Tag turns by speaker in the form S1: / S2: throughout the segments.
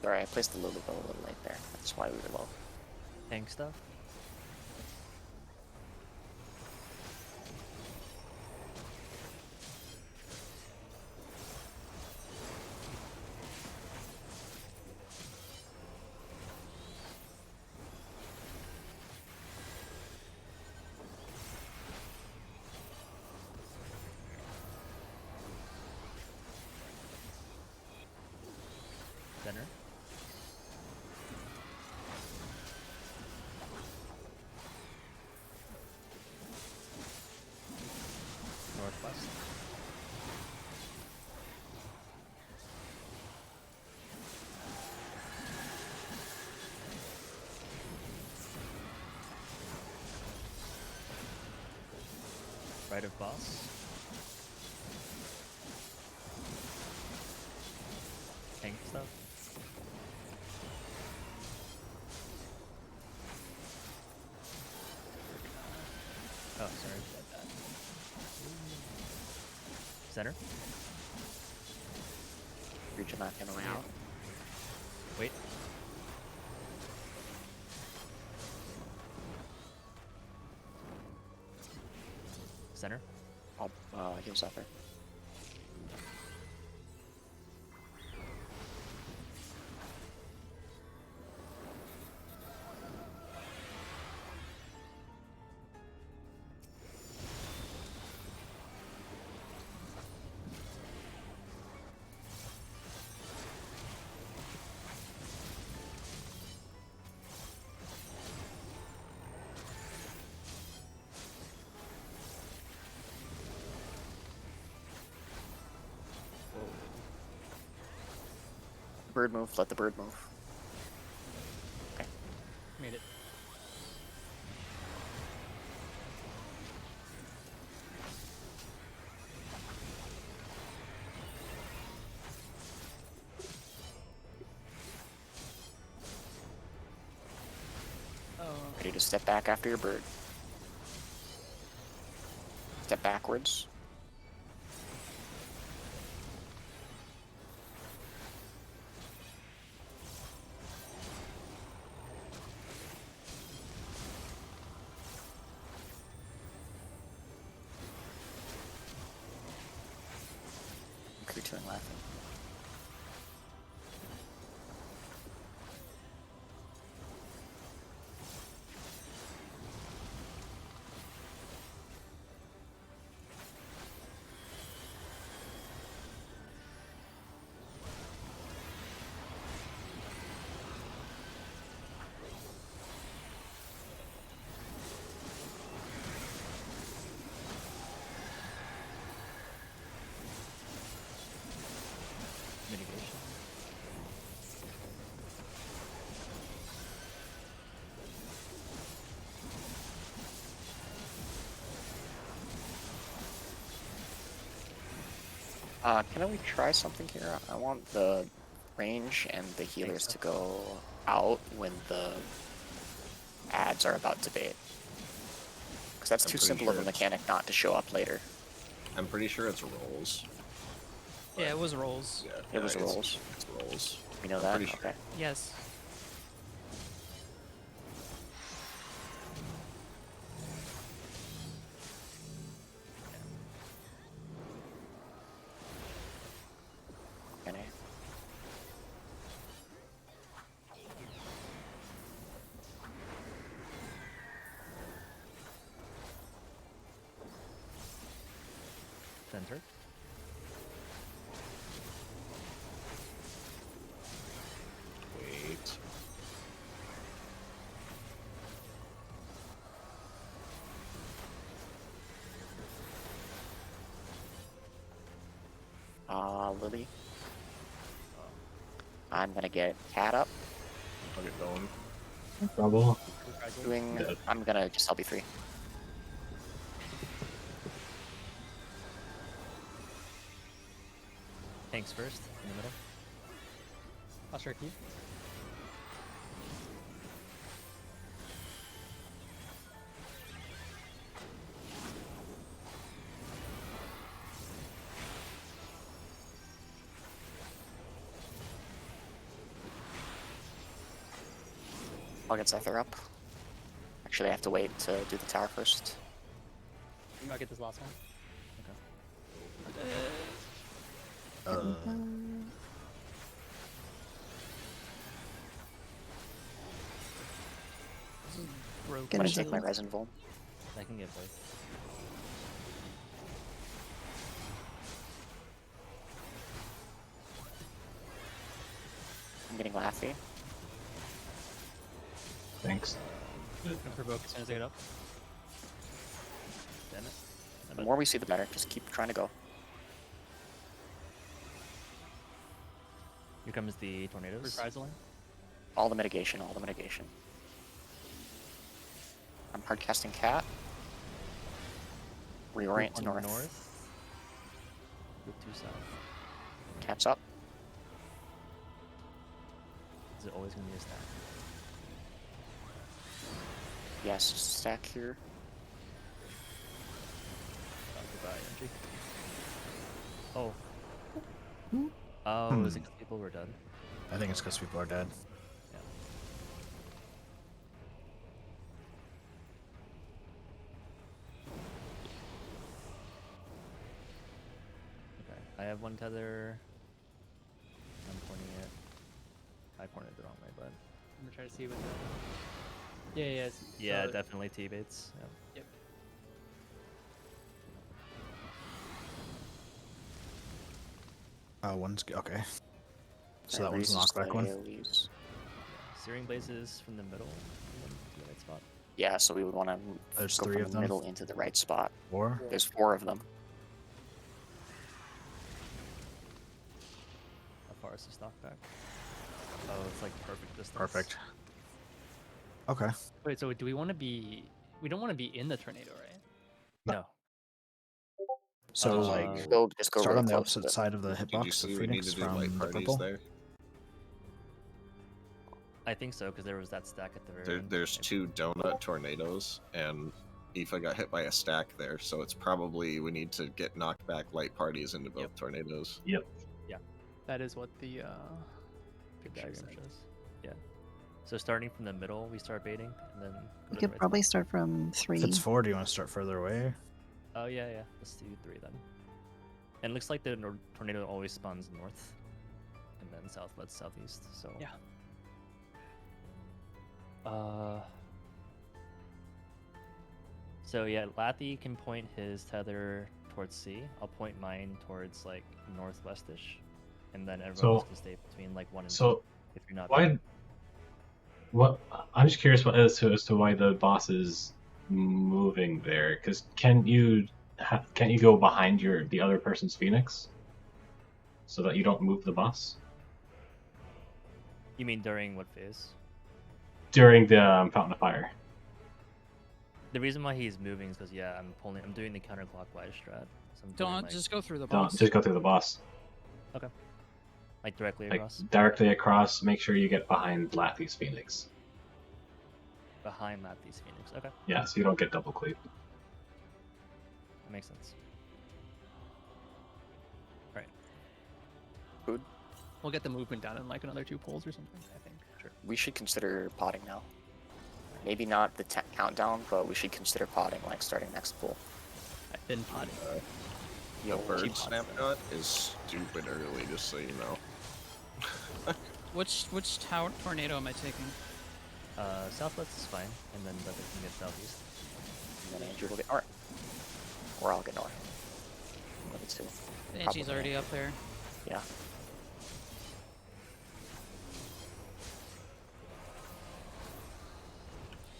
S1: Sorry, I placed the Lulu a little late there. That's why we were low.
S2: Tank stuff. Center. Northwest. Right of boss. Tank stuff. Oh, sorry. Center.
S1: Reach not gonna way out.
S2: Wait. Center.
S1: I'll heal suffer. Bird move, let the bird move. Okay.
S2: Made it. Oh.
S1: Ready to step back after your bird. Step backwards. Crew 2 and laughing.
S2: Mitigation.
S1: Can we try something here? I want the range and the healers to go out when the ads are about to bait. Because that's too simple of a mechanic not to show up later.
S3: I'm pretty sure it's rolls.
S2: Yeah, it was rolls.
S3: Yeah,
S1: It was rolls.
S3: It's rolls.
S1: We know
S3: I'm
S1: that?
S3: pretty sure.
S1: Okay.
S2: Yes.
S1: Okay.
S2: Center.
S3: Wait.
S1: Lily. I'm gonna get Cat up.
S3: I'll get going.
S4: No trouble.
S3: Yeah.
S1: I'm gonna just LB3.
S2: Tanks first, in the middle. I'll shark you.
S1: I'll get Scyther up. Actually, I have to wait to do the tower first.
S4: You might get this last one. Broke.
S1: I'm
S5: Get
S1: gonna
S5: into
S1: take my
S5: the-
S1: resin volt.
S2: I can get both.
S1: I'm getting Laffy.
S6: Thanks.
S4: I'm gonna provoke as soon as I get up.
S2: Damn it.
S1: The more we see, the better. Just keep trying to go.
S2: Here comes the tornadoes.
S4: Reprisal.
S1: All the mitigation, all the mitigation. I'm hard casting cat. Reorient to
S2: One
S1: north.
S2: With 2 south.
S1: Cat's up.
S2: Is it always gonna be a stack?
S1: Yes, stack here.
S2: Goodbye, entry. Oh. Oh, is it 'cause people were dead?
S7: I think it's because people are dead.
S2: Yeah. Okay, I have 1 tether. I'm pointing it. I pointed the wrong way, but
S4: I'm gonna try to see what the. Yeah,
S2: yeah,
S4: so-
S2: definitely T-baits. Yeah.
S4: Yep.
S7: Okay. So
S1: Alright,
S7: that one's
S1: raises
S7: a knockback
S1: the
S7: one.
S1: AoEs.
S2: Searing blazes from the middle and then to the right spot.
S1: Yeah, so we would want to
S7: There's
S1: go
S7: 3
S1: from
S7: of
S1: the
S7: them.
S1: middle into the right spot.
S7: 4.
S1: There's 4 of them.
S2: How far is this knockback? Oh, it's like perfect distance.
S7: Perfect. Okay.
S4: Wait, so do we want to be? We don't want to be in the tornado, right?
S2: No.
S7: So
S2: Uh,
S7: like
S1: Just go
S7: start
S1: really
S7: on the
S1: close to
S7: opposite side of the
S3: Did you
S7: hitbox
S3: see
S7: of
S3: we need
S7: Phoenix
S3: to do light
S7: from the
S3: parties
S7: purple.
S3: there?
S2: I think so, because there was that stack at the very end.
S3: There's 2 donut tornadoes, and Aoife got hit by a stack there, so it's probably we need to get knocked back light parties into both tornadoes.
S4: That is what the
S2: The
S4: picture
S2: diagram
S4: said.
S2: shows. Yeah. So starting from the middle, we start baiting, and then go
S5: We
S2: to
S5: could
S2: the right
S5: probably
S2: spot.
S5: start from 3.
S7: If it's 4, do you want to start further away?
S2: Oh yeah, yeah. Let's do 3 then. And it looks like the tornado always spawns north, and then southwest, southeast. So
S4: Yeah.
S2: So yeah, Lathy can point his tether towards C. I'll point mine towards like northwestish, and then everyone else can stay between like 1 and 2.
S6: So
S2: If you're not.
S6: why? What? I'm just curious as to why the boss is moving there. Because can't you go behind the other person's Phoenix, so that you don't move the boss
S2: You mean during what phase?
S6: during the Fountain of Fire?
S2: The reason why he's moving is because I'm doing the counterclockwise strat. So I'm doing,
S8: Don't
S2: like,
S8: just go through the
S6: Don't
S8: boss.
S6: just go through the boss,
S2: like directly
S6: like
S2: across,
S6: directly across. Make sure you get behind Lathy's Phoenix.
S2: behind Lathy's Phoenix. Okay,
S6: Yeah, so you don't get double cleaved.
S2: that makes sense.
S4: We'll get the movement down in like another 2 pulls or something. I think.
S2: Sure.
S1: We should consider potting now. Maybe not the countdown, but we should consider potting, like starting next pull.
S4: I've been potting.
S3: The bird
S1: keep
S3: snapshot is stupid early, just so you know.
S8: Which tornado am I taking?
S2: Southwest is fine, and then Bubba can get southeast.
S1: And then Andrew will get north. Or I'll get north. One of the 2.
S8: Angie's
S1: Probably.
S8: already up there.
S1: Yeah.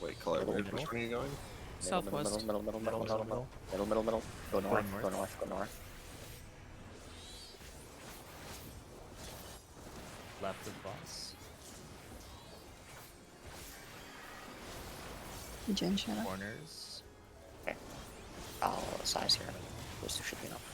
S3: Wait, Color,
S1: Middle,
S3: which
S1: middle.
S3: one are you going?
S8: Southwest.
S1: Middle. Middle.
S2: Middle.
S1: Go north.
S2: north.
S1: Go north. Go north.
S2: Left of boss.
S5: Gen Shadow.
S2: Corners.
S1: I'll size here. Those 2 should be enough.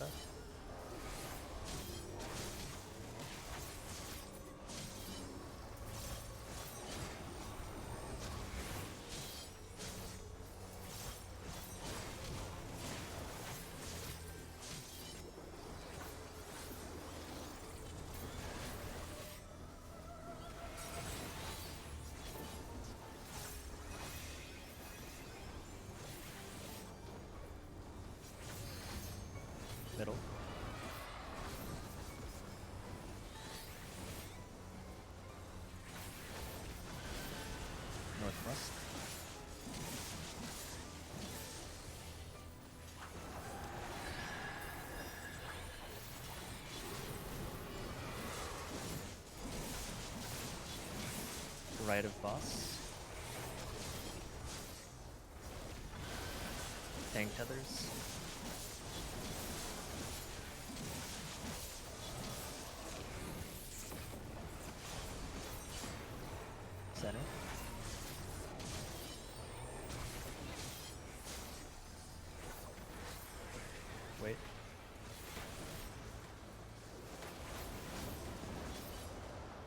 S2: stuff. Middle. Northwest. Right of boss. Tank tethers. Center. Wait.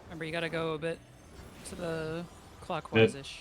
S8: Remember, you gotta go a bit to the clockwise-ish.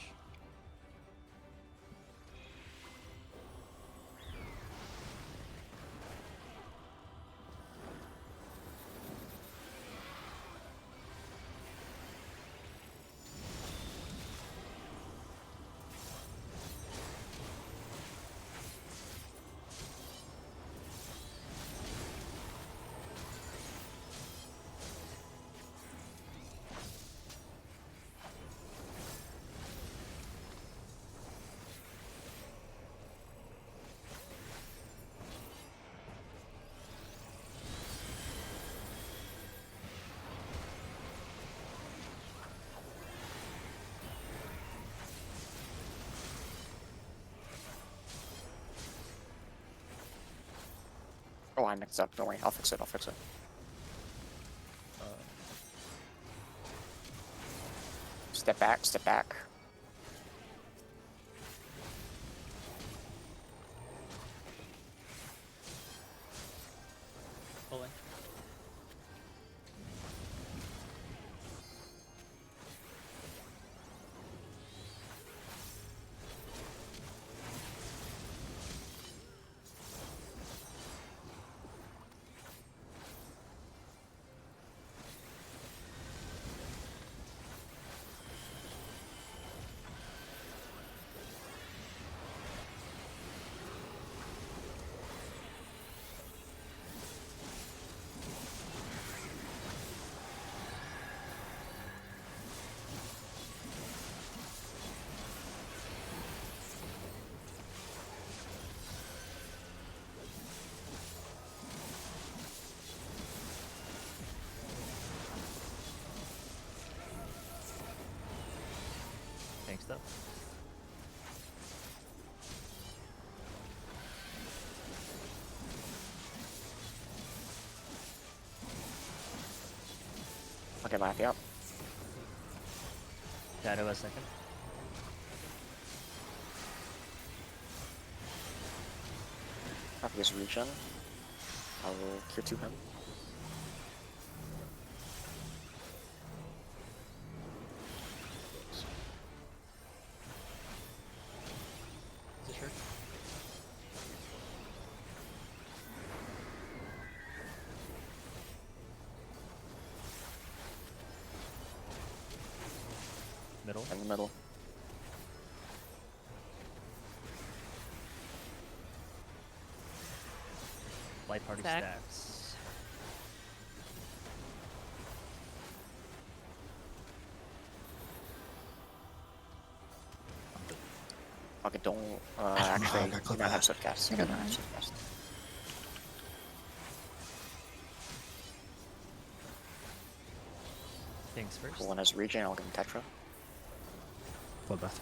S1: Oh, I mixed up. Don't worry. I'll fix it. I'll fix it. Step back. Step back.
S4: Pulling.
S2: Tank stuff.
S1: I'll get Laffy up.
S2: Shadow a second.
S1: After this regen, I will cure to him.
S4: Is it sure?
S2: Middle.
S1: In the middle.
S2: Light party
S8: Stack.
S2: stacks.
S1: Okay, don't.
S7: I
S1: Actually,
S7: got
S1: you
S7: clip
S1: might have
S7: that.
S1: Swiftcast. You
S8: I got
S1: might have
S8: that.
S1: Swiftcast.
S2: Tanks first.
S1: Cool, one has regen. I'll give him Tetra.
S7: Bloodbath.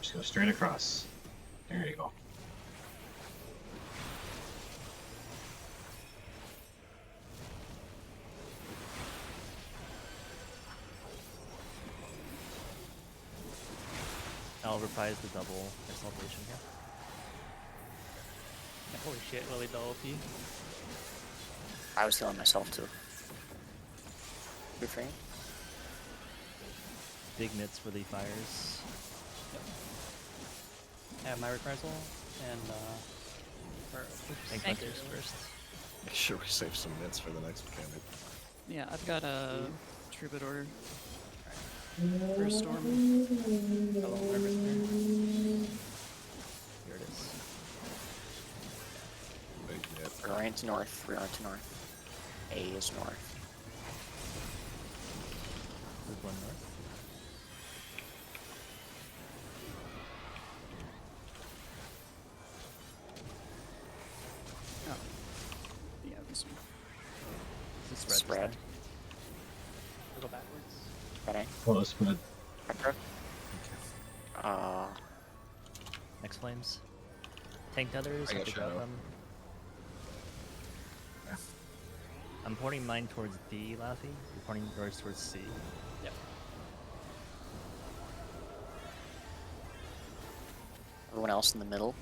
S6: Just go straight across. There you go.
S2: I'll reprise the double exaltation here.
S4: Yeah, holy shit, Lily Bell OP.
S1: I was healing myself too. Good for you.
S2: Big mitts for the fires.
S4: I have my reprisal and
S2: Tank
S8: Thank
S2: Busters first.
S3: Make sure we save some minutes for the next mechanic.
S8: Yeah, I've got a Troubadour. First storm.
S4: Hello, River's here.
S2: Here it is.
S3: Big hit.
S1: We're going to north. We're going to north. A is north.
S2: Move one north.
S8: Oh. Yeah, this one.
S2: This is spread.
S1: Spread.
S4: I'll go backwards.
S1: Spreading.
S6: Well, spread.
S1: Retro.
S2: Next flames. Tank tethers.
S3: I
S2: have
S3: got
S2: to grab
S3: shadow.
S2: them. I'm pointing mine towards D, Laffy. You're pointing yours towards C.
S4: Yep.
S1: Everyone else in the middle,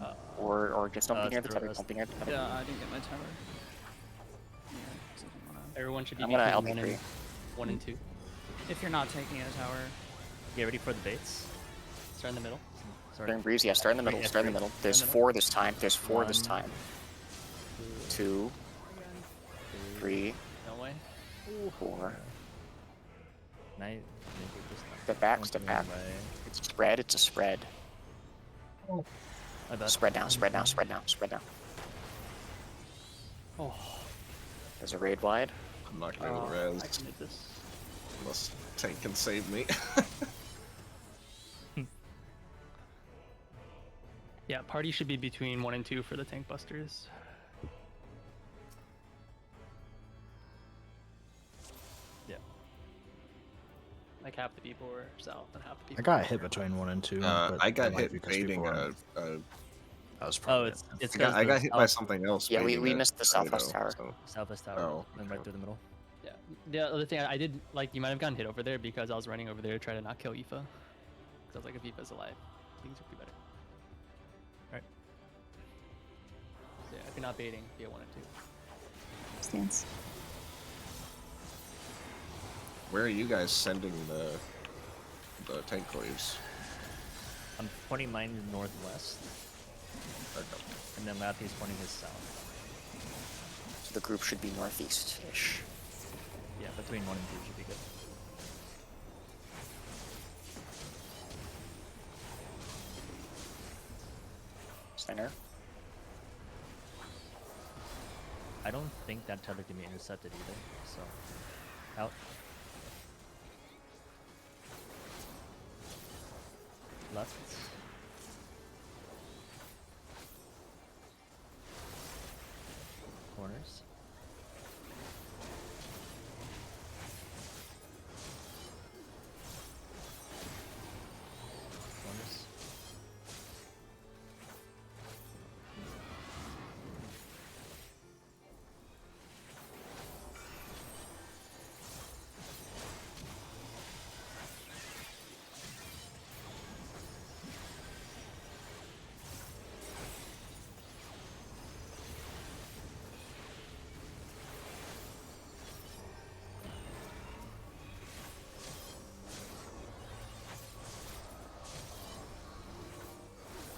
S4: Uh,
S1: or just don't be near the
S2: throw
S1: tether.
S2: us-
S1: Don't be near the tether.
S8: Yeah, I didn't get my tower. Yeah, 'cause I didn't wanna-
S4: everyone should be
S1: I'm gonna
S4: between
S1: LB
S4: 1
S1: free.
S4: and 1 and 2.
S8: If you're not taking a tower,
S2: Get ready for the baits.
S4: Start in the middle.
S2: Sorry.
S1: During breeze, yeah, start in the middle.
S2: Yeah,
S1: Start in the
S2: three.
S1: middle. There's
S2: Start in the
S1: four this time. There's four this
S2: One.
S1: time. 2, 3,
S4: No way.
S1: 4.
S2: Night.
S1: Step back, step back. It's a spread. It's a spread. Spread down. Spread down. Spread down. Spread down.
S4: Oh,
S1: There's a raid wide.
S3: I'm not gonna be able to res
S4: I can hit this.
S3: unless tank can save me.
S4: Yeah, party should be between 1 and 2 for the tank busters.
S2: Yeah.
S4: Like half the people were south and half the people.
S7: I got
S4: were
S7: hit
S4: north.
S7: between 1 and 2. but
S3: I got
S7: that might
S3: hit
S7: be 'cause
S3: baiting
S7: people
S3: a.
S7: that was
S2: Oh,
S7: probably
S2: it's
S7: it.
S2: because
S3: I got hit by something else.
S1: Yeah, we
S3: baiting a
S1: missed the southwest
S3: tornado,
S1: tower.
S3: so-
S2: Southwest tower.
S3: Oh,
S2: And right
S3: okay.
S2: through the middle.
S4: Yeah. The other thing I did, like, you might have gotten hit over there because I was running over there to try to not kill Aoife. Because I was like, if Aoife's alive, things would be better.
S2: Alright.
S4: So yeah, if you're not baiting, be a 1 and 2.
S5: Stance.
S3: Where are you guys sending the tank waves?
S2: I'm pointing mine northwest,
S3: Okay.
S2: and then Laffy's pointing his south.
S1: So the group should be northeast-ish.
S2: Yeah, between 1 and 2 should be good.
S1: Center.
S2: I don't think that tether can be intercepted either, so. Out. Left. Corners. Corners.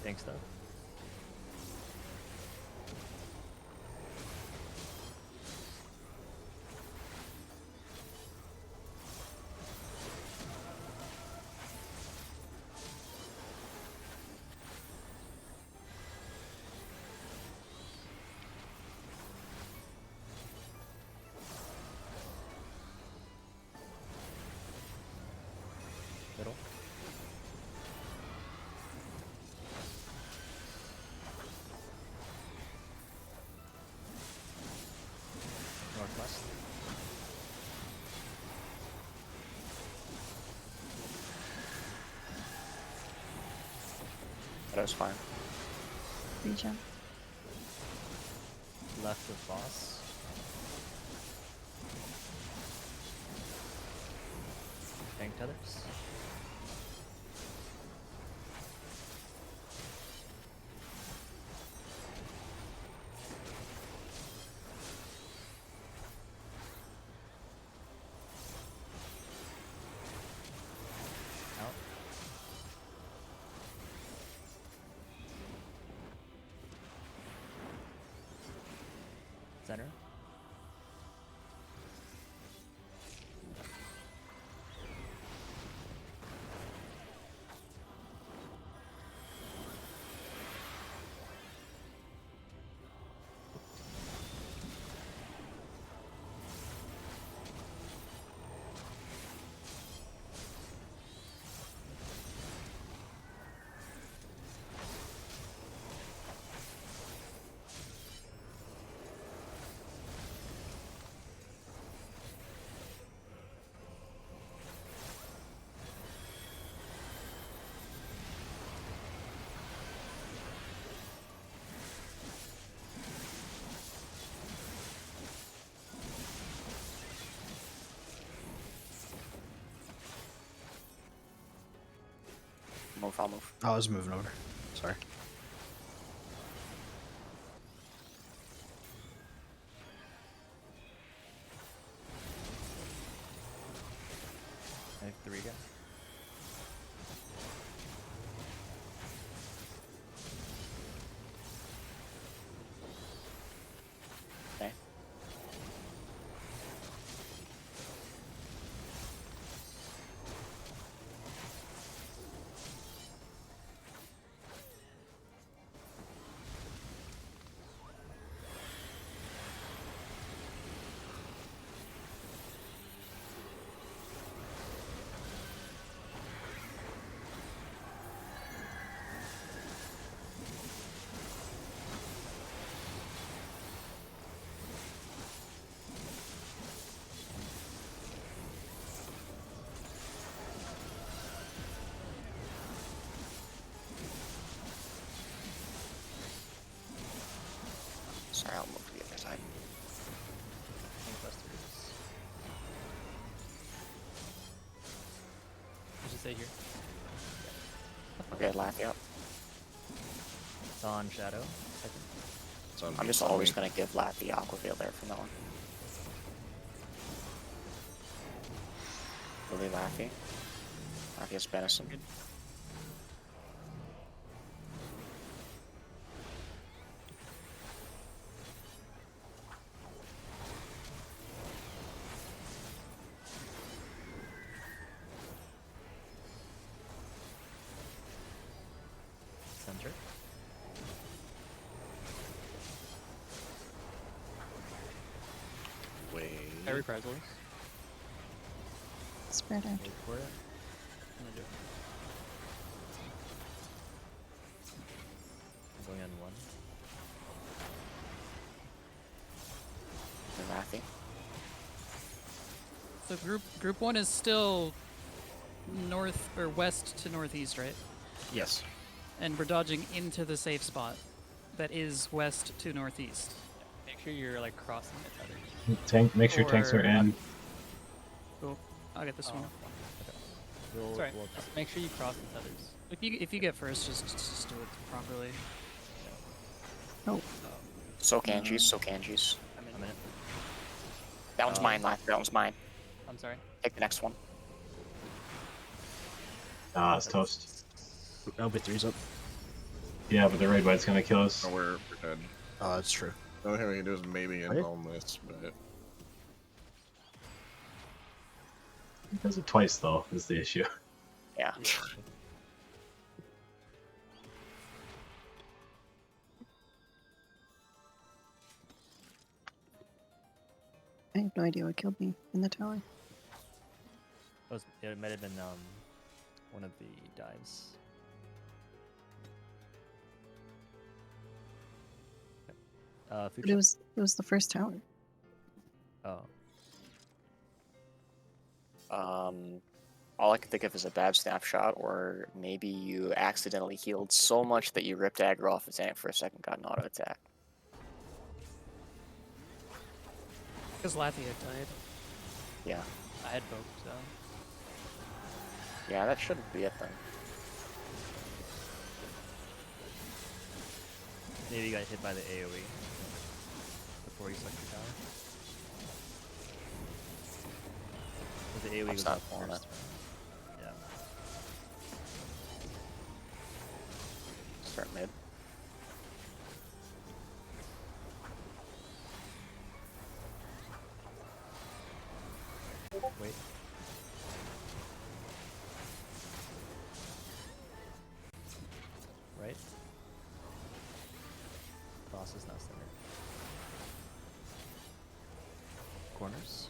S2: Thanks, though. Middle. Northwest.
S1: That was fine.
S5: Regen.
S2: Left of boss. Tank tethers. center.
S1: Move, I'll move.
S7: I was moving over. Sorry.
S2: I have 3 again.
S1: Okay. Sorry, I'll move to the other side.
S4: I should say here.
S1: Okay, Laffy up.
S2: It's on Shadow, I think.
S3: It's on
S1: I'm
S3: me,
S1: just
S3: it's on
S1: always
S3: me.
S1: gonna give Lat the Aqua Veil there from now on. Really Laffy. Laffy has Benison.
S2: Center.
S3: Wait.
S4: I reprisals.
S5: Spread out.
S2: Wait for it.
S4: I'm gonna do it.
S2: I'm going on 1.
S1: Laffy.
S8: So group 1 is still north or west to northeast, right?
S3: Yes.
S8: And we're dodging into the safe spot that is west to northeast.
S4: Make sure you're like crossing the tethers.
S6: Make sure tanks are
S8: Or-
S6: in.
S8: Cool. I'll get this one.
S2: We'll,
S4: Sorry.
S2: we'll
S4: Just make sure you cross the tethers.
S8: If you get first, just do it properly.
S5: Oh,
S1: So Kanji's, so Kanji's.
S4: I'm in.
S2: I'm in it.
S1: That one's mine, Laffy. That one's mine.
S4: I'm sorry.
S1: Take the next one.
S6: Ah, it's toast.
S7: LB3's up.
S6: Yeah, but the raid bite's gonna kill us.
S3: Oh, we're dead.
S7: Oh, that's true.
S3: The only thing we can do is maybe
S7: Ready?
S3: embalm this, but
S6: It does it twice though, is the issue.
S1: Yeah.
S5: I have no idea what killed me in the tower.
S2: It might have been one of the dives.
S5: But
S2: Fuchsia.
S5: it was the first tower.
S2: Oh,
S1: All I can think of is a bad snapshot, or maybe you accidentally healed so much that you ripped aggro off the tank for a second, got an auto attack.
S8: Because Laffy had died.
S1: Yeah.
S4: I had both, so.
S1: Yeah, that shouldn't be it then.
S2: maybe you got hit by the AoE before you select your tower. 'Cause the AoE
S1: I'm
S2: goes
S1: not
S2: up
S1: pulling
S2: first.
S1: it.
S2: Right? Yeah.
S1: Start mid.
S2: Wait. Right. Boss is now center. Corners.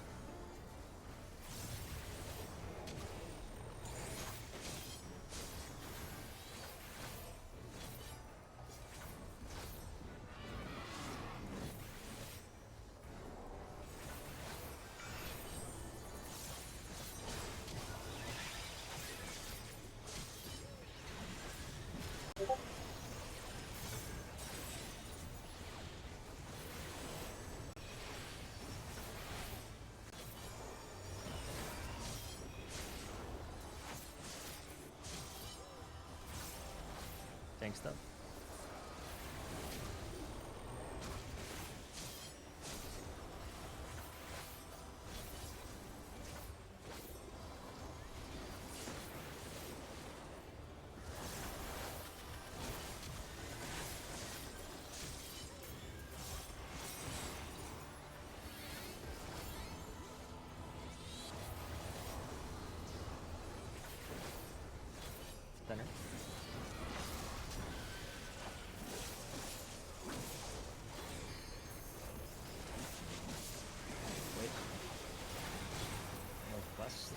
S2: Thanks, though. Center. Wait. Northwest.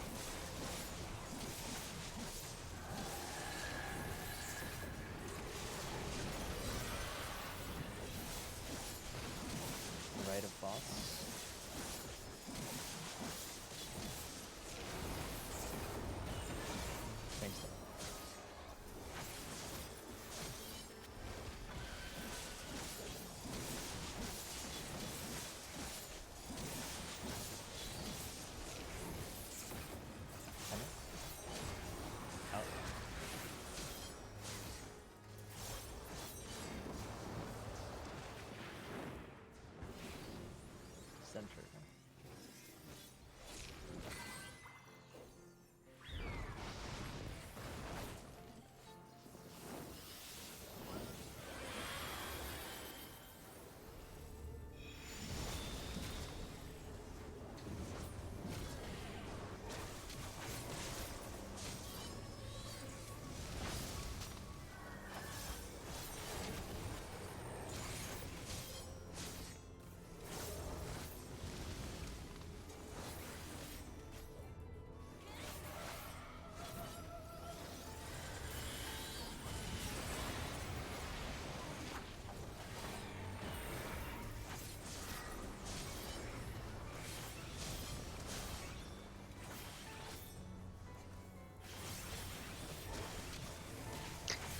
S2: Right of boss. Thanks, though. Center. Out. Center.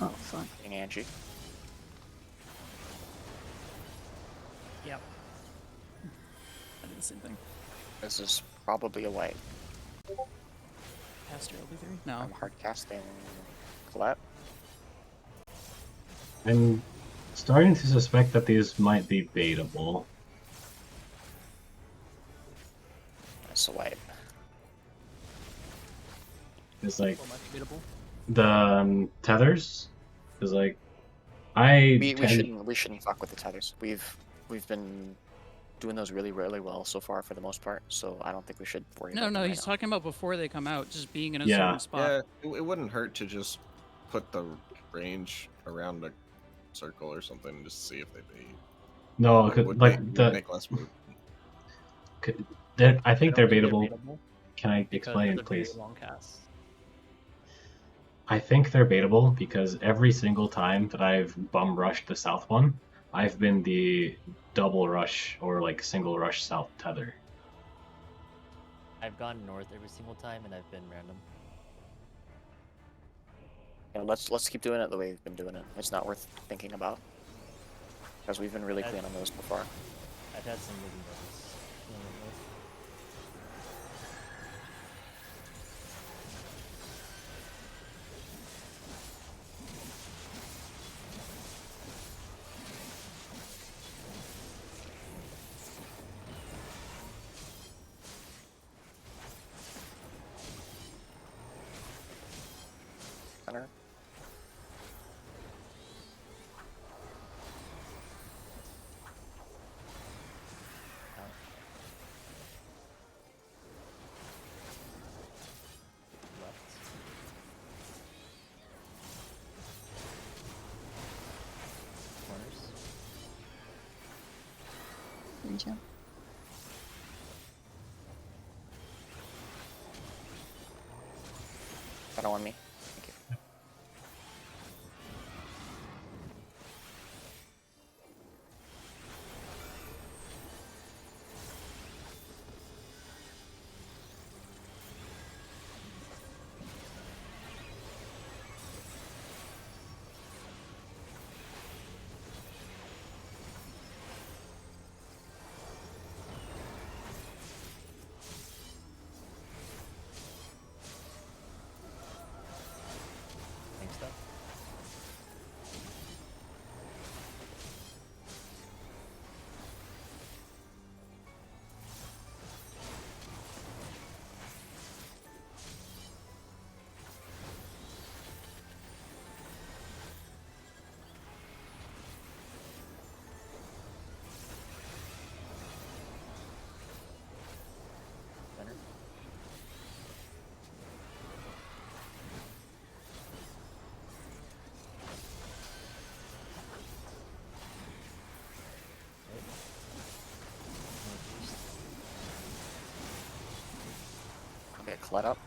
S5: Oh, fuck.
S1: Angie.
S8: Yep. I did the same thing.
S1: This is probably a white.
S8: Cast your LB3? No.
S1: I'm hard casting Colette.
S6: I'm starting to suspect that these might be baitable.
S1: That's a white.
S6: It's like
S4: What might be beatable?
S6: the tethers. Is like I
S1: We
S6: tend-
S1: shouldn't fuck with the tethers. We've been doing those really well so far for the most part. So I don't think we should worry.
S8: No,
S1: about
S8: no,
S1: them
S8: he's
S1: right now.
S8: talking about before they come out, just being in a
S6: Yeah.
S8: certain spot.
S3: Yeah, it wouldn't hurt to just put the range around a circle or something just to see if they bait.
S6: no,
S3: It
S6: 'cause,
S3: would
S6: like
S3: would
S6: the
S3: make less move.
S6: I think they're baitable.
S4: baitable
S6: Can I
S4: because
S6: explain,
S4: they're very
S6: please?
S4: long casts.
S6: I think they're baitable because every single time that I've bum rushed the south one, I've been the double rush or like single rush south tether.
S2: I've gone north every single time, and I've been random.
S1: Yeah, let's keep doing it the way we've been doing it. It's not worth thinking about because we've been really clean on those before.
S2: I've had some moving levels.
S1: Center.
S5: Reach out.
S1: Shadow on me. Thank you.
S2: Thanks, stuff. Center. Northeast.
S1: I'll get Clut up.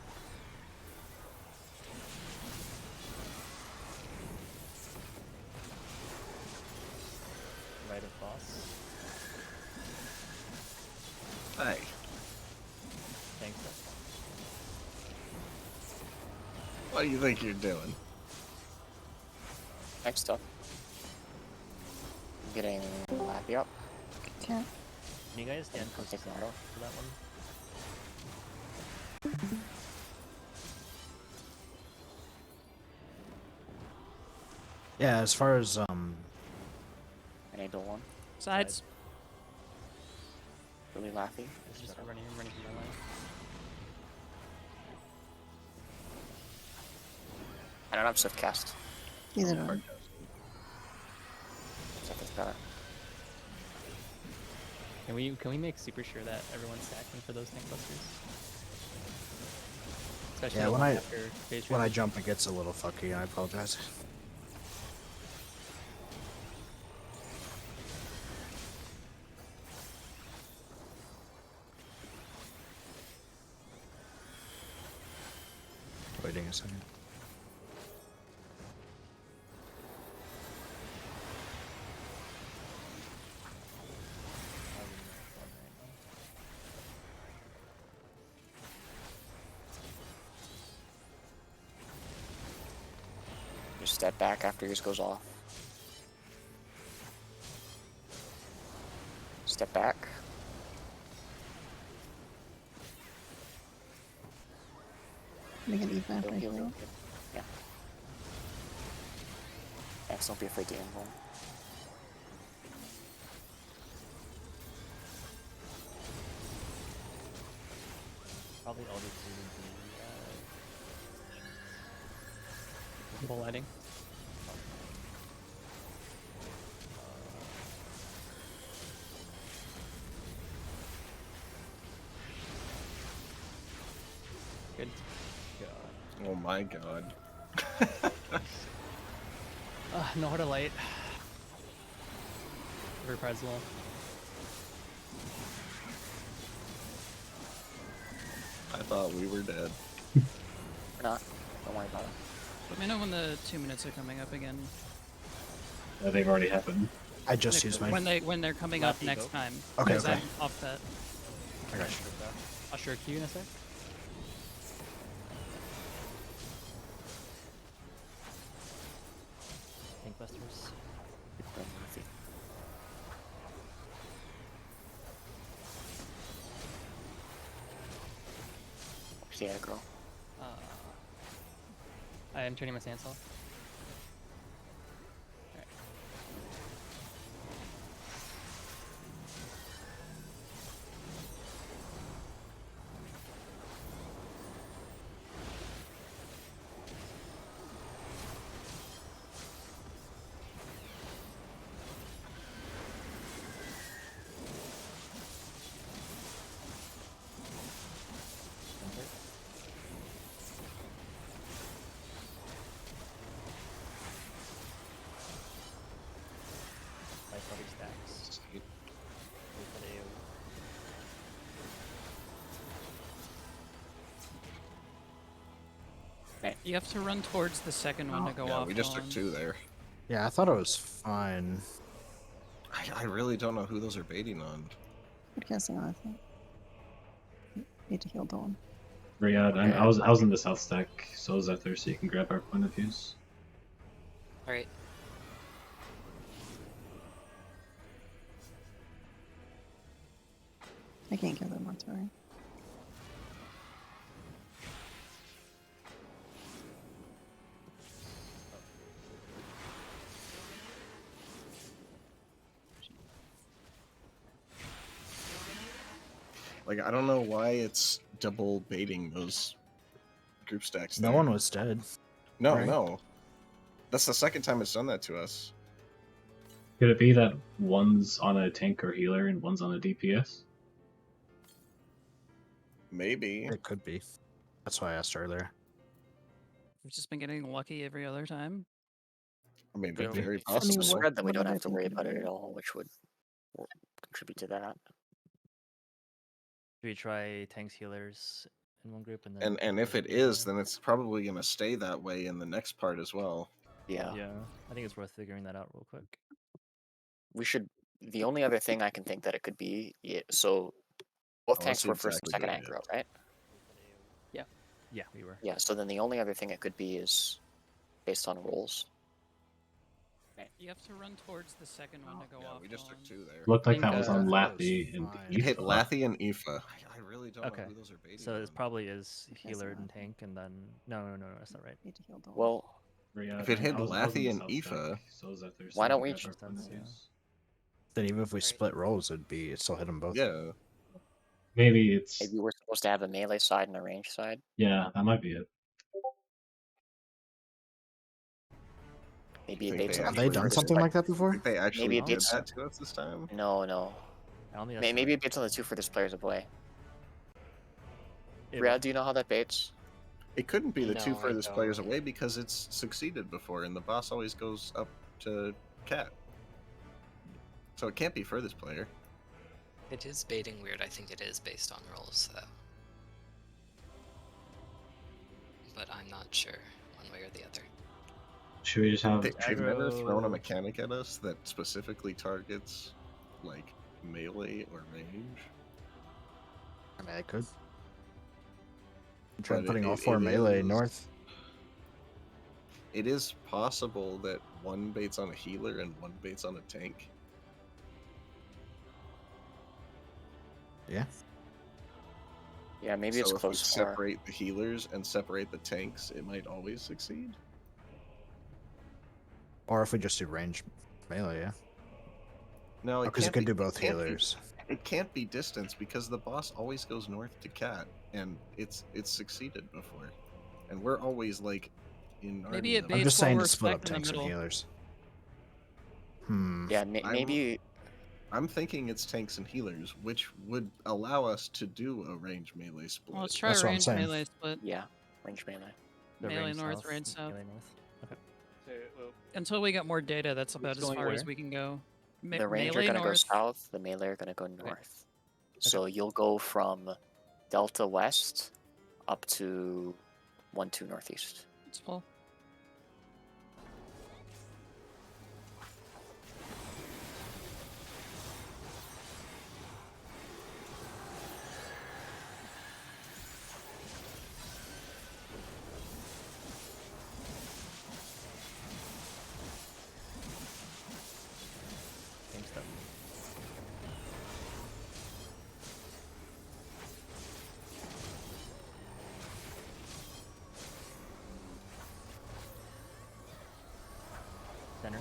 S2: Right of boss.
S3: Hey,
S2: Thanks, stuff.
S3: what do you think you're doing?
S1: Next up. I'm getting Lappy up.
S5: Can't.
S2: Can you guys stand close to
S1: Take that
S2: center
S1: off.
S2: for that one?
S7: Yeah, as far as
S1: Enable one.
S8: Sides.
S1: Really Lappy.
S4: It's just running from my line.
S1: I don't have Swift cast.
S5: Either one.
S1: Swift is better.
S4: Can we make super sure that everyone's stacking for those tank busters? Especially
S7: Yeah,
S4: the
S7: when
S4: one
S7: I-
S4: after phase
S7: when I
S4: shift.
S7: jump, it gets a little fucky. I apologize. Waiting a second.
S1: Just step back after yours goes off. Step back.
S5: Make it even
S1: Heal,
S5: if I
S1: heal, heal,
S5: heal.
S1: heal. Yeah. Max, don't be afraid to invul.
S2: Probably all the two would be
S4: Full lighting. Good.
S3: Oh my god.
S4: No heart of light. River pretzel.
S3: I thought we were dead.
S1: We're not. Don't worry about it.
S8: Let me know when the 2 minutes are coming up again.
S6: They've already happened.
S7: I just used mine.
S8: When they're coming up
S2: Lappy,
S8: next
S2: go.
S8: time.
S7: Okay,
S8: Because
S7: okay.
S8: I'm off that.
S7: I got you.
S4: I'll sure Q in a sec.
S2: tank busters.
S1: Then Lappy. Where's the aggro?
S4: I am turning my stance off.
S2: Center.
S8: You have to run towards the second one to go
S3: Yeah,
S8: off.
S3: we just took
S8: on.
S3: 2 there.
S7: Yeah, I thought it was fine.
S3: I really don't know who those are baiting on.
S5: Good casting on, I think. Need to heal Dawn.
S6: Riyadh,
S1: Okay.
S6: I was in the south stack, so I was out there, so you can grab our point of views.
S9: Alright.
S5: I can't kill that mortuary.
S3: Like, I don't know why it's double baiting those group stacks.
S7: No
S3: there.
S7: one was dead.
S3: No,
S7: right?
S3: no. That's the second time it's done that to us.
S6: Could it be that one's on a tank or healer and one's on a DPS?
S3: Maybe.
S7: It could be. That's why I asked earlier.
S8: We've just been getting lucky every other time.
S3: I mean,
S1: If
S3: very
S1: it's
S3: possible.
S5: what-
S1: spread, then we
S5: what
S1: don't
S5: other
S1: have to
S5: thing
S1: worry
S5: could
S1: about it
S5: be?
S1: at all, which would contribute to that.
S2: Should we try tanks healers in one group and then?
S3: And if
S2: DPS
S3: it
S2: in the other?
S3: is, then it's probably going to stay that way in the next part as well.
S1: Yeah.
S2: Yeah, I think it's worth figuring that out real quick.
S1: We should. The only other thing I can think that it could be, so both
S3: Oh, I
S1: tanks
S3: see
S1: were first and
S3: exactly
S1: second
S3: what it
S1: aggro, right?
S2: Yeah, we were.
S1: Yeah. So then the only other thing it could be is based on rolls.
S8: You have to run towards the second one to go
S3: Yeah,
S8: off.
S3: we just took
S8: on.
S3: 2 there.
S6: Looked like
S4: think,
S6: that was on
S7: that was
S6: Laffy and
S7: fine.
S3: It hit
S6: Aoife.
S3: Lathy and Aoife. I really don't
S2: Okay.
S3: know who those are baiting
S2: So it
S3: on.
S2: probably is
S5: Yes,
S2: healer and
S5: Laffy.
S2: tank, and then no, that's not right.
S5: Need to heal Dawn.
S1: Well,
S6: Riyadh,
S3: If it hit
S6: I was in
S3: Lathy
S6: the
S3: and
S6: south
S3: Aoife,
S6: stack, so I was out there, so
S1: why
S6: you
S1: don't
S6: can
S1: we
S6: grab our
S2: just-
S6: point of
S2: yeah.
S6: views.
S7: Then even if we
S9: Right.
S7: split rolls, it'd still hit them both.
S3: Yeah.
S6: Maybe it's
S1: maybe we're supposed to have a melee side and a range side.
S6: yeah, that might be it.
S1: Maybe it
S3: Think
S1: baits
S3: they
S1: on
S7: Have
S1: the
S7: they
S1: two
S7: done
S1: furthest
S7: something
S1: pla-
S7: like that
S3: I
S7: before?
S3: think they actually
S1: Maybe
S3: did
S1: it's-
S3: that to us this time.
S1: No.
S2: I don't think that's
S1: Maybe
S2: right.
S1: it baits on the two furthest players away.
S2: It-
S1: Riyadh, do you know how that baits?
S3: It couldn't be the 2
S9: No, I
S3: furthest players
S9: don't.
S3: away because it's succeeded before, and the boss always goes up to Cat. So it can't be furthest player.
S9: It is baiting weird. I think it is based on rolls, though. But I'm not sure one way or the other.
S6: Should we just have
S3: They've never thrown a
S2: Aggro-
S3: mechanic at us that specifically targets, like, melee or range.
S7: I mean, I could. Try
S3: But
S7: putting all
S3: it
S7: 4 melee
S3: is-
S7: north.
S3: It is possible that one baits on a healer and one baits on a tank.
S7: Yeah.
S1: Yeah, maybe
S3: so
S1: it's
S3: if we
S1: close for.
S3: separate the healers and separate the tanks, it might always succeed.
S7: Or if we just do range melee, yeah.
S3: No,
S7: Because you
S3: can't
S7: could
S3: be-
S7: do both
S3: can't be-
S7: healers.
S3: It can't be distance because the boss always goes north to Cat, and it's succeeded before, and we're always like in.
S8: Maybe it
S3: Narnia.
S8: baits
S7: I'm just
S8: while
S7: saying
S8: we're
S7: to split up
S8: stacked in the
S7: tanks and
S8: middle.
S7: healers. Hmm.
S1: Yeah,
S3: I'm-
S1: maybe.
S3: I'm thinking it's tanks and healers, which would allow us to do a range melee split.
S8: Well, let's try
S7: That's
S8: a
S7: what I'm
S8: range
S7: saying.
S8: melee split.
S1: Yeah, range melee.
S2: the
S8: melee
S2: range
S8: north,
S2: south,
S8: range south.
S2: melee north. Okay.
S8: Until we get more data, that's about
S2: It's
S8: as
S2: going
S8: far as
S2: where?
S8: we can go.
S1: The range are
S8: melee
S1: gonna go
S8: north.
S1: south. The melee are gonna go north. So you'll go from Delta West up to 1-2 Northeast.
S8: Let's pull.
S2: Same stuff. Center.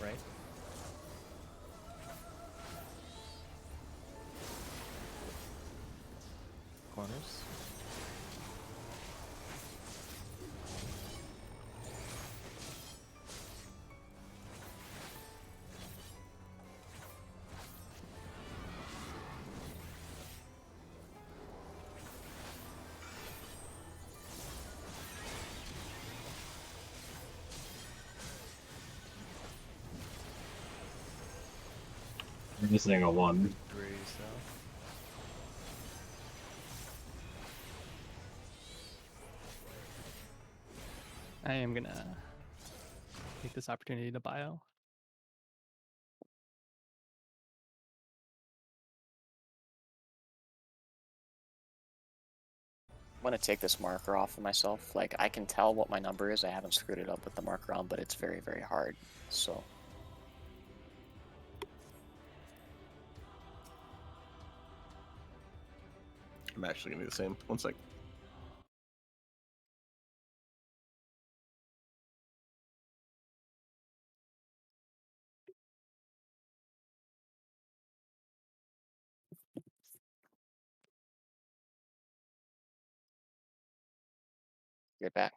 S2: Right. Corners.
S6: We're missing a 1.
S2: Three, so.
S4: I am gonna take this opportunity to bio.
S1: I'm gonna take this marker off of myself. Like, I can tell what my number is. I haven't screwed it up with the marker on, but it's very, very hard. So
S3: I'm actually gonna do the same. One sec.
S1: get back.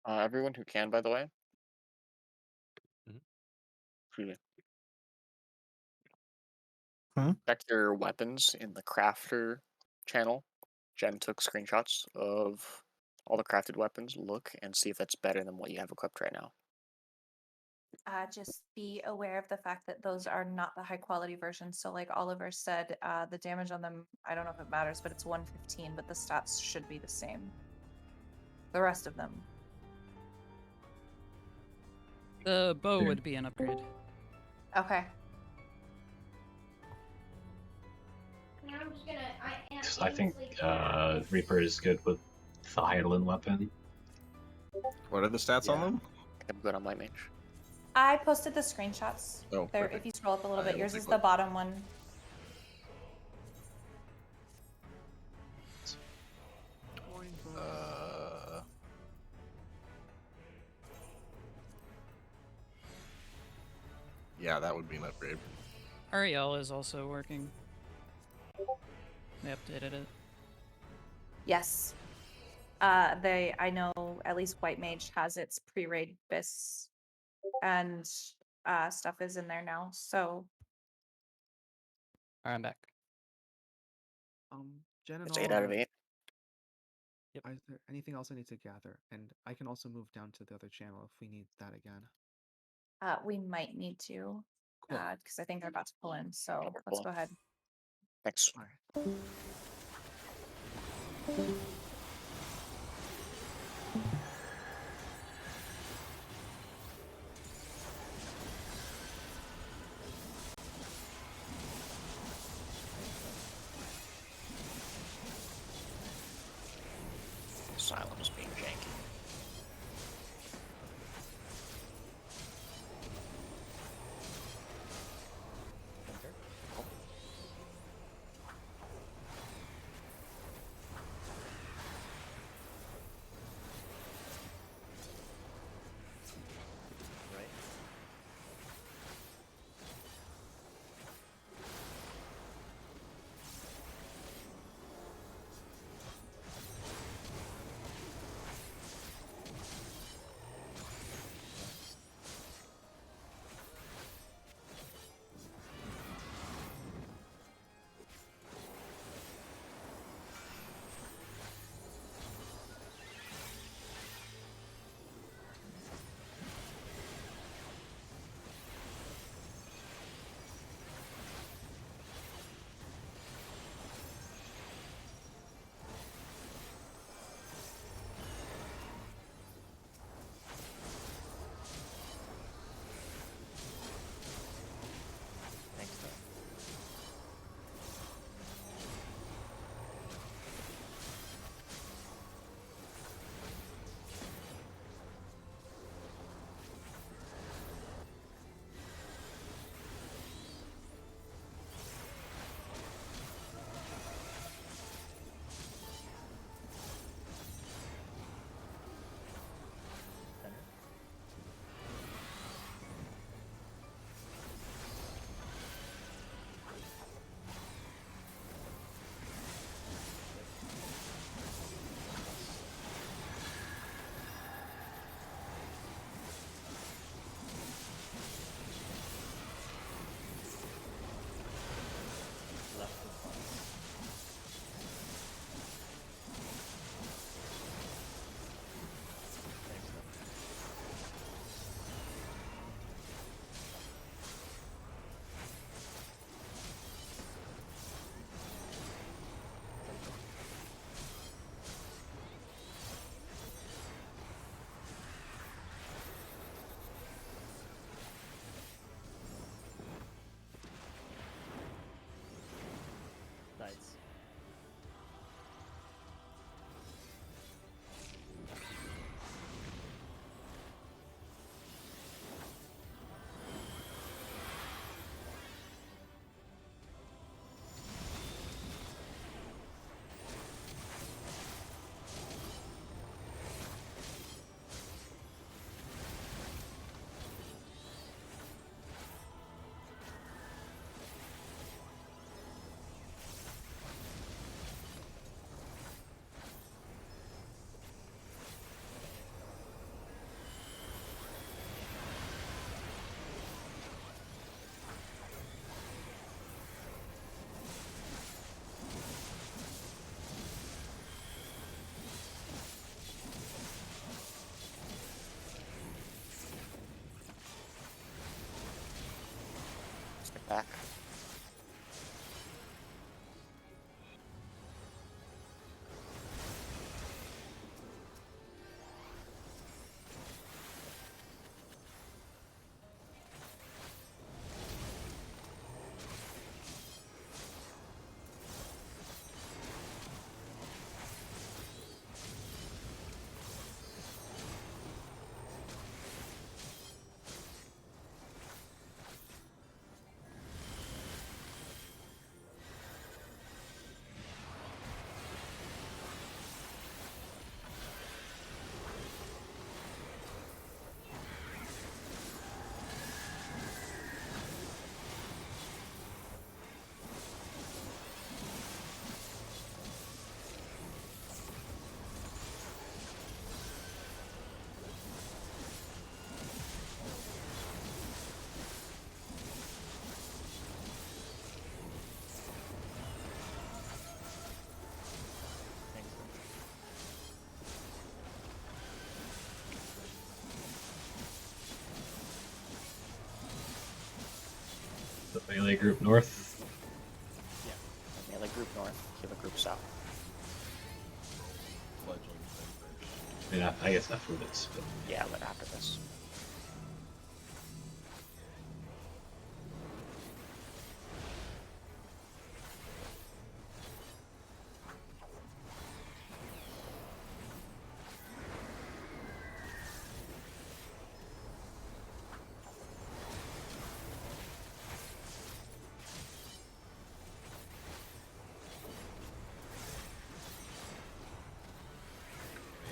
S1: Everyone who can, by the way.
S2: Mhm.
S1: Excuse me.
S7: Hmm?
S1: Check your weapons in the crafter channel. Jen took screenshots of all the crafted weapons. Look and see if that's better than what you have equipped right now.
S10: Just be aware of the fact that those are not the high quality versions. So, like Oliver said, the damage on them, I don't know if it matters, but it's 115, but the stats should be the same. The rest of them.
S8: The bow
S6: Yeah.
S8: would be an upgrade.
S10: Okay.
S6: I think Reaper is good with the Hydaelyn weapon.
S3: What are the stats on them?
S1: I'm good on my mage.
S10: I posted the screenshots.
S3: Oh,
S10: There,
S3: perfect.
S10: if you scroll up a little
S3: I
S10: bit,
S3: will
S10: yours
S3: take
S10: is
S3: a
S10: the
S3: look.
S10: bottom one.
S3: Yeah, that would be an upgrade.
S8: Ariel is also working. They updated it.
S10: Yes. I know at least White Mage has its pre-raid bis and stuff is in there now. So
S4: Alright, I'm back.
S11: Jen and
S1: It's 8 out of 8.
S11: is there anything else I need to gather? And I can also move down to the other channel if we need that again.
S10: we might need to,
S11: Cool.
S10: because I think they're about to pull in. So
S1: we're
S10: let's
S1: pulling.
S10: go ahead.
S1: Thanks.
S11: All right.
S1: Asylum is being janky.
S2: Right.
S1: back.
S6: The melee group north.
S1: Yeah. Melee group north, healer group south.
S6: Yeah, I guess that's what it's. But...
S1: Yeah, but after this.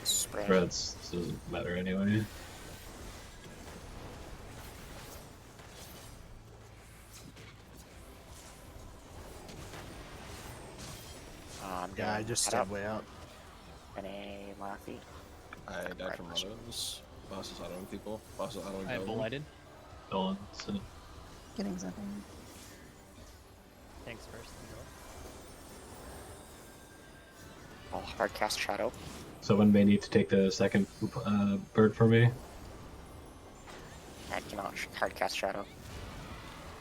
S6: Spreads doesn't matter anyway.
S7: Yeah, I just stayed way out.
S1: And a Marathi.
S3: I died from autos. Boss is autoing people. Boss is autoing
S4: I have blighted.
S6: Dolan, so...
S5: Getting something.
S2: Thanks first.
S1: I'll hard cast Shadow.
S6: Someone may need to take the second bird for me.
S1: I cannot hard cast Shadow.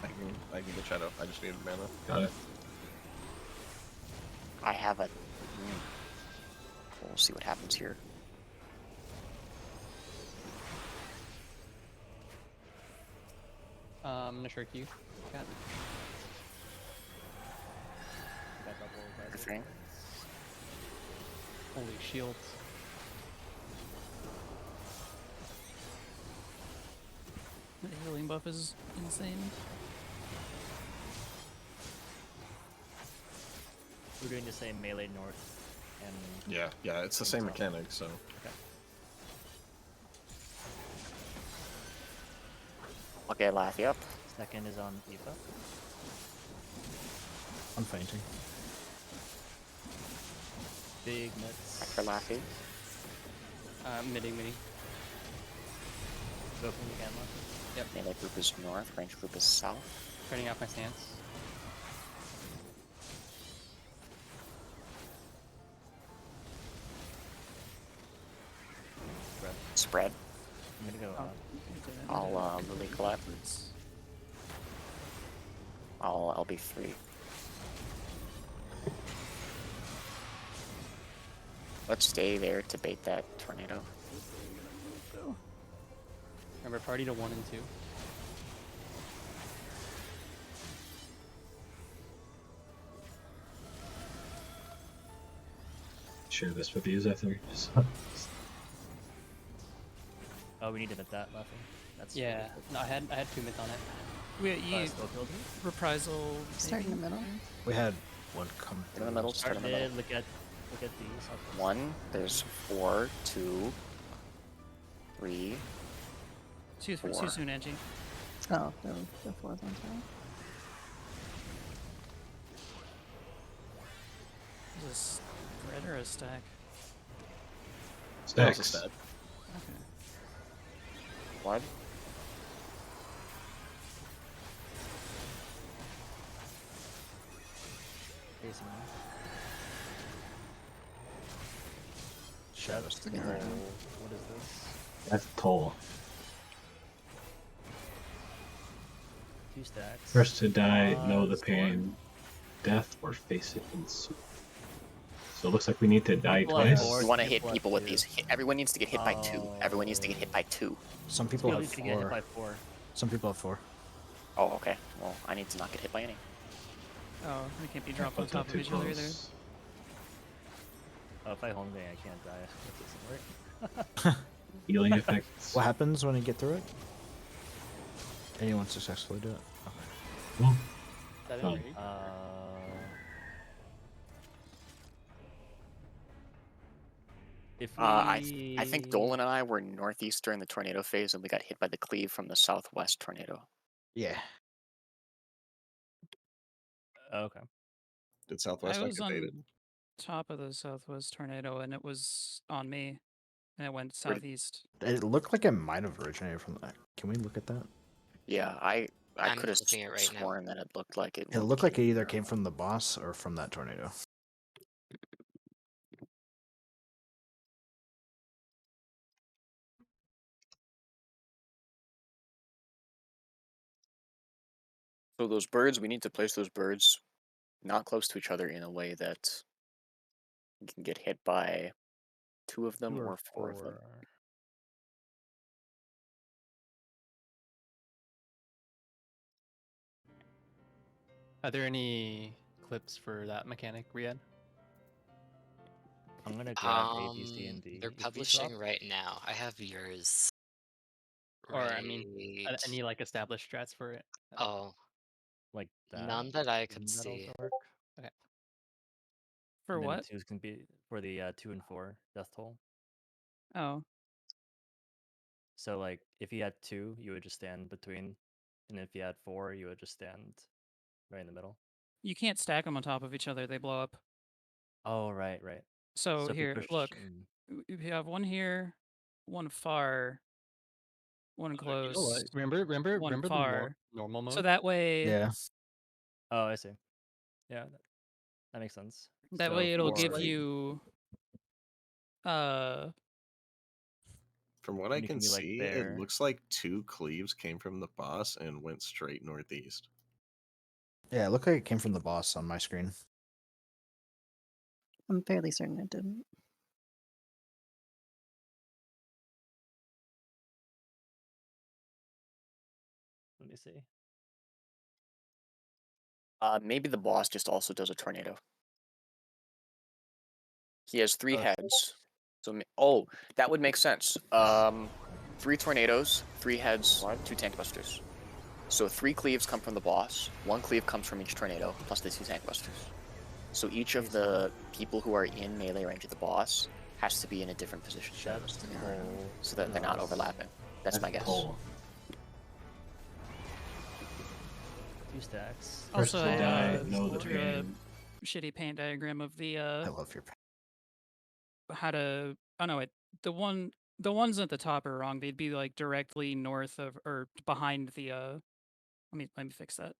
S3: I can get Shadow. I just need mana.
S6: Got it.
S1: I have a... We'll see what happens here.
S4: I'm gonna trick you. Got it.
S1: Everything.
S4: Holy shields.
S8: The healing buff is insane.
S2: We're doing the same melee north and
S3: Yeah, it's the same mechanic, so.
S2: Okay.
S1: I'll get Laffy up.
S2: Second is on Eva.
S7: I'm fainting.
S2: Big nuts.
S1: Back for Laffy.
S4: Midding.
S2: Go from the gamma.
S4: Yep.
S1: Melee group is north, range group is south.
S4: Turning off my stance.
S1: Spread.
S2: I'm gonna go.
S1: I'll Lily collect. I'll be free. Let's stay there to bait that tornado.
S4: Remember, party to 1 and 2.
S6: Share this with you, I think.
S2: Oh, we need to hit that left. That's
S4: Yeah. No, I had 2 minutes on it.
S8: You
S2: still killed me?
S8: reprisal.
S5: Start in the middle.
S7: We had one come
S1: In
S7: through.
S1: the middle, start in the middle.
S2: Look at these.
S1: One, there's 4, 2, 3.
S8: Too
S1: Four.
S8: soon, Angie.
S5: Oh, the fourth on top.
S8: Is this spread or a stack?
S3: That was a
S6: Stacks.
S3: stab.
S8: Okay.
S1: Blood.
S2: Facing me.
S7: Shadows
S2: Oh,
S7: together.
S2: what is this?
S6: That's toll.
S2: 2 stacks.
S6: First to die, know the
S2: Storm.
S6: pain, death, or face it in soup. So it looks like we need to die
S2: People at
S6: twice.
S2: four,
S1: You want to
S2: people
S1: hit
S2: at
S1: people with
S2: 2.
S1: these. Everyone needs to get hit by 2. Everyone needs to get hit by 2.
S7: Some people have
S2: Nobody's gonna get hit
S7: 4.
S2: by 4.
S7: Some people have 4.
S1: Oh, okay. Well, I need to not get hit by any.
S8: Oh, they can't be dropped on
S6: That's not
S8: top of
S6: too
S8: each other either.
S6: close.
S2: Oh, if I home day, I can't die. That doesn't work.
S6: Healing effects.
S7: What happens when you get through it? Anyone successfully do it? Okay.
S6: Well,
S4: That
S6: Oh.
S4: agree?
S2: If we...
S1: I think Dolan and I were northeast during the tornado phase, and we got hit by the cleave from the southwest tornado.
S7: Yeah.
S2: Okay.
S3: Did
S8: I
S3: Southwest
S8: was
S3: activate it?
S8: on top of the southwest tornado, and it was on me, and it went
S3: Where did-
S8: southeast.
S7: It looked like it might have originated from that. Can we look at that?
S1: Yeah, I
S9: I'm
S1: could have
S9: looking at it right now.
S1: sworn that it looked like it.
S7: It looked like it either came from the boss or from that tornado.
S1: So those birds, we need to place those birds not close to each other in a way that you can get hit by 2 of them
S2: 2
S1: or 4 of them.
S4: Are there any clips for that mechanic, Riyadh?
S2: I'm gonna grab A, B, C, and D.
S9: They're
S2: If we
S9: publishing
S2: drop-
S9: right now. I have yours.
S4: Or, I mean,
S9: Right.
S4: any like established strats for it?
S9: Oh,
S2: like that.
S9: none that I could
S2: Wouldn't that
S9: see.
S2: also work?
S4: Okay.
S8: For
S2: And then
S8: what?
S2: 2s can be for the 2 and 4 death toll.
S8: Oh,
S2: So like if you had 2, you would just stand between, and if you had 4, you would just stand right in the middle.
S8: you can't stack them on top of each other; they blow up.
S2: Oh right.
S8: So,
S2: So if you
S8: here,
S2: push-
S8: look. You have one here, one far, one close.
S4: You know what? Remember
S8: one
S4: the
S8: far.
S4: normal mode?
S8: So that way,
S7: Yeah.
S2: Oh, I see. Yeah, that makes sense.
S8: that
S2: So
S8: way it'll
S2: for-
S8: give you.
S3: From what I
S2: And you
S3: can
S2: can be, like,
S3: see,
S2: there.
S3: it looks like 2 cleaves came from the boss and went straight northeast.
S7: Yeah, it looked like it came from the boss on my screen.
S5: I'm fairly certain it didn't.
S2: Let me see.
S1: Maybe the boss just also does a tornado. He has 3 heads. So that would make sense. 3 tornadoes, 3 heads, 2 tank busters. So 3 cleaves come from the boss. 1 cleave comes from each tornado, plus the 2 tank busters. So each of the people who are in melee range of the boss has to be in a different position, so that they're not overlapping. That's my guess.
S6: Pull.
S2: 2 stacks.
S6: First
S8: Also,
S6: to
S8: I
S6: die, know the
S8: drew a
S6: pain.
S8: shitty paint diagram of the
S7: I love your
S8: how to. Oh no, the ones at the top are wrong. They'd be like directly north of or behind the. Let me fix that.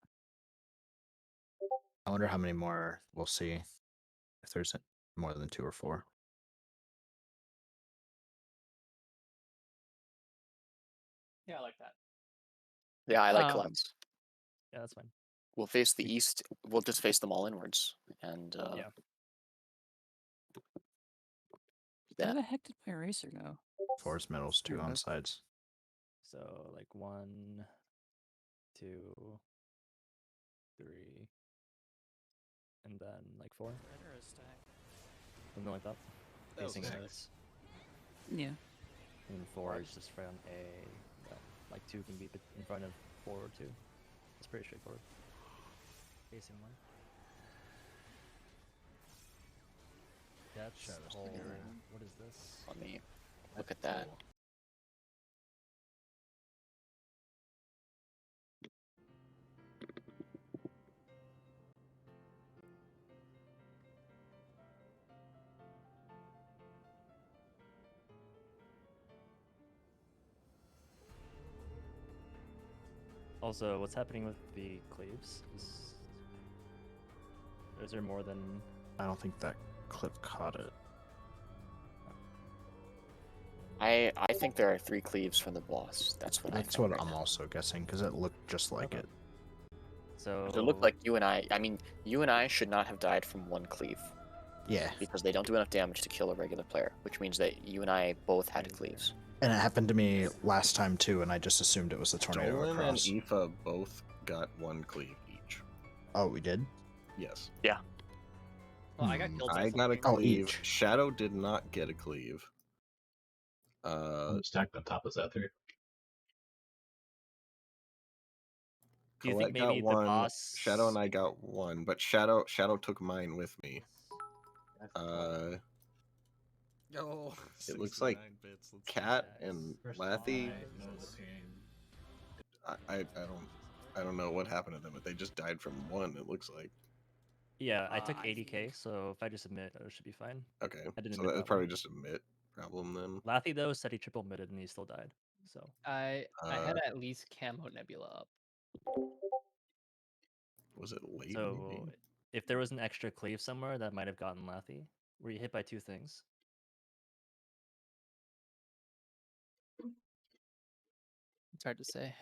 S7: I wonder how many more we'll see if there's more than 2 or 4.
S4: Yeah, I like that.
S1: Yeah, I like
S8: Um,
S1: collapse.
S2: Yeah, that's fine.
S1: We'll face the east. We'll just face them all inwards, and
S2: Yeah.
S8: Where
S1: that.
S8: the heck did my eraser go?
S7: Forest metals, 2
S8: Here it
S7: on
S8: is.
S7: sides.
S2: So like 1, 2, 3, and then like 4, something like that.
S3: That was
S2: Facing
S3: nice.
S2: us.
S8: Yeah.
S2: And 4 is just from A. Yeah, like 2 can be in front of 4 or 2. It's pretty straightforward. Facing 1. That's
S1: Shadows
S2: whole.
S1: figure.
S2: What is this?
S1: Let me look at that.
S2: Also, what's happening with the cleaves? Is there more than...
S7: I don't think that clip caught it.
S1: I think there are 3 cleaves from the boss. That's what I
S7: That's
S1: think.
S7: what I'm also guessing, because it looked just like
S2: Okay.
S7: it.
S2: So
S1: It looked like you and I should not have died from one cleave.
S7: Yeah.
S1: Because they don't do enough damage to kill a regular player, which means that you and I both had cleaves.
S7: And it happened to me last time too, and I just assumed it was the tornado
S3: Dolan and
S7: across.
S3: Aoife both got 1 cleave each.
S7: Oh, we did?
S3: Yes.
S1: Yeah.
S4: Well, I got killed. by
S3: I got a
S4: something.
S7: Oh,
S3: cleave.
S7: each.
S3: Shadow did not get a cleave.
S6: I'm stacked on top of Zephyr.
S2: Do you think
S3: Colette got
S2: maybe the
S3: 1.
S2: boss?
S3: Shadow and I got 1, but Shadow took mine with me.
S12: Oh,
S3: It looks like
S12: 69 bits. Let's
S3: Cat
S2: Yes.
S3: and
S2: First
S3: Lathy.
S2: five,
S3: I don't know what happened to them, but they just died from 1. It looks like.
S2: Yeah, I took 80k, so if I just admit, it should be fine.
S3: Okay,
S2: I didn't
S3: so
S2: admit
S3: that's
S2: that
S3: probably
S2: one.
S3: just a mid problem then.
S2: Lathy though said he triple mitted and he still died. So
S4: I had at least camo nebula up.
S3: Was it late?
S2: so
S3: Maybe?
S2: if there was an extra cleave somewhere, that might have gotten Lathy. Were you hit by 2 things?
S4: It's hard to say.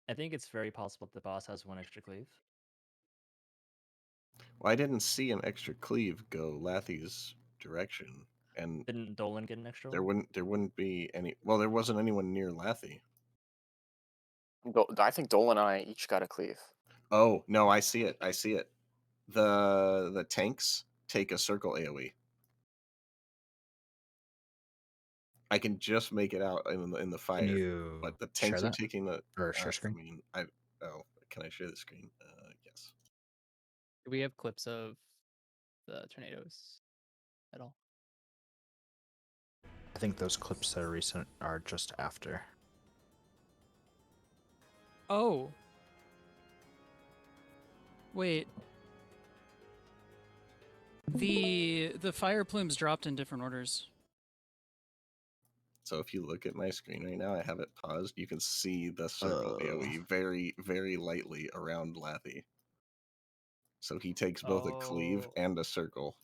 S2: I think it's very possible that the boss has 1 extra cleave.
S3: Well, I didn't see an extra cleave go Lathy's direction, and
S2: Didn't Dolan get an extra
S3: there
S2: one?
S3: wouldn't be any. Well, there wasn't anyone near Lathy.
S1: I think Dolan and I each got a cleave.
S3: Oh no, I see it. I see it. The tanks take a circle AOE. I can just make it out in the fire.
S7: Can you
S3: But the
S7: share
S3: tanks are
S7: that?
S3: taking the.
S7: Or share screen?
S3: I mean, can I share the screen? Yes.
S4: Do we have clips of the tornadoes at all?
S7: I think those clips that are recent are just after.
S8: Oh. Wait. The fire plumes dropped in different orders.
S3: So if you look at my screen right now, I have it paused. You can see the circle AOE very, very lightly around Lathy. So he takes both a cleave and a circle.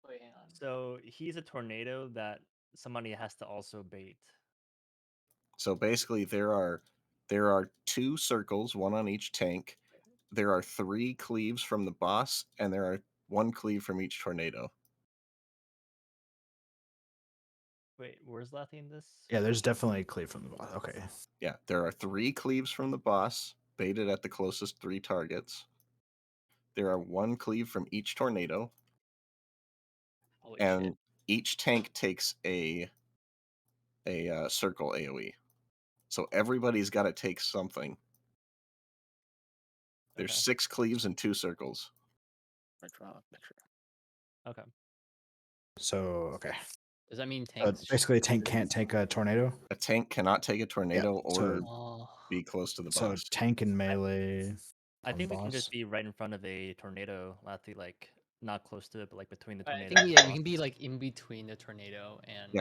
S4: Wait, hang on.
S2: So he's a tornado that somebody has to also bait.
S3: So basically, there are 2 circles, 1 on each tank. There are 3 cleaves from the boss, and there are 1 cleave from each tornado.
S2: Wait, where's Lathy in this?
S7: Yeah, there's definitely a cleave from the boss. Okay.
S3: Yeah, there are 3 cleaves from the boss, baited at the closest 3 targets. There are 1 cleave from each tornado,
S4: Holy
S3: and
S4: shit.
S3: each tank takes a circle AOE. So everybody's got to take something. There's
S2: Okay.
S3: 6 cleaves and 2 circles.
S2: Okay.
S7: So, okay.
S4: Does that mean tanks?
S7: Basically, a tank can't take a tornado?
S3: A tank cannot take a tornado or
S4: Oh.
S3: be close to the
S7: So,
S3: boss.
S7: tank and melee.
S2: I
S7: on
S2: think we
S7: boss.
S2: can just be right in front of a tornado, Lathy, like not close to it, but like between the
S4: I
S2: tornado.
S4: think
S2: and
S4: we
S2: the
S4: can
S2: boss.
S4: be like in between the tornado and
S3: The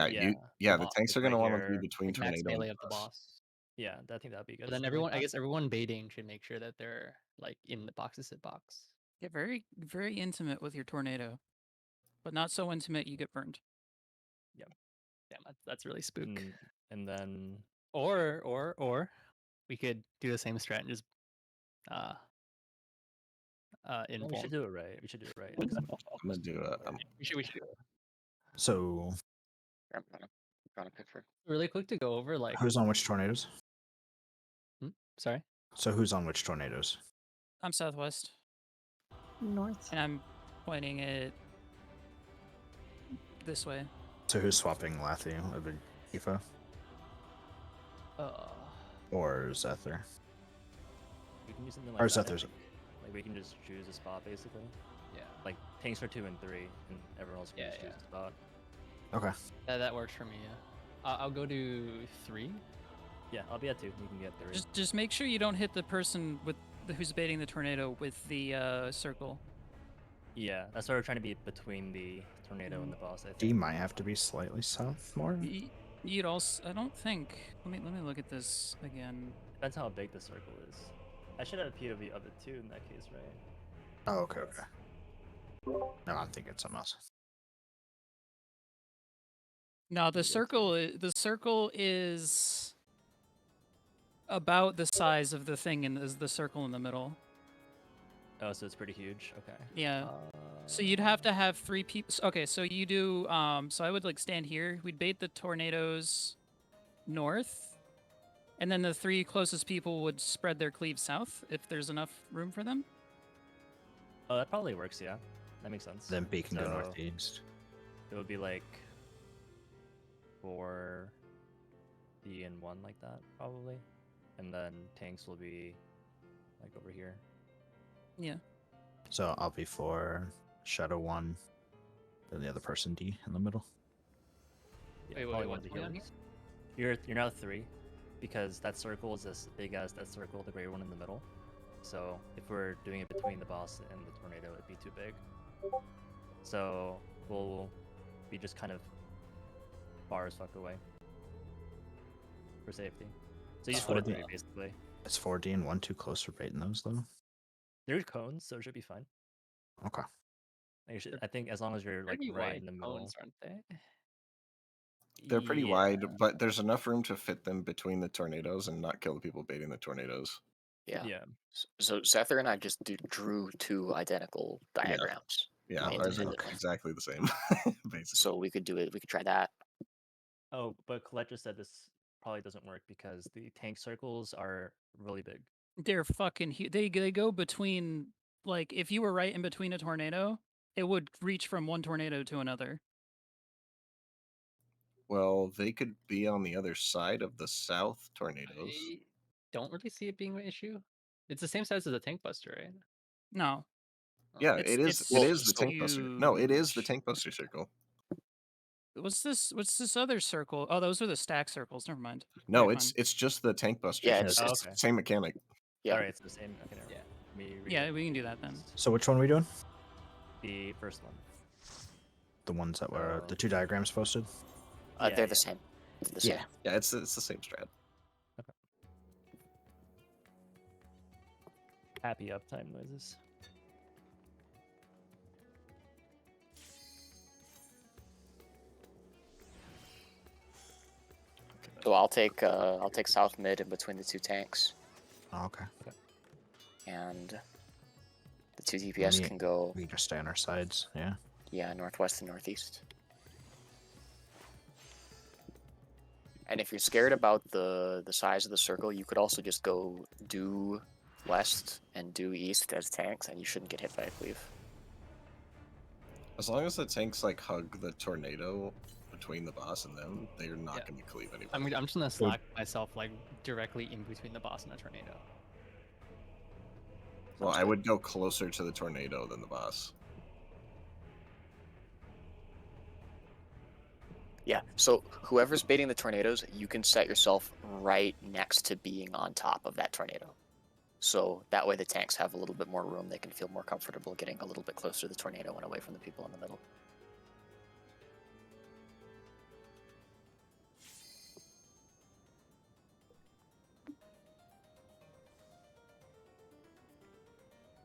S4: boss,
S3: tanks are
S2: like
S3: going to
S2: right
S3: want to be
S2: here.
S3: between
S4: like max
S3: tornado and
S4: melee of the
S3: boss.
S4: boss.
S2: Yeah, I think that'd be good.
S4: But then everyone, I guess everyone baiting should make sure that they're like in the boxes hit box.
S8: Get very, very intimate with your tornado, but not so intimate you get burned.
S2: Yep.
S4: Damn, that's really spook.
S2: And then,
S4: or we could do the same strat and just
S2: we should do it right. We should do it right.
S3: I'm gonna do a.
S4: We should.
S7: So,
S1: Got a picture.
S4: Really quick to go over like
S7: who's on which tornadoes?
S4: Sorry.
S7: So, who's on which tornadoes?
S8: I'm southwest.
S5: North.
S8: And I'm pointing it this way.
S7: So, who's swapping Lathy with Aoife? Or Zephyr?
S2: we can do something like
S7: Or
S2: that.
S7: Zephyr.
S2: Like we can just choose a spot basically.
S4: Yeah.
S2: Like tanks are 2 and 3, and everyone else can just choose a spot.
S7: Okay.
S4: That works for me. Yeah. I'll go to 3.
S2: Yeah, I'll be at 2. You can get 3.
S8: Just make sure you don't hit the person who's baiting the tornado with the circle.
S2: Yeah, that's why we're trying to be between the tornado and the boss. I think.
S7: D might have to be slightly south more.
S8: You'd also. I don't think. Let me look at this again.
S2: Depends how big the circle is. I should have a POV of it too in that case, right?
S7: Oh, okay. No, I'm thinking something else.
S8: No, the circle is about the size of the thing in the circle in the middle.
S2: Oh, so it's pretty huge. Okay.
S8: Yeah. So you'd have to have 3 people. Okay, so you do. So I would like stand here. We'd bait the tornadoes north, and then the 3 closest people would spread their cleave south if there's enough room for them.
S2: Oh, that probably works. Yeah, that makes sense.
S7: Then B can go
S2: So
S7: northeast.
S2: It would be like 4, B, and 1 like that probably, and then tanks will be like over here.
S8: Yeah.
S7: So I'll be 4, Shadow 1, then the other person D in the middle.
S2: Yeah,
S4: Wait,
S2: probably
S4: what's
S2: one
S4: going on
S2: healers. You're now 3, because that circle is as big as that circle, the gray one in the middle. So if we're doing it between the boss and the tornado, it'd be too big. So we'll be just kind of far as fuck away for safety. So you just put it 3 basically.
S7: It's 4D and 1 too close for baiting those though.
S2: There's cones, so it should be fine.
S7: Okay.
S2: I think as long as you're like
S4: Pretty
S2: right
S4: wide
S2: in the middle.
S4: cones, aren't they?
S3: They're pretty
S2: Yeah.
S3: wide, but there's enough room to fit them between the tornadoes and not kill the people baiting the tornadoes.
S1: Yeah.
S2: Yeah.
S1: So Zephyr and I just drew 2 identical diagrams.
S3: Yeah, ours are
S1: independently.
S3: exactly the same, basically.
S1: So we could do it. We could try that.
S2: Oh, but Colette just said this probably doesn't work because the tank circles are really big.
S8: They're fucking huge. They go between, like, if you were right in between a tornado, it would reach from one tornado to another.
S3: Well, they could be on the other side of the south tornadoes.
S4: I don't really see it being an issue. It's the same size as a tank buster, right?
S8: No.
S3: Yeah,
S8: It's-
S3: it is.
S8: it's
S3: It is the tank buster. No, it is the
S8: huge.
S3: tank buster circle.
S8: What's this other circle? Oh, those are the stack circles. Never mind.
S3: No,
S8: Okay,
S3: it's just the tank buster.
S1: Yeah,
S3: it's
S1: it's-
S2: okay.
S3: same mechanic.
S1: Yeah.
S2: All right, it's the same. Okay, never mind.
S8: Yeah, we can do that then.
S7: So which one are we doing?
S2: The first one.
S7: The ones that were the 2 diagrams posted?
S1: They're the same. They're the same.
S3: Yeah, it's the same strat.
S2: Happy uptime noises.
S1: So I'll take south mid in between the 2 tanks,
S7: Oh, okay.
S1: and the 2 DPS can go.
S7: We can just stay on our sides. Yeah.
S1: Yeah, northwest and northeast. And if you're scared about the size of the circle, you could also just go due west and due east as tanks, and you shouldn't get hit by a cleave.
S3: As long as the tanks like hug the tornado between the boss and them, they're not going to cleave anybody.
S4: I'm just gonna slack myself like directly in between the boss and the tornado.
S3: Well, I would go closer to the tornado than the boss.
S1: Yeah, so whoever's baiting the tornadoes, you can set yourself right next to being on top of that tornado. So that way the tanks have a little bit more room. They can feel more comfortable getting a little bit closer to the tornado and away from the people in the middle.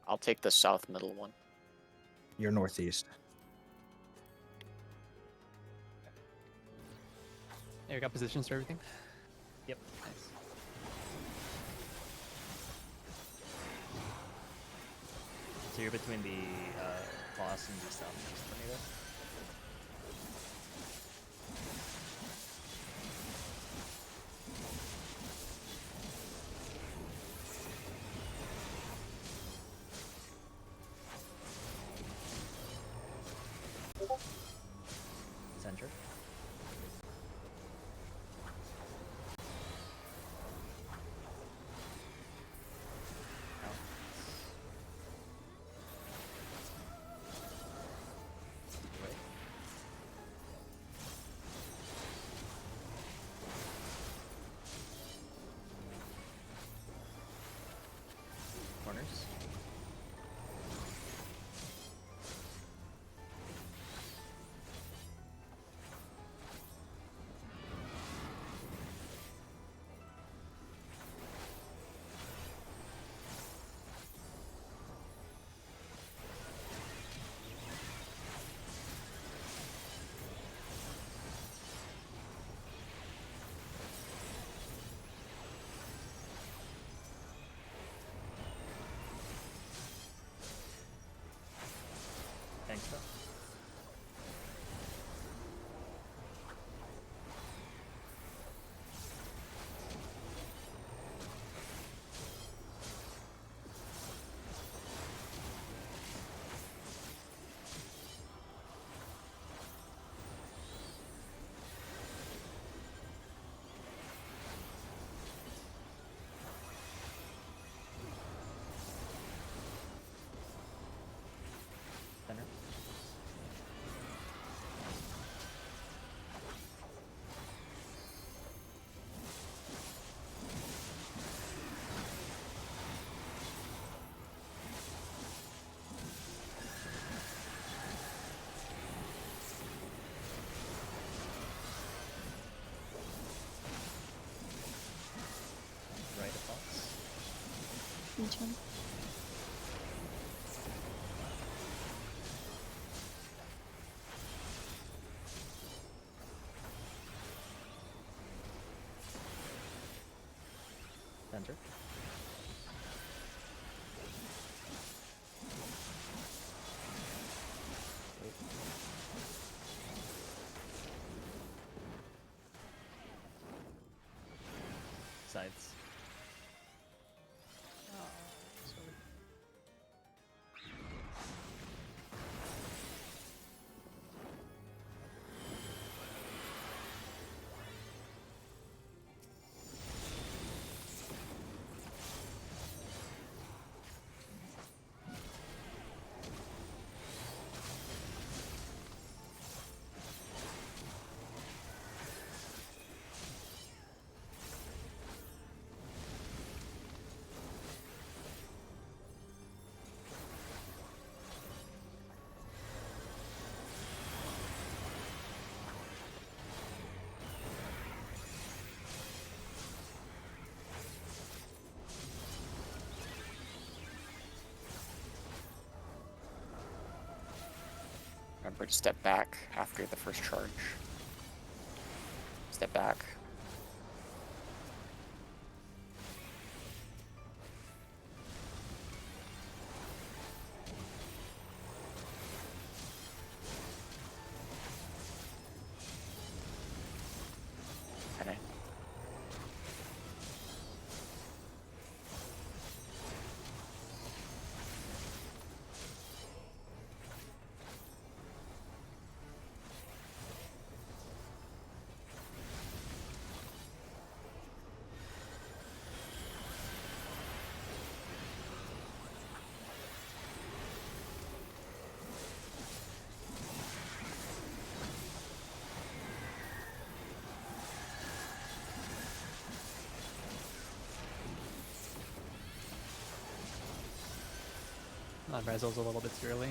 S1: I'll take the south middle one.
S7: You're northeast.
S4: Yeah, we got positions for everything.
S2: Yep.
S4: Nice.
S2: So you're between the boss and the southeast tornado. Center.
S5: Each one.
S2: Center. Wait. Sides.
S1: Remember to step back after the first charge. Step back. Okay.
S4: Resol's a little bit too early.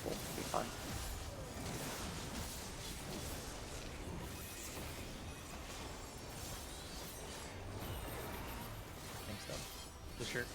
S1: Cool. Be fine.
S2: Thanks though.
S4: For sure.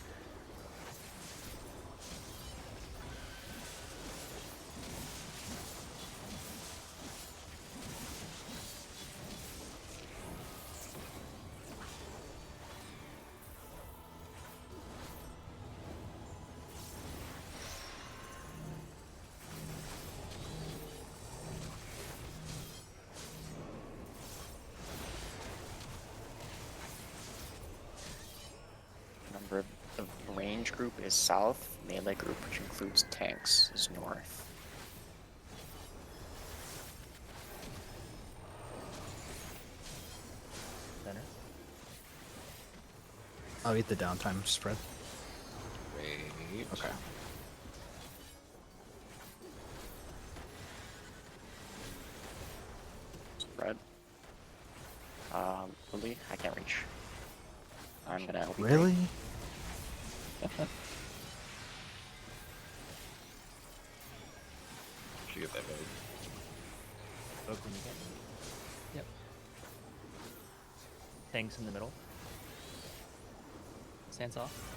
S1: Remember, the range group is south, melee group, which includes tanks, is north.
S2: Center.
S7: I'll eat the downtime spread.
S3: Wait.
S7: Okay.
S1: Spread. Lily, I can't reach. I'm gonna help you.
S7: Really?
S3: Should get that ready.
S2: Book when you get.
S4: Yep.
S2: Tanks in the middle.
S4: Stance off.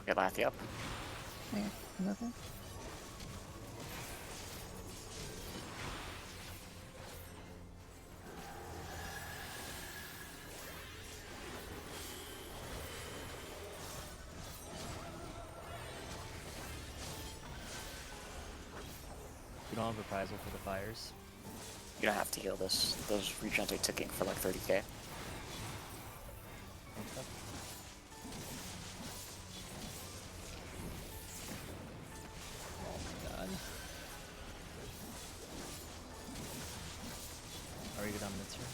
S1: Okay, Lathy up.
S5: Okay, another.
S2: You don't have reprisal for the fires.
S1: You don't have to heal this. Those regens are ticking for like 30k.
S2: Thanks though.
S4: Oh my god.
S2: Are you good on mids here?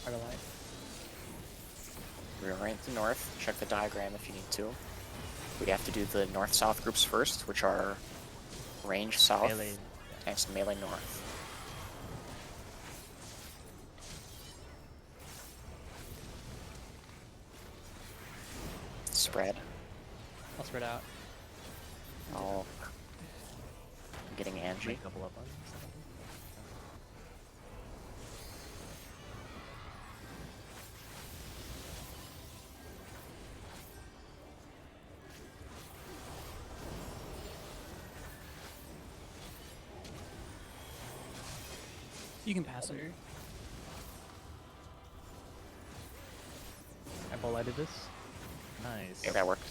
S4: Hard to lie.
S1: Reorient the north. Check the diagram if you need to. We have to do the north-south groups first, which are range south,
S2: Melee.
S1: tanks melee north. spread.
S4: I'll spread out.
S1: I'm getting Angie.
S2: Might double up on this.
S8: You can pass it.
S4: I bull-lighted this.
S2: Nice.
S1: Yeah, that worked.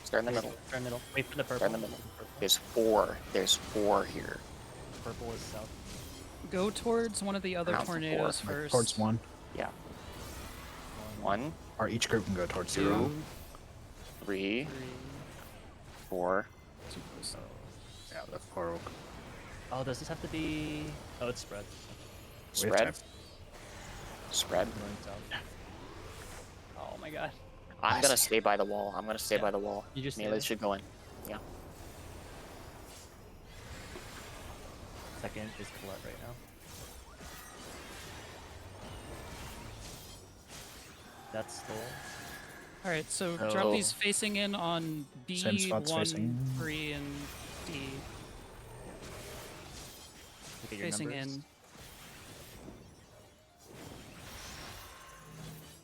S1: Start in the middle.
S4: Start in the middle.
S2: Wait for the purple.
S1: Start in the middle. There's four here.
S2: Purple is south.
S8: Go towards one of the other
S1: Around
S8: tornadoes
S1: four.
S8: first.
S7: Towards one.
S1: Yeah. 1,
S7: Or each group can go towards
S1: 2,
S7: zero.
S1: 3, 4.
S8: Too close.
S7: Yeah, the 4 will
S2: Oh, does this have to be? Oh, it's spread.
S7: We have
S1: Spread.
S7: time.
S1: Spread.
S2: Going south.
S4: Oh my god.
S1: I'm gonna stay by the wall. I'm gonna stay
S4: Yeah.
S1: by the wall.
S4: You just stay
S1: Melee
S4: there.
S1: should go in. Yeah.
S2: Second is Colette right now. That's full.
S8: All right, so
S1: Oh.
S8: drop these facing in on B,
S7: Same spots
S8: 1,
S7: facing.
S8: 3, and D.
S2: Look at your
S8: Facing
S2: numbers.
S8: in.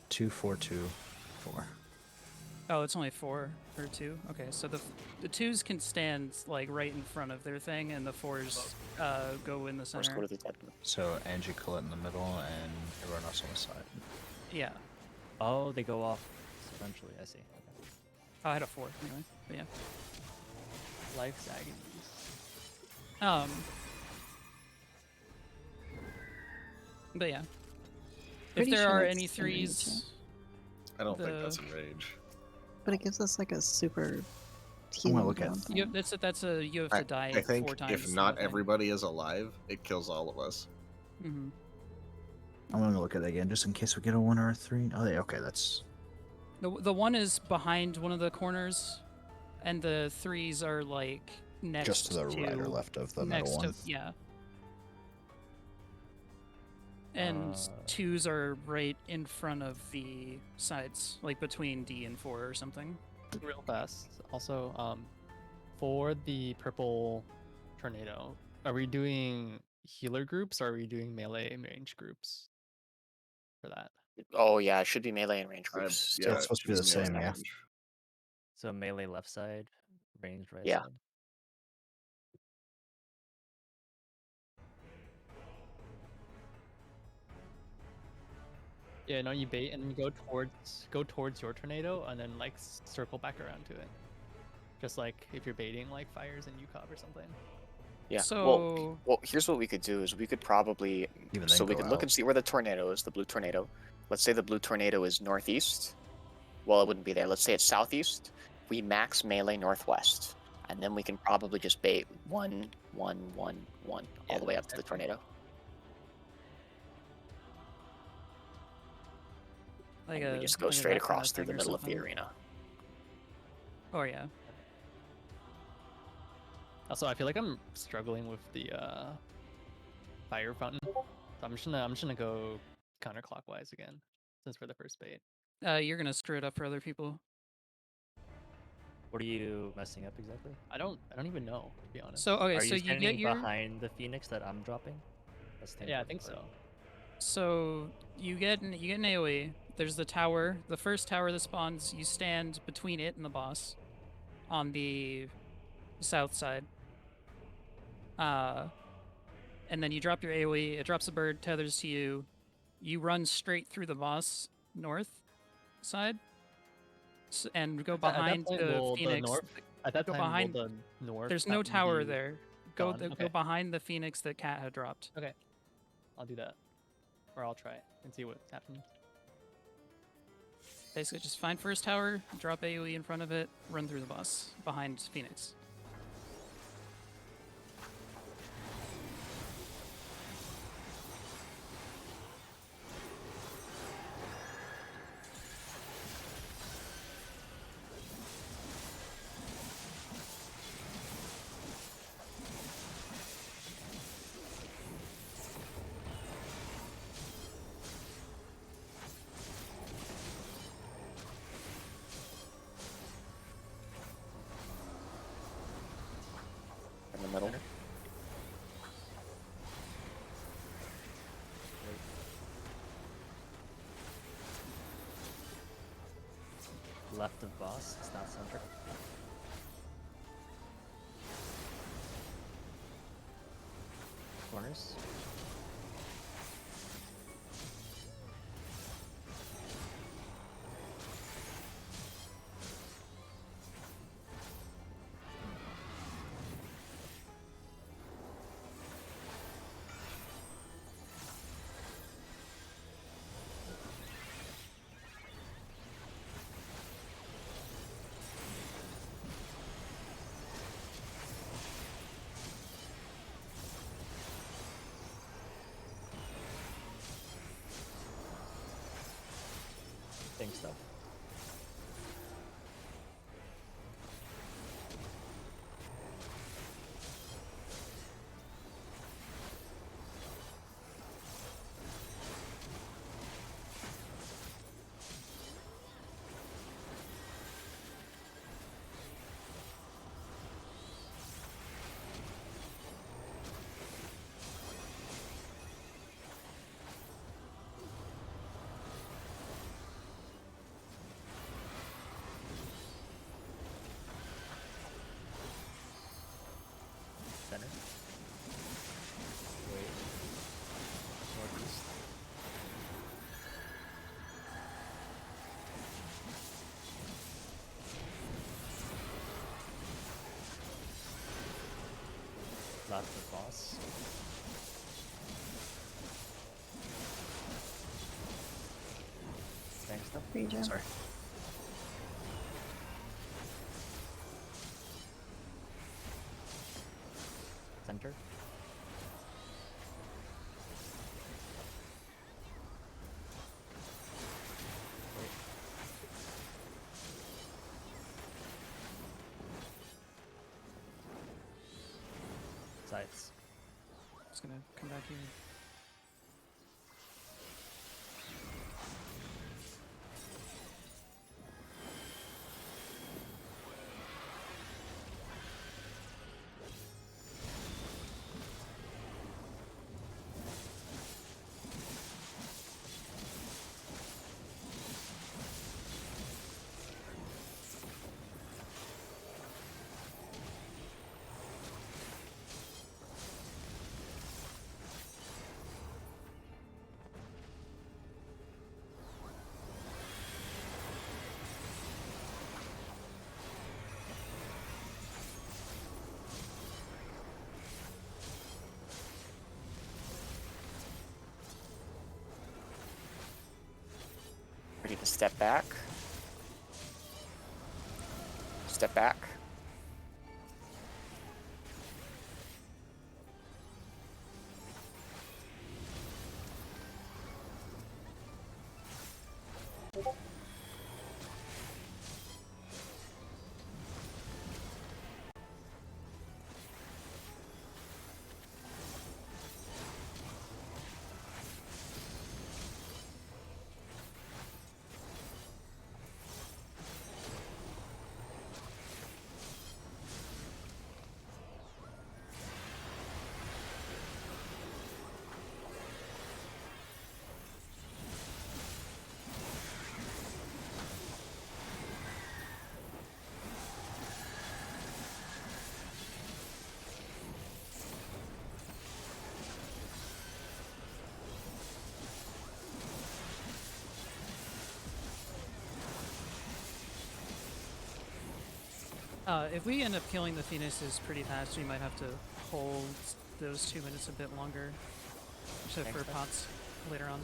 S7: 2, 4, 2, 4.
S8: Oh, it's only 4 or 2. Okay, so the 2s can stand like right in front of their thing, and the 4s go in the
S1: First
S8: center.
S1: go to the dead group.
S7: So Angie, Colette in the middle, and everyone else on the side.
S8: Yeah.
S2: Oh, they go off eventually. I see.
S8: Oh, I had a 4 anyway. But yeah.
S4: Life's agonies.
S8: But yeah.
S5: Pretty
S8: if there
S5: sure
S8: are
S5: it's
S8: any
S5: in range,
S8: 3s,
S3: I don't think
S8: The-
S3: that's enrage.
S5: But it gives us like a super
S7: I'm
S5: healing
S7: gonna look at.
S5: down thing.
S8: you have to die
S3: I think
S8: 4 times.
S3: if not everybody is alive, it kills all of us.
S8: Hmm.
S7: I'm gonna look at it again just in case we get a 1 or a 3. Oh, yeah, okay, that's.
S8: The 1 is behind one of the corners, and the 3s are like next
S7: Just to the right or left of the
S8: next
S7: middle one.
S8: to yeah. And
S2: Uh,
S8: 2s are right in front of the sides, like between D and 4 or something.
S4: Real fast. Also, for the purple tornado, are we doing healer groups or are we doing melee and range groups for that?
S1: Oh yeah, it should be melee and range
S3: I-
S1: groups.
S3: yeah,
S7: it's supposed to be the
S3: just melee
S7: same, yeah.
S3: range.
S2: So melee left side, ranged right
S1: Yeah.
S2: side.
S4: Yeah, no, you bait and then you go towards your tornado and then like circle back around to it. Just like if you're baiting like fires in UCOB or something.
S1: Yeah.
S8: So
S1: Well, here's what we could do: is we could probably
S7: Even
S1: so
S7: then
S1: we
S7: go
S1: could look
S7: out.
S1: and see where the tornado is. The blue tornado. Let's say the blue tornado is northeast. Well, it wouldn't be there. Let's say it's southeast. We max melee northwest, and then we can probably just bait 1, 1, 1, 1 all the way up to the tornado.
S8: like
S1: And
S8: a
S1: we just go
S8: like a
S1: straight
S8: that kinda
S1: across through the
S8: thing or
S1: middle of the
S8: something.
S1: arena.
S8: Oh yeah.
S4: Also, I feel like I'm struggling with the fire fountain. So I'm just gonna go counterclockwise again since we're the first bait.
S8: You're gonna screw it up for other people.
S2: What are you messing up exactly?
S4: I don't even know, to be honest.
S8: So okay,
S2: Are
S8: so
S2: you
S8: you
S2: standing
S8: get your
S2: behind the phoenix that I'm dropping? That's
S4: Yeah, I think so.
S8: So you get an AoE. There's the tower. The first tower that spawns, you stand between it and the boss on the south side. And then you drop your AoE. It drops a bird, tethers to you. You run straight through the boss north side, and go
S4: At that
S8: behind
S4: point,
S8: the
S4: will
S8: phoenix.
S4: At that
S8: go
S4: time,
S8: behind-
S4: will the north.
S8: There's no
S4: fountain
S8: tower
S4: be
S8: there. Go
S4: gone?
S8: go
S4: Okay.
S8: behind the phoenix that Cat had dropped.
S4: Okay, I'll do that, or I'll try and see what happens.
S8: Basically, just find first tower, drop AoE in front of it, run through the boss behind Phoenix.
S2: Left of boss, it's not center. Corners. Thing stuff. Center. Wait. Northeast. Left of boss. Thanks stuff.
S5: Regen.
S7: Sorry.
S2: Center. Wait. Sides.
S8: Just gonna come back here.
S1: Ready to step back. Step back.
S8: If we end up killing the Phoenixes pretty fast, we might have to hold those 2 minutes a bit longer for
S2: Thanks, man.
S8: pots later on.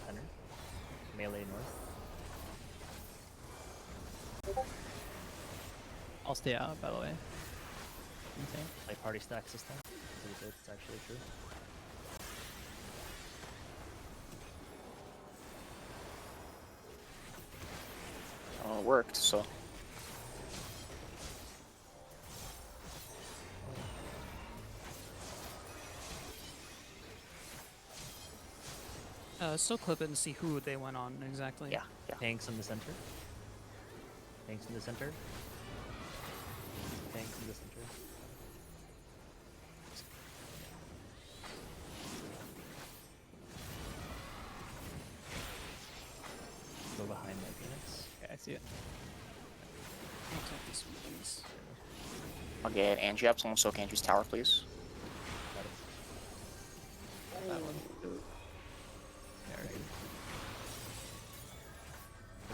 S2: Center. Melee north.
S4: I'll stay out, by the way.
S2: Like party stack system. It's actually true.
S1: it worked. So
S8: Still clip it and see who they went on exactly.
S1: yeah.
S2: Tanks in the center. Tanks in the center. Tanks in the center. Go behind that Phoenix.
S4: Okay, I see it.
S8: I'll take this one, please.
S1: I'll get Angie up. Someone soak Angie's tower, please.
S4: That one.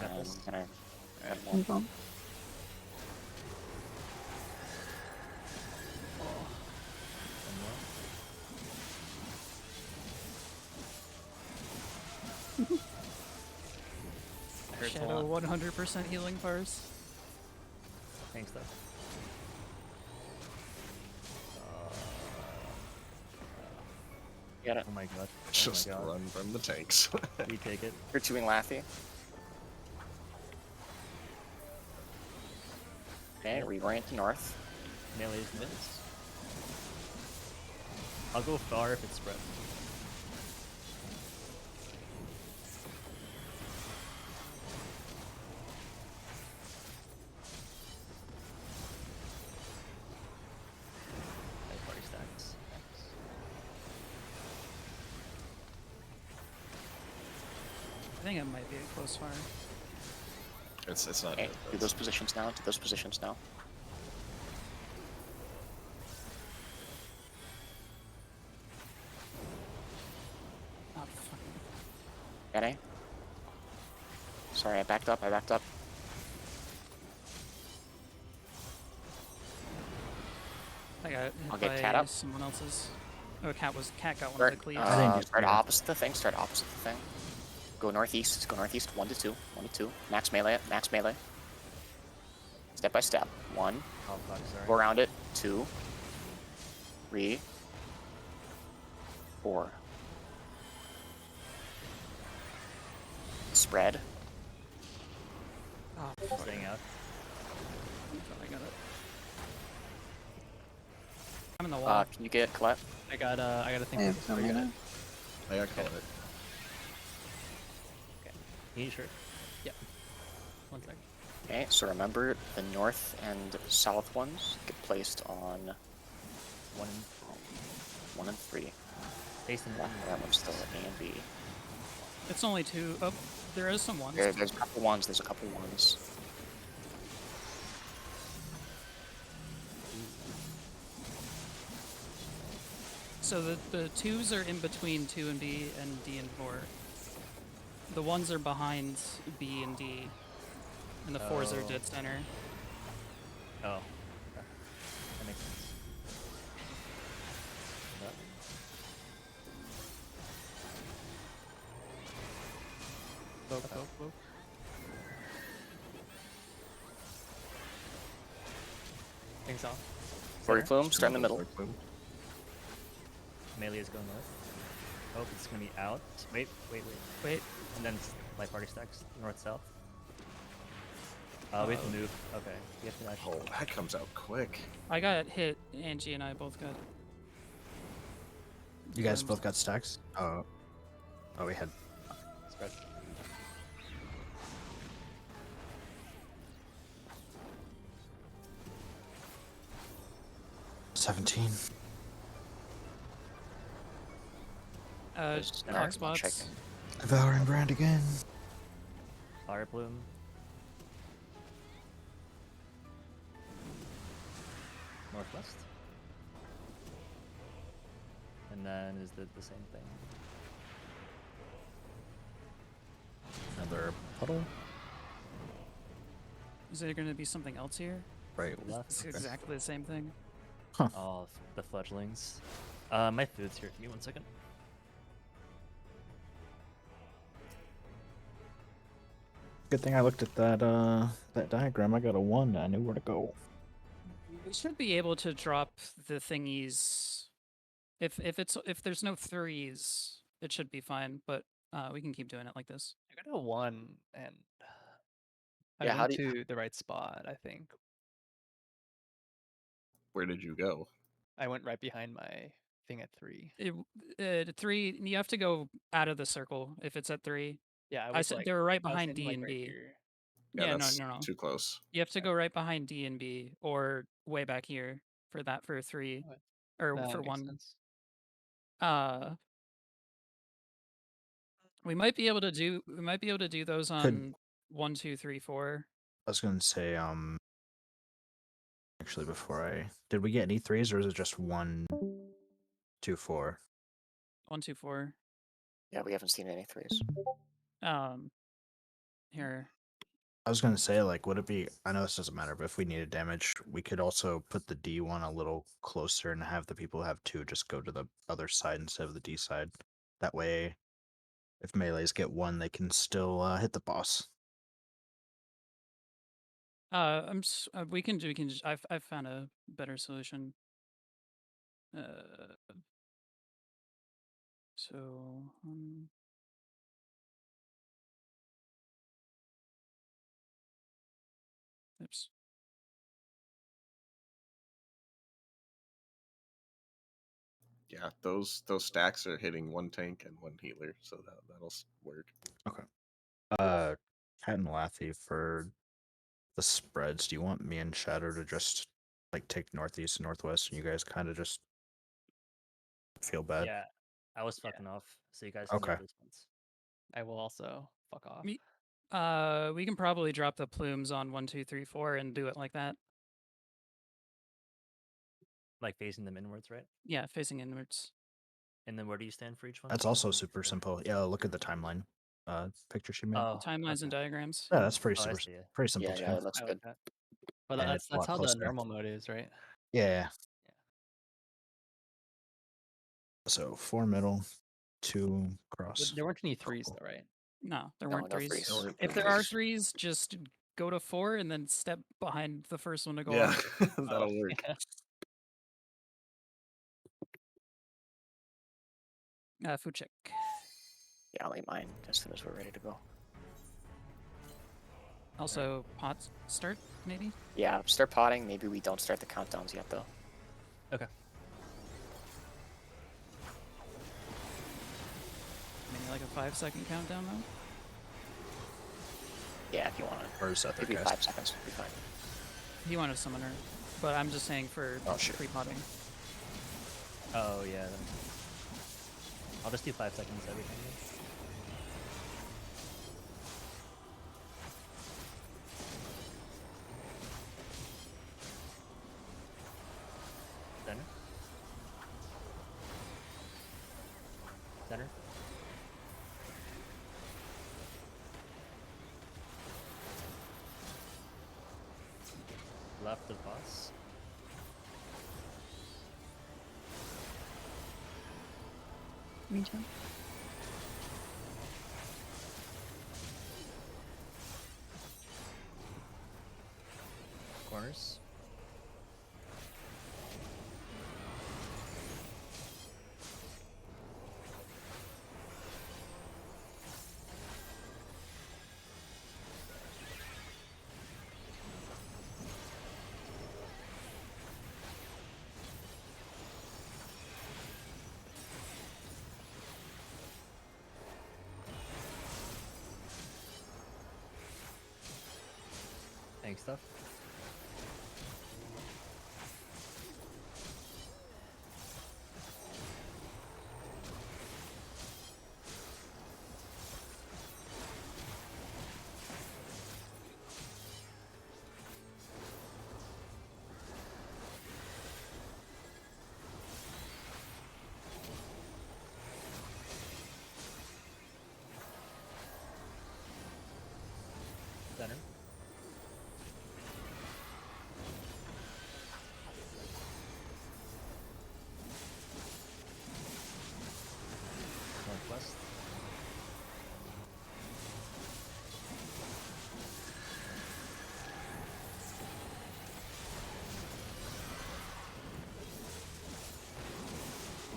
S1: And I'm gonna add one.
S5: Move on.
S2: Hurts a
S8: Shadow
S2: lot.
S8: 100% healing bars.
S2: Thanks though.
S1: Get it.
S2: Oh my god.
S3: Just
S2: oh my god.
S3: run from the tanks.
S2: Retake it.
S1: You're doing Laffy. Okay, reorient to north.
S2: Melee's mids. I'll go far if it's spread. Party stacks.
S8: I think it might be a close fire.
S3: It's not.
S1: Okay, do those positions now. Do those positions now.
S8: Oh, fucking.
S1: Get A. Sorry, I backed up. I backed up.
S8: I got hit
S1: I'll get
S8: by
S1: Cat up.
S8: someone else's. Oh, Cat got one
S1: Start,
S8: of the cleaves.
S1: start opposite the thing. Start opposite the thing. Go northeast. Go northeast. 1 to 2. 1 to 2. Max melee. Max melee. Step by step. 1.
S2: Oh fuck, sorry.
S1: Go around it. 2. 3. 4. Spread.
S8: Oh,
S2: Staying out.
S8: I got it. I'm in the wall.
S1: Can you get Colette?
S4: I got a thing.
S5: I have
S4: for
S5: no
S4: this.
S5: mana.
S3: I got caught it.
S2: You sure?
S4: Yep. 1 second.
S1: Okay, so remember the north and south ones get placed on
S2: 1
S1: 1 and 3.
S2: facing
S1: That,
S2: one.
S1: that one's still A and B.
S8: It's only 2. Oh, there is some ones.
S1: There's a couple ones. There's a couple ones.
S8: So the 2s are in between 2 and B and D and 4. The 1s are behind B and D. And the 4s are
S2: Oh.
S8: dead center.
S2: Oh. Okay. That makes sense.
S4: Go. Things off.
S1: Flurry Plume, start in the middle.
S2: Melee is going north. Oh, it's gonna be out. Wait. And then light party stacks north south. We have to move. Okay. We have to actually.
S3: Oh, that comes out quick.
S8: I got hit. Angie and I both got.
S7: You guys
S8: burned.
S7: both got stacks? Oh, we had.
S2: Spread.
S7: $17.
S1: There's
S8: Dark
S1: not much I
S8: spots.
S1: can-
S7: Devouring Brand again.
S2: Fire plume. Northwest. And then is the same thing.
S7: Another puddle.
S8: Is there going to be something else here?
S7: Right.
S2: Left.
S8: It's
S7: Okay.
S8: exactly the same thing.
S2: Oh, the fledglings. My food's here. Give me 1 second.
S7: Good thing I looked at that diagram. I got a 1. I knew where to go.
S8: We should be able to drop the thingies. If there's no 3s, it should be fine. But we can keep doing it like this.
S4: I got a 1 and I
S1: Yeah, how
S4: went
S1: do you,
S4: to the right spot, I think.
S3: Where did you go?
S4: I went right behind my thing at 3.
S8: At 3, you have to go out of the circle if it's at 3.
S4: Yeah, I
S8: I
S4: was
S8: said
S4: like,
S8: they were right
S4: I was
S8: behind
S4: in
S8: D
S4: like
S8: and
S4: right
S8: B.
S4: here.
S3: Yeah,
S8: Yeah, no,
S3: that's
S8: no, no.
S3: too close.
S8: You have to go right behind D and B or way back here for 3
S4: Okay.
S8: or
S4: That
S8: for
S4: makes
S8: 1.
S4: sense.
S8: We might be able to do those
S7: Could
S8: on 1, 2, 3, 4.
S7: I was gonna say actually before I did we get any threes or is it just 1, 2, 4?
S8: 1, 2, 4.
S1: yeah, we haven't seen any threes.
S8: Here.
S7: I was gonna say, like, would it be? I know this doesn't matter, but if we needed damage, we could also put the D one a little closer and have the people who have 2 just go to the other side instead of the D side. That way, if melees get 1, they can still hit the boss.
S8: We can just, I've found a better solution. So oops.
S3: Yeah, those stacks are hitting 1 tank and 1 healer, so that'll work.
S7: Okay. Cat and Lathy for the spreads. Do you want me and Shadow to just like take northeast and northwest, and you guys kind of just feel bad?
S2: Yeah, I was fucking off, so you guys can
S7: Okay.
S2: do this once.
S4: I will also fuck off.
S8: We can probably drop the plumes on 1, 2, 3, 4 and do it like that.
S2: Like facing them inwards, right?
S8: Yeah, facing inwards.
S2: And then where do you stand for each one?
S7: That's also super simple. Yeah, look at the timeline. Picture she made.
S2: Oh,
S8: Timelines and
S2: okay.
S8: diagrams.
S7: Yeah, that's pretty
S2: Oh, I
S7: super,
S2: see, yeah.
S7: pretty simple
S1: Yeah,
S7: too.
S1: yeah, that looks
S4: I
S1: good.
S4: like that. But
S7: And
S4: that's
S7: it's a lot
S4: how the
S7: closer.
S4: normal mode is, right?
S7: Yeah. So 4 middle, 2 cross.
S4: There weren't any threes though, right?
S8: No, there
S1: No,
S8: weren't
S1: no
S8: threes.
S1: threes.
S3: There weren't
S8: If
S3: threes.
S8: there are threes, just go to 4 and then step behind the first one to go
S3: Yeah,
S8: off.
S3: that'll work.
S8: Food check.
S1: Yeah, I'll eat mine as soon as we're ready to go.
S8: Also, pots start, maybe?
S1: Yeah, start potting. Maybe we don't start the countdowns yet, though.
S2: Okay.
S8: Maybe like a 5-second countdown, though?
S1: Yeah, if you want to.
S7: Or is that their
S1: Maybe
S7: cast?
S1: 5 seconds would be fine.
S8: He wanted a summoner, but I'm just saying for
S1: Oh, sure.
S8: pre-potting.
S2: Oh, yeah. I'll just do 5 seconds every time. Center. Center. Left of boss.
S5: Regen.
S2: Corners. Tank stuff. Center. Northwest.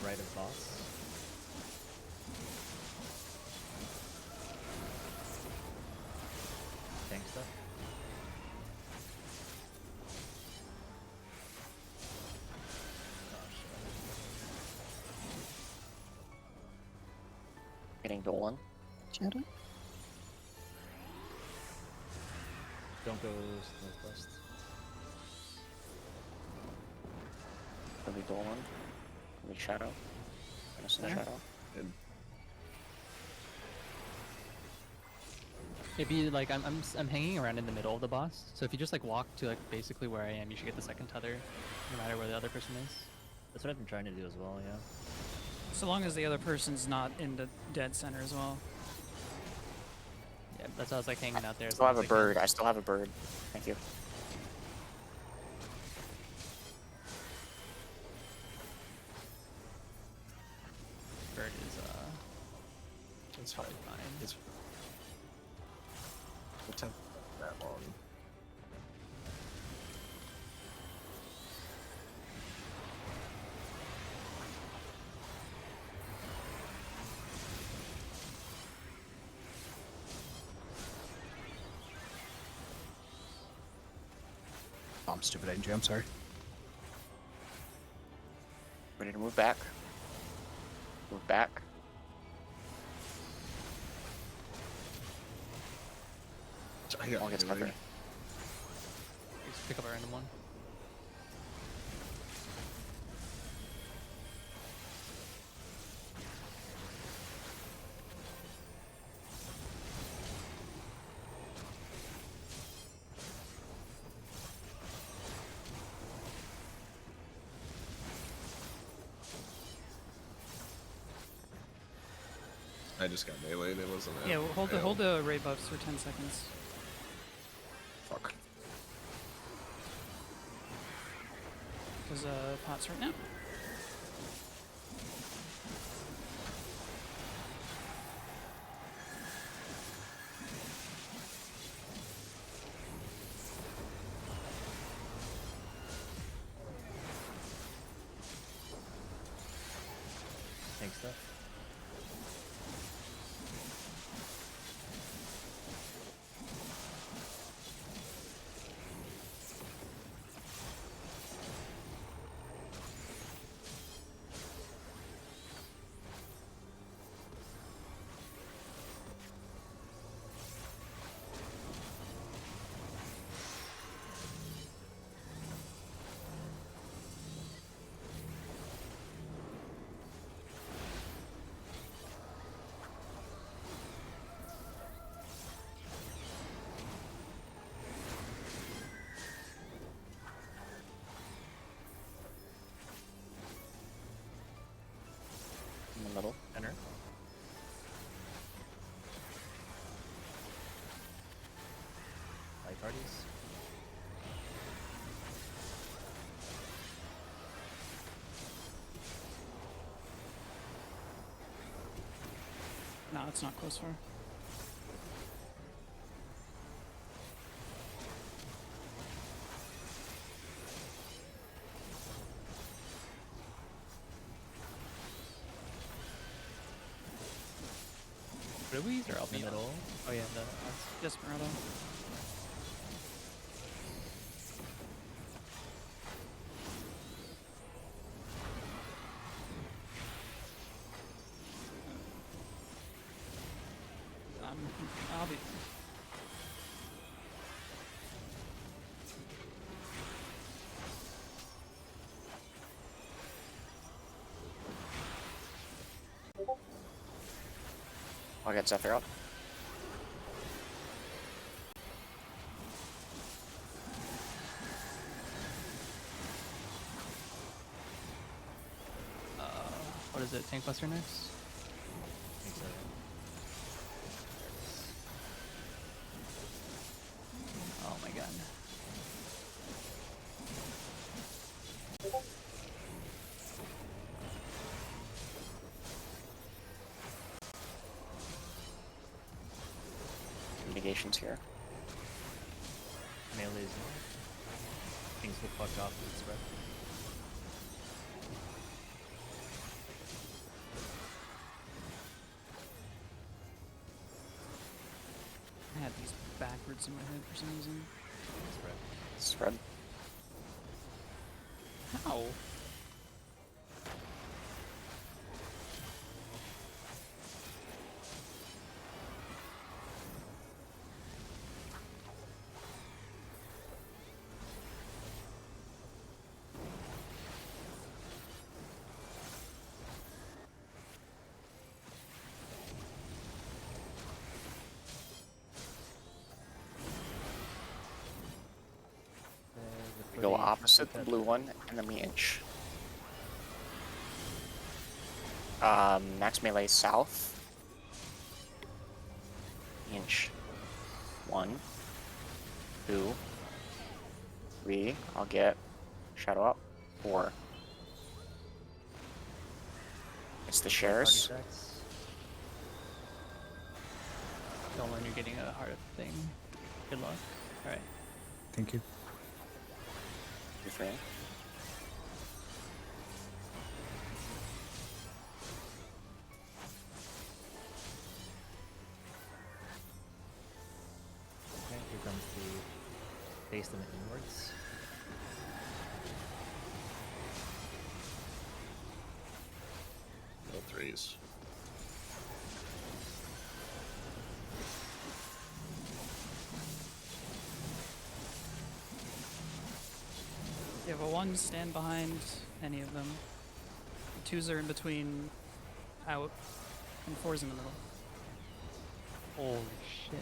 S2: Right of boss. Tank stuff.
S1: Getting Dolan.
S5: Shadow.
S2: Don't go northwest.
S1: Gonna be Dolan. Gonna be Shadow. Innocent
S2: Center.
S1: Shadow.
S4: It'd be like I'm hanging around in the middle of the boss. So if you just like walk to like basically where I am, you should get the second tether, no matter where the other person is.
S2: That's what I've been trying to do as well, yeah.
S8: So long as the other person's not in the dead center as well.
S4: Yeah, that's why I was like hanging out there.
S1: I
S4: as
S1: still
S4: long
S1: have a
S4: as I can.
S1: bird. I still have a bird. Thank you.
S4: Bird is
S3: It's fine.
S4: fine.
S3: It's attempt that long.
S7: Oh, I'm stupid, Angie. I'm sorry.
S1: Ready to move back. Move back.
S3: I got
S1: I'll get
S3: melee.
S1: covered.
S4: Just pick up a random one.
S3: I just got meleeed. It wasn't.
S8: Yeah, well, hold the ray buffs for 10 seconds.
S3: Fuck.
S8: Because pot's right now.
S2: Thanks, stuff.
S1: In the middle.
S2: Center. Light parties.
S8: No, it's not close far.
S4: Ruiz or
S2: In the
S4: Albion?
S2: middle.
S4: Oh yeah,
S8: Desperado. I'll be.
S1: I'll get Zephyr up.
S4: what is it? Tank Buster next?
S2: I think so.
S4: Oh my god.
S1: Negations here.
S2: Melee's things will fuck off with the spread.
S8: I had these backwards in my head for some reason.
S2: Spread.
S1: Spread.
S8: How?
S1: We go opposite the blue one, and then we inch. Max melee south. Inch. 1, 2, 3. I'll get shadow up. 4. It's the shares.
S4: Don't learn you're getting a hard thing. Good luck. Alright.
S7: Thank you.
S1: 2, 3.
S2: Okay, here comes the base limit inwards.
S3: No 3s.
S8: You have a 1, stand behind any of them. 2s are in between, out, and 4's in the middle.
S4: Holy shit.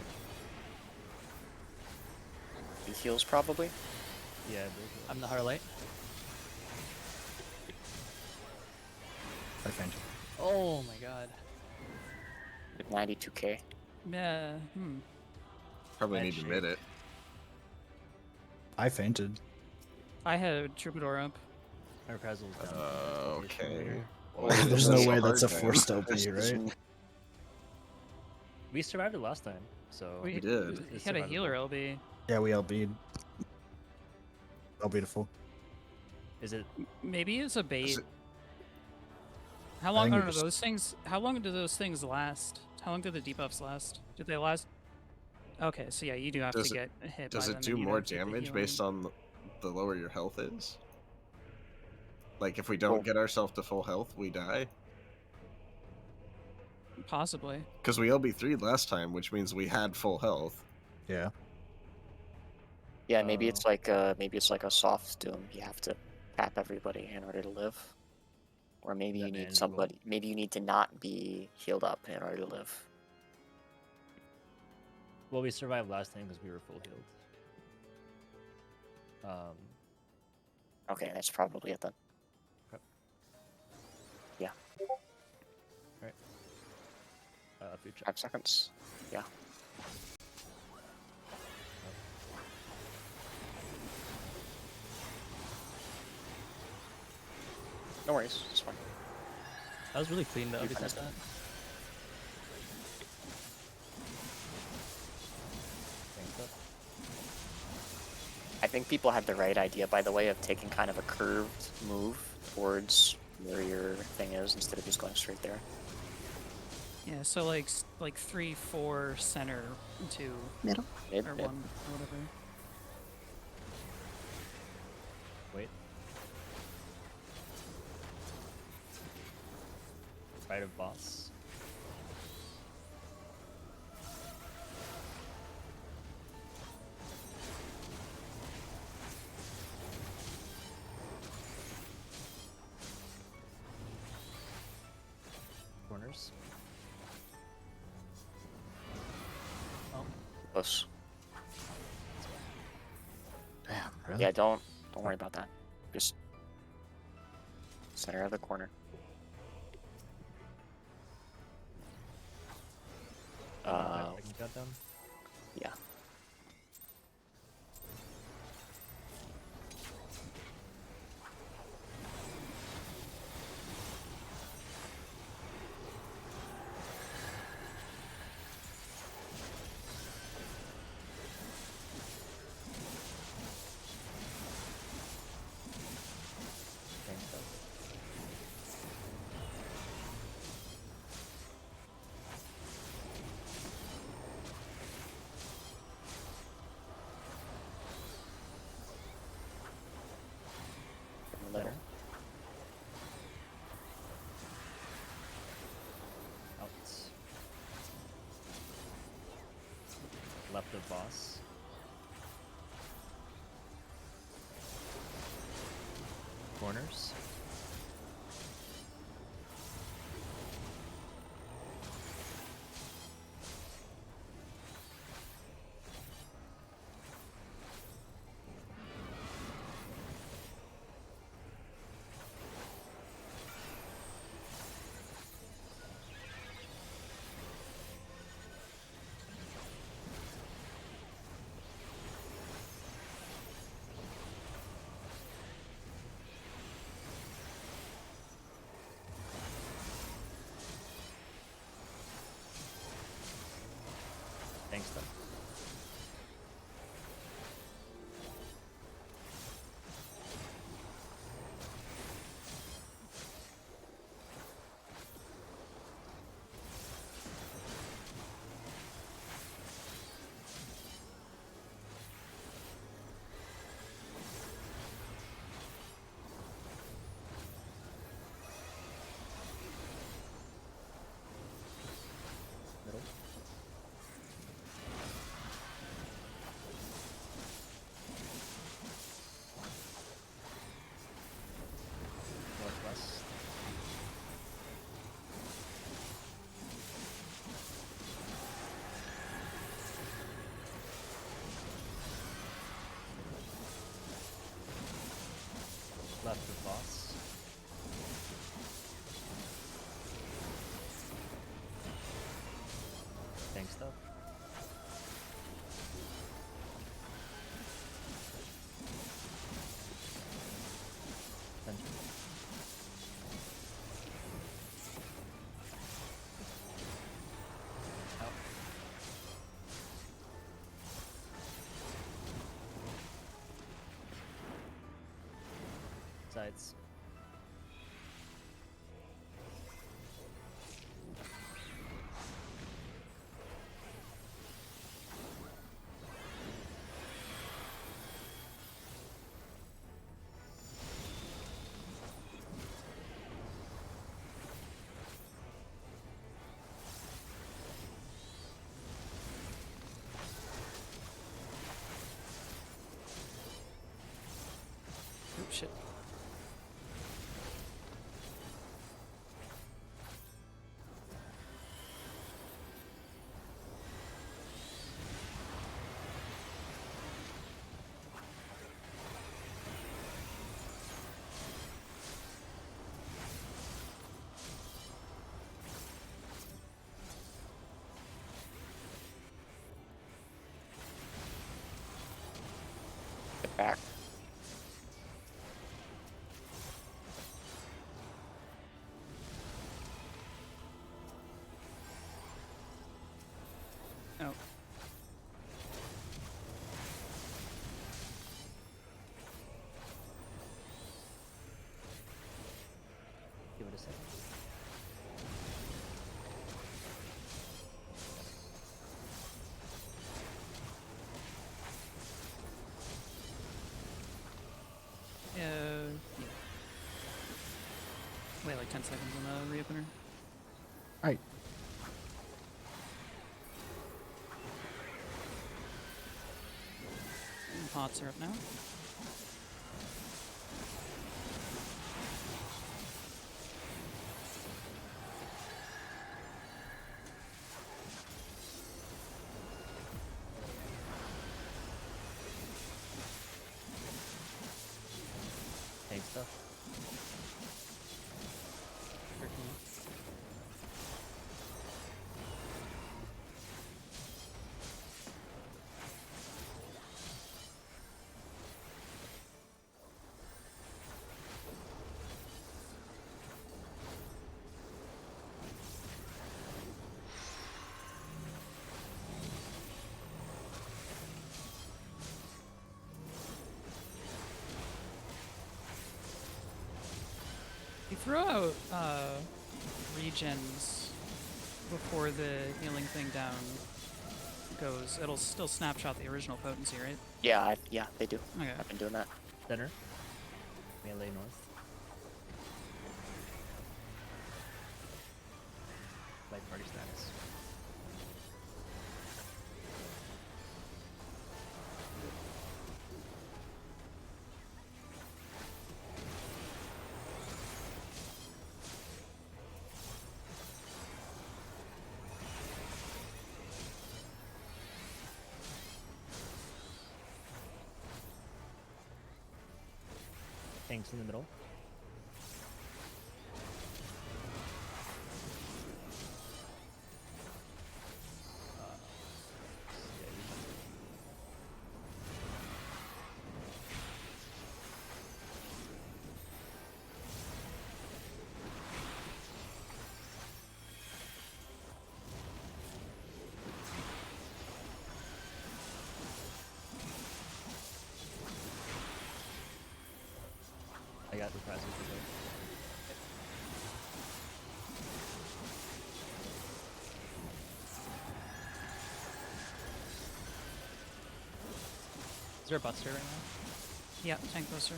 S1: He heals probably.
S2: Yeah,
S4: I'm the Harlite.
S7: I fainted.
S4: Oh my god.
S1: With 92k.
S8: Yeah,
S3: Probably
S2: Bad
S3: need to
S2: shape.
S3: mid it.
S7: I fainted.
S8: I had Troubadour up.
S2: our Krezl's down.
S3: Okay.
S7: There's no way that's a
S3: hard,
S7: forced
S3: man.
S7: LP,
S3: This is-
S7: right?
S2: We survived it last time, so
S3: We did.
S8: He
S2: it's
S8: had a
S2: survivable.
S8: healer LB.
S7: Yeah, we LB'd. Oh, beautiful.
S2: Is it?
S8: Maybe it's a bait.
S3: Is it-
S8: How long
S7: think we
S8: are
S7: just-
S8: those things? How long do those things last? How long do the debuffs last? Did they last? Okay, so yeah, you do have
S3: Does
S8: to
S3: it-
S8: get hit.
S3: Does
S8: by
S3: it
S8: them
S3: do
S8: and you
S3: more
S8: don't get the
S3: damage
S8: healing.
S3: based on the lower your health is? Like if we don't
S1: Well-
S3: get ourselves to full health, we die?
S8: Possibly.
S3: Because we LB3'd last time, which means we had full health.
S7: Yeah.
S1: Yeah, maybe it's like a soft doom. You have to tap everybody in order to live. Or maybe
S2: Is that
S1: you need
S2: manageable?
S1: somebody. Maybe you need to not be healed up in order to live.
S2: Well, we survived last time because we were full healed.
S1: Okay, that's probably it then.
S2: Okay.
S1: Yeah,
S2: Food check.
S1: 5 seconds. Yeah. No worries, it's fine.
S4: That was really clean though.
S1: You
S4: Who did
S1: finished
S4: that?
S2: Thanks, up.
S1: I think people had the right idea, by the way, of taking kind of a curved move towards where your thing is instead of just going straight there.
S8: Yeah, so like 3, 4, center, 2,
S5: Middle.
S1: Mid,
S8: or
S1: mid.
S8: 1, or whatever.
S2: Wait. Right of boss. Corners.
S1: Close.
S7: Damn, really?
S1: Yeah, don't worry about that. Just center of the corner.
S2: Got them.
S1: Yeah.
S2: Thanks, up.
S1: In the middle.
S2: Out. Left of boss. Corners. sides.
S8: Oh shit.
S1: Get back.
S8: Oh.
S2: Give it a second.
S8: Yeah. Wait like 10 seconds on the reopener.
S4: Alright.
S8: Pots are up now.
S2: Tank stuff.
S4: 13.
S8: You throw out regens before the healing thing down goes. It'll still snapshot the original potency, right?
S1: Yeah, they do.
S8: Okay.
S1: I've been doing that.
S2: Center. Melee north. Light party status. Tanks in the middle. I got the prizes today.
S4: Is there a buster right now?
S8: Yeah, tank buster.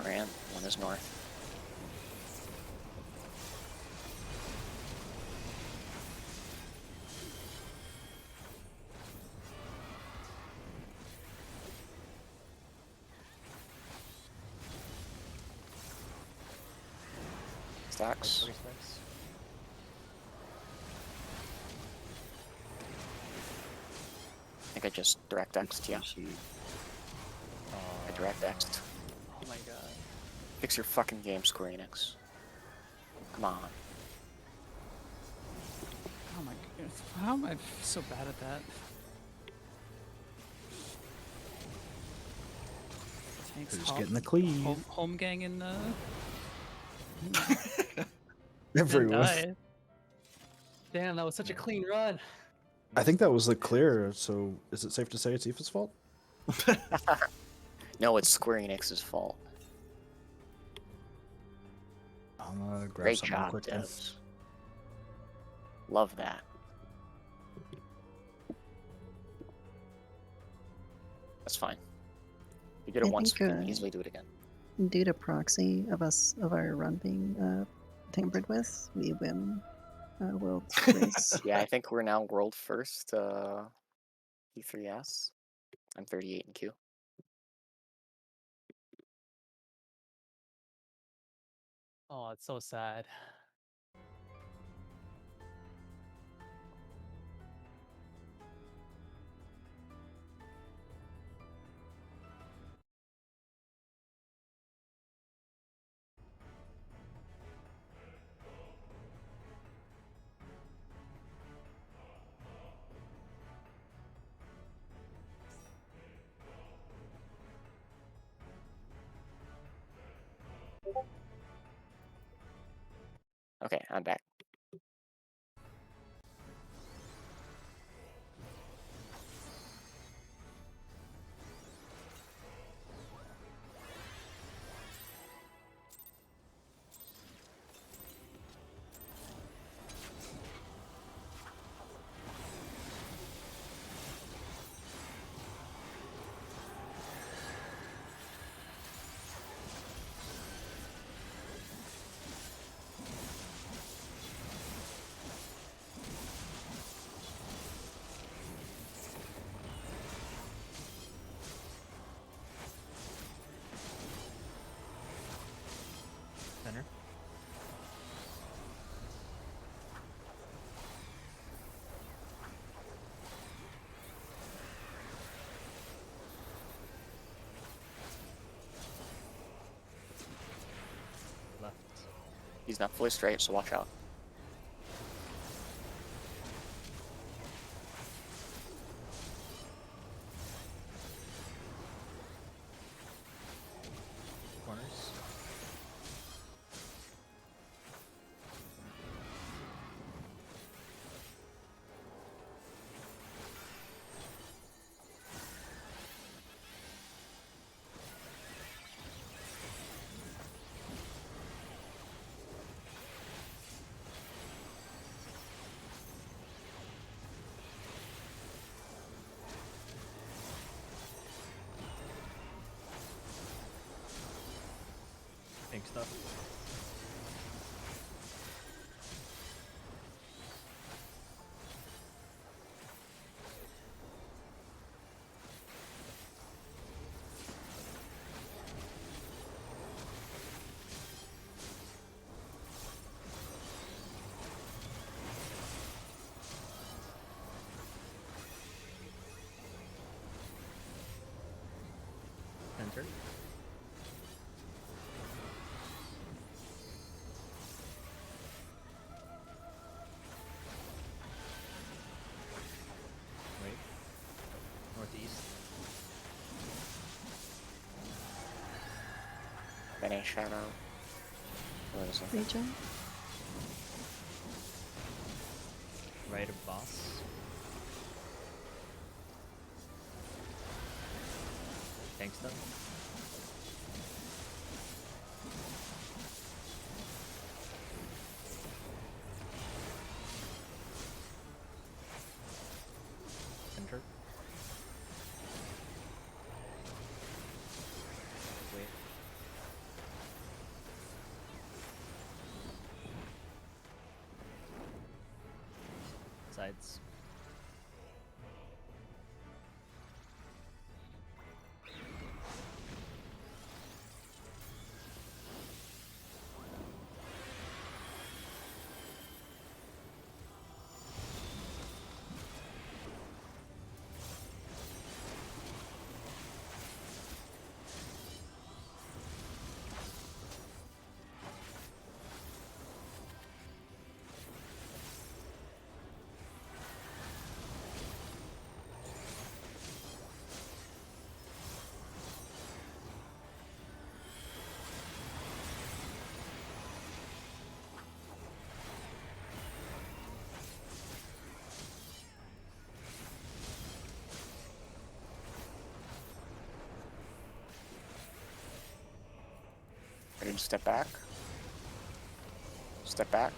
S1: Ran. One is north. Stacks.
S2: Light party stacks.
S1: I think I just direct X'd, yeah. I direct X'd.
S4: Oh my god.
S1: Fix your fucking game, Square Enix. Come on.
S8: Oh my goodness. How am I so bad at that? Thanks,
S7: Who's
S8: Tom.
S7: getting the cleave?
S8: Home gang in
S7: Everyone.
S8: die.
S4: Damn, that was such a clean run.
S7: I think that was the clear. So is it safe to say it's Aoif's fault?
S1: No, it's Square Enix's fault.
S7: I'm gonna grab
S1: Great
S7: something real
S1: job,
S7: quick then.
S1: devs. Love that. That's fine. We did it
S5: I
S1: once,
S5: think,
S1: we can easily do it again.
S5: Due to proxy of our run being tampered with, we win world race.
S1: Yeah, I think we're now world first, E3S. I'm 38 in Q.
S4: Oh, it's so sad.
S1: Okay, I'm back.
S2: Center. Left.
S1: He's not fully straight, so watch out.
S2: Corners. Pink stuff. Center. Wait. Northeast.
S1: Benny shadow. What is it?
S5: Region.
S2: Right of boss. Tank stuff. Center. Wait. Sides.
S1: Ready to step back. Step back.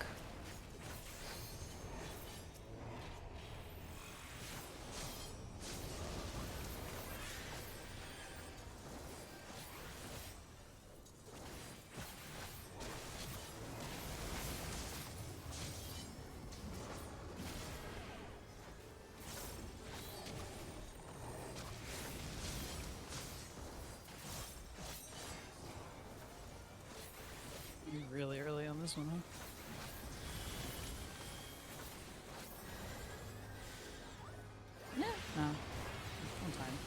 S8: You're really early on this one, huh? Yeah. No. On time.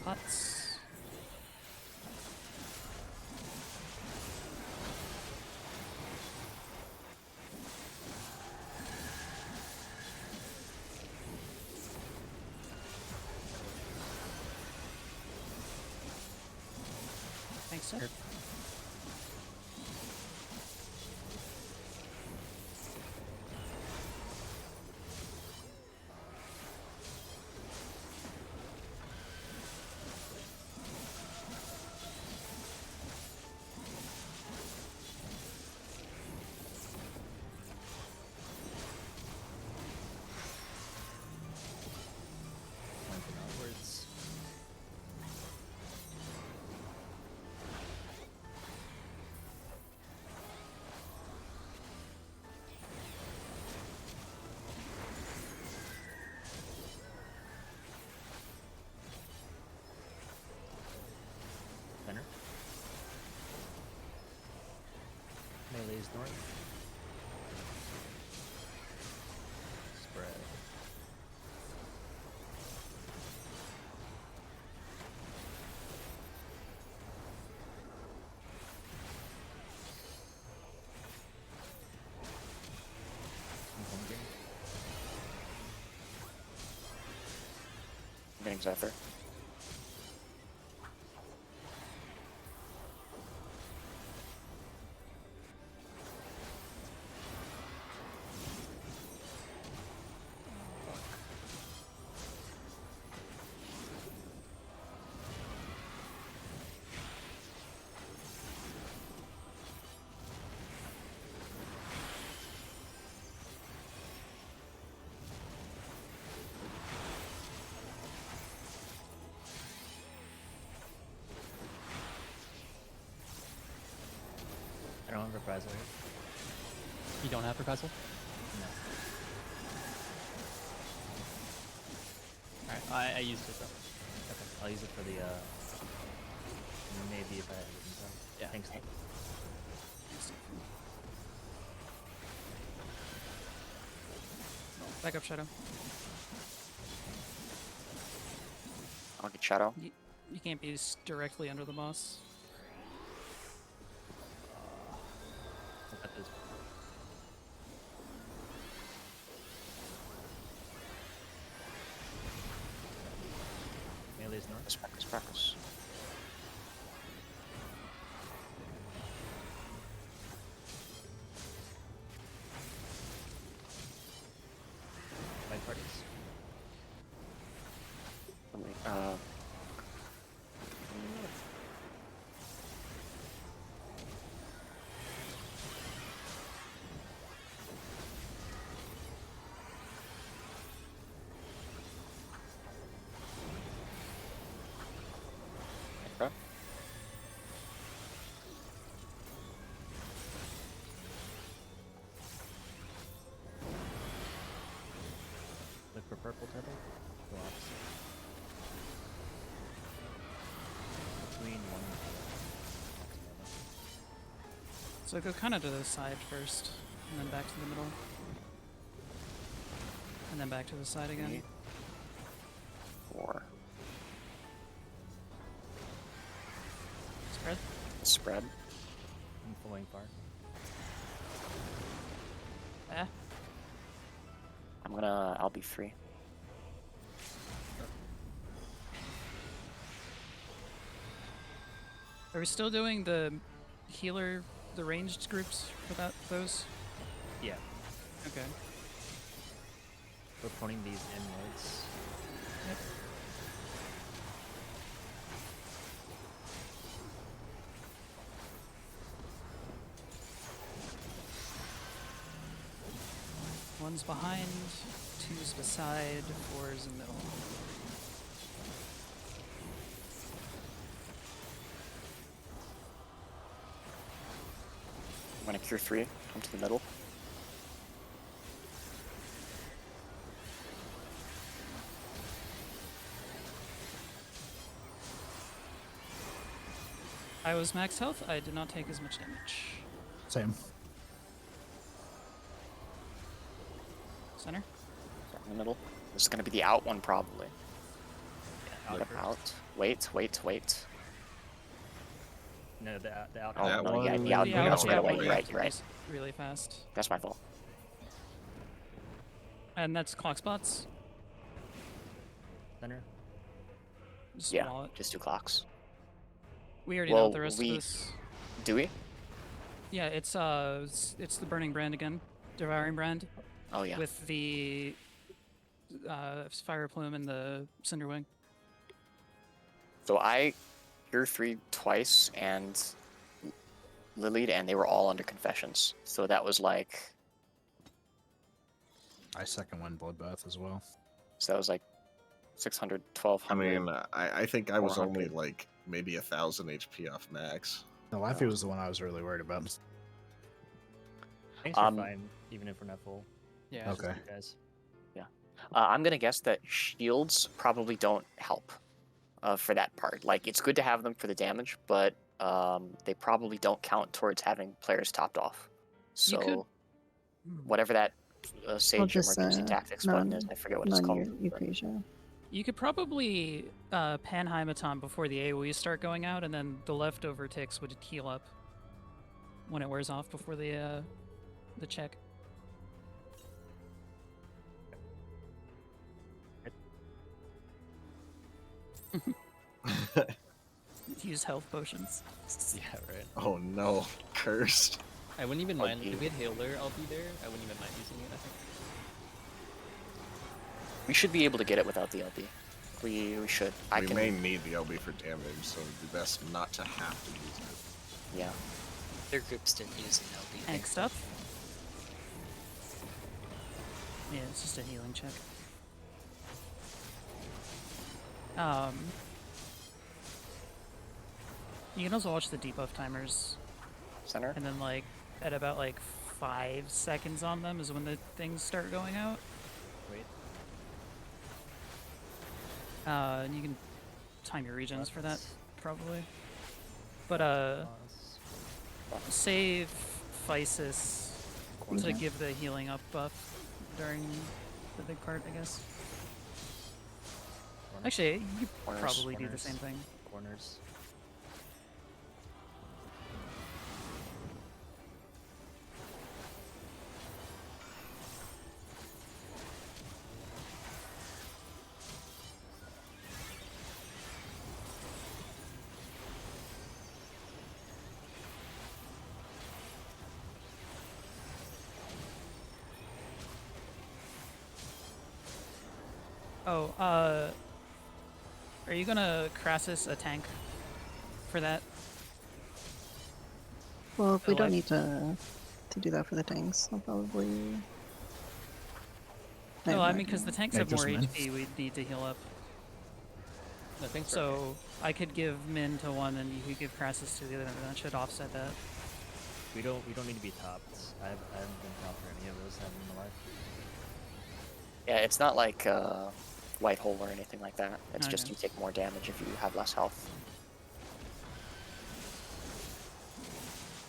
S8: Pots. Thanks, sir.
S2: Moving onwards. Center. Melee's north. Spread. Home game.
S1: I'm getting Zephyr.
S2: I don't have reprisal here.
S4: You don't have reprisal?
S2: No.
S4: Alright, I used it though.
S2: Okay. I'll use it for the maybe if I have it in time.
S4: Yeah.
S2: Thanks.
S8: Back up, Shadow.
S1: I'll get Shadow.
S8: You can't be directly under the boss.
S2: I'll cut this. Melee's north.
S1: Sparkles, sparkles.
S2: White parties.
S1: Let me, okay.
S2: Look for purple tether. Go opposite. Between one and two.
S8: So go kind of to the side first, and then back to the middle. And then back to the side again.
S1: 3, 4.
S8: Spread.
S1: Spread.
S2: I'm flowing far.
S8: Eh.
S1: I'll be free.
S8: Are we still doing the healer, the ranged groups for those?
S2: Yeah.
S8: Okay.
S2: We're putting these inwards.
S8: One's behind, two's beside, four's in the middle.
S1: I'm gonna cure 3, come to the middle.
S8: I was max health. I did not take as much damage.
S7: Same.
S8: Center.
S1: Start in the middle. This is gonna be the out one probably.
S2: Yeah, out
S1: Yep,
S2: first.
S1: out. Wait.
S2: No, the out.
S1: Oh
S3: That
S1: no, yeah,
S3: one-
S1: the out.
S8: The
S3: Yeah,
S1: Yeah,
S8: out,
S3: one
S1: right
S8: that
S1: away.
S8: one
S1: You're right. You're right.
S8: is really fast.
S1: That's my fault.
S8: And that's clock spots.
S2: Center.
S8: Just
S1: Yeah,
S8: wall it.
S1: just 2 clocks.
S8: We already
S1: Well,
S8: know the rest of this.
S1: Do we?
S8: Yeah, it's the burning brand again, devouring brand
S1: Oh yeah.
S8: with the fire plume and the cinder wing.
S1: So I cure 3 twice and lilied, and they were all under confessions. So that was like,
S7: I second one bloodbath as well.
S1: so that was like 600,
S3: I
S1: 1200.
S3: mean, I think I was
S1: 400.
S3: only like maybe 1,000 HP off max.
S7: No, Laffy was the one I was really worried about.
S2: Thanks for
S1: Um,
S2: fine, even if we're not full.
S4: Yeah.
S7: Okay.
S2: You guys.
S1: I'm gonna guess that shields probably don't help for that part. Like, it's good to have them for the damage, but they probably don't count towards having players topped off.
S8: You could-
S1: So whatever that Sage
S5: just,
S1: emergency tactics button is, I forget what it's called.
S5: Non-Eucrasia.
S8: You could probably Panheimaton before the AoE start going out, and then the leftover ticks would heal up when it wears off before the check. Use health potions.
S2: Yeah, right.
S3: Oh no, cursed.
S4: I wouldn't even mind
S1: Okay.
S4: if we had Healer. I'll be there. I wouldn't even mind using it. I think.
S1: We should be able to get it without the LB. We should. I
S3: We
S1: can.
S3: may need the LB for damage, so it'd be best not to have to use it.
S1: Yeah.
S9: Their groups didn't use an LB.
S8: Next up. Yeah, it's just a healing check. You can also watch the debuff timers,
S1: Center.
S8: and then like at about like 5 seconds on them is when the things start going out.
S2: Wait.
S8: And you can time your regions for that
S2: Left.
S8: probably. But
S2: Pause.
S8: save Physis to
S5: Okay.
S8: give the healing up buff during the big part, I guess.
S2: Corners.
S8: Actually, you could
S1: Corners,
S8: probably do the
S2: corners.
S8: same thing.
S2: Corners.
S8: Oh, are you gonna Crassus a tank for that?
S5: Well, if we
S8: Oh,
S5: don't
S8: I-
S5: need to do that for the tanks, I'll probably.
S8: No, I
S5: I'm
S8: mean
S5: not
S8: because the
S5: gonna-
S8: tanks
S7: Make
S8: have more
S7: this Min.
S8: HP, we'd need to heal up.
S4: No, thanks.
S8: So I could give Min to one, and you could give Crassus to the other, and that should offset that.
S2: We don't need to be topped. I haven't been topped for any of those in my life.
S1: Yeah, it's not like white hole or anything like that. It's
S8: I
S1: just
S8: know.
S1: you take more damage if you have less health.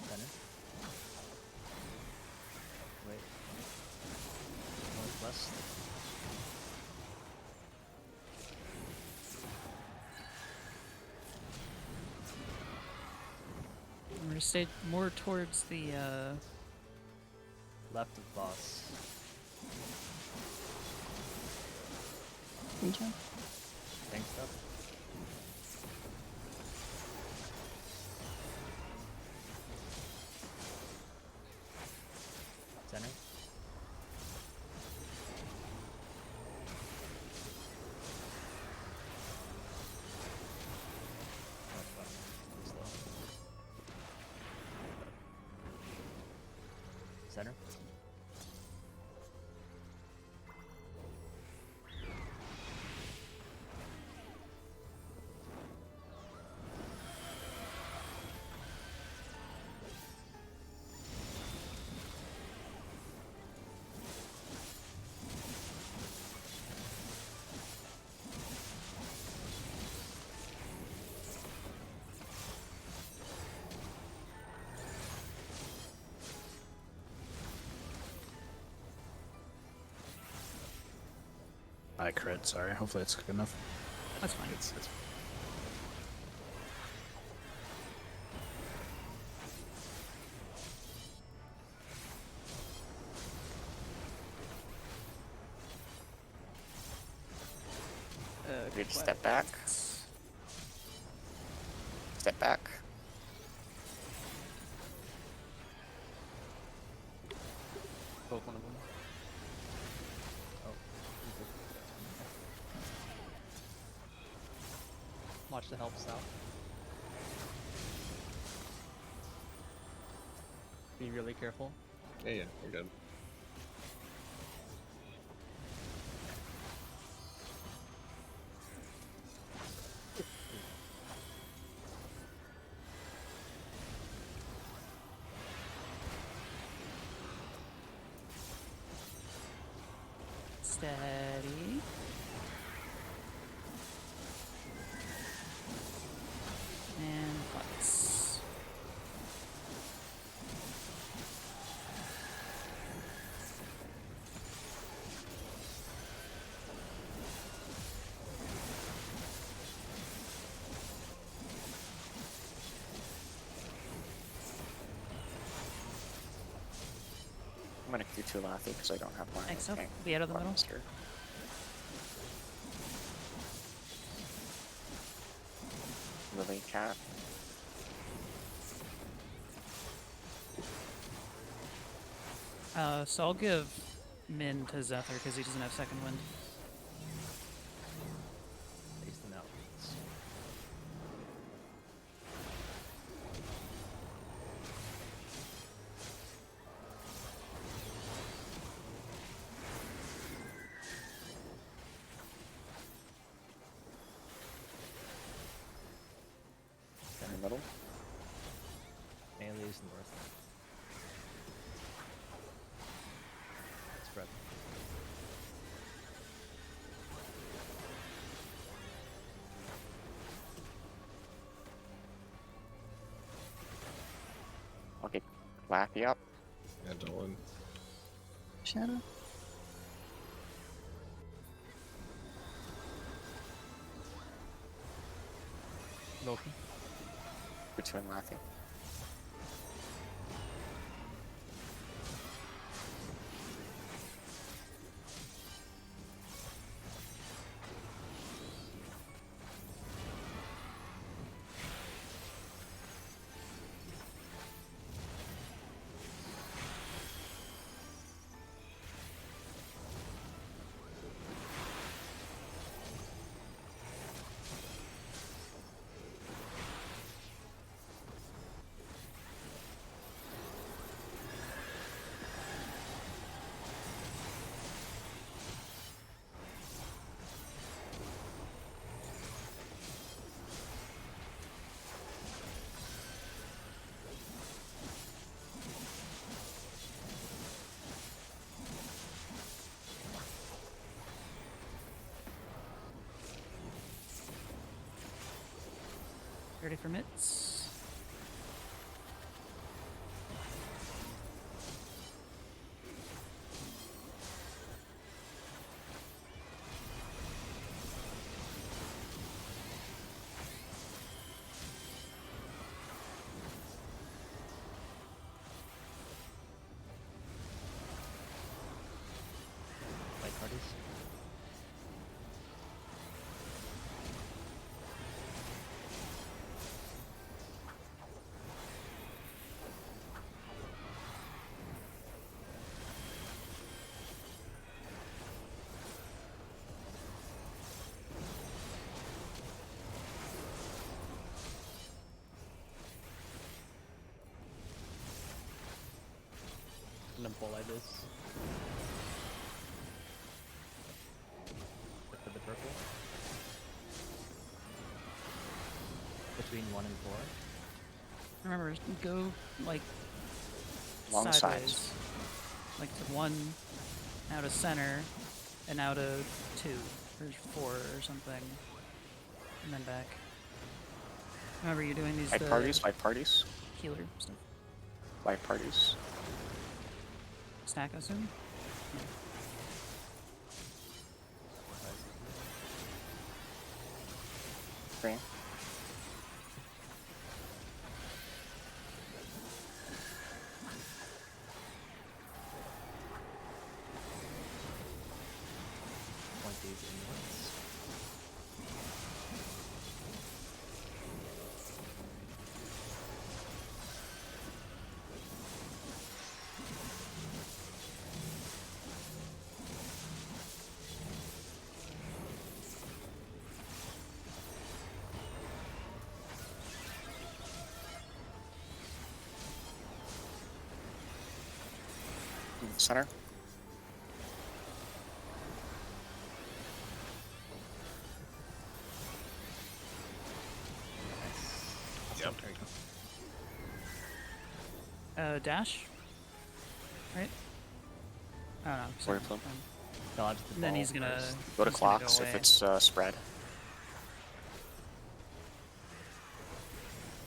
S2: Center. Wait. Northwest.
S8: We're gonna stay more towards the
S2: Left of boss.
S5: Region.
S2: Tank stuff. Center. center.
S7: I crit, sorry. Hopefully it's good enough.
S8: That's fine.
S3: It's
S1: We just step back. Step back.
S4: Both one of them. Oh. Watch the helps out. Be really careful.
S3: yeah, you're good.
S8: Steady. And flex.
S1: I'm gonna Q2 Lathy because I don't have my
S8: Thanks,
S1: tank
S8: be out of the middle.
S1: monster. Lily cat.
S8: So I'll give Min to Zephyr because he doesn't have second wind.
S2: Face them out.
S1: In the middle.
S2: Melee's north. Spread.
S1: I'll get Lappy up.
S3: Yeah, Dolan.
S5: Shadow.
S4: Loki.
S1: Between Lappy.
S8: Ready for mitts.
S2: Light parties.
S4: And then pull like this.
S2: For the purple. Between 1 and 4.
S8: Remember, go like
S1: Long sides.
S8: sideways, like to 1, now to center, and now to 2 or 4 or something, and then back. Remember, you're doing these
S1: White parties.
S8: healer stuff.
S1: White parties.
S8: Stack, I assume. Yeah.
S1: Green.
S2: Point these inwards.
S1: Center.
S3: Yep.
S2: There you go.
S8: Dash. Right? Oh no.
S1: Warrior
S8: sorry,
S1: Plume.
S2: Dodge the
S8: And then
S2: ball
S8: he's gonna
S2: first.
S1: Go to
S8: he's gonna
S1: clocks
S8: go
S1: if
S8: away.
S1: it's spread.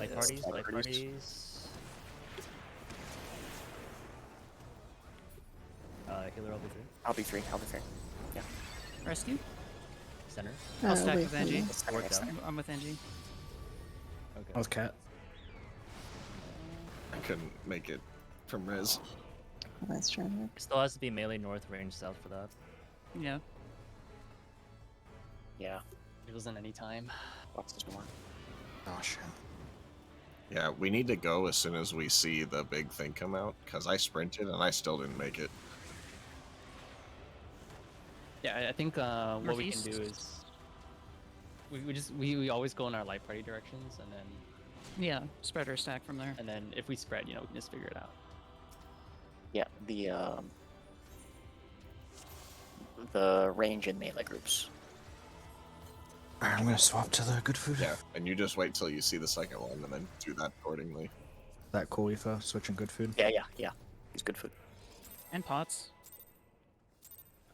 S2: Light
S8: Yes,
S2: parties,
S1: light
S2: light
S1: parties.
S2: parties. Healer LB3.
S1: I'll be 3. Yeah.
S8: Rescue.
S2: Center.
S8: I'll stack
S5: wait
S8: with
S5: for
S8: Angie.
S5: me.
S2: Forward down.
S8: I'm with Angie.
S2: Okay.
S7: I was cat.
S3: I couldn't make it from Riz.
S5: Let's try that.
S2: Still has to be melee north, range south for that.
S8: Yeah.
S1: Yeah.
S4: It wasn't any time.
S1: Clocks is more.
S7: Oh shit.
S3: Yeah, we need to go as soon as we see the big thing come out, because I sprinted and I still didn't make it.
S4: Yeah, I think what we can
S8: Northeast?
S4: do is we always go in our light party directions, and
S8: Yeah. Spread or stack from there.
S4: then if we spread, we can just figure it out.
S1: Yeah. The range and melee groups.
S7: Alright, I'm gonna swap to the good food.
S3: Yeah, and you just wait till you see the second one and then do that accordingly.
S7: That cool, Aoife? Switching good food?
S1: Yeah. He's good food.
S8: And pots.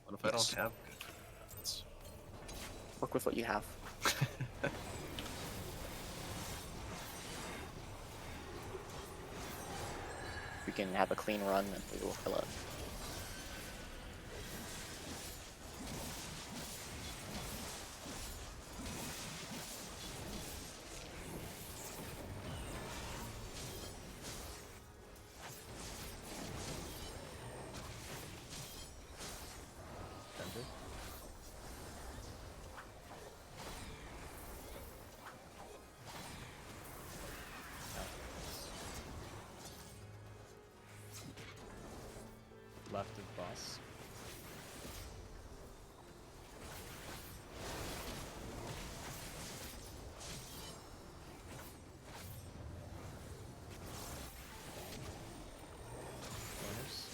S3: What if I don't have
S1: Work with what you have. We can have a clean run and we will fill it.
S2: Center. Left of boss. Corners.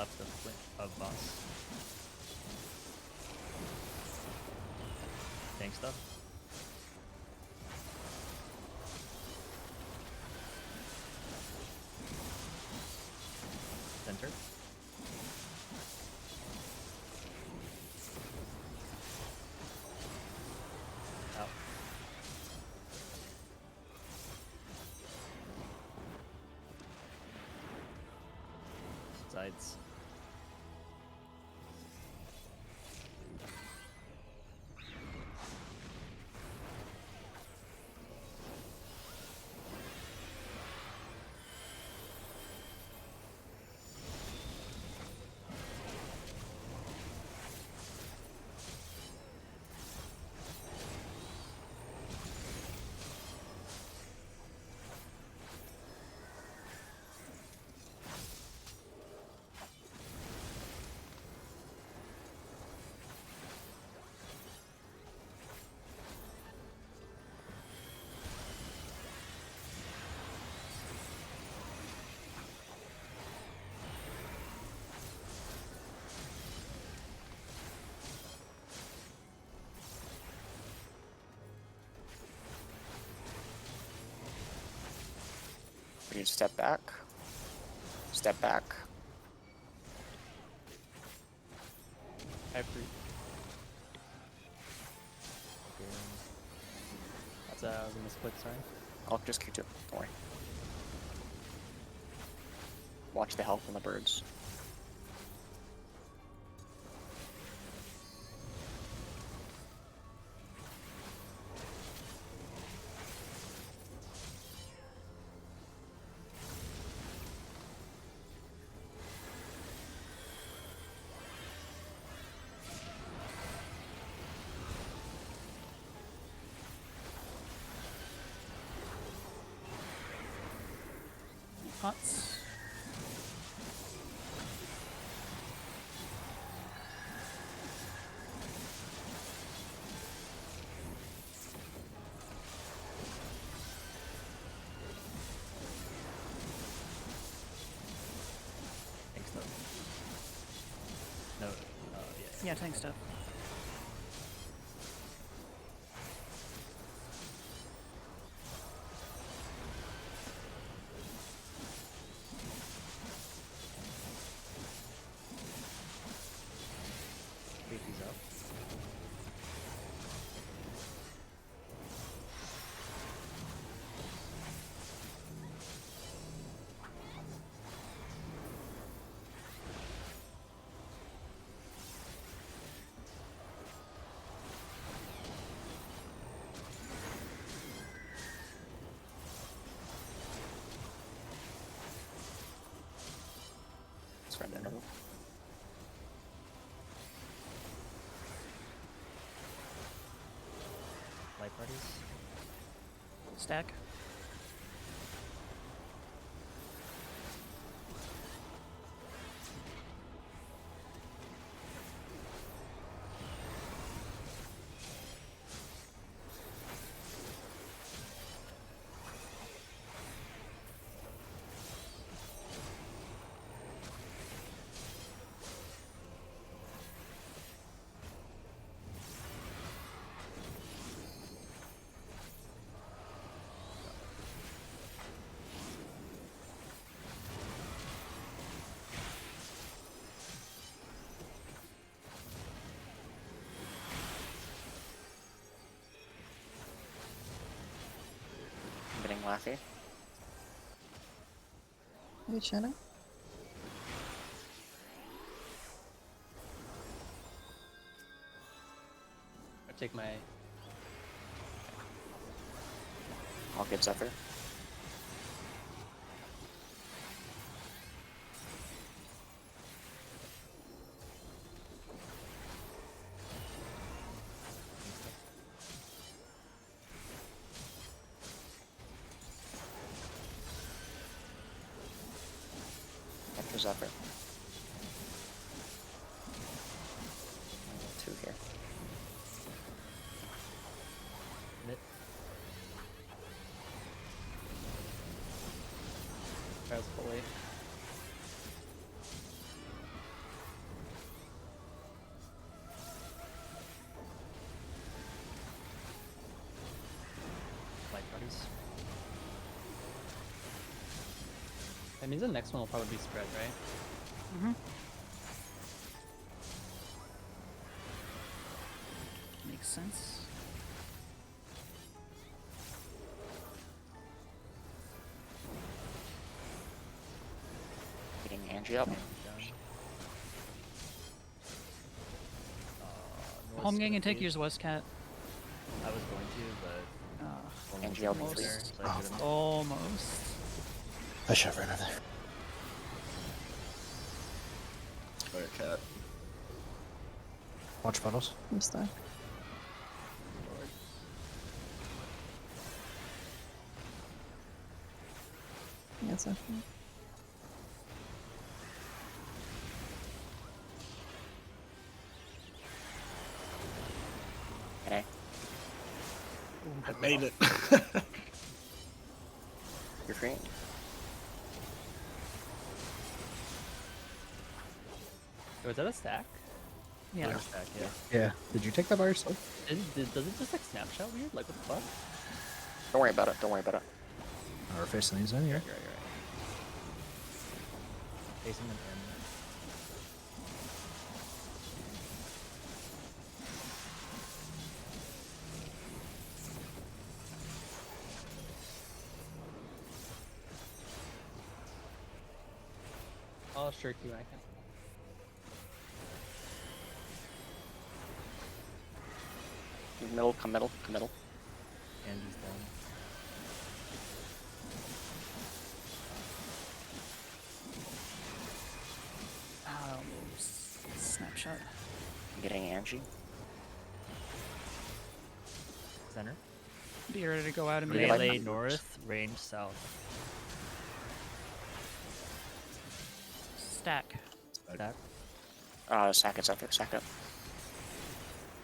S2: left of boss. Tank stuff. Center. Out. Sides.
S1: We need to step back. Step back.
S4: I have 3. That's I was gonna split, sorry.
S1: I'll just Q2. Don't worry. Watch the health on the birds.
S8: Pots.
S2: Tank stuff. No. Yeah.
S8: Yeah, tank stuff.
S2: KP's up.
S1: Let's run into them.
S2: Light parties.
S8: Stack.
S1: Getting Laffy.
S5: Hey, Shannon.
S4: I take my
S1: I'll get Zephyr. After Zephyr. 2 here.
S2: Mid.
S4: Res fully. That means the next one will probably be spread, right?
S8: Mm-hmm. Makes sense.
S1: Getting Angie up.
S8: Home gang and take yours West Cat.
S2: I was going to, but only
S1: Angie
S2: took
S1: up
S2: me
S1: three.
S2: there, so I couldn't.
S8: Almost.
S7: I should have ran over there.
S3: Alright, cat.
S7: Watch puddles.
S5: I'm stuck. Yeah, it's okay.
S1: Okay.
S3: I made it.
S1: You're free.
S2: Was that a stack?
S8: Yeah.
S2: A stack, yeah.
S7: Yeah. Did you take that by yourself?
S2: Does it just like snapshot weird? Like what the fuck?
S1: Don't worry about it. Don't worry about it.
S7: Oh, we're facing these in here.
S2: You're right. Facing them in.
S4: I'll shirk you, I can.
S1: Middle, come middle, come middle.
S2: Andy's down.
S8: Snapshot.
S1: Getting Angie.
S2: Center.
S8: Be ready to go out and
S2: Melee north, range south.
S8: Stack.
S2: Stack.
S1: Sack it, sack it, sack it.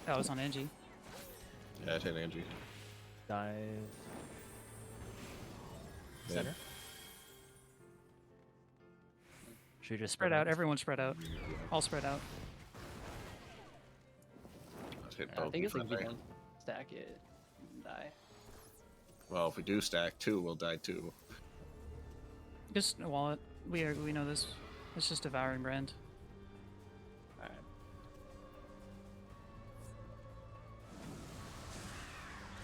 S8: That was on Angie.
S3: Yeah, I hit Angie.
S2: Dive.
S3: Yeah.
S2: Center. Should we just
S8: Spread out. Everyone spread out. All spread out.
S3: Let's hit
S4: I
S3: both
S4: think
S3: in
S4: it's like
S3: front
S4: we
S3: there.
S4: don't stack it and die.
S3: Well, if we do stack two, we'll die too.
S8: Just a wallet. We know this. It's just devouring brand.
S4: Alright.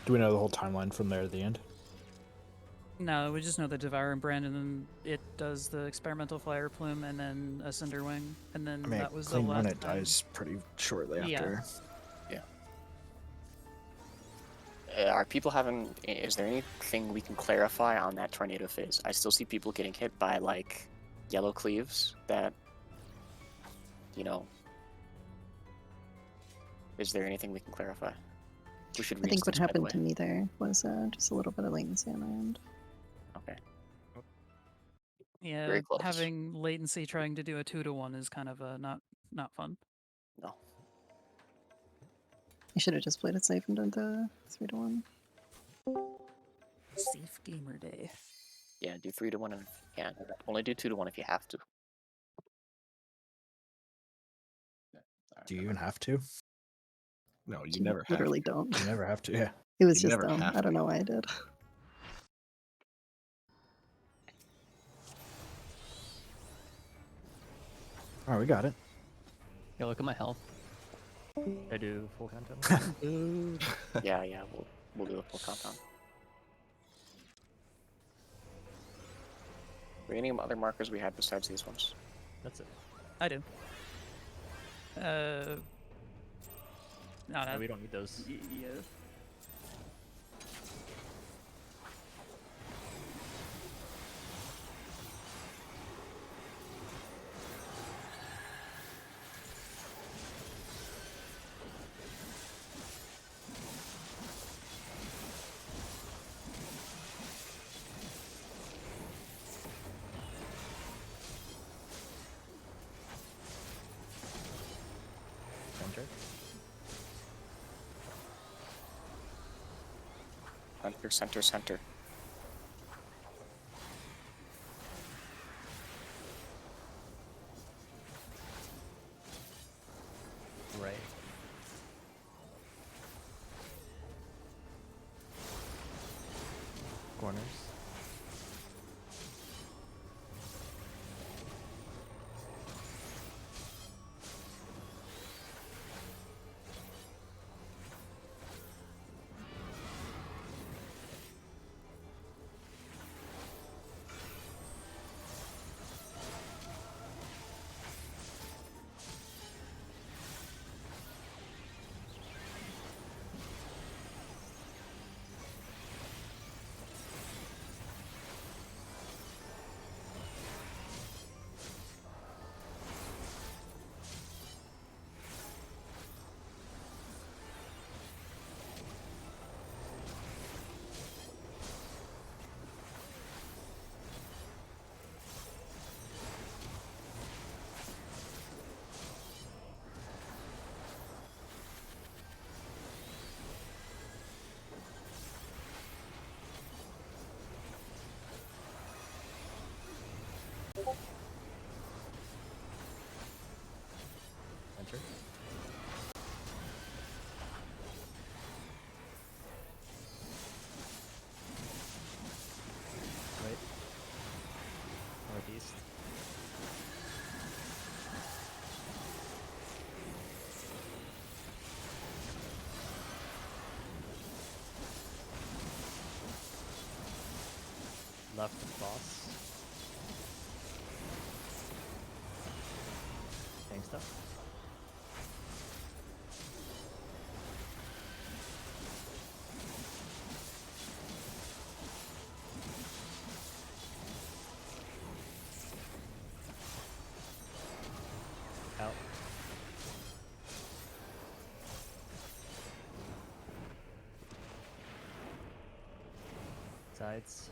S7: Do we know the whole timeline from there to the end?
S8: No, we just know the devouring brand, and then it does the experimental flyer plume, and then a cinder wing, and then
S7: I mean,
S8: that was the
S7: clean
S8: last
S7: run it
S8: time.
S7: dies pretty shortly
S8: Yeah.
S7: after.
S1: Are people having? Is there anything we can clarify on that tornado phase? I still see people getting hit by like yellow cleaves. That, you know, is there anything we can clarify? We should.
S5: I think what
S1: reinstance, by the
S5: happened
S1: way.
S5: to me there was just a little bit of latency on my end.
S1: Okay.
S8: Yeah,
S1: Very close.
S8: having latency trying to do a 2-to-1 is kind of not fun.
S1: No.
S5: I should have just played it safe and done the 3-to-1.
S8: Safe gamer day.
S1: Yeah, do 3-to-1 if you can. Only do 2-to-1 if you have to.
S7: Do you even have to?
S3: No, you never have
S5: Literally
S3: to.
S5: don't.
S7: You never have to, yeah.
S5: It was
S3: You
S5: just
S3: never
S5: dumb.
S3: have
S5: I don't
S3: to.
S5: know why I did.
S7: Alright, we got it.
S4: Yeah, look at my health.
S2: I do full countdown.
S1: Yeah, we'll do a full countdown. Were there any other markers we had besides these ones?
S2: That's it.
S8: I do. No,
S2: No, we don't need those.
S8: Yeah.
S2: Center.
S1: Center, center, center.
S2: Right. corners. Enter. Right. Northeast. Left of boss. Tank stuff. Out. Sides.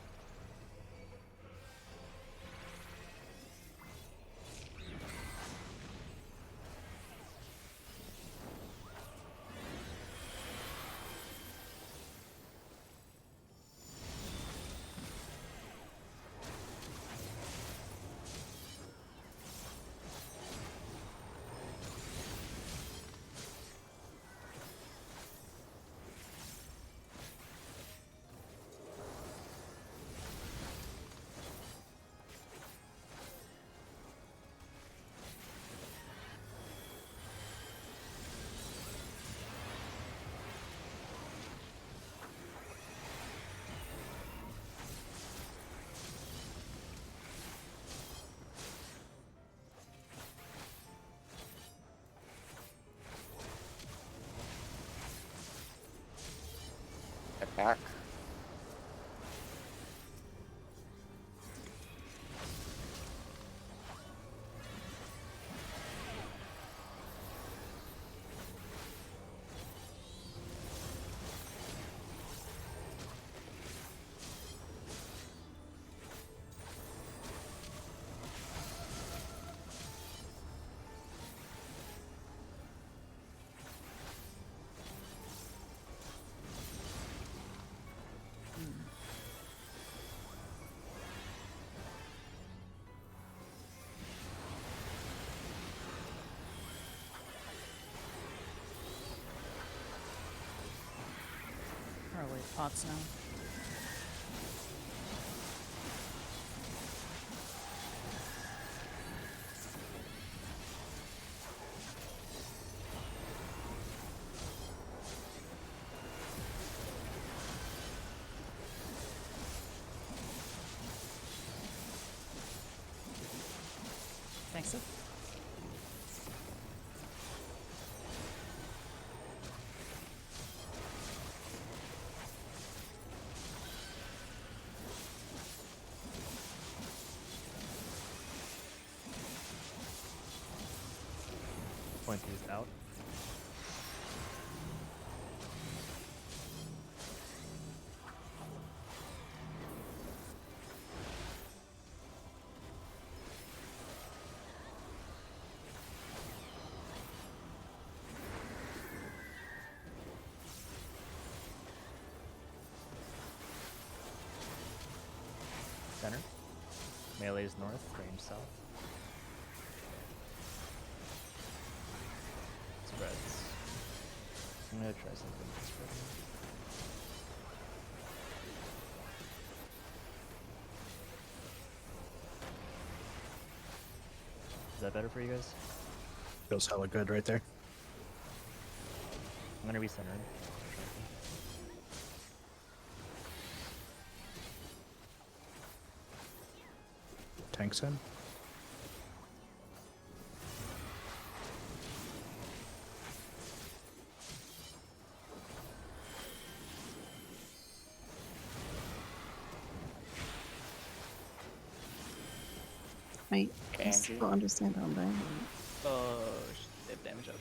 S1: Get back.
S8: Oh wait, pots now. Thanks, Sid.
S2: Point these out. Center. Melee's north, range south. Spreads. I'm gonna try something with spread. that better for you guys?
S7: Feels hella good right there.
S2: I'm gonna recenter him.
S7: Tanks in.
S5: I
S1: Angie.
S5: still understand how I'm dying.
S4: Oh, they have damage up.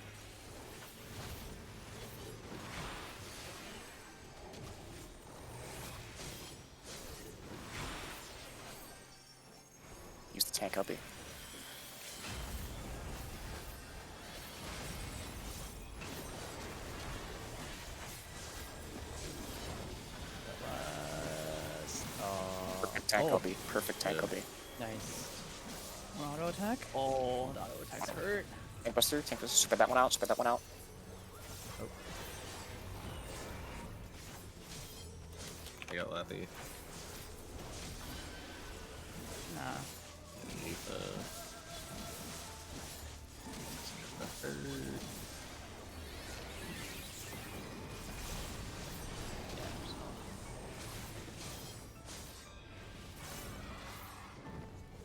S1: Use the tank LB. Perfect tank LB. Perfect tank LB.
S4: Nice.
S8: Auto attack.
S4: Oh, the auto attacks hurt.
S1: Tank buster. Tank buster. Spread that one out. Spread that one out.
S3: I got Lappy.
S8: Nah.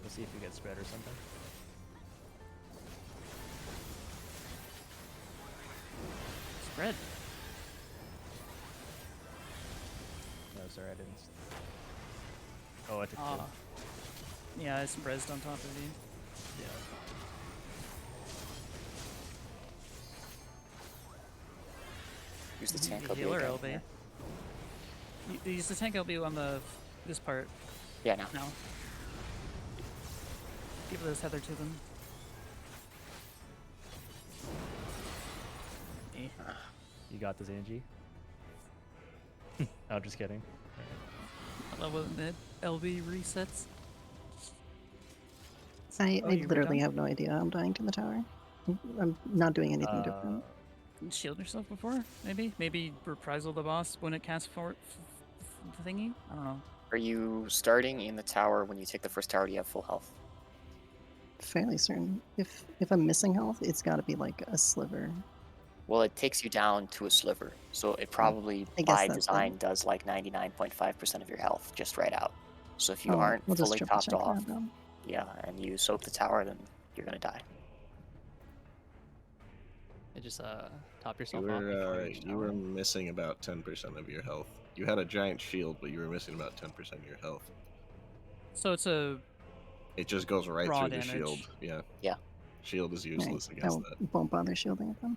S2: We'll see if we get spread or something.
S8: Spread.
S2: No, sorry, I didn't. Oh, I took two.
S8: Yeah, I sprezzed on top of you.
S2: Yeah.
S1: Use the tank
S8: The
S1: LB.
S8: healer
S1: again
S8: LB.
S1: here.
S8: Use the tank LB on the this part.
S1: Yeah, now.
S8: No. Give this Heather to them.
S2: You got this, Angie. Oh, just kidding.
S8: I love when the LB resets.
S5: I
S8: you were
S5: literally
S8: done?
S5: have no idea I'm dying to the tower. I'm not doing anything different.
S8: Shield yourself before, maybe? Maybe reprisal the boss when it casts for the thingy? I don't know.
S1: Are you starting in the tower when you take the first tower? Do you have full health?
S5: Fairly certain. If I'm missing health, it's got to be like a sliver.
S1: Well, it takes you down to a sliver, so it probably
S5: I guess
S1: by
S5: that's
S1: design does like 99.5% of your health just right out. So if you
S5: Oh,
S1: aren't
S5: we'll just
S1: fully
S5: triple
S1: topped
S5: check
S1: off,
S5: that then.
S1: yeah, and you soak the tower, then you're gonna die.
S4: It just top
S3: You
S4: yourself off before each
S3: you were
S4: tower.
S3: missing about 10% of your health. You had a giant shield, but you were missing about 10% of your health.
S8: So it's a
S3: It just goes right
S8: raw
S3: through
S8: damage.
S3: the shield. Yeah.
S1: Yeah.
S3: Shield is useless
S5: I
S3: against that.
S5: won't bother shielding it then.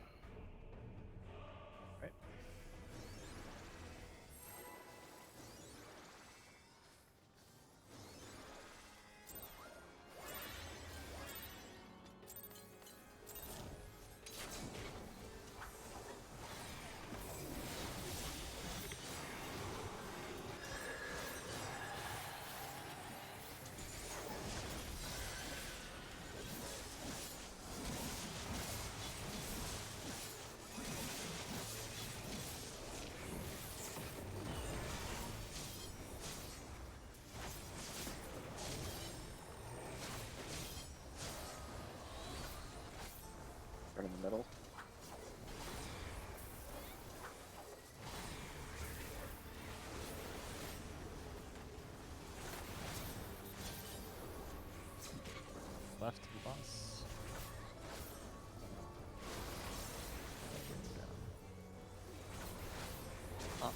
S1: Right in the middle.
S2: Left to the boss.
S4: Up.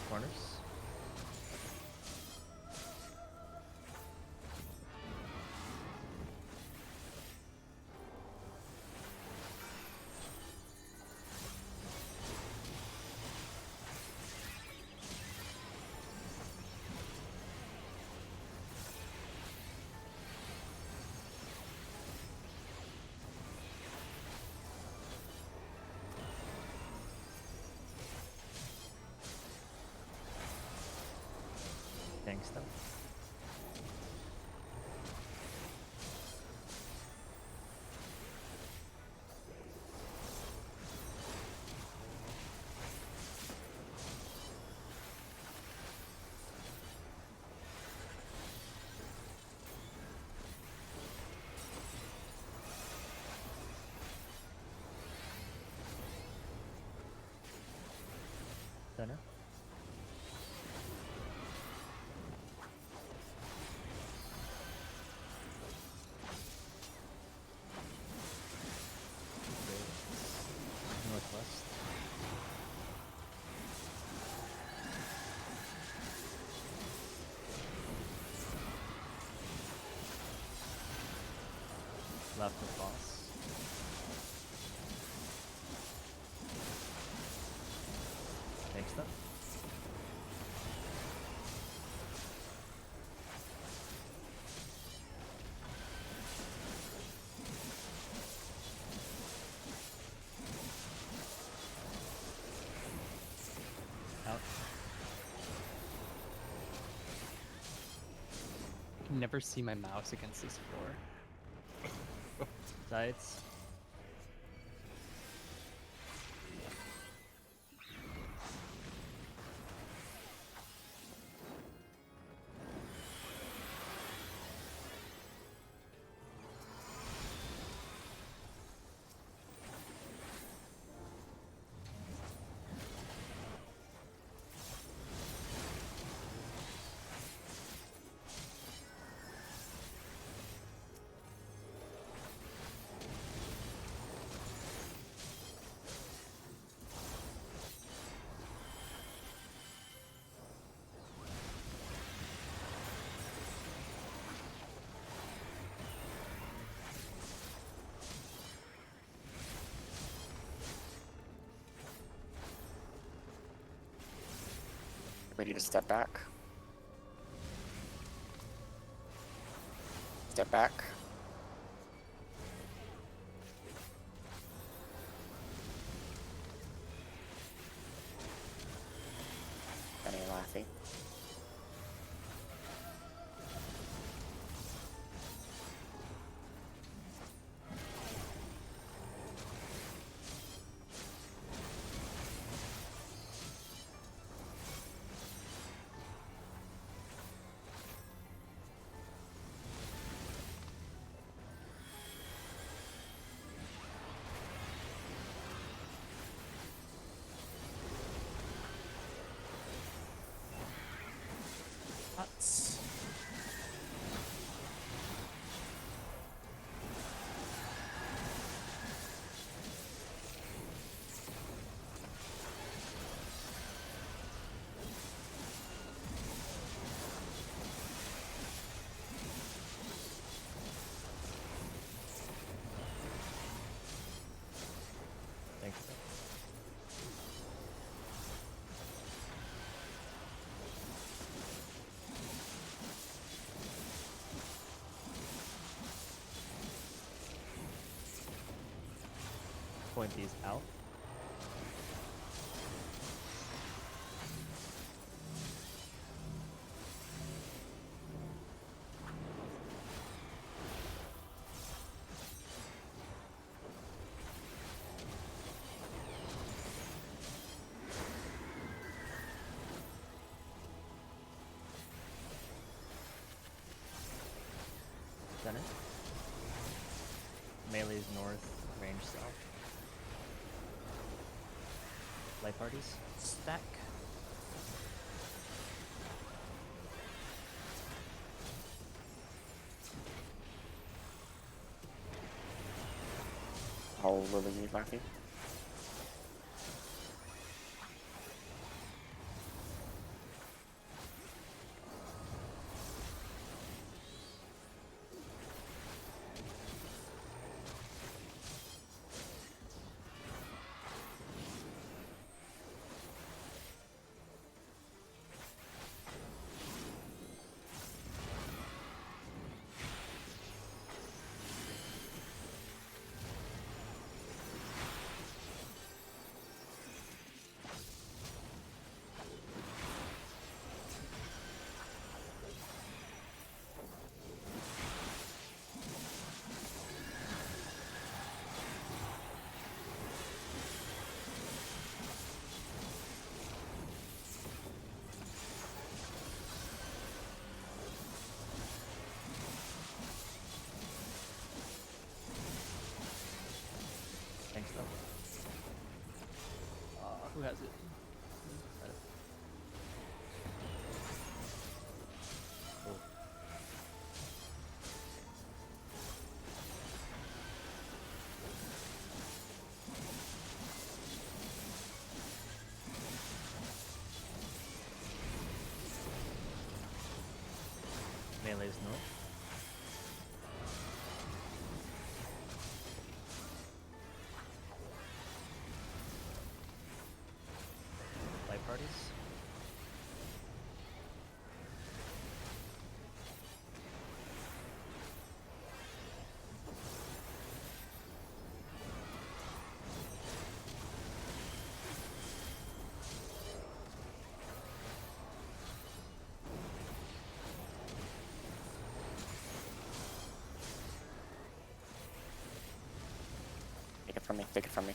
S2: Corners. Thanks, though. Center. Northwest. Left of boss. Next up. Out.
S4: I can never see my mouse against this floor.
S2: Sides.
S1: Ready to step back. Step back. Any laughing?
S8: Nuts.
S2: Thanks. Point these out. Center. Melee's north, range south. Light parties.
S8: Stack.
S1: How will we need Matthew?
S2: Thanks though.
S4: Who has it?
S2: Melee's north. Light parties.
S1: Take it from me. Take it from me.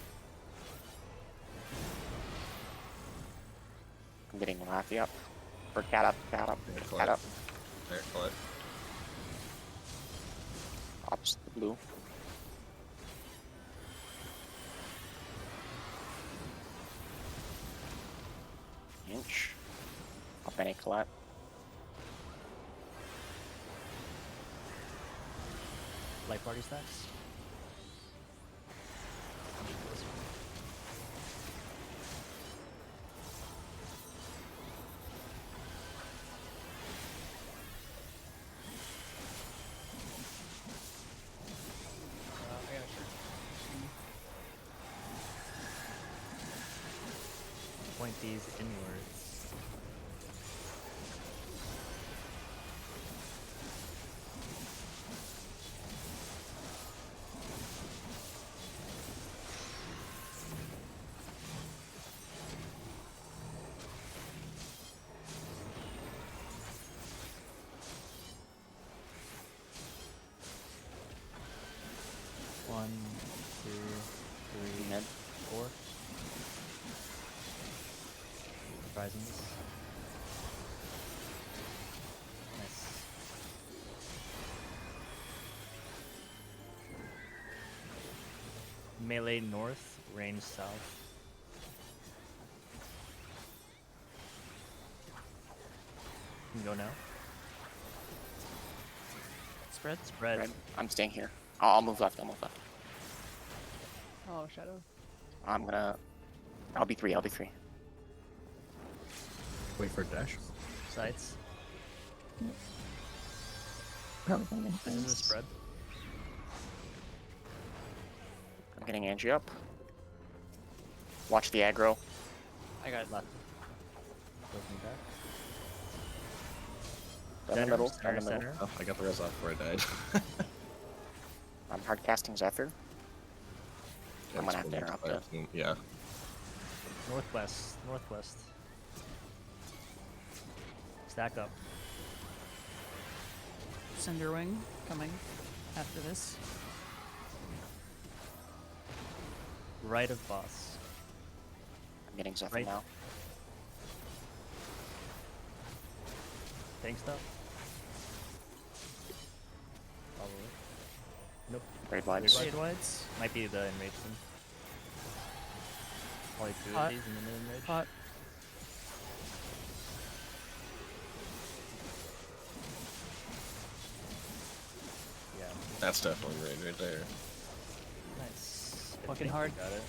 S1: I'm getting Laffy up. Or cat up. Cat up.
S3: Yeah,
S1: Cat
S3: collect.
S1: up.
S3: There, collect.
S1: Opposite the blue. Inch. Up any collect.
S2: Light party stacks.
S4: I got a shirt.
S2: Point these inwards. One, two, three,
S1: Mid.
S2: 4. Horizons. Nice. Melee north, range south. You can go now.
S8: Spread.
S2: Spread.
S1: Red. I'm staying here. I'll move left. I'll move left.
S4: Oh, Shadow.
S1: I'm gonna. I'll be 3. I'll be 3.
S7: Wait for a dash.
S2: Sights.
S5: Probably gonna get
S2: This is a
S5: those.
S2: spread.
S1: I'm getting Angie up. Watch the aggro.
S4: I got
S2: Left. Looking back.
S1: Down the middle. Down
S2: Center,
S1: the middle.
S2: center.
S3: Oh, I got the res off before I died.
S1: I'm hard casting Zephyr.
S3: Yeah,
S1: I'm gonna
S3: it's
S1: have to
S3: cool.
S1: interrupt it.
S3: Yeah.
S2: Northwest. Northwest. Stack up.
S8: Cinderwing coming after this.
S2: Right of boss.
S1: I'm getting Zephyr
S2: Right.
S1: now.
S2: Tank stuff. Probably. Nope.
S1: Great vibes.
S2: Great
S8: Shade wides.
S2: Might be the enrage them. Probably 2
S8: Hot.
S2: of these in the mid enrage.
S8: Hot.
S2: Yeah.
S3: That's definitely right there.
S2: Nice.
S8: Fucking hard.
S2: Got it.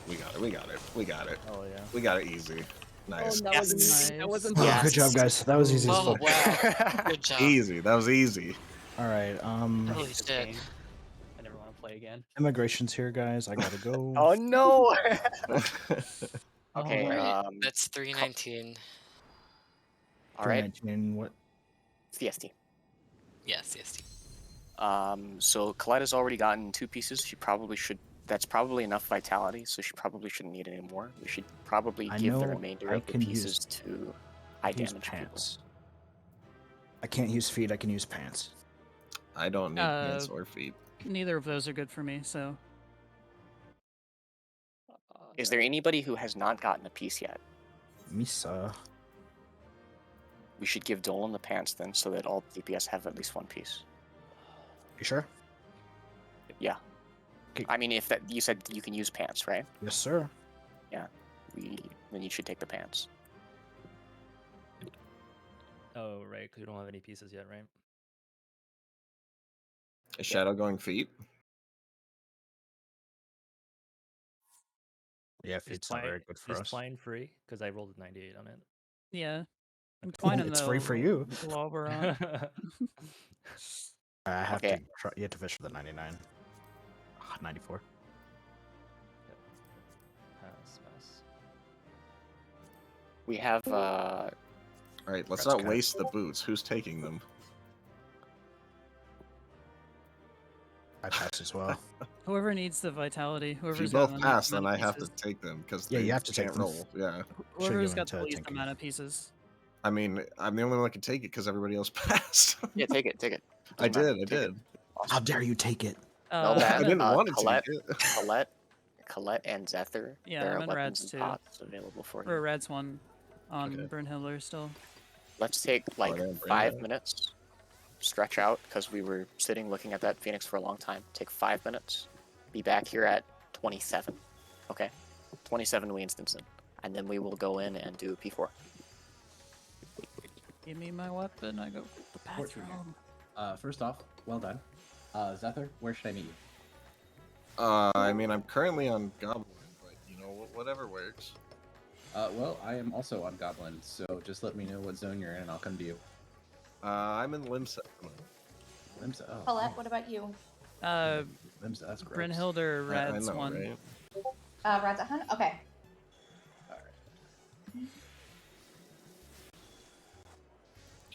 S3: We got it. We got it. We got it.
S2: Oh yeah.
S3: We got it easy. Nice.
S4: that wasn't easy. That
S8: Nice.
S4: wasn't
S7: Oh, good job, guys. That was easy as
S9: Oh
S7: fuck.
S9: wow. Good job.
S3: Easy. That was easy.
S7: All right.
S9: Holy
S4: This
S9: shit.
S4: game. I never want to play again.
S7: Immigration's here, guys. I gotta go.
S1: Oh no!
S8: Oh,
S1: Okay.
S8: right.
S9: That's 319.
S1: All right.
S7: 319, what?
S1: CST.
S9: Yeah, CST.
S1: So Colette has already gotten 2 pieces. She probably should. That's probably enough vitality, so she probably shouldn't need any more. We should probably
S7: I
S1: give the
S7: know
S1: remainder
S7: I
S1: of the
S7: can use-
S1: pieces to high
S7: Use
S1: damage
S7: pants. I can't use feet. I can use pants.
S3: I don't need hands or feet.
S8: Neither of those are good for me, so
S1: people. Is there anybody who has not gotten a piece yet?
S7: Misa.
S1: We should give Dolan the pants then, so that all DPS have at least 1 piece.
S7: You sure?
S1: Yeah.
S7: Okay.
S1: I mean, if that you said you can use pants, right?
S7: Yes, sir.
S1: Then you should take the pants.
S2: Oh right, because we don't have any pieces yet, right?
S3: Is Shadow going feet?
S7: Yeah,
S2: Is
S7: feet's not very good for
S2: is
S7: us.
S2: flying free? Because I rolled a 98 on it.
S8: yeah. I'm fine in
S7: It's
S8: the
S7: free for you.
S8: Oberon.
S7: I have
S1: Okay.
S7: to try. You have to fish for the 99. 94.
S2: Pass, pass.
S1: We have
S3: All right, let's
S7: That's
S3: not
S7: kind of-
S3: waste the boots. Who's taking them?
S7: I pass as well.
S8: Whoever needs the vitality,
S3: If
S8: whoever's
S3: you
S8: got
S3: both
S8: the
S3: pass,
S8: least
S3: then
S8: amount
S3: I
S8: of
S3: have to
S8: pieces.
S3: take them because
S7: Yeah,
S3: they
S7: you have to take
S3: can't
S7: them.
S3: roll. Yeah.
S8: Whoever's
S7: given
S8: got the
S7: to
S8: least
S7: Tinky.
S8: amount of pieces.
S3: I mean, I'm the only one that can take it because everybody else passed.
S1: yeah, take it, take it.
S3: I
S1: Doesn't matter,
S3: did. I
S1: take it.
S3: did.
S7: How
S1: Awesome.
S7: dare you take it?
S1: Know
S8: I'm
S1: that
S3: I didn't
S8: in-
S3: want to
S1: Colette,
S3: take it.
S1: Colette and Zephyr.
S8: Yeah,
S1: there
S8: I'm
S1: are
S8: in
S1: weapons
S8: Rads
S1: and
S8: too.
S1: pots available for
S8: Or
S1: you.
S8: Rad's one on
S3: Okay.
S8: Burnhiller still.
S1: Let's take like
S3: then bring
S1: 5
S3: that.
S1: minutes. Stretch out because we were sitting looking at that Phoenix for a long time. Take 5 minutes. Be back here at 27. Okay, 27 we instance in, and then we will go in and do P4.
S8: Give me my weapon. I go to the
S13: Fortune here.
S8: bathroom.
S13: First off, well done. Zephyr, where should I meet you?
S3: I mean, I'm currently on Goblin, but you know, whatever works.
S13: Well, I am also on Goblin, so just let me know what zone you're in and I'll come to you.
S3: I'm in Limsa.
S13: Limsa, oh.
S10: Colette, what about you?
S13: Limsa, that's gross.
S8: Brynhild or
S3: I
S8: Rad's
S3: know,
S8: one.
S3: right?
S10: Rad's at Hun? Okay.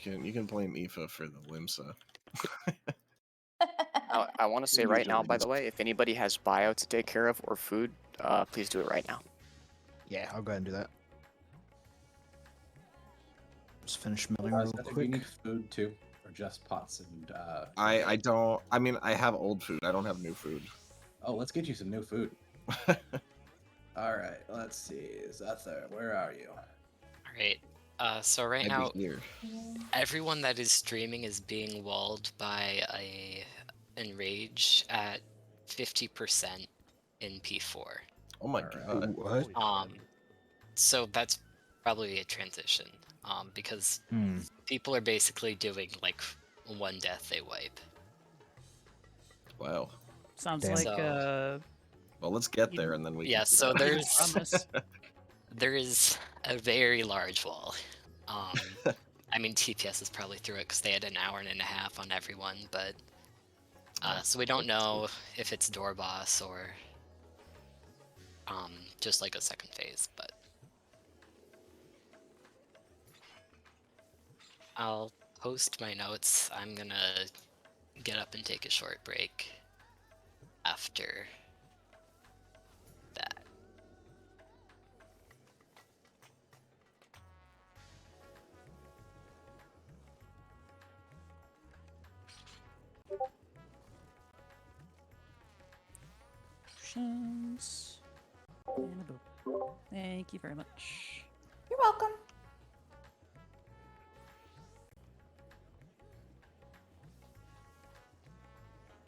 S3: You can blame Aoife for the Limsa.
S1: I want to say right now, by the way, if anybody has bio to take care of or food, please do it right now.
S7: Yeah, I'll go ahead and do that. Just finish milling real
S13: Zephyr, do you
S7: quick.
S13: need food too? Or just pots and,
S3: I don't. I mean, I have old food. I don't have new food.
S13: Oh, let's get you some new food. Alright, let's see. Zephyr, where are you?
S9: Alright, so right
S3: I'd
S9: now,
S3: be here.
S9: everyone that is streaming is being walled by a enrage at 50% in P4.
S3: Oh my
S13: Alright.
S3: god.
S7: What?
S9: So that's probably a transition, because
S7: Hmm.
S9: people are basically doing like one death they wipe.
S3: Wow.
S8: Sounds
S7: Damn.
S8: like
S9: So-
S3: Well, let's get there and then we.
S9: Yeah,
S3: can do
S9: so
S3: that.
S9: there's there is a very large wall. I mean, TPS is probably through it because they had an hour and a half on everyone, but so we don't know if it's door boss or just like a second phase, but I'll post my notes. I'm gonna get up and take a short break after that.
S8: Potions. And a boop. Thank you very much.
S10: You're welcome.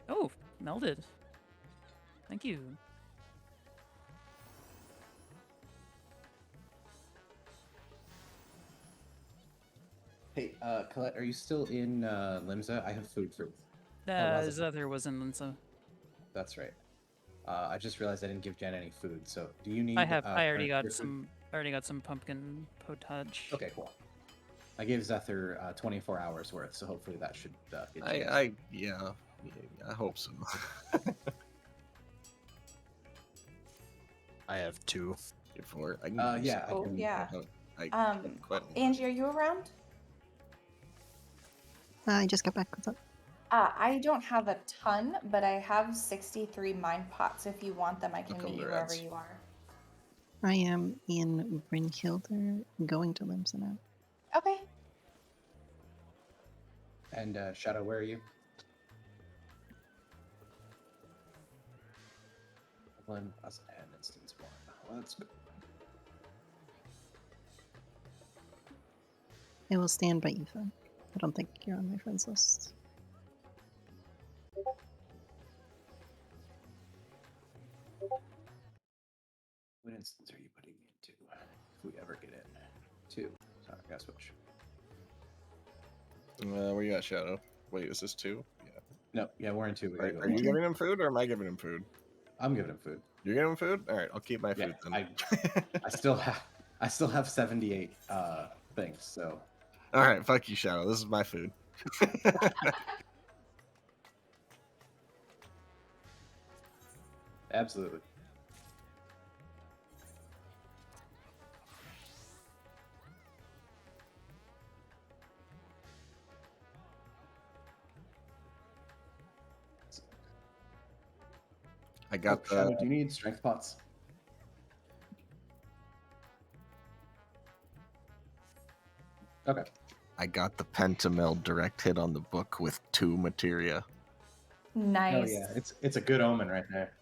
S8: Oh, melded. Thank you.
S13: Hey, Colette, are you still in Limsa? I have food for. Raza.
S8: Zephyr was in Linsa.
S13: That's right. I just realized I didn't give Jen any food, so do you need?
S8: I already got
S13: your food?
S8: some. I already got some pumpkin potage.
S13: Okay, cool. I gave Zephyr 24 hours worth, so hopefully that should get you.
S3: Yeah, I hope so.
S7: I have 2.
S3: Before I can.
S13: Yeah, I
S10: Oh,
S13: can.
S10: yeah.
S3: I quite a lot.
S10: Angie, are you around?
S5: I just got back. What's up?
S10: I don't have a ton, but I have 63 mind pots. If you want them, I can
S3: come
S10: meet
S3: to
S10: you wherever
S3: Reds.
S10: you are.
S5: I am in Brynhilder, going to Limsa now.
S10: Okay.
S13: And Shadow, where are you? One plus and instance 1. Let's go.
S5: I will stand by Aoife. I don't think you're on my friends list.
S13: What instance are you putting me into? If we ever get in. 2. Sorry, I gotta switch.
S3: Where you at, Shadow? Wait, is this 2? Yeah.
S13: No, yeah, we're in 2. We
S3: Are,
S13: gotta go
S3: are you
S13: one.
S3: giving him food or am I giving him food?
S13: I'm giving him food.
S3: You're giving him food? All right, I'll keep my
S13: Yeah,
S3: food then.
S13: I still have 78 things, so
S3: All right, fuck you, Shadow. This is my food.
S13: Absolutely.
S3: I got
S13: Oh, Shadow, do you need strength pots? Okay.
S3: I got the Pentamil direct hit on the book with 2 materia.
S10: Nice.
S13: Oh yeah, it's a good omen right there.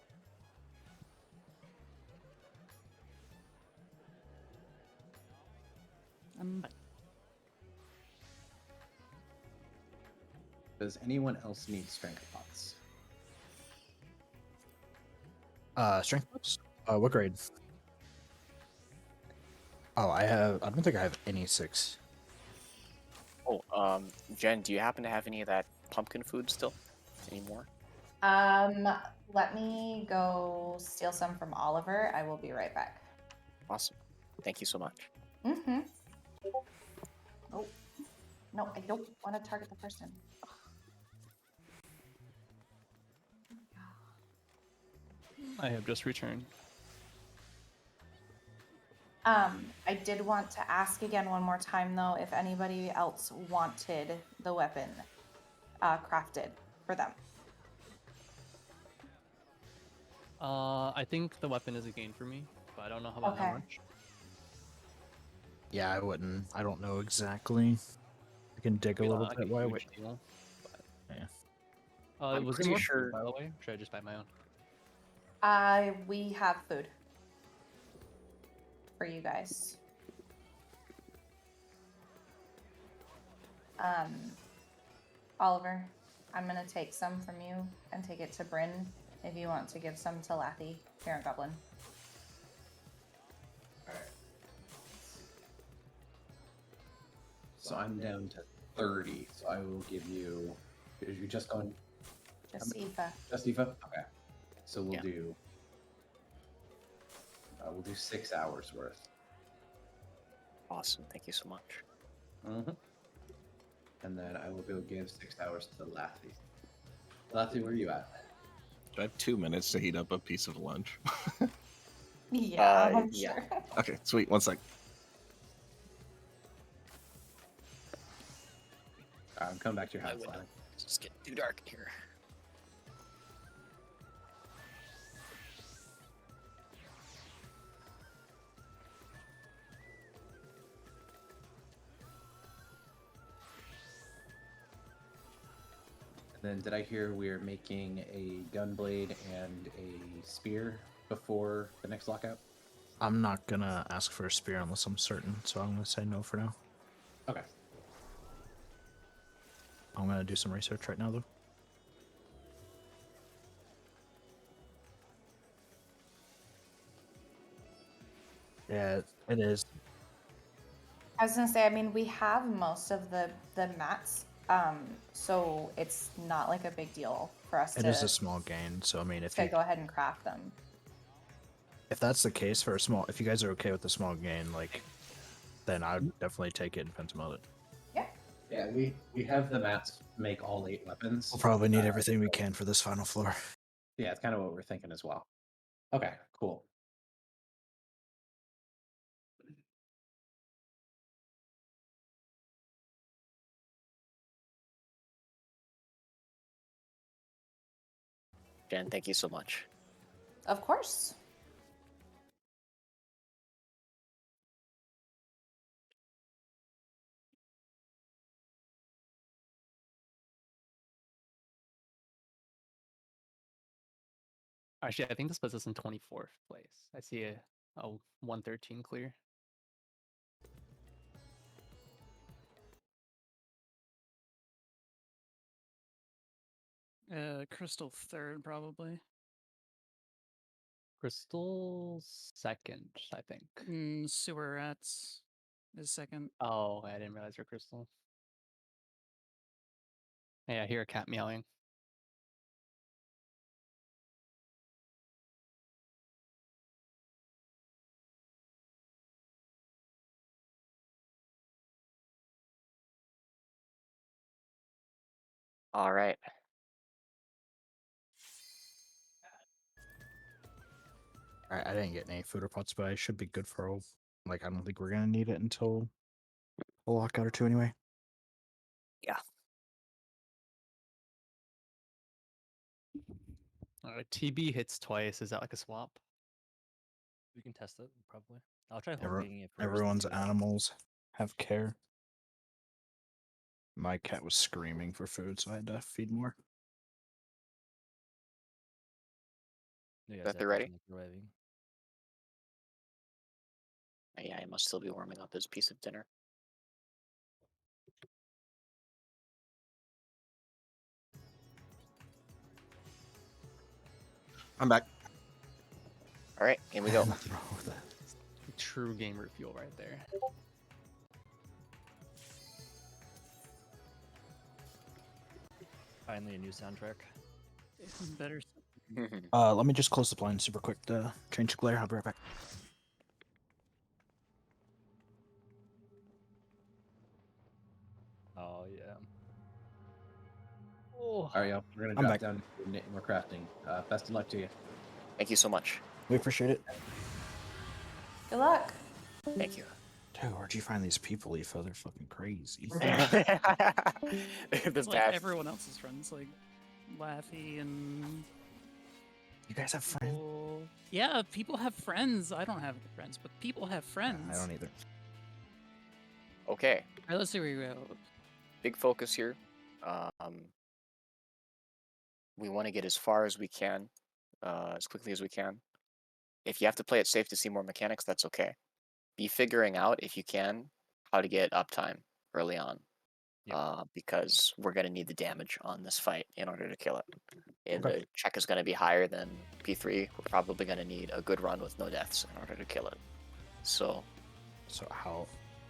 S13: Does anyone else need strength pots?
S7: Strength pots? What grade? Oh, I don't think I have any 6.
S1: Oh, Jen, do you happen to have any of that pumpkin food still? Anymore?
S10: Let me go steal some from Oliver. I will be right back.
S1: Awesome. Thank you so much.
S10: Mm-hmm. Oh, no, I don't want to target the person.
S4: I have just returned.
S10: I did want to ask again one more time though, if anybody else wanted the weapon crafted for them.
S4: I think the weapon is a gain for me, but I don't know how about how
S10: Okay.
S4: much.
S7: Yeah, I wouldn't. I don't know exactly. I can dig a
S4: Maybe
S7: little
S4: not like
S7: bit
S4: a
S7: while I
S4: huge
S7: wait.
S4: deal, but
S7: Yeah.
S1: I'm
S4: was there
S1: pretty
S4: more
S1: sure-
S4: food, by the way? Or should I just buy my own?
S10: We have food for you guys. Oliver, I'm gonna take some from you and take it to Bryn if you want to give some to Lathy, Parent Goblin.
S13: So I'm down to 30. So I will give you. Is you just going?
S10: Just Aoife.
S13: Just Aoife? Okay. So we'll
S1: Yeah.
S13: do. We'll do 6 hours worth.
S1: Awesome. Thank you so much.
S13: Mm-hmm. And then I will go give 6 hours to Lathy. Lathy, where are you at?
S3: Do I have 2 minutes to heat up a piece of lunch?
S10: Yeah, I'm
S1: yeah.
S10: sure.
S3: Okay, sweet. 1 sec.
S13: I'm coming back to your
S1: My
S13: house,
S1: window.
S13: Lathy.
S1: It's just getting too dark in here.
S13: And then did I hear we're making a gunblade and a spear before the next lockout?
S7: I'm not gonna ask for a spear unless I'm certain, so I'm gonna say no for now.
S13: Okay.
S7: I'm gonna do some research right now, though. Yeah, it is.
S10: I was gonna say, I mean, we have most of the mats, so it's not like a big deal for us
S7: It
S10: to,
S7: is a small gain, so I mean, if
S10: to
S7: you
S10: go ahead and craft them.
S7: if that's the case for a small, if you guys are okay with the small gain, like, then I'd definitely take it and Phantom it.
S13: Yeah, we have the mats make all 8 weapons.
S7: We'll probably need everything we can for this final floor.
S13: Yeah, it's kind of what we're thinking as well. Okay, cool.
S1: Jen, thank you so much.
S10: Of course.
S4: Actually, I think this puts us in 24th place. I see a 113 clear.
S8: Crystal third, probably.
S4: Crystal second, I think.
S8: Sewer rats is second.
S4: Oh, I didn't realize you're Crystal. Hey, I hear a cat meowing.
S1: All right.
S7: I didn't get any food or pots, but I should be good for like I don't think we're gonna need it until a lockout or two anyway.
S1: Yeah.
S4: TB hits twice. Is that like a swap?
S2: We can test it probably. I'll try home
S7: Every-
S2: gating it first. and
S7: everyone's
S2: see what happens.
S7: animals have care. My cat was screaming for food, so I had to feed more.
S2: You guys
S1: Bet
S2: have
S1: they're
S2: to
S1: ready?
S2: microwaving.
S1: Yeah, he must still be warming up his piece of dinner.
S3: I'm back.
S1: All right, here we go.
S7: Nothing wrong with that.
S4: True gamer fuel right there.
S2: Finally, a new soundtrack.
S8: Better.
S7: Let me just close the blind super quick to change the glare. I'll be right back.
S2: Oh yeah.
S13: All right, y'all. We're gonna
S7: I'm
S13: drop
S7: back.
S13: down to knit and we're crafting. Best of luck to you.
S1: Thank you so much.
S7: We appreciate it.
S10: Good luck.
S1: Thank you.
S7: Dude, where'd you find these people, Aoife? They're fucking crazy.
S1: The
S8: It's like
S1: best.
S8: everyone else's friends, like Laffy and.
S7: You guys have friends?
S8: Yeah, people have friends. I don't have friends, but people have friends.
S7: I don't either.
S1: Okay,
S8: All right, let's see where we go.
S1: big focus here. We want to get as far as we can, as quickly as we can. If you have to play it safe to see more mechanics, that's okay. Be figuring out, if you can, how to get uptime early on.
S2: Yep.
S1: Because we're going to need the damage on this fight in order to kill it. And
S7: Okay.
S1: the check is going to be higher than P3. We're probably going to need a good run with no deaths in order to kill it. So,
S7: So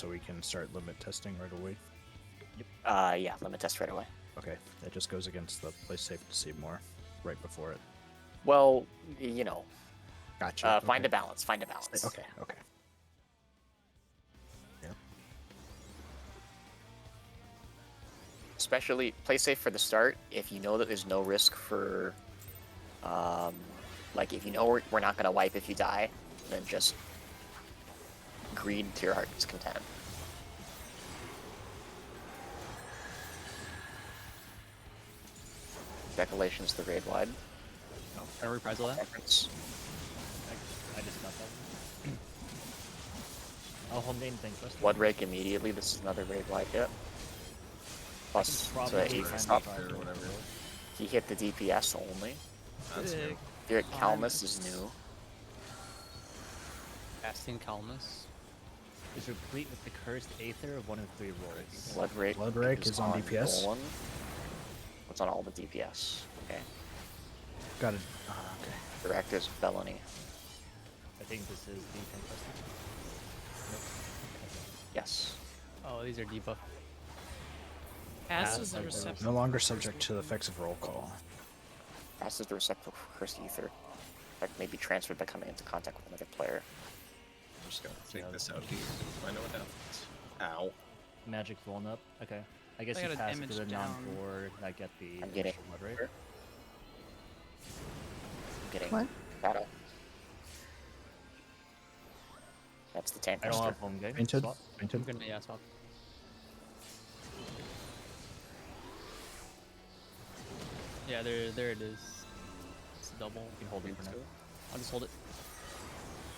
S7: we can start limit testing right away?
S1: yeah, limit test right away.
S7: Okay, that just goes against the play safe to see more right before it.
S1: Well, you know,
S7: Gotcha.
S1: find
S7: okay.
S1: a balance. Find a balance.
S7: Okay. Yeah.
S1: Especially play safe for the start if you know that there's no risk for, like if you know we're not gonna wipe if you die, then just greed to your heart's content. Decolation's the raid wide.
S4: Can I reprisal that?
S1: Entrance.
S2: I just got that. I'll home game thing first.
S1: Blood rake immediately. This is another raid wide hit. Plus
S2: probably
S1: to 8
S2: find
S1: stop.
S2: the
S3: or whatever.
S1: He hit the DPS only.
S3: That's new.
S1: Here, Calmus is new.
S4: Casting Calmus.
S2: Is replete with the cursed aether of 1 in 3 rolls.
S1: Blood rake.
S7: Blood rake is on DPS.
S1: Dolan. What's on all the DPS? Okay.
S7: Got it. Okay.
S1: Director's felony.
S2: I think this is the intent question.
S1: Yes.
S4: Oh, these are debuff.
S8: Pass is
S2: like
S8: a
S2: the-
S8: reception.
S7: No longer subject to the effects of roll call.
S1: Passes the receptacle for cursed ether. That may be transferred by coming into contact with another player.
S3: I'm just gonna take this out here. I know what happens. Ow.
S2: Magic blown up. Okay. I guess
S8: I
S2: you
S8: got a
S2: pass it to
S8: damage
S2: the
S8: down.
S2: non-4 that get the
S1: I'm getting
S2: initial blood rate.
S1: I'm getting
S5: What?
S1: battle. That's the tank
S2: I don't
S1: master.
S2: have home game.
S7: Painted.
S2: Swap.
S4: I'm
S7: Painted.
S4: gonna, yeah, swap. Yeah, there it is. It's a double.
S2: You can hold it for now.
S4: I'll just hold it.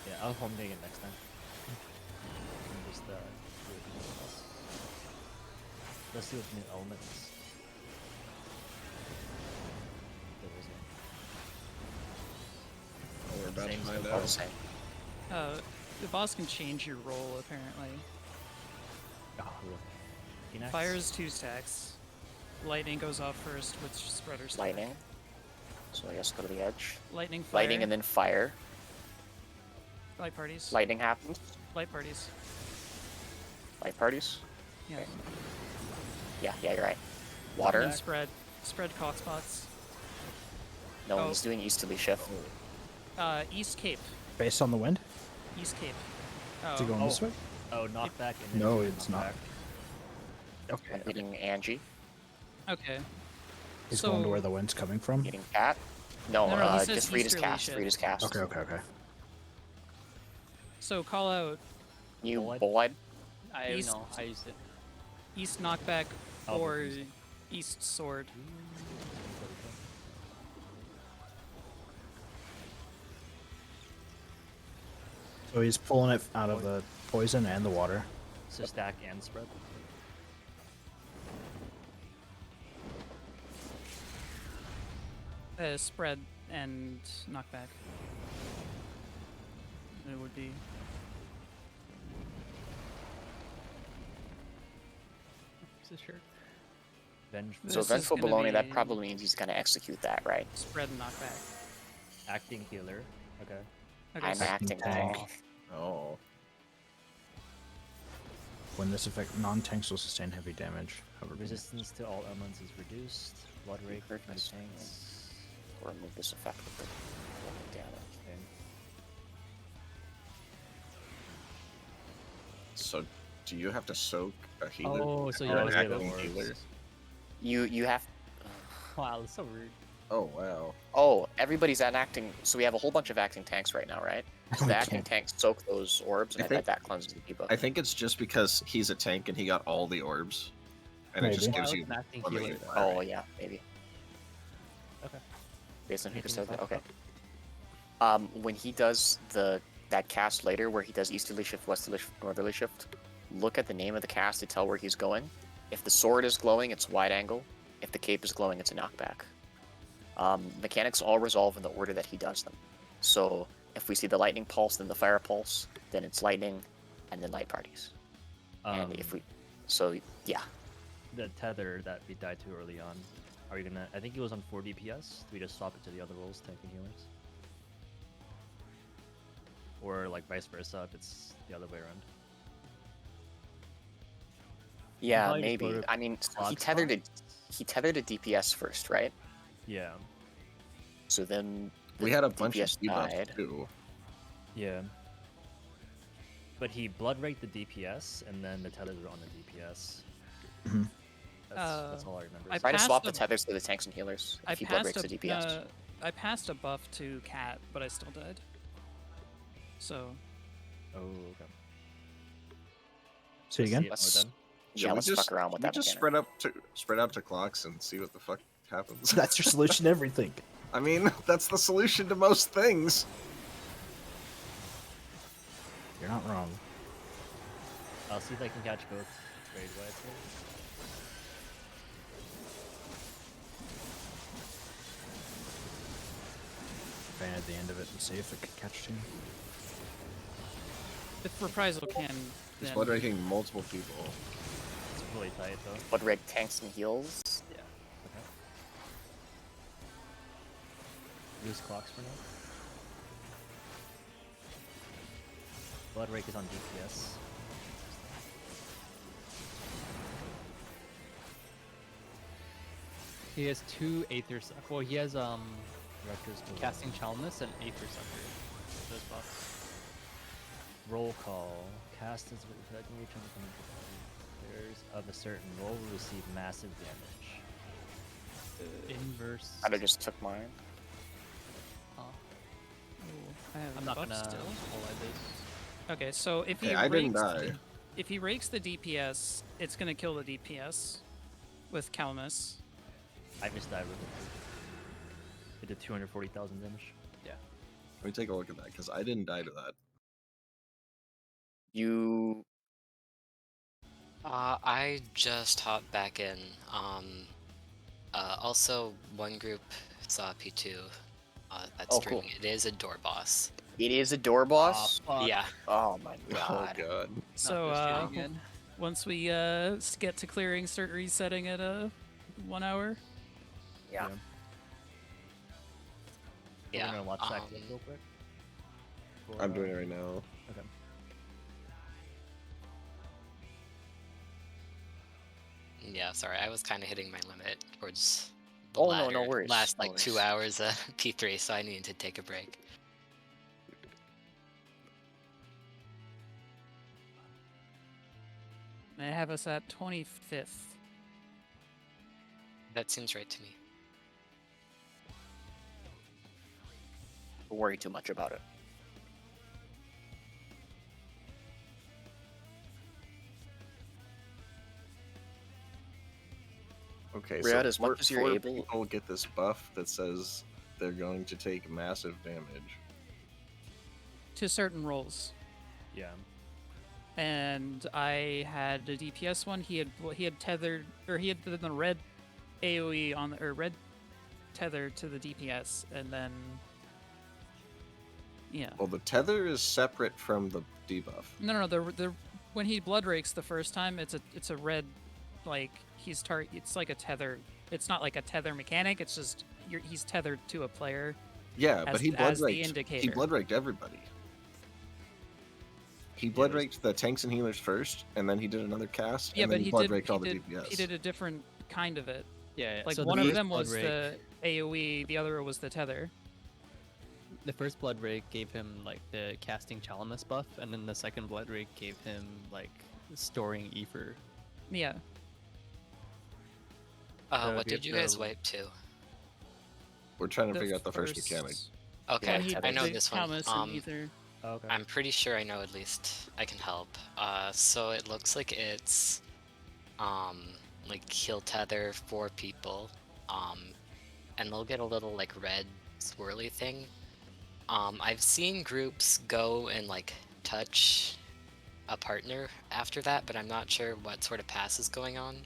S2: Yeah, I'll home game it next time. And just do it with anything else. Let's see what new elements. There is one.
S3: Oh, we're about to
S2: Same
S3: find
S2: stuff.
S1: All the
S3: out.
S1: same.
S8: The boss can change your roll apparently.
S2: Oh, really? Phoenix?
S8: Fires 2 stacks. Lightning goes off first with spreader stack.
S1: Lightning. So I guess go to the edge.
S8: Lightning, fire.
S1: Lightning and then fire.
S8: Light parties.
S1: Lightning happens.
S8: Light parties.
S1: Light parties.
S8: Yeah.
S1: Okay. Yeah, you're right.
S8: And
S1: Water.
S8: then spread cock spots.
S1: No
S8: Oh.
S1: one's doing easterly shift.
S8: East Cape.
S7: Based on the wind?
S8: East Cape.
S7: Is it going this way?
S2: Oh, knockback and then
S7: No, it's not.
S2: knockback.
S7: Okay.
S1: I'm hitting Angie.
S8: Okay.
S7: He's going to where the wind's coming from?
S1: Getting cat? No,
S8: No, he says
S1: just read his
S8: easterly
S1: cast.
S8: shift.
S1: Read his cast.
S7: Okay.
S8: So call out
S1: You
S2: Bullide?
S1: bullide?
S4: I
S8: East-
S4: know. I used it.
S8: east knockback
S2: Oh,
S8: or
S2: east.
S8: east sword.
S7: So he's pulling it out of the poison and the water.
S2: So stack and spread.
S8: Spread and knockback. It would be.
S4: So sure.
S2: Vengeful.
S1: So
S8: This is
S1: Vengeful
S8: gonna
S1: Baloney, that
S8: be-
S1: probably means he's going to execute that, right?
S8: Spread and knockback.
S2: Acting healer. Okay.
S8: Okay,
S1: I'm
S8: so
S1: acting
S7: tank.
S1: tank.
S3: Oh.
S7: When this effect, non-tanks will sustain heavy damage. However,
S2: Resistance to all elements is reduced. Blood rate
S1: Hurt
S2: for
S1: my
S2: tanks.
S1: Or remove this effect with the damage.
S2: Okay.
S3: So, do you have to soak a healer?
S4: Oh, so you
S3: Or
S4: have
S3: an
S4: to
S3: acting
S4: go
S3: healer?
S4: first.
S1: You have...
S4: Wow, that's so rude.
S3: Oh wow.
S1: Oh, everybody's at acting... So we have a whole bunch of acting tanks right now, right? So
S7: We
S1: the acting
S7: can't.
S1: tanks soak those orbs, and
S3: I
S1: I,
S3: think-
S1: bet that cleanses the debuff.
S3: I think it's just because he's a tank and he got all the orbs, and it just
S7: Maybe.
S3: gives
S4: Well,
S3: you
S4: an acting
S3: one that you
S4: healer.
S3: want.
S1: Oh, yeah, maybe.
S2: Okay.
S1: Based on who
S2: Anything
S1: says that?
S2: to talk
S1: Okay.
S2: about?
S1: When he does that cast later, where he does easterly shift, westerly shift, northerly shift, look at the name of the cast to tell where he's going. If the sword is glowing, it's wide angle. If the cape is glowing, it's a knockback. Mechanics all resolve in the order that he does them. So if we see the lightning pulse, then the fire pulse, then it's lightning, and then light parties. And if we, so yeah,
S2: The tether that we died to early on. Are you gonna? I think he was on 4 DPS. Do we just swap it to the other roles, tank and healers? Or like vice versa if it's the other way around.
S1: yeah,
S2: probably just
S1: maybe.
S2: go to
S1: I mean,
S2: clog
S1: he tethered
S2: spots.
S1: it. He tethered a DPS first, right?
S2: Yeah.
S1: So then
S3: We had a bunch of
S1: DPS
S3: debuffs
S1: died.
S3: too.
S2: Yeah. But he blood raked the DPS, and then the tethers were on the DPS.
S7: Mhm.
S2: That's all I remember.
S8: I
S1: Try to
S8: passed
S1: swap
S8: a-
S1: the tethers to the tanks and healers.
S8: I
S1: If he blood
S8: passed
S1: breaks the DPS.
S8: I passed a buff to Cat, but I still died. So
S2: Oh, okay.
S7: Say
S2: Let's
S7: again?
S2: see it more
S1: Let's-
S2: then.
S1: Yeah, let's fuck around with
S3: we
S1: that
S3: just
S1: mechanic.
S3: spread out to clocks and see what the fuck happens.
S7: That's your solution to everything.
S3: I mean, that's the solution to most things.
S7: You're not wrong.
S2: I'll see if I can catch both trade wise.
S7: Fan at the end of it and see if it can catch two.
S8: if Reprisal can,
S3: He's
S8: then
S3: blood raking multiple people.
S2: It's really tight though.
S1: Blood rake tanks and heals.
S2: Yeah. Okay. Use clocks for now. Blood rake is on DPS.
S4: He has 2 Aether Sucker. Well, he has
S2: Director's below.
S4: Casting Chalice and Aether Sucker. Those buffs.
S2: Roll call. Cast as within reach on the players of a certain role will receive massive damage.
S4: Inverse.
S1: I just took mine.
S4: Oh,
S8: I have
S4: I'm not
S8: buff
S4: gonna
S8: still.
S4: pull like this.
S8: Okay, so if he
S3: Hey, I didn't
S8: rakes
S3: die.
S8: if he rakes the DPS, it's gonna kill the DPS with Calamus.
S2: I just died with it. It did 240,000 damage.
S3: Let me take a look at that because I didn't die to that.
S1: You
S9: I just hopped back in. Also, one group saw P2. That's
S1: Oh, cool.
S9: streaming. It is a door boss.
S1: It is a door boss.
S9: Yeah.
S1: Oh my
S3: Oh
S1: god.
S3: god.
S8: So
S4: this shit again.
S8: once we get to clearing, start resetting at 1 hour.
S1: Yeah.
S9: Yeah.
S2: We're gonna watch that
S9: um,
S2: clip real quick.
S3: I'm doing it right now.
S2: Okay.
S9: Yeah, sorry, I was kind of hitting my limit towards the
S1: Oh, no, no
S9: latter
S1: worries,
S9: last
S1: no
S9: like 2
S1: worries.
S9: hours P3, so I needed to take a break.
S8: They have us at 25th.
S9: That seems right to me.
S1: worry too much about it.
S3: Okay,
S1: Riyadh,
S3: so
S1: as much as you're
S3: four
S1: able-
S3: people get this buff that says they're going to take massive damage.
S8: To certain roles.
S2: Yeah.
S8: And I had a DPS one. He had tethered, or he had the red AOE on the, or red tether to the DPS, and then yeah.
S3: Well, the tether is separate from the debuff.
S8: No. The when he blood rakes the first time, it's a red, like it's like a tether. It's not like a tether mechanic. It's just he's tethered to a player.
S3: Yeah, but he blood
S8: as the
S3: raked. He
S8: indicator.
S3: blood raked everybody. He blood raked the tanks and healers first, and then he did another cast,
S8: Yeah,
S3: and
S8: but
S3: then
S8: he
S3: blood
S8: did.
S3: raked all the
S8: He did,
S3: DPS.
S8: he did a different kind of it.
S4: Yeah.
S8: Like
S4: so
S8: one
S4: the
S8: of
S4: first
S8: them
S4: blood
S8: was
S4: rake,
S8: the AOE, the other was the tether.
S4: The first blood rake gave him like the casting Chalamus buff, and then the second blood rake gave him like storing ether.
S8: Yeah.
S2: So
S9: What
S2: if you
S9: did you
S2: have
S9: guys
S2: to-
S9: wipe to?
S3: We're trying to
S8: The
S3: figure out the first mechanic.
S9: Okay,
S8: he
S9: I know
S8: did
S9: this one.
S8: Chalamus and ether.
S2: Oh, okay.
S9: I'm pretty sure I know at least. I can help. So it looks like it's, like he'll tether 4 people, and they'll get a little like red swirly thing. I've seen groups go and like touch a partner after that, but I'm not sure what sort of pass is going on.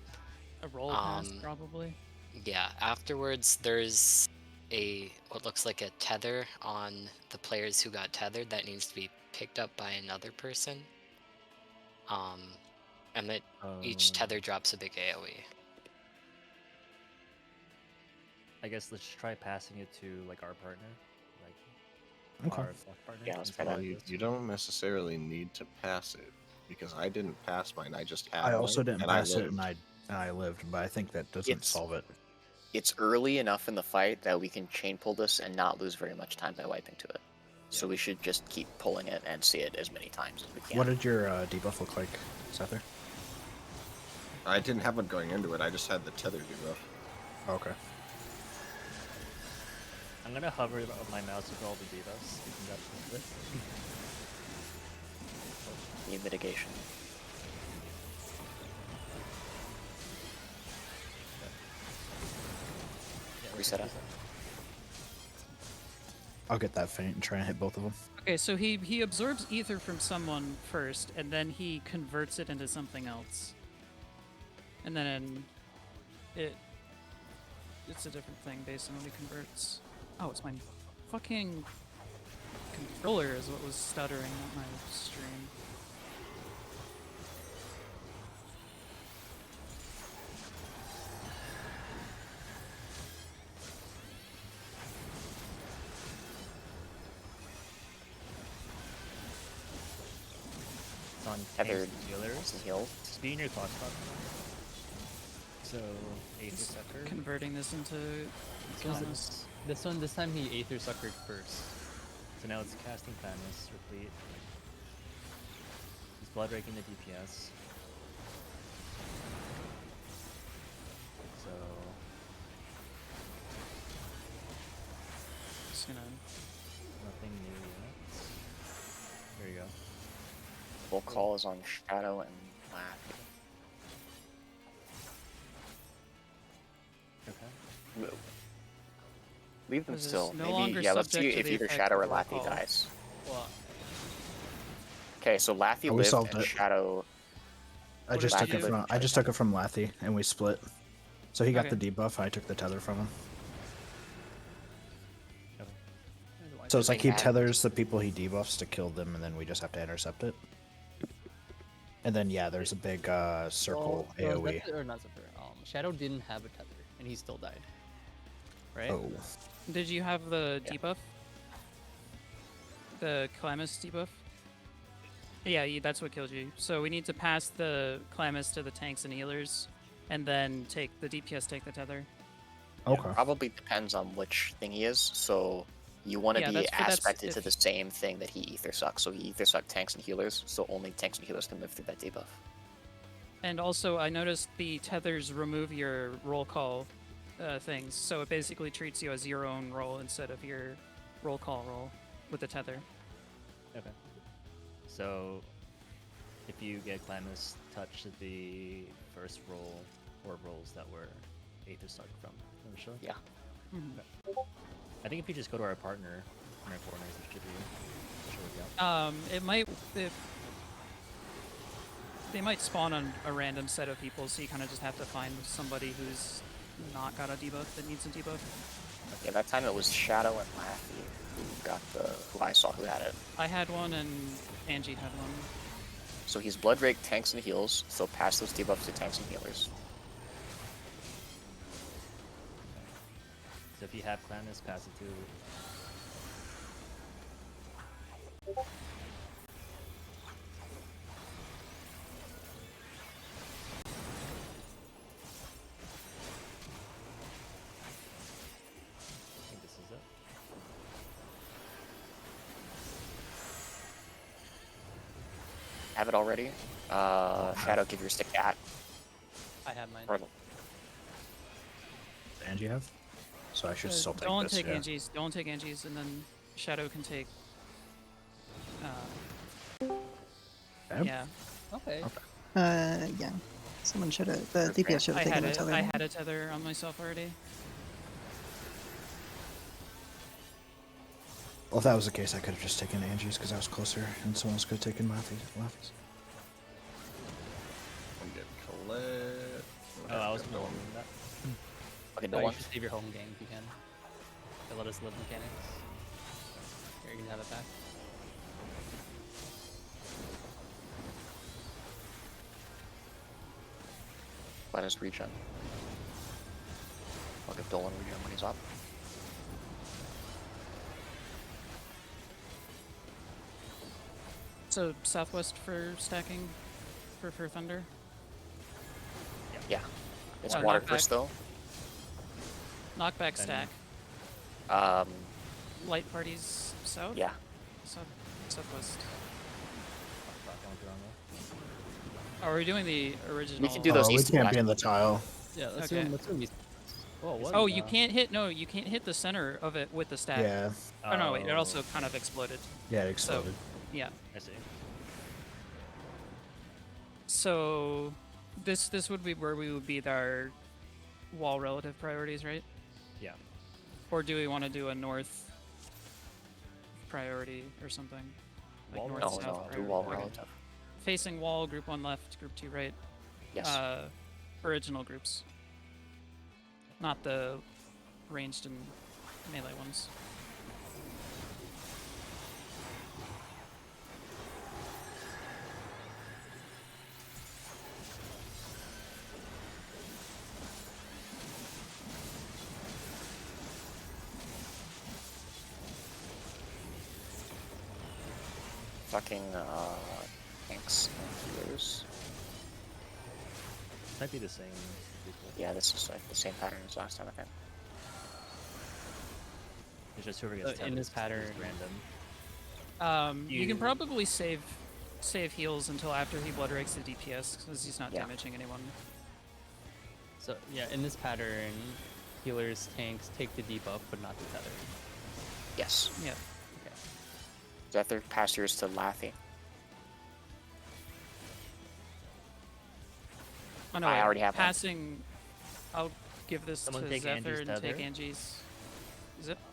S8: A roll pass, probably.
S9: Yeah, afterwards there's what looks like a tether on the players who got tethered that needs to be picked up by another person. And that each tether drops a big AoE.
S2: I guess let's try passing it to like our partner, like
S7: Okay.
S2: our partner.
S1: Yeah, let's
S2: instead
S1: try
S2: of
S3: Well,
S2: this.
S3: you don't necessarily need to pass it because I didn't pass mine. I just had.
S7: I also
S3: mine,
S7: didn't
S3: and
S7: pass
S3: I
S7: it,
S3: lived.
S7: and I lived, but I think that doesn't
S1: It's-
S7: solve it.
S1: It's early enough in the fight that we can chain pull this and not lose very much time by wiping to it. So we should just keep pulling it and see it as many times as we can.
S7: What did your debuff look like, Sether?
S3: I didn't have one going into it. I just had the tether debuff.
S7: Okay.
S2: I'm gonna hover my mouse over all the debuffs. You can grab it.
S1: Need mitigation. Reset up.
S7: I'll get that feint and try and hit both of them.
S8: Okay, so he absorbs ether from someone first, and then he converts it into something else. And then it's a different thing based on what he converts. Oh, it's my fucking controller is what was stuttering, not my stream.
S2: It's on
S1: Tethered
S2: healers.
S1: heal.
S2: Be in your clock spot. So Aether Sucker.
S8: Converting this into
S4: So
S8: Chalamus.
S4: this time he Aether Suckered first.
S2: So now it's casting Thanos, replete. He's blood raking the DPS. So
S8: Just gonna
S2: nothing new yet. There you go.
S1: Full call is on Shadow and Laugh.
S2: Okay.
S1: Leave them
S8: This is
S1: still.
S8: no
S1: Maybe
S8: longer
S1: let's see
S8: subject to
S1: if
S8: the
S1: either
S8: effect
S1: Shadow
S8: of
S1: or
S8: roll
S1: Lathy
S8: call.
S1: dies.
S4: Well,
S1: Okay, so Lathy
S7: Oh, we
S1: lived
S7: solved
S1: and
S7: it.
S1: Shadow.
S7: I
S8: What
S7: just
S8: did
S7: took
S8: you
S7: it
S8: do?
S7: from Lathy, and we split. So he got
S8: Okay.
S7: the debuff. I took the tether from him.
S2: Okay.
S7: So it's like he
S1: Something
S7: tethers the people he debuffs to kill them, and then we just have to intercept it. And then yeah, there's a big circle
S4: well,
S7: AOE.
S4: Zephyr, or not Zephyr. Shadow didn't have a tether, and he still died. Right?
S7: Oh,
S8: Did you have the
S1: Yeah.
S8: debuff? The Calamus debuff? Yeah, that's what killed you. So we need to pass the Calamus to the tanks and healers, and then take the DPS take the tether.
S7: okay.
S1: Probably depends on which thing he is. So you want to
S8: Yeah,
S1: be
S8: that's
S1: aspected to
S8: if-
S1: the same thing that he ether sucks. So he ether suck tanks and healers. So only tanks and healers can live through that debuff.
S8: And also, I noticed the tethers remove your roll call things, so it basically treats you as your own roll instead of your roll call roll with the tether.
S2: Okay. So, if you get Glamis touch the first roll or rolls that were Aether start from, initially?
S1: Yeah.
S8: Mhm.
S2: I think if you just go to our partner in our corners, it should work out.
S8: It might. They might spawn on a random set of people, so you kind of just have to find somebody who's not got a debuff that needs a debuff.
S1: Yeah, that time it was Shadow and Laffy who I saw who had it.
S8: I had one and Angie had one.
S1: So he's Blood Rake, tanks and heals, so pass those debuffs to tanks and healers.
S2: So if you have Glamis, pass it to... I think this is it.
S1: Have it already. Shadow, give your stick at.
S4: I have mine.
S1: Or,
S7: And you have? So I should still take
S8: Don't
S7: this.
S8: take
S7: yeah.
S8: Angie's. Don't take Angie's, and then Shadow can take.
S7: Yep.
S8: Yeah.
S4: Okay.
S5: Yeah. Someone should have. The DPS should
S8: I
S5: have taken
S8: had
S5: the
S8: it.
S5: tether.
S8: I had a tether on myself already.
S7: Well, if that was the case, I could have just taken Angie's because I was closer, and someone else could have taken Laffy's.
S3: I'm getting Colette.
S2: Oh, I was rolling that.
S1: okay,
S4: No,
S1: no
S4: you
S1: one.
S4: should save your home gang if you can. They let us live mechanics. Here, you can have it back.
S1: Let us regen. I'll give Dolan regen when he's up.
S8: So southwest for stacking, for thunder.
S1: Yeah. It's
S8: Oh,
S1: water
S8: knockback.
S1: first though.
S8: Knockback stack.
S1: Um,
S8: Light parties south.
S1: yeah.
S8: Southwest.
S2: Fuck, I went the wrong way.
S8: Oh, are we doing the original?
S1: can do those
S7: we
S1: east and
S7: can't
S1: west.
S7: be in the tile.
S4: Yeah, let's
S8: Okay.
S4: do them. Oh, what?
S8: Oh, you can't hit. No, you can't hit the center of it with the stack.
S7: Yeah.
S8: Oh no, wait. It also kind of exploded.
S7: Yeah, it exploded.
S8: Yeah.
S2: I see.
S8: So, this would be where we would be our wall relative priorities, right?
S2: Yeah.
S8: Or do we want to do a north priority or something? Like
S2: Wall
S8: north
S1: No,
S8: south
S1: no, do
S8: priority?
S1: wall
S8: Okay.
S1: relative.
S8: Facing wall, group 1 left, group 2 right.
S1: Yes.
S8: Original groups. Not the ranged and melee ones.
S1: Fucking tanks and healers.
S2: Might be the same people.
S1: Yeah, this is like the same pattern as last time I think.
S2: It's just whoever
S4: So
S2: gets
S4: in
S2: tethered
S4: this
S2: is
S4: pattern-
S2: random.
S8: You can probably save heals until after he blood rakes the DPS because he's not
S1: Yeah.
S8: damaging anyone.
S4: So yeah, in this pattern, healers, tanks take the debuff, but not the tether.
S1: Yes.
S8: Yeah.
S4: Okay.
S1: Zephyr, pass yours to Laffy.
S8: Oh, no,
S1: I
S8: wait,
S1: already have one.
S8: passing. I'll give this
S2: Someone
S8: to
S2: take
S8: Zephyr
S2: Angie's
S8: and
S2: tether.
S8: take Angie's.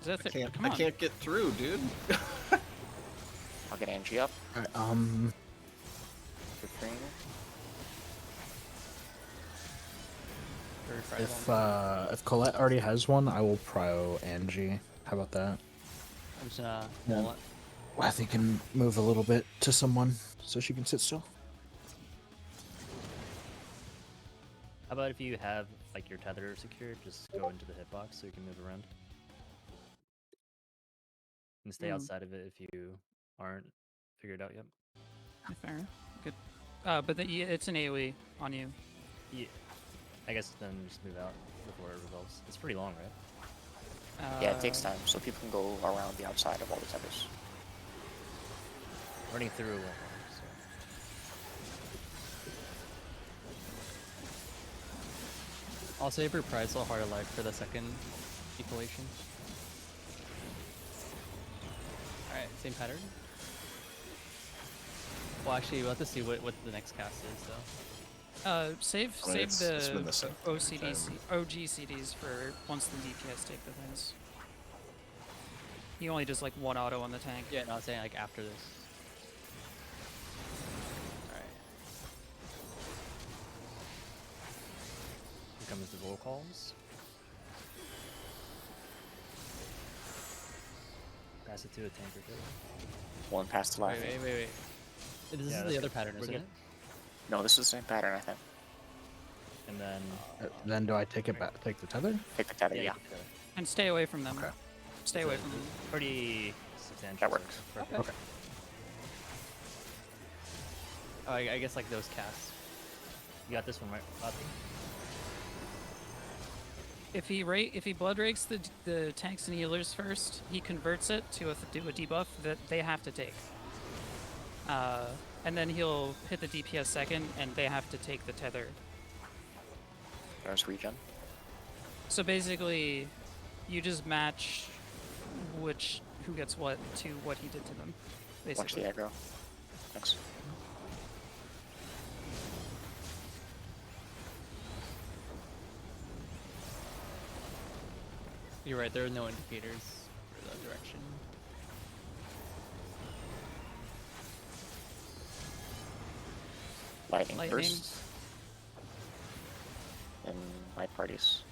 S8: Zephyr,
S3: I
S8: come on.
S3: can't get through, dude.
S1: I'll get Angie up
S7: Alright,
S1: for free.
S4: Or try it
S7: if Colette already has one, I will prio Angie. How about that?
S4: I'm just gonna
S7: Yeah.
S4: wall it.
S7: Lathy can move a little bit to someone so she can sit still.
S2: How about if you have like your tether secured, just go into the hitbox so you can move around. And stay outside of it if you aren't figured out yet.
S8: Fair. Good. But it's an AoE on you.
S2: Yeah. I guess then just move out before it resolves. It's pretty long, right?
S1: Yeah, it takes time, so people can go around the outside of all the tethers.
S2: Running through won't work, so.
S4: I'll save Reprisal Heart of Life for the second equation. Same pattern? Well, actually, we'll have to see what the next cast is, though.
S3: I
S8: Save
S3: mean,
S8: save
S3: it's been
S8: the
S3: the same every
S8: OCDC,
S3: time.
S8: OGCDs for once the DPS take the things. He only does like one auto on the tank.
S4: Yeah, no, I'm saying like after this. Alright.
S2: Here comes the roll calls. Pass it to a tank or two.
S1: One past the life.
S4: Wait. This
S2: Yeah,
S4: is
S2: that's
S4: the other
S2: good.
S4: pattern,
S2: We're
S4: isn't
S2: good.
S4: it?
S1: No, this is the same pattern, I think.
S2: And then
S7: Then do I take it back? Take the tether?
S1: Take the tether, yeah.
S2: you can do it.
S8: And stay away from them.
S7: Okay.
S8: Stay
S2: It's
S8: away
S2: a-
S8: from them.
S2: it's pretty substantial.
S1: That
S2: so
S1: works.
S2: perfect.
S8: Okay.
S7: Okay.
S4: Oh, I guess like those casts.
S2: You got this one right, Bobby?
S8: If he blood rakes the tanks and healers first, he converts it to do a debuff that they have to take. And then he'll hit the DPS second, and they have to take the tether.
S1: There's regen.
S8: So basically, you just match who gets what to what he did to them.
S1: Watch
S8: Basically.
S1: the aggro. Thanks.
S4: You're right, there are no indicators for the direction.
S1: Lightning,
S8: Lightning.
S1: first. Then my parties.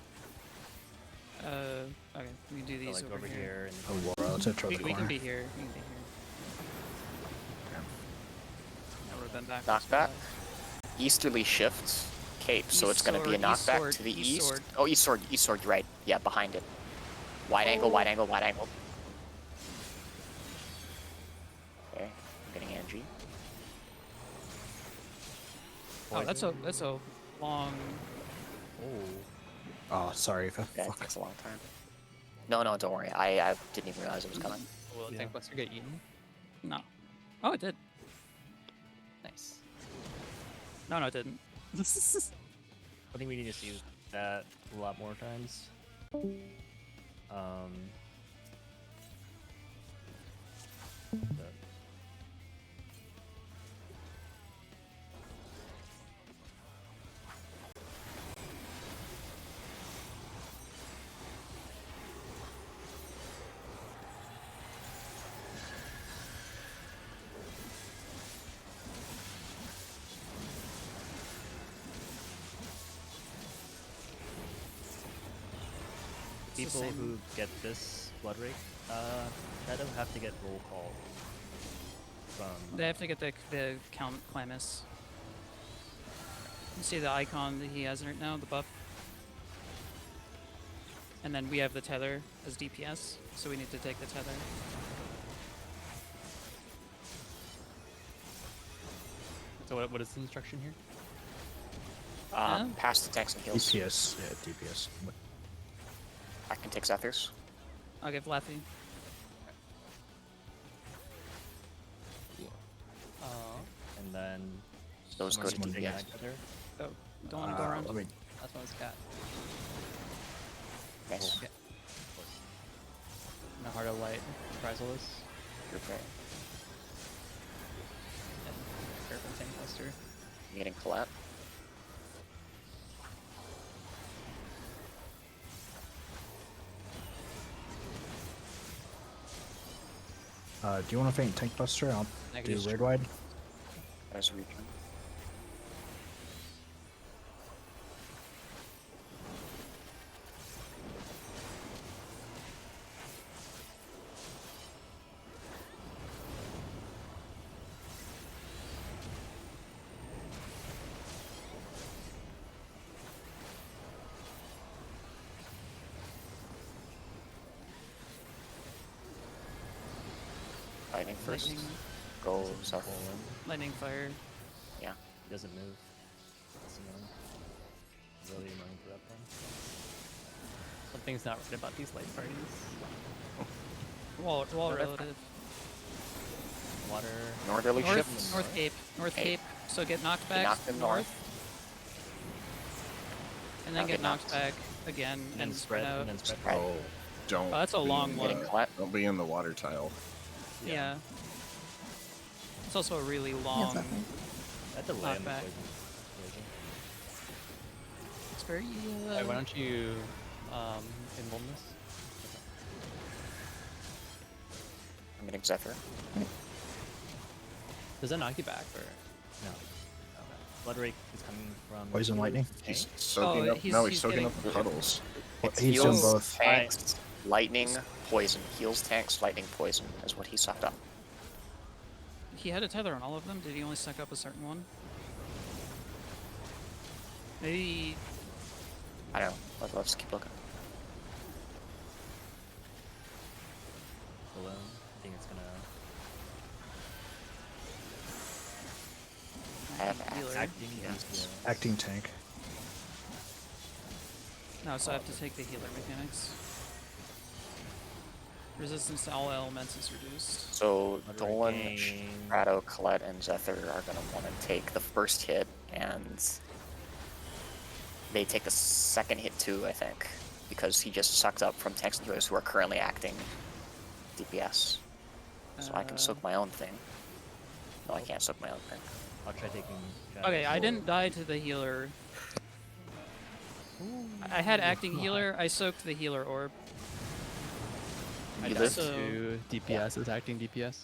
S8: Okay, we can do
S2: So,
S8: these
S2: like
S8: over here.
S2: and
S7: Oh, well, let's intro
S8: We,
S7: the
S8: we can
S7: corner.
S8: be here. We can be here. Now we're then back.
S1: Knockback. Easterly shift. Cape, so it's going to be a
S8: East
S1: knockback
S8: sword,
S1: to the
S8: east
S1: east.
S8: sword.
S1: Oh, east sword, you're right. Yeah, behind it. Wide angle, wide angle, wide angle. Okay, I'm getting Angie.
S8: Oh, that's a long.
S7: Oh, sorry, Eva.
S1: Yeah, it
S7: Fuck.
S1: takes a long time. No, don't worry. I didn't even realize it was coming.
S4: Will the tank buster get eaten?
S8: No. Oh, it did.
S4: Nice.
S8: No, it didn't.
S2: I think we need to see that a lot more times. But
S8: It's the
S2: people
S8: same.
S2: who get this blood rake, Shadow have to get roll call from.
S8: They have to get the count Clamus. You see the icon that he has right now, the buff. And then we have the tether as DPS, so we need to take the tether.
S4: So what is the instruction here?
S1: Pass the tanks and heals.
S7: DPS. Yeah, DPS.
S1: I can take Zethers.
S8: I'll give Laffy.
S2: And then
S1: Those go to
S2: someone take
S1: DPS.
S2: that tether.
S8: Oh, don't want to go around.
S7: Let me.
S4: That's one's cat.
S1: Nice.
S4: Okay. And a Heart of Light, Chrysalis,
S1: You're great.
S4: and Careful Tank Buster.
S1: I'm getting Colette.
S7: Do you want to faint tank buster? I'll
S4: Negative.
S7: do raid wide.
S1: There's regen. Lightning first.
S8: Lightning,
S1: Go south.
S8: lightning fire.
S1: Yeah.
S2: He doesn't move. That's annoying. Really annoying for that one.
S4: Something's not right about these light parties.
S8: Wall
S1: No, that's
S8: relative.
S2: Water.
S1: Northerly shift.
S8: North Cape. North
S1: Cape.
S8: Cape. So get knocked
S1: Get
S8: back
S1: knocked in north.
S8: And then
S1: Now
S8: get
S1: get
S8: knocked
S1: knocked.
S8: back again
S2: And then
S8: and spread out.
S2: and then spread.
S1: Right.
S3: Oh, don't.
S8: Oh, that's a
S3: be
S8: long
S3: in
S8: one.
S3: the-
S1: Getting Colette.
S3: Don't be in the water tile.
S8: Yeah. It's also a really long
S5: Exactly.
S2: That delay on the
S8: knockback.
S2: poison is crazy.
S8: It's very.
S4: Alright, why don't you invuln this?
S1: I'm getting Zephyr.
S4: Does that knock you back or?
S2: No. Blood Rake is coming from
S7: Poison
S2: his
S7: lightning?
S3: He's
S2: tank.
S3: soaking
S8: Oh,
S3: up.
S8: he's-
S3: No, he's
S8: he's
S3: soaking
S8: getting-
S3: up the puddles.
S1: It's
S7: He's doing
S1: heals,
S7: both.
S1: tanks, lightning, poison. Heals, tanks, lightning, poison is what he sucked up.
S8: He had a tether on all of them. Did he only suck up a certain one? Maybe.
S1: I don't know. Let's keep looking.
S2: Below. I think it's gonna.
S1: I have
S8: Healer.
S2: Acting
S1: yes.
S7: Acting tank.
S8: No, so I have to take the healer mechanics. Resistance to all elements is reduced.
S1: So
S2: Blood
S1: Dolan,
S2: Rake.
S1: Shadow, Colette, and Zephyr are going to want to take the first hit, and they take the second hit too, I think, because he just sucked up from tanks and healers who are currently acting DPS. So I can soak my own thing. No, I can't soak my own thing.
S2: I'll try taking. Shadow.
S8: Okay, I didn't die to the healer. I had acting healer. I soaked the healer orb.
S4: I
S1: You
S4: died
S1: lived?
S4: to DPS as acting DPS.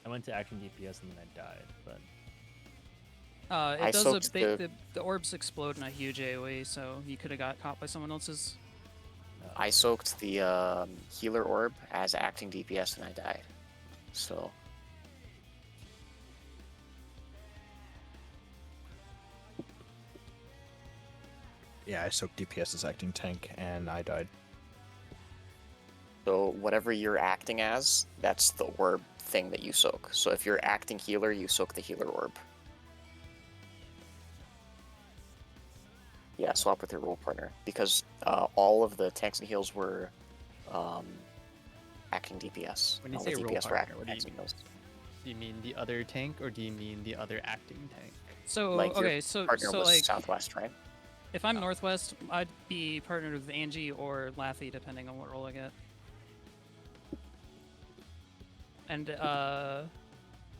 S2: I went to acting DPS and then I died, but
S1: I
S8: It does
S1: soaked
S8: the orbs explode in a huge AoE, so you could have got caught by someone else's.
S1: I soaked the healer orb as acting DPS and I died. So
S7: Yeah, I soaked DPS as acting tank and I died.
S1: So whatever you're acting as, that's the orb thing that you soak. So if you're acting healer, you soak the healer orb. Yeah, swap with your role partner because all of the tanks and heals were acting DPS.
S4: When you
S1: All
S4: say
S1: the
S4: role
S1: DPS were
S4: partner,
S1: acting
S4: what do you
S1: tanks and
S4: mean?
S1: heals.
S4: Do you mean the other tank or do you mean the other acting tank?
S8: So
S1: Like your
S8: okay, so
S1: partner was
S8: like
S1: Southwest, right?
S8: if I'm Northwest, I'd be partnered with Angie or Lathy, depending on what role I get. And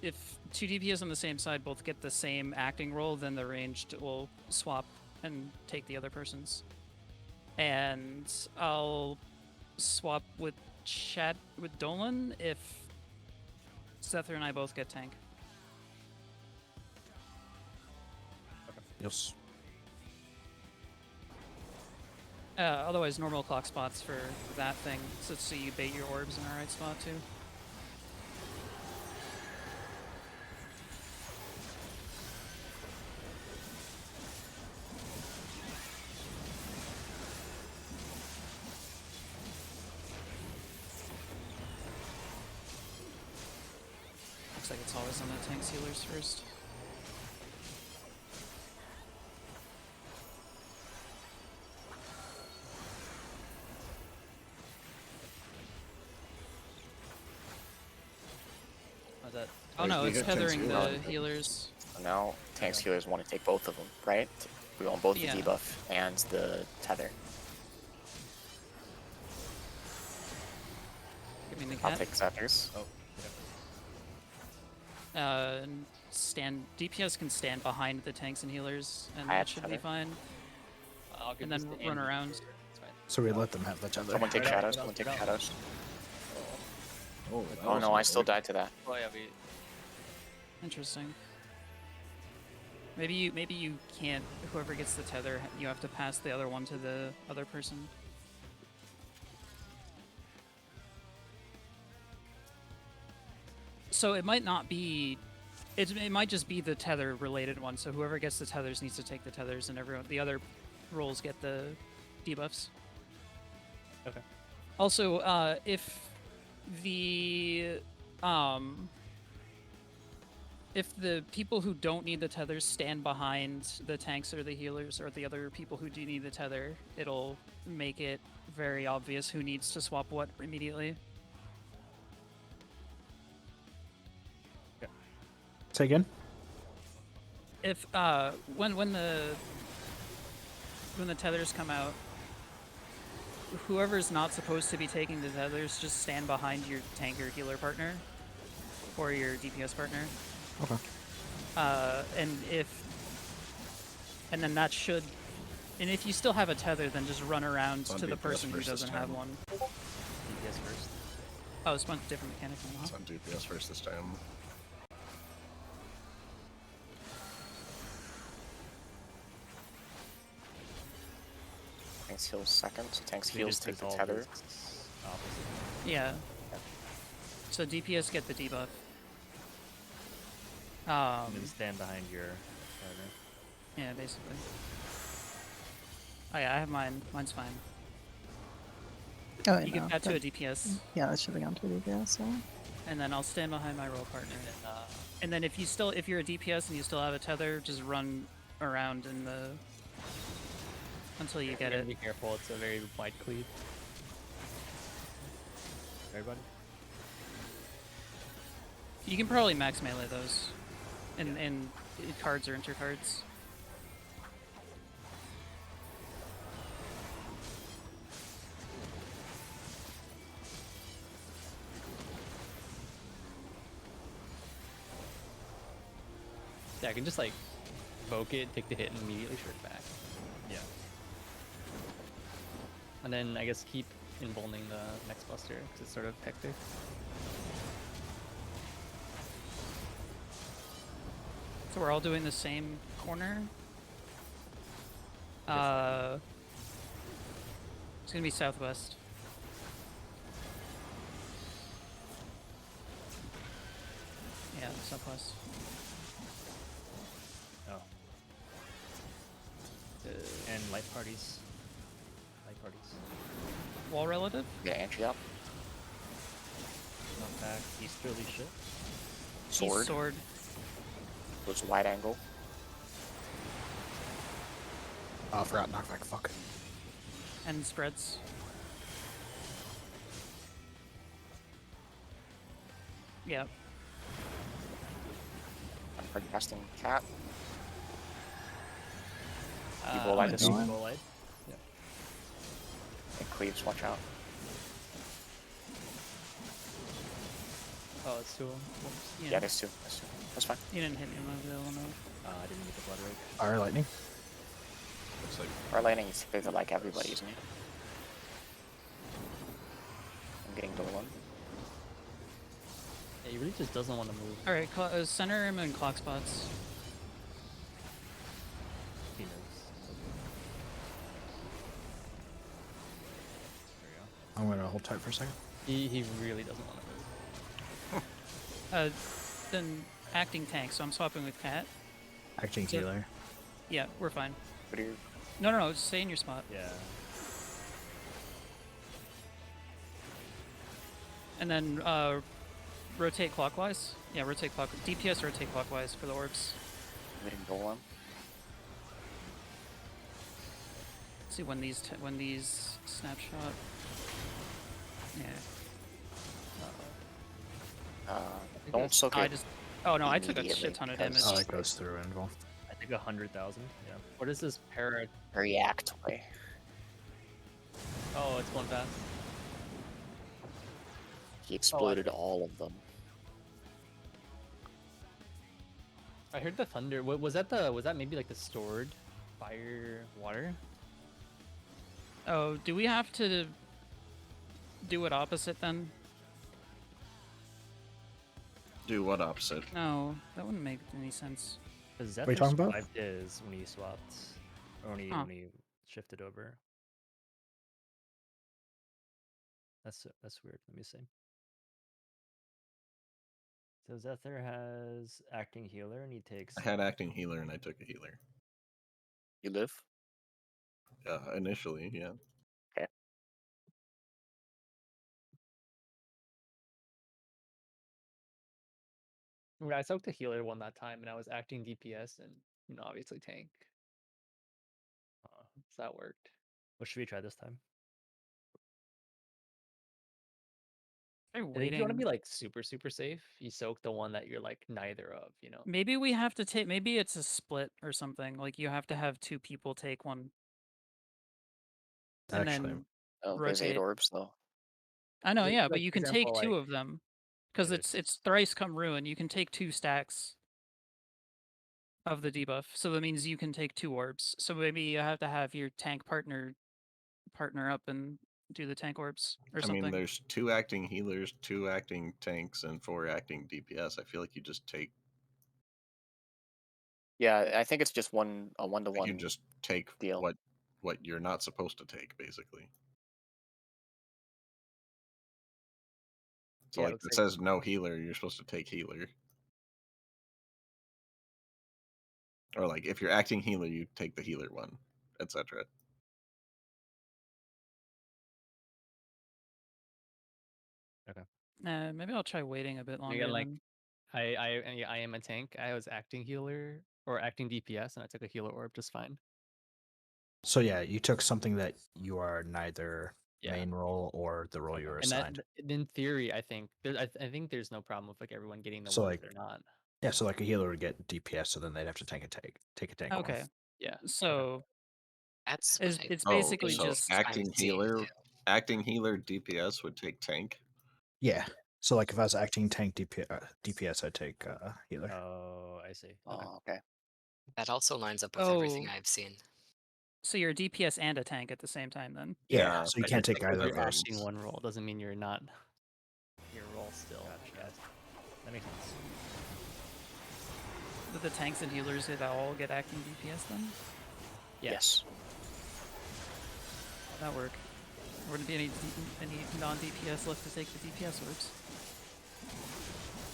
S8: if two DPS on the same side both get the same acting role, then the ranged will swap and take the other person's. And I'll swap with Dolan if Sether and I both get tank.
S7: Yes.
S8: Otherwise, normal clock spots for that thing, so you bait your orbs in the right spot too. Looks like it's always on the tanks healers first.
S4: How's that?
S8: Oh no,
S3: you
S8: it's
S3: got tanks
S8: tethering
S3: healers.
S8: the healers.
S1: So now tanks healers want to take both of them, right? We want both
S8: Yeah.
S1: the debuff and the tether.
S8: Give me the
S1: I'll
S8: cat.
S1: take Zephyrs.
S2: oh,
S8: And DPS can stand behind the tanks and healers, and
S1: I
S8: that
S1: have
S8: should be
S1: tether.
S8: fine.
S4: I'll give
S8: And
S4: this
S8: then
S4: to
S8: run
S4: Andy.
S8: around.
S4: It's fine.
S7: So we let them have the tether.
S1: Someone take
S4: Right on,
S1: shadows.
S4: right on,
S1: Someone take
S4: right on.
S1: shadows.
S3: Oh, that
S1: Oh
S3: was
S1: no, I
S3: not
S1: still
S3: good.
S1: died to that.
S4: Oh yeah, we
S8: Interesting. Maybe you can't. Whoever gets the tether, you have to pass the other one to the other person. So it might not be. It might just be the tether related one. So whoever gets the tethers needs to take the tethers, and everyone the other roles get the debuffs.
S2: Okay.
S8: Also, if the people who don't need the tethers stand behind the tanks or the healers or the other people who do need the tether, it'll make it very obvious who needs to swap what immediately.
S7: Say again?
S8: If when the tethers come out, whoever's not supposed to be taking the tethers, just stand behind your tank or healer partner, or your DPS partner.
S7: Okay.
S8: And then that should, and if you still have a tether, then just run around
S3: It's on
S8: to the
S3: DPS
S8: person who
S3: first this
S8: doesn't have
S3: time.
S8: one.
S2: DPS first.
S8: Oh, it's one different mechanic now.
S3: It's on DPS first this time.
S1: Tanks heals second, so tanks
S2: We
S1: heals
S2: just
S1: take the
S2: resolve
S1: tether.
S2: this opposite.
S8: Yeah. So DPS get the debuff.
S2: And then stand behind your partner.
S8: Yeah, basically. Oh yeah, I have mine. Mine's fine.
S5: Oh, I
S8: You
S5: know.
S8: give that to a DPS,
S5: Yeah, that should have gone to a DPS. Yeah.
S8: and then I'll stand behind my role partner. And then if you're a DPS and you still have a tether, just run around in the until you get it.
S4: Be careful. It's a very wide cleave.
S2: Everybody?
S8: You can probably max melee those, and cards or intercards.
S4: Yeah, I can just like evoke it, take the hit, and immediately shirk back.
S2: Yeah.
S4: And then I guess keep invulning the next buster because it's sort of hectic.
S8: So we're all doing the same corner. It's gonna be southwest. Yeah, southwest.
S2: Oh. And light parties. Light parties.
S8: Wall relative?
S1: Yeah, entry up.
S2: Not back. Easterly shit.
S1: Sword.
S8: East sword.
S1: Goes wide angle.
S7: Oh, I forgot knockback. Fuck.
S8: And spreads. Yeah.
S1: I'm casting cat.
S4: Uh,
S1: light
S4: I'm
S1: this.
S4: gonna do Evil Light.
S1: And cleaves, watch out.
S4: Oh, it's 2 of them.
S1: Yeah, there's two. That's fine.
S8: You didn't hit me with the other one.
S2: I didn't get the blood rage.
S7: Fire lightning.
S3: Looks like
S1: Our lightning's bigger like everybody, isn't it? I'm getting Dolan.
S4: Yeah, he really just doesn't want to move.
S8: All right, center him in clock spots.
S2: He knows. There we go.
S7: I'm gonna hold tight for a second.
S4: He really doesn't want to move.
S8: Then acting tank, so I'm swapping with Cat.
S7: Acting
S8: So-
S7: healer.
S8: Yeah, we're fine.
S1: What do you?
S8: No, stay in your spot.
S2: Yeah.
S8: And then rotate clockwise. Yeah, rotate clockwise. DPS rotate clockwise for the orbs.
S1: I'm getting Dolan.
S8: Let's see when these snapshot. Yeah.
S1: Don't soak
S8: I
S1: it.
S8: just. Oh no, I took a
S1: immediately
S8: shit ton of damage.
S1: because-
S7: Oh, it goes through invul.
S2: I think 100,000. Yeah.
S4: What is this
S1: React way.
S4: Oh, it's going fast.
S1: He exploded all of them.
S4: I heard the thunder. What was that? Was that maybe like the stored fire water?
S8: Oh, do we have to do it opposite then?
S3: do what opposite?
S8: No, that wouldn't make any sense.
S2: Because
S7: What are you talking about?
S2: survived his when he swapped, or when
S8: Huh.
S2: he shifted over. That's weird. Let me see. So Zephyr has acting healer, and he takes.
S3: I had acting healer and I took a healer.
S1: You live?
S3: Initially, yeah.
S4: I soaked the healer one that time, and I was acting DPS, and obviously tank. So that worked.
S2: What should we try this time?
S8: I'm
S4: I think if you want to
S8: waiting.
S4: be like super safe, you soak the one that you're like neither of.
S8: Maybe we have to take. Maybe it's a split or something. Like you have to have two people take one. And
S7: Actually,
S8: then
S1: Oh, there's 8
S8: rotate.
S1: orbs though.
S8: I know, yeah, but
S4: Like,
S8: you
S4: for
S8: can take
S4: example,
S8: 2
S4: like
S8: of them because
S2: Yeah,
S8: it's thrice come ruin. You can take 2 stacks of the debuff, so that means you can take 2 orbs. So maybe you have to have your tank partner up and do the tank orbs or
S3: I mean,
S8: something.
S3: there's 2 acting healers, 2 acting tanks, and 4 acting DPS. I feel like you just take
S1: Yeah, I think it's just a
S3: you
S1: 1-to-1
S3: just take
S1: deal.
S3: what you're not supposed to take, basically. So
S4: yeah, it
S3: like
S4: looks
S3: it
S4: like
S3: says no healer, you're supposed to take healer. Or like if you're acting healer, you take the healer one, etc.
S8: Maybe I'll try waiting a bit longer
S4: again, like
S8: then.
S4: I am a tank. I was acting healer or acting DPS, and I took a healer orb just fine.
S7: So yeah, you took something that you are neither
S4: Yeah.
S7: main role or the role you were
S4: And that,
S7: assigned.
S4: in theory, I think I think there's no problem with like everyone getting the
S7: So,
S4: one
S7: like,
S4: if they're not.
S7: Yeah, so like a healer would get DPS, so then they'd have to take a tank one.
S8: Okay.
S4: Yeah.
S8: So
S9: That's what
S8: it's
S3: Oh,
S8: basically
S3: so
S8: just
S9: I'm seeing too.
S3: acting healer DPS would take tank.
S7: Yeah. So like if I was acting tank DPS, I'd take healer.
S2: Oh, I see. Okay.
S1: Oh, okay.
S9: That also lines up with everything
S8: Oh,
S9: I've seen.
S8: so you're a DPS and a tank at the same time then.
S7: Yeah, so you
S3: but
S7: can't take
S3: you're
S7: either
S4: You're
S7: of
S3: taking
S4: acting
S7: those.
S4: one role doesn't mean you're not your role still.
S2: Gotcha. Yeah, that makes sense.
S8: But the tanks and healers they all get acting DPS then?
S4: Yeah.
S1: Yes.
S8: That work. There wouldn't be any non-DPS left to take the DPS orbs.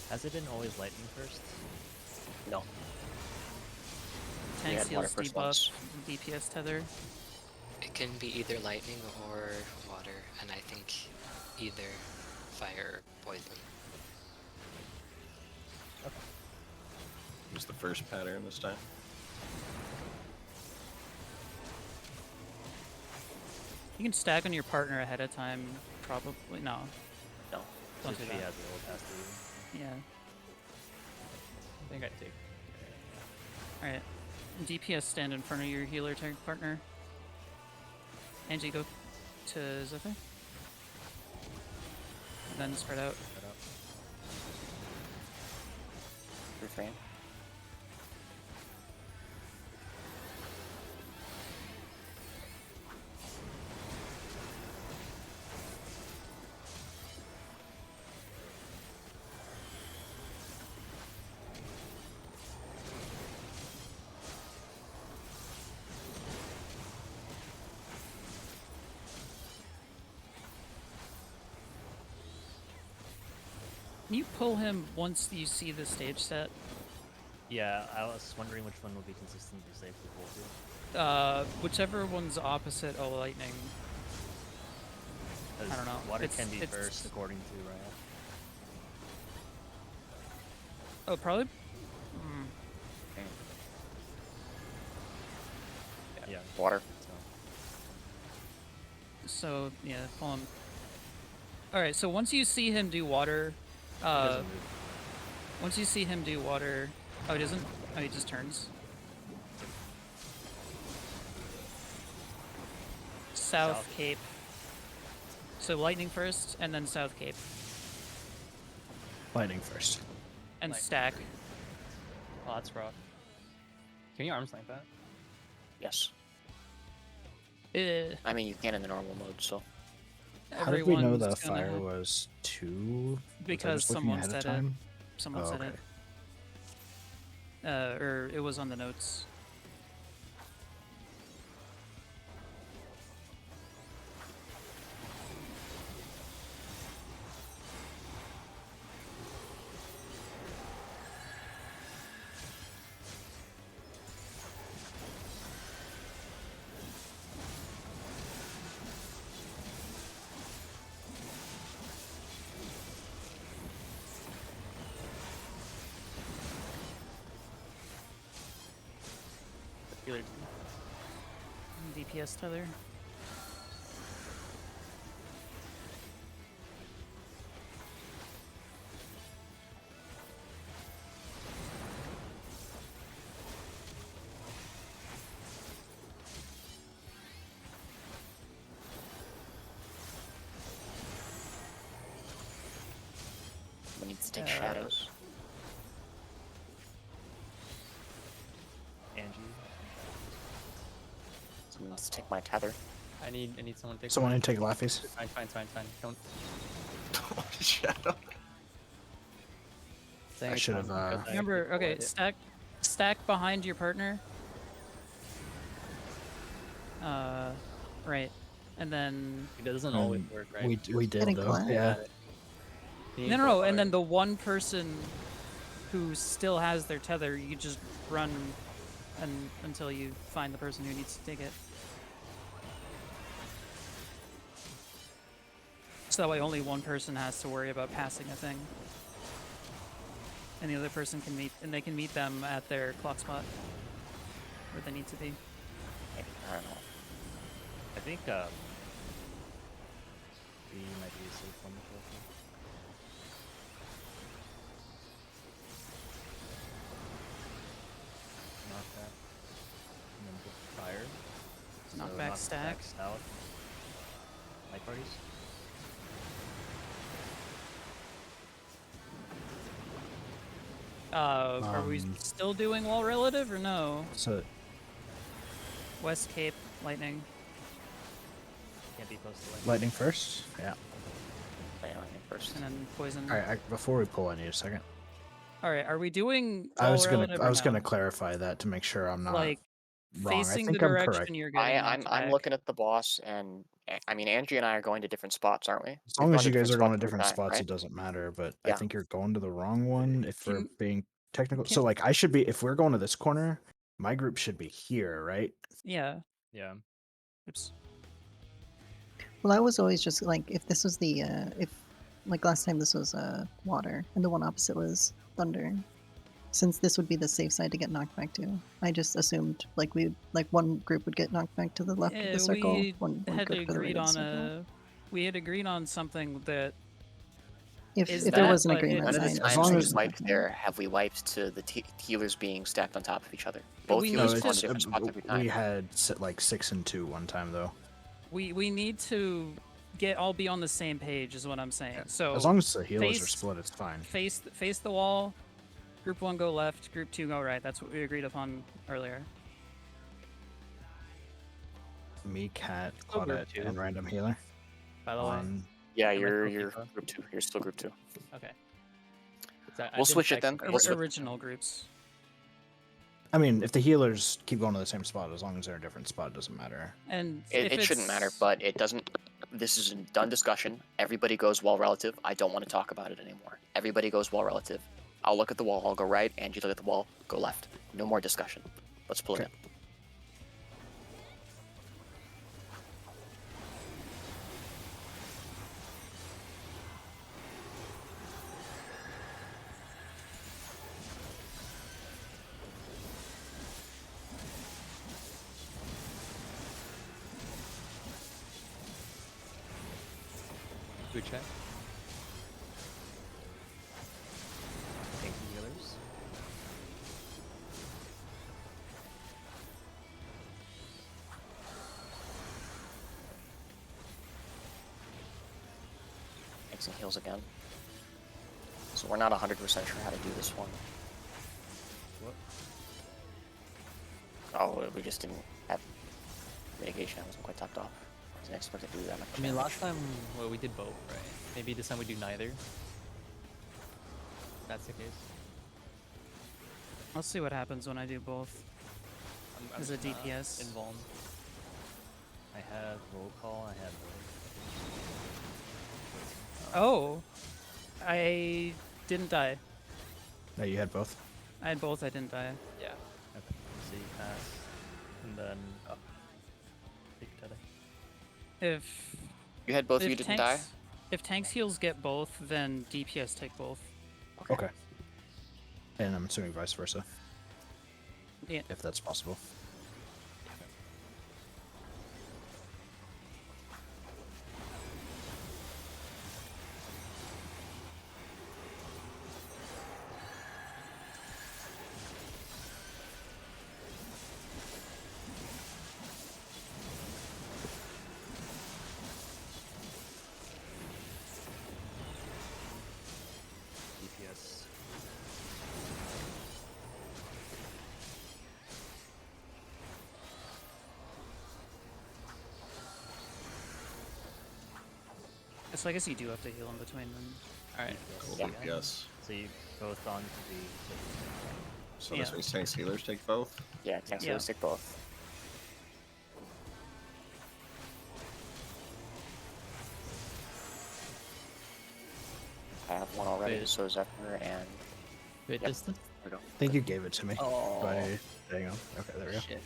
S2: Has it been always lightning first?
S1: No.
S8: Tanks
S1: had water
S8: heals
S1: first
S8: debuff,
S1: once.
S8: DPS tether.
S9: It can be either lightning or water, and I think either fire or poison.
S3: Use the first pattern this time.
S8: You can stack on your partner ahead of time, probably. No.
S1: No.
S8: Don't do
S2: She
S8: that.
S2: has a little past through.
S8: Yeah.
S4: I think I take.
S8: Alright. DPS stand in front of your healer tank partner. Angie, go to Zephyr. And then spread out.
S1: Refrain.
S8: Can you pull him once you see the stage set?
S2: Yeah, I was wondering which one would be consistent to save the pull to.
S8: Whichever one's opposite a lightning. I don't know.
S2: Water
S8: It's-
S2: can be
S8: it's-
S2: first according to Raya.
S8: Oh, probably.
S2: Yeah.
S1: Water.
S8: So yeah, pull him. All right. So once you see him do water,
S2: He doesn't move.
S8: once you see him do water, oh, he doesn't. Oh, he just turns. South Cape. So lightning first, and then South Cape,
S7: Lightning first.
S8: and
S4: Nice.
S8: stack.
S4: Oh, that's rough. Can you arm snipe that?
S1: Yes.
S8: Eh,
S1: I mean, you can in the normal mode, so.
S7: How did we know
S8: everyone's
S7: the
S8: gonna-
S7: fire was 2?
S8: Because someone said it. Someone
S7: Oh,
S8: said
S7: okay.
S8: it. Or it was on the notes.
S4: Healer.
S8: DPS tether.
S1: take shadows.
S2: Angie.
S1: Let's take my tether.
S4: I need someone to take.
S7: Someone
S4: mine.
S7: to take Laffy's.
S4: Fine. Don't.
S3: Shadow.
S4: Saying
S7: I
S4: it's
S7: should
S4: fine
S7: have.
S4: because I
S8: Remember,
S4: did pull
S8: okay,
S4: it.
S8: stack behind your partner. Right, and then
S4: It doesn't always work, right?
S7: We
S4: Because
S7: did
S5: Getting
S7: though.
S5: collapsed.
S7: Yeah.
S4: you need
S8: no,
S4: both
S8: and then
S4: arms.
S8: the one person who still has their tether, you just run until you find the person who needs to take it. So that way only one person has to worry about passing a thing. And the other person can they can meet them at their clock spot where they need to be.
S1: Maybe, I don't know.
S2: I think B might be a safe one to go for. Knock that. And then get fire.
S8: Knockback stack.
S2: Out. Light parties.
S8: Are we still doing wall relative or no?
S7: So
S8: West Cape, lightning.
S2: Can't be close to lightning.
S7: lightning first. Yeah.
S1: Lightning first.
S8: And then poison.
S7: All right. Before we pull, I need a second.
S8: Alright, are we doing
S7: I was
S8: wall
S7: gonna
S8: relative or
S7: gonna
S8: no?
S7: clarify that to make sure I'm not
S8: Like
S7: wrong. I
S8: facing
S7: think
S8: the
S7: I'm
S8: direction
S7: correct.
S8: you're getting
S1: I'm
S8: knocked
S1: looking at the boss, and I mean Angie and I are going to different spots, aren't we?
S7: As
S1: We've
S7: long
S1: gone
S7: as you guys are going to
S1: spots every
S7: different
S1: time,
S7: spots,
S1: right?
S7: it doesn't matter. But I
S1: Yeah.
S7: think you're going to the wrong one if we're
S8: Can-
S7: being technical.
S8: can-
S7: So like I should be if we're going to this corner, my group should be here, right?
S8: Yeah.
S2: Yeah.
S8: Oops.
S5: Well, I was always just like, if this was the, if, like last time this was water, and the one opposite was thunder. Since this would be the safe side to get knocked back to, I just assumed like one group would get knocked back to the left of the circle,
S8: We
S5: one
S8: had
S5: group to the right
S8: agreed
S5: of the
S8: on
S5: circle.
S8: we had agreed on something that
S5: If
S8: is
S5: there
S8: that,
S5: was an
S8: but
S5: agreement,
S1: None of the
S8: it's-
S5: I
S1: times
S7: long
S1: we
S7: as-
S1: wiped there have we wiped to the healers being stacked on top of each other. Both
S8: We
S1: healers
S8: need
S1: spawn
S8: to-
S1: to different spots every time.
S7: we had like 6 and 2 one time though.
S8: we need to all be on the same page is what I'm saying.
S7: Yeah.
S8: So
S7: As long as the healers are
S8: face-
S7: split, it's fine.
S8: face the wall. Group 1 go left, group 2 go right. That's what we agreed upon earlier.
S7: Me, Cat,
S4: Oh, group
S7: Claudette,
S4: 2.
S7: and random healer.
S4: By the way.
S7: On
S1: Yeah,
S4: Am I
S1: you're
S4: still
S1: group 2. You're still group 2.
S4: Okay. I
S1: We'll
S4: didn't
S1: switch it
S4: check
S1: then.
S4: the
S1: We'll switch-
S8: Original groups.
S7: I mean, if the healers keep going to the same spot, as long as they're in a different spot, it doesn't matter.
S8: And
S1: It shouldn't matter, but it doesn't. This is a done discussion. Everybody goes wall relative. I don't want to talk about it anymore. Everybody goes wall relative. I'll look at the wall. I'll go right. Angie, look at the wall. Go left. No more discussion. Let's pull it in.
S4: Good check.
S2: Thank you, healers.
S1: Makes and heals again. So we're not 100% sure how to do this one.
S2: What?
S1: Oh, we just didn't have mitigation. I wasn't quite topped off. I wasn't expecting to do that much
S4: I mean,
S1: damage.
S4: last time we did both, right? Maybe this time we do neither. If that's the case.
S8: Let's see what happens when I do both.
S4: I'm
S8: As a DPS.
S4: Involved.
S2: I have roll call. I have.
S8: Oh, I didn't die.
S7: No, you had both.
S8: I had both. I didn't die.
S4: Yeah.
S2: Okay. So you pass, and then up. Take your tether.
S8: If
S1: You had both of
S8: if
S1: you didn't die?
S8: If tanks heals get both, then DPS take both.
S7: Okay. And I'm assuming vice versa.
S8: Yeah.
S7: If that's possible.
S2: DPS
S8: So I guess you do have to heal in between them.
S4: All right.
S2: DPS
S3: Cool.
S2: again.
S3: Yes.
S2: So you both on to the.
S3: So this
S8: Yeah.
S3: means tanks healers take both.
S1: Yeah, tanks
S8: Yeah.
S1: healers take both. I have one already,
S4: Wait.
S1: so Zephyr and
S4: Wait,
S1: Yep.
S4: is the
S1: there we go.
S7: I think you gave it to me.
S4: Oh.
S7: By hang on. Okay, there we go.
S4: shit?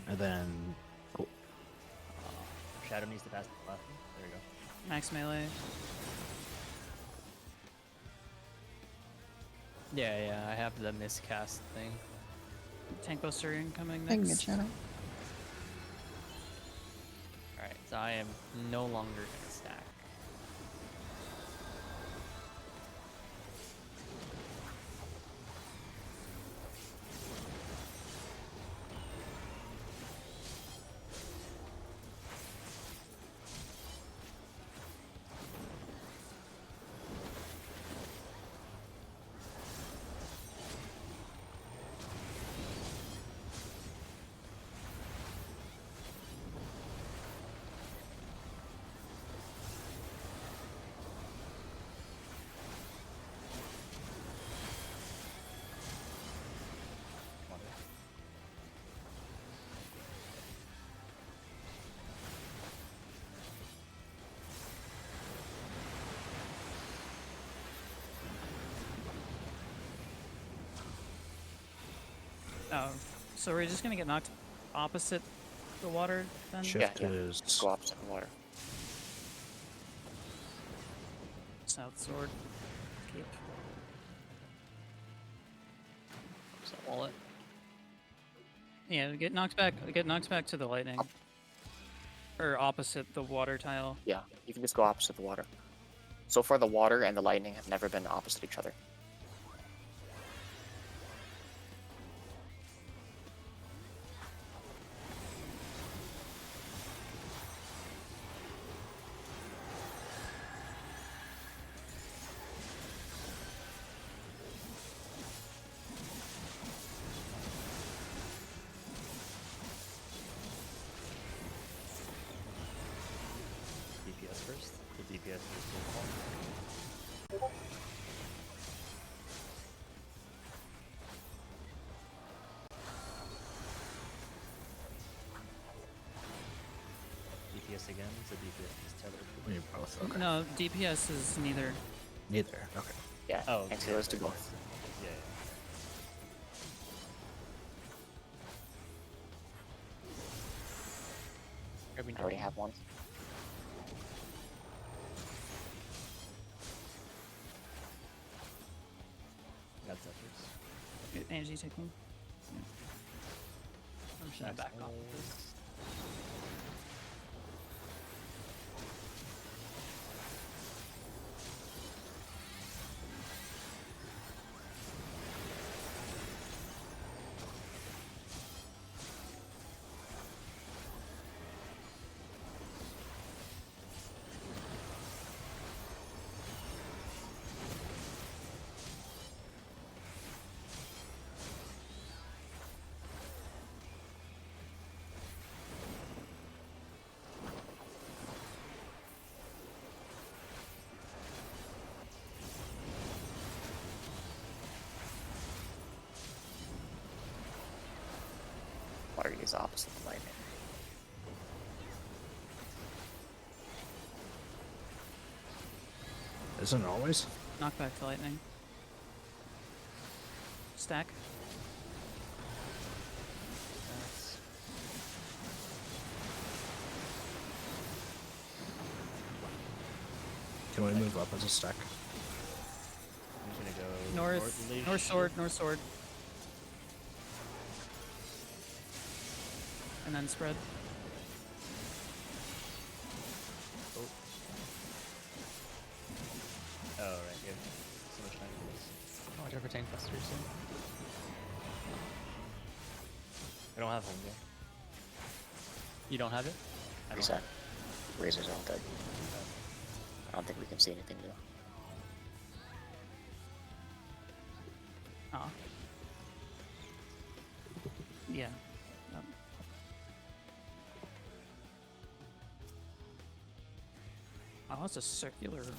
S7: And then cool.
S2: Shadow needs to pass the platform. There we go.
S8: Max melee.
S4: Yeah, I have the miscast thing.
S8: Tank buster incoming
S5: I can
S8: next.
S5: get Shadow.
S4: All right, so I am no longer gonna stack.
S8: Oh, so we're just gonna get knocked opposite the water then?
S7: Shift
S1: Yeah.
S7: is
S1: Just go opposite the water.
S8: South sword. Cape.
S4: So wallet.
S8: Yeah, get knocked back. Get knocked back to the lightning. Or opposite the water tile.
S1: Yeah, you can just go opposite the water. So far, the water and the lightning have never been opposite each other.
S2: DPS first. The DPS is full call. DPS again. So DPS is tethered.
S7: we need both. Okay.
S8: No, DPS is neither.
S7: Neither. Okay.
S1: Yeah,
S2: Oh,
S1: tanks
S2: yeah,
S1: healers do
S2: yeah,
S1: both.
S2: Yeah.
S1: I already have one.
S2: Got Zephyrs.
S8: Angie, take one.
S4: I'm just gonna back off of this.
S1: Water is opposite the lightning.
S7: Isn't it always?
S8: Knock back to lightning. Stack.
S2: That's
S7: Can we move up as a stack?
S2: I'm just gonna go
S8: North sword, north sword. And then spread.
S2: Oh right, you have so much time for this.
S4: Watch out for tank busters soon.
S2: I don't have home yet.
S4: You don't have it?
S2: I don't
S1: Reset. Razor's all dead. I don't think we can see anything new.
S8: Ah. Yeah. Oh, Oh, it's a circular arena.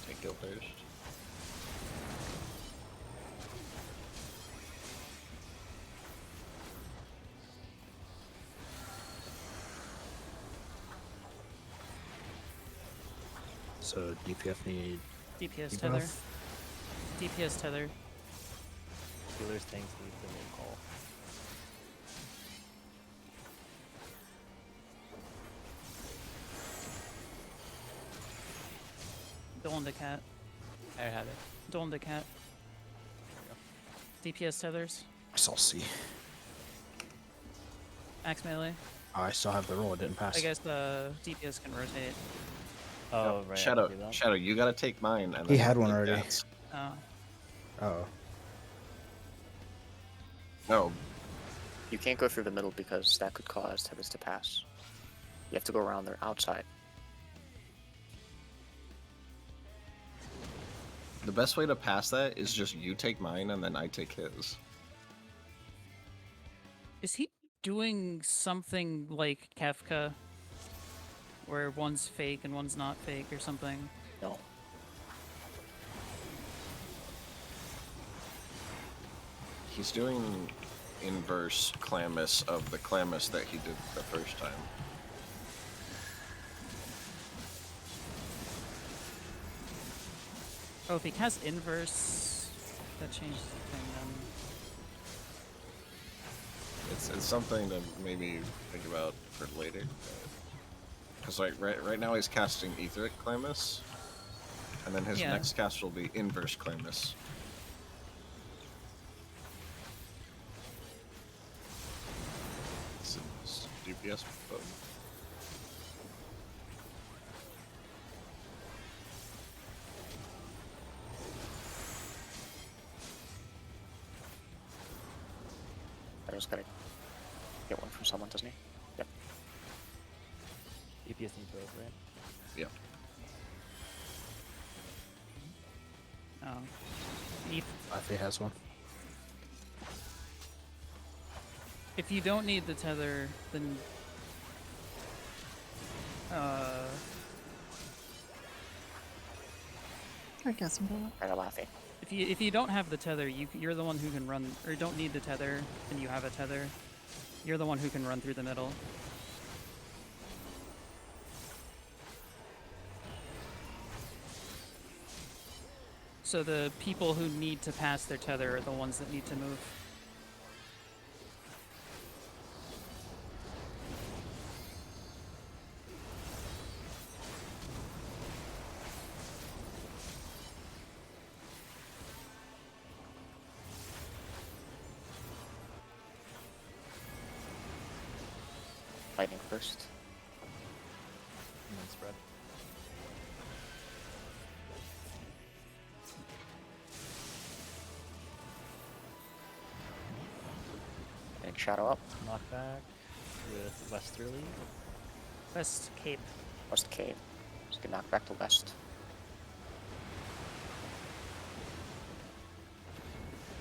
S3: Take go first.
S7: So DPF need
S8: DPS
S7: debuff?
S8: tether. DPS tether.
S2: Healers tanks need the main call.
S8: Dolan the cat.
S4: I have it.
S8: Dolan the cat. DPS tethers.
S7: I still see.
S8: Axe melee.
S7: I still have the roll. It didn't pass.
S8: I guess the DPS can rotate.
S2: Oh,
S3: Yep.
S2: right.
S3: Shadow,
S2: I can do that.
S3: Shadow, you gotta take mine. And
S7: He
S3: then
S7: had one
S3: take
S7: already.
S3: Cat's.
S8: Oh.
S7: Oh.
S3: No,
S1: You can't go through the middle because that could cause tethers to pass. You have to go around their outside.
S3: the best way to pass that is just you take mine and then I take his.
S8: Is he doing something like Kafka, where one's fake and one's not fake, or something?
S1: No.
S3: He's doing inverse Clammus of the Clammus that he did the first time.
S8: Oh, if he casts inverse, that changes the thing then.
S3: It's something to maybe think about for later. Because like right now he's casting Etheric Clammus, and then his
S8: Yeah.
S3: next cast will be inverse Clammus. It's DPS button.
S1: I just gotta get one from someone, doesn't he? Yep.
S2: DPS needs both, right?
S3: Yep.
S8: Oh.
S7: If he has one.
S8: If you don't need the tether, then
S5: Or guess umbrella.
S1: Kinda laughing.
S8: if you don't have the tether, you're the one who can run, or don't need the tether, and you have a tether. You're the one who can run through the middle. So the people who need to pass their tether are the ones that need to move.
S1: Lightning first.
S2: And then spread.
S1: And shadow up.
S2: Knockback with Westerly.
S8: West Cape.
S1: West cave. Just get knocked back to west.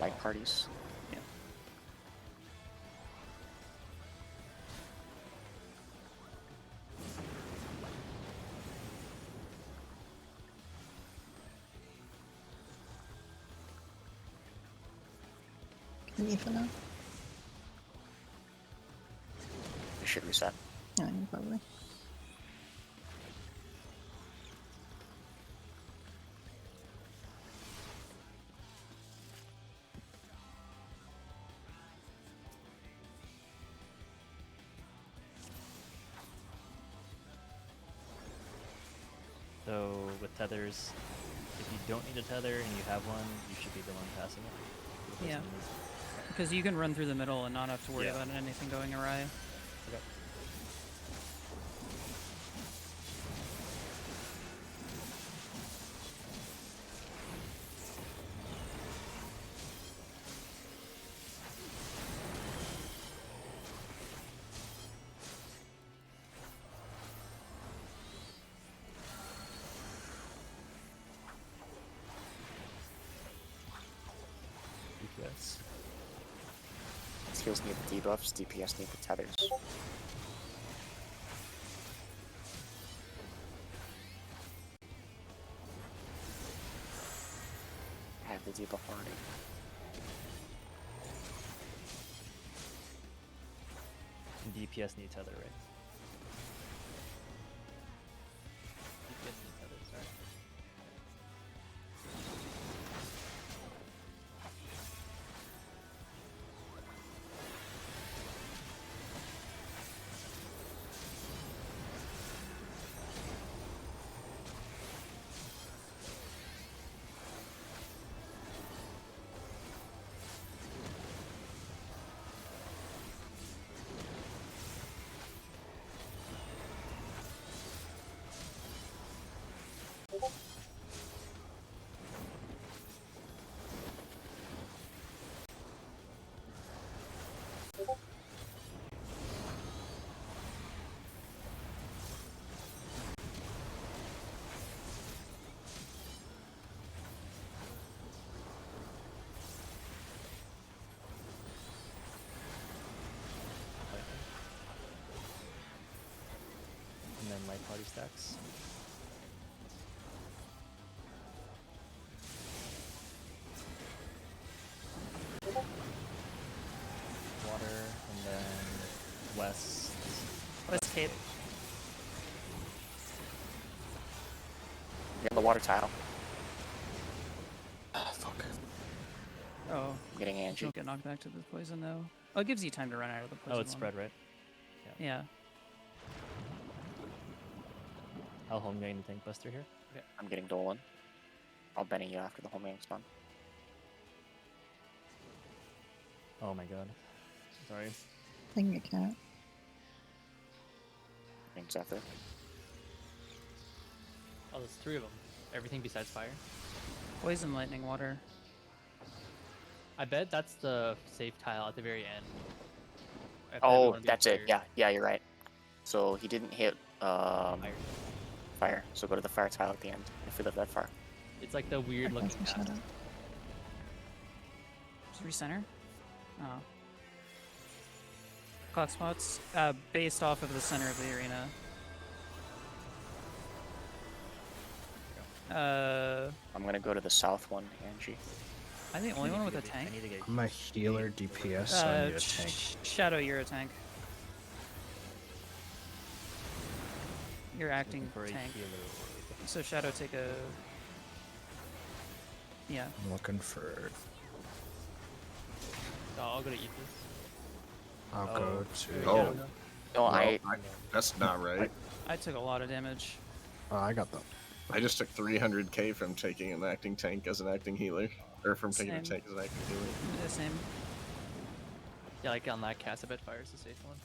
S1: Light parties.
S8: Yeah.
S5: Can you for now?
S1: You should reset.
S5: Yeah, probably.
S2: So with tethers, if you don't need a tether and you have one, you should be the one passing it. The
S8: Yeah.
S2: person is-
S8: Because you can run through the middle and not have to worry
S2: Yeah.
S8: about anything going awry.
S2: Okay. points.
S1: Heals need the debuffs, DPS need the tethers. I have the debuff already.
S2: And DPS need tether, right?
S4: DPS need tethers, sorry.
S2: And then light party stacks. Water, and then west.
S8: West Cape.
S1: You're on the water tile.
S7: Fuck.
S8: Oh,
S1: I'm getting
S8: you
S1: Angie.
S8: don't get knocked back to the poison though. Oh, it gives you time to run out of the poison.
S2: Oh, it's
S8: one.
S2: spread, right?
S8: Yeah.
S2: I'll home gain the tank buster here.
S1: I'm getting Dolan. I'll Benny you after the home game spawn.
S2: Oh my god. Sorry.
S5: Playing a cat.
S1: Getting Zephyr.
S4: Oh, there's 3 of them. Everything besides fire.
S8: Poison, lightning, water.
S4: I bet that's the safe tile at the very end. I bet
S1: Oh,
S4: everyone would be
S1: that's it.
S4: fire.
S1: Yeah, yeah, you're right. So he didn't hit
S4: Fire.
S1: fire. So go to the fire tile at the end if we live that far.
S4: It's like the weird looking
S5: Some
S4: cast.
S5: shadow.
S8: Just recenter. Oh. Clock spots based off of the center of the arena.
S1: I'm gonna go to the south one, Angie.
S8: I'm the only one with a
S2: I
S8: tank.
S2: need to get
S7: I'm a healer DPS, so I need a tank.
S8: Shadow, you're a tank. You're acting
S2: for a
S8: tank.
S2: healer.
S8: So Shadow, take a. Yeah.
S7: I'm looking for.
S4: So I'll go to Ethos.
S7: I'll go to.
S3: Oh,
S1: No,
S3: well, that's not right.
S8: I took a lot of damage.
S7: Oh, I got them.
S3: I just took 300k from taking an acting tank as an acting healer. Or from taking a
S8: Same.
S3: tank as an acting healer.
S8: The same.
S4: Yeah, like on that cast, I bet fire's the safe one.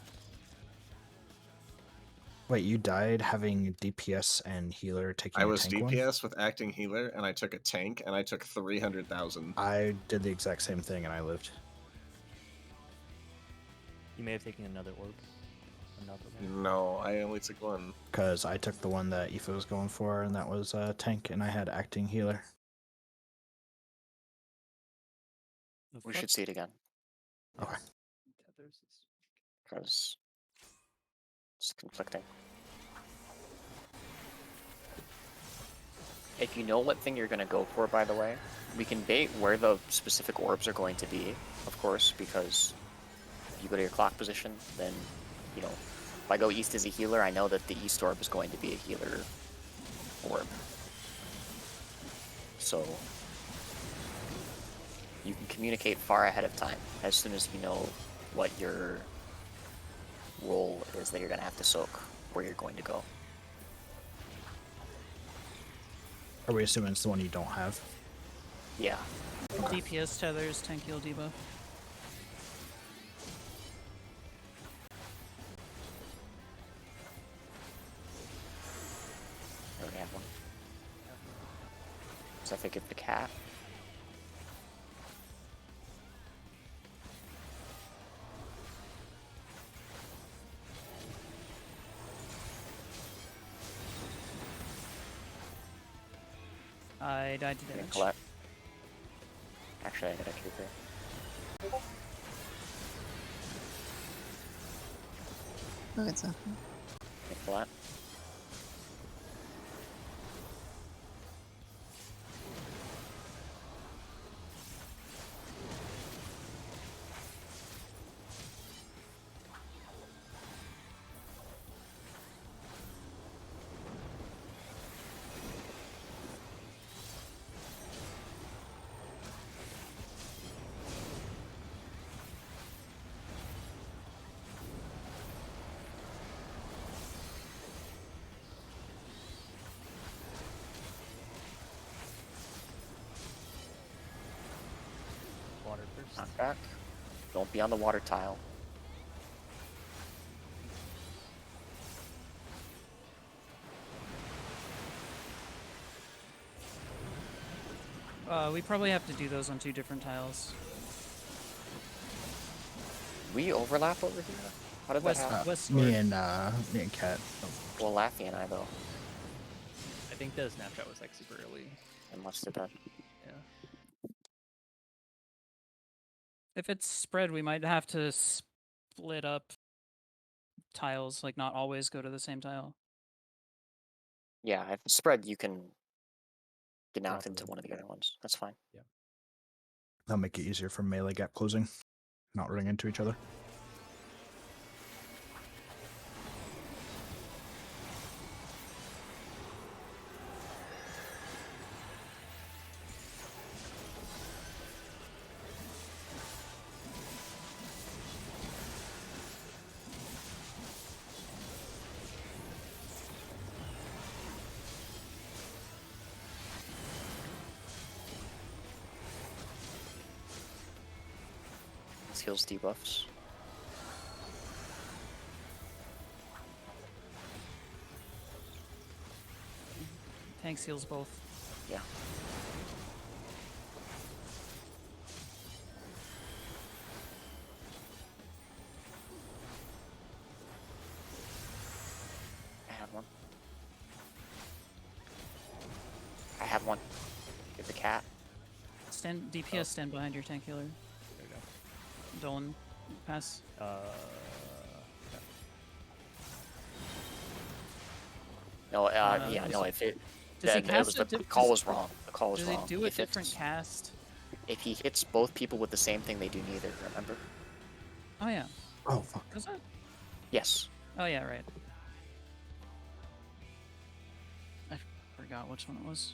S7: Wait, you died having DPS and healer taking
S3: I
S7: a
S3: was
S7: tank one?
S3: DPS with acting healer, and I took a tank, and I took 300,000.
S7: I did the exact same thing and I lived.
S2: You may have taken another orb. Another one.
S3: No, I only took one.
S7: Because I took the one that Aoife was going for, and that was tank, and I had acting healer.
S1: We should see it again.
S7: Okay.
S1: Because it's conflicting. If you know what thing you're going to go for, by the way, we can bait where the specific orbs are going to be, of course, because if you go to your clock position, then, you know, if I go east as a healer, I know that the east orb is going to be a healer orb. So you can communicate far ahead of time as soon as you know what your role is that you're going to have to soak, where you're going to go.
S7: Are we assuming it's the one you don't have?
S1: Yeah.
S8: DPS, tethers, tank heal, debuff.
S1: I already have one. So if I get the cat.
S8: I died to
S1: Getting
S8: damage.
S1: collect. Actually, I got a keeper.
S5: Oh, it's a
S1: Hit flat.
S2: Water first.
S1: Knock back. Don't be on the water tile.
S8: We probably have to do those on 2 different tiles.
S1: We overlap over here? How did that
S8: West,
S1: happen?
S8: west
S7: Me
S8: north.
S7: and Kat.
S1: Well, Laffy and I, though.
S4: I think the snapshot was like super early.
S1: I must have done.
S4: Yeah.
S8: If it's spread, we might have to split up tiles, like not always go to the same tile.
S1: Yeah, if it's spread, you can get knocked
S2: Drop
S1: into
S2: them.
S1: one of the other ones. That's fine.
S7: That'll make it easier for melee gap closing, not running into each other.
S1: This heals debuffs.
S8: Tanks heals both.
S1: Yeah. I have one. I have one. Get the cat.
S8: Stand DPS, stand behind your tank healer.
S2: There we go.
S8: Dolan, pass.
S1: No,
S8: Uh,
S1: yeah, no, if it...
S8: Does he
S1: That,
S8: cast
S1: was
S8: a
S1: the
S8: diff-
S1: call
S8: does-
S1: was wrong. The call was
S8: Does
S1: wrong.
S8: he do a
S1: If
S8: different
S1: it's-
S8: cast?
S1: If he hits both people with the same thing, they do neither, remember?
S8: Oh yeah.
S7: Oh fuck.
S8: Does it?
S1: Yes.
S8: Oh yeah, right. I forgot which one it was.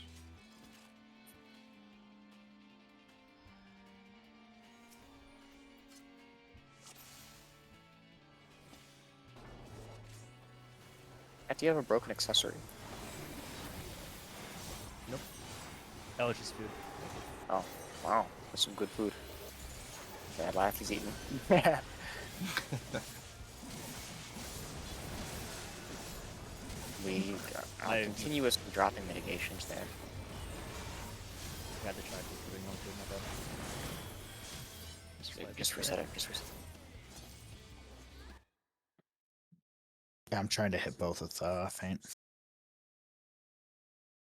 S1: Do you have a broken accessory?
S2: Nope. That was just food.
S1: Oh, wow. That's some good food. Bad laugh he's eating. We are
S2: I-
S1: continuously dropping mitigations there.
S2: Got to try doing one through my bed.
S1: Just reset it. Just reset it.
S7: Yeah, I'm trying to hit both with faint.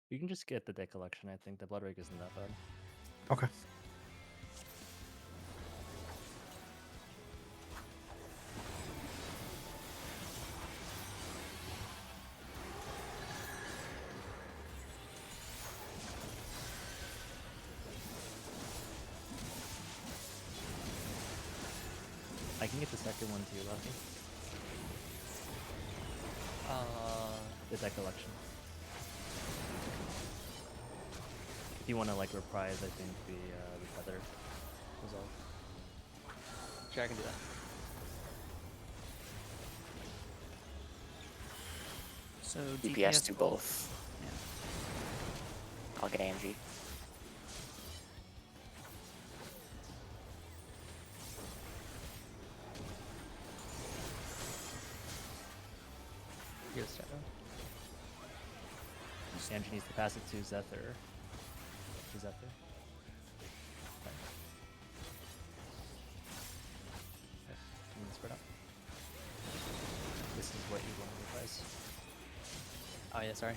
S2: You can just get the deck collection. I think the blood rake isn't that bad.
S7: Okay.
S2: I can get the second one too, Lucky. The deck collection. If you want to like reprise, I think the feather resolve.
S4: Sure, I can do that.
S8: So
S1: DPS do both.
S8: Yeah.
S1: I'll get Angie.
S4: You guys start now.
S2: Angie needs to pass it to Zephyr. To Zephyr. Okay. Okay. I'm gonna spread out. This is what you want to reprise.
S4: Oh yeah, sorry.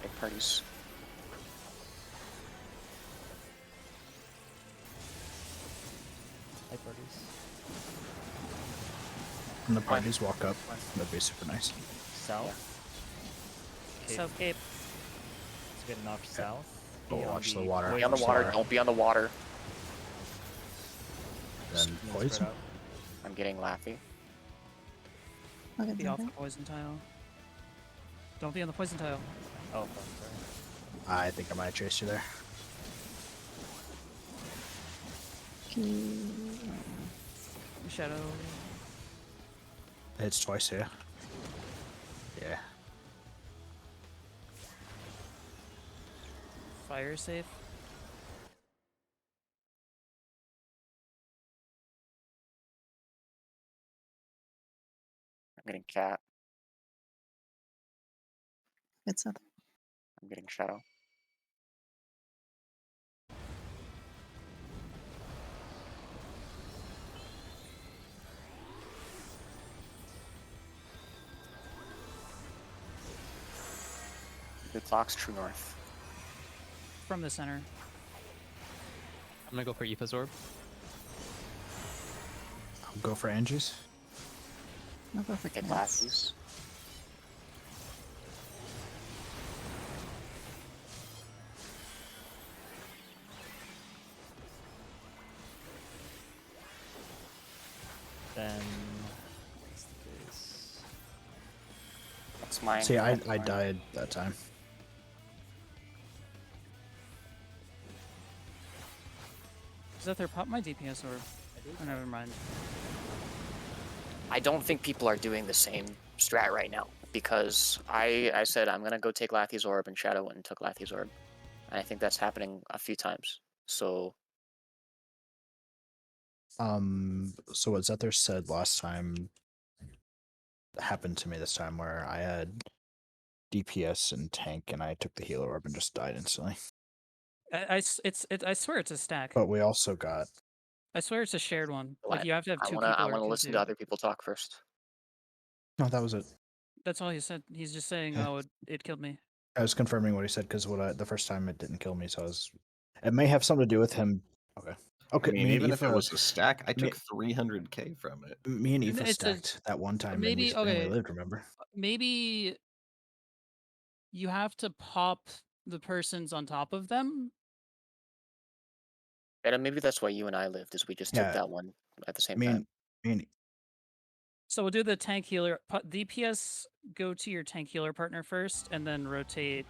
S1: Get parties.
S2: Hi, parties.
S7: When the parties walk up, that'd be super nice.
S2: South. Cape.
S8: South Cape.
S2: Let's get enough south.
S7: Oh,
S2: Be on
S7: watch the
S2: the
S7: water.
S1: Be on the
S2: poison
S1: water.
S2: side.
S1: Don't be on the water.
S7: Then
S2: And then
S7: poison.
S2: spread out.
S1: I'm getting Laffy.
S5: I'll get
S8: Be off the
S5: Zephyr.
S8: poison tile. Don't be on the poison tile.
S2: Oh, fuck, sorry.
S7: I think I might chase you there.
S5: Can you...
S8: Shadow.
S7: It hits twice here. Yeah.
S8: Fire safe.
S1: I'm getting cat.
S5: It's up.
S1: I'm getting shadow. Good Fox, true north.
S8: From the center.
S4: I'm gonna go for Aoif's Orb.
S7: I'll go for Angie's.
S5: I'll go for
S1: Get
S5: cats.
S1: Laffy's.
S2: Then. What's the case?
S1: That's mine.
S7: See, I
S1: That's mine.
S7: died that time.
S8: Zephyr, pop my DPS orb. Oh, never mind.
S1: I don't think people are doing the same strat right now because I said I'm gonna go take Laffy's orb and Shadow went and took Laffy's orb, and I think that's happening a few times. So
S7: So what Zether said last time happened to me this time, where I had DPS and tank, and I took the healer orb and just died instantly.
S8: I swear it's a stack.
S7: But we also got.
S8: I swear it's a shared one. Like
S1: what?
S8: you have to have
S1: I
S8: two
S1: wanna
S8: people. or
S1: listen
S8: two.
S1: to other people talk first.
S7: No, that was it.
S8: That's all he said. He's just saying,
S7: Yeah.
S8: "Oh, it killed me."
S7: I was confirming what he said because the first time it didn't kill me, so I was. It may have something to do with him. Okay. Okay.
S3: I mean,
S7: me and
S3: even if it
S7: Aoife-
S3: was a stack, I
S7: me-
S3: took 300k from it.
S7: Me and Aoife
S8: It's a-
S7: stacked that one time,
S8: maybe
S7: and we
S8: okay.
S7: lived. Remember?
S8: Maybe you have to pop the persons on top of them.
S1: And maybe that's why you and I lived, is we just
S7: Yeah.
S1: took that one at the same
S7: Me
S1: time.
S7: and me and
S8: So we'll do the tank healer. DPS go to your tank healer partner first, and then rotate,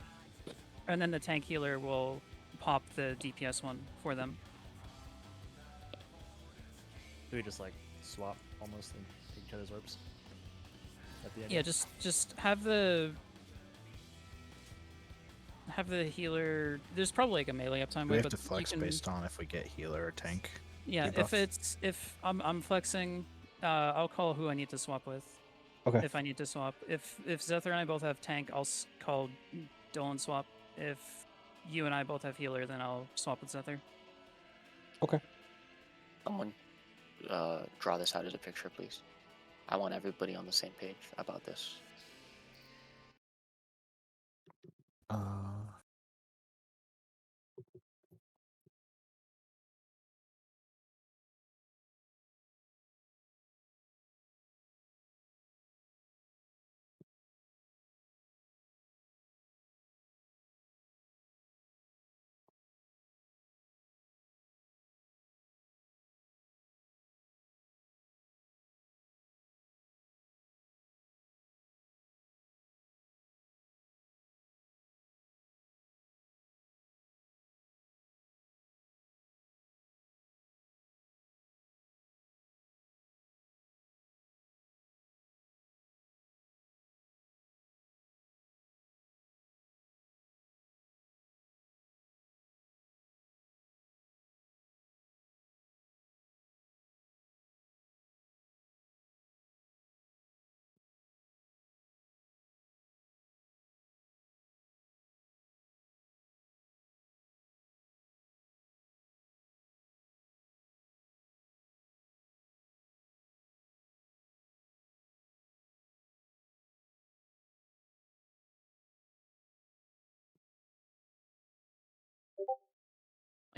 S8: and then the tank healer will pop the DPS one for them.
S2: Do we just like swap almost and take each other's orbs? At the end?
S8: Yeah, just have the healer. There's probably like a melee uptime
S7: we
S8: way,
S7: have
S8: but
S7: to flex
S8: you can,
S7: based on if we get healer or tank.
S8: yeah,
S7: debuff.
S8: if I'm flexing, I'll call who I need to swap with.
S7: Okay.
S8: If I need to swap, if Zephyr and I both have tank, I'll call Dolan swap. If you and I both have healer, then I'll swap with Zephyr.
S7: Okay.
S1: Someone draw this out as a picture, please. I want everybody on the same page about this.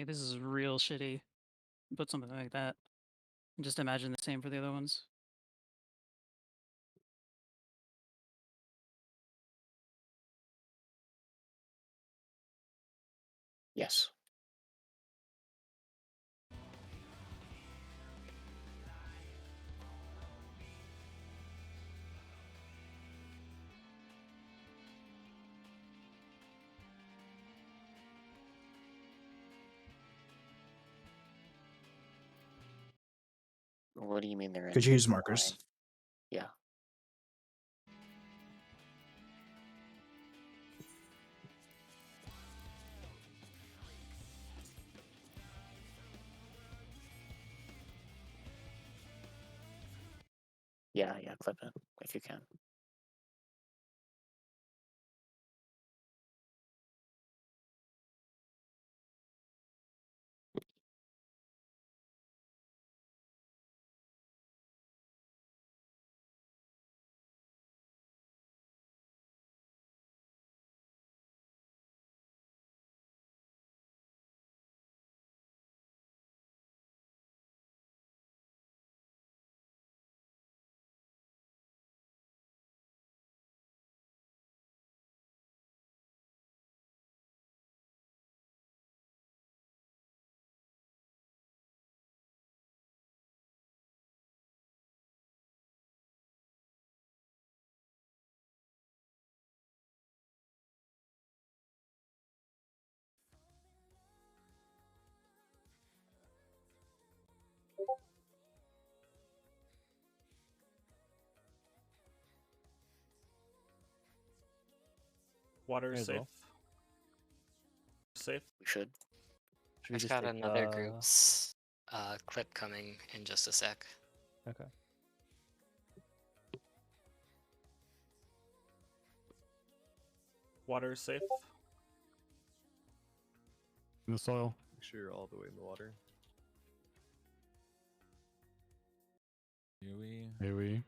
S8: Like, this is real shitty. Put something like that. And just imagine the same for the other ones.
S1: Yes. What do you mean they're in?
S7: Could you use
S1: line?
S7: markers?
S1: Yeah. Yeah, clip it if you can.
S14: Water
S2: May as
S14: safe.
S2: well.
S14: Safe.
S1: We should.
S2: Should we
S9: I've
S2: just
S9: got
S2: take,
S9: another group's clip coming in just a sec.
S2: Okay.
S14: Water safe.
S4: In the soil.
S15: Make sure you're all the way in the water.
S4: Maybe.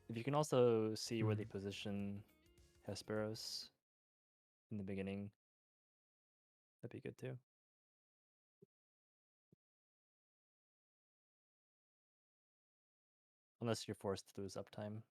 S2: If you can also see where they
S4: Mhm.
S2: position Hesperos in the beginning, that'd be good too. Unless you're forced to lose uptime.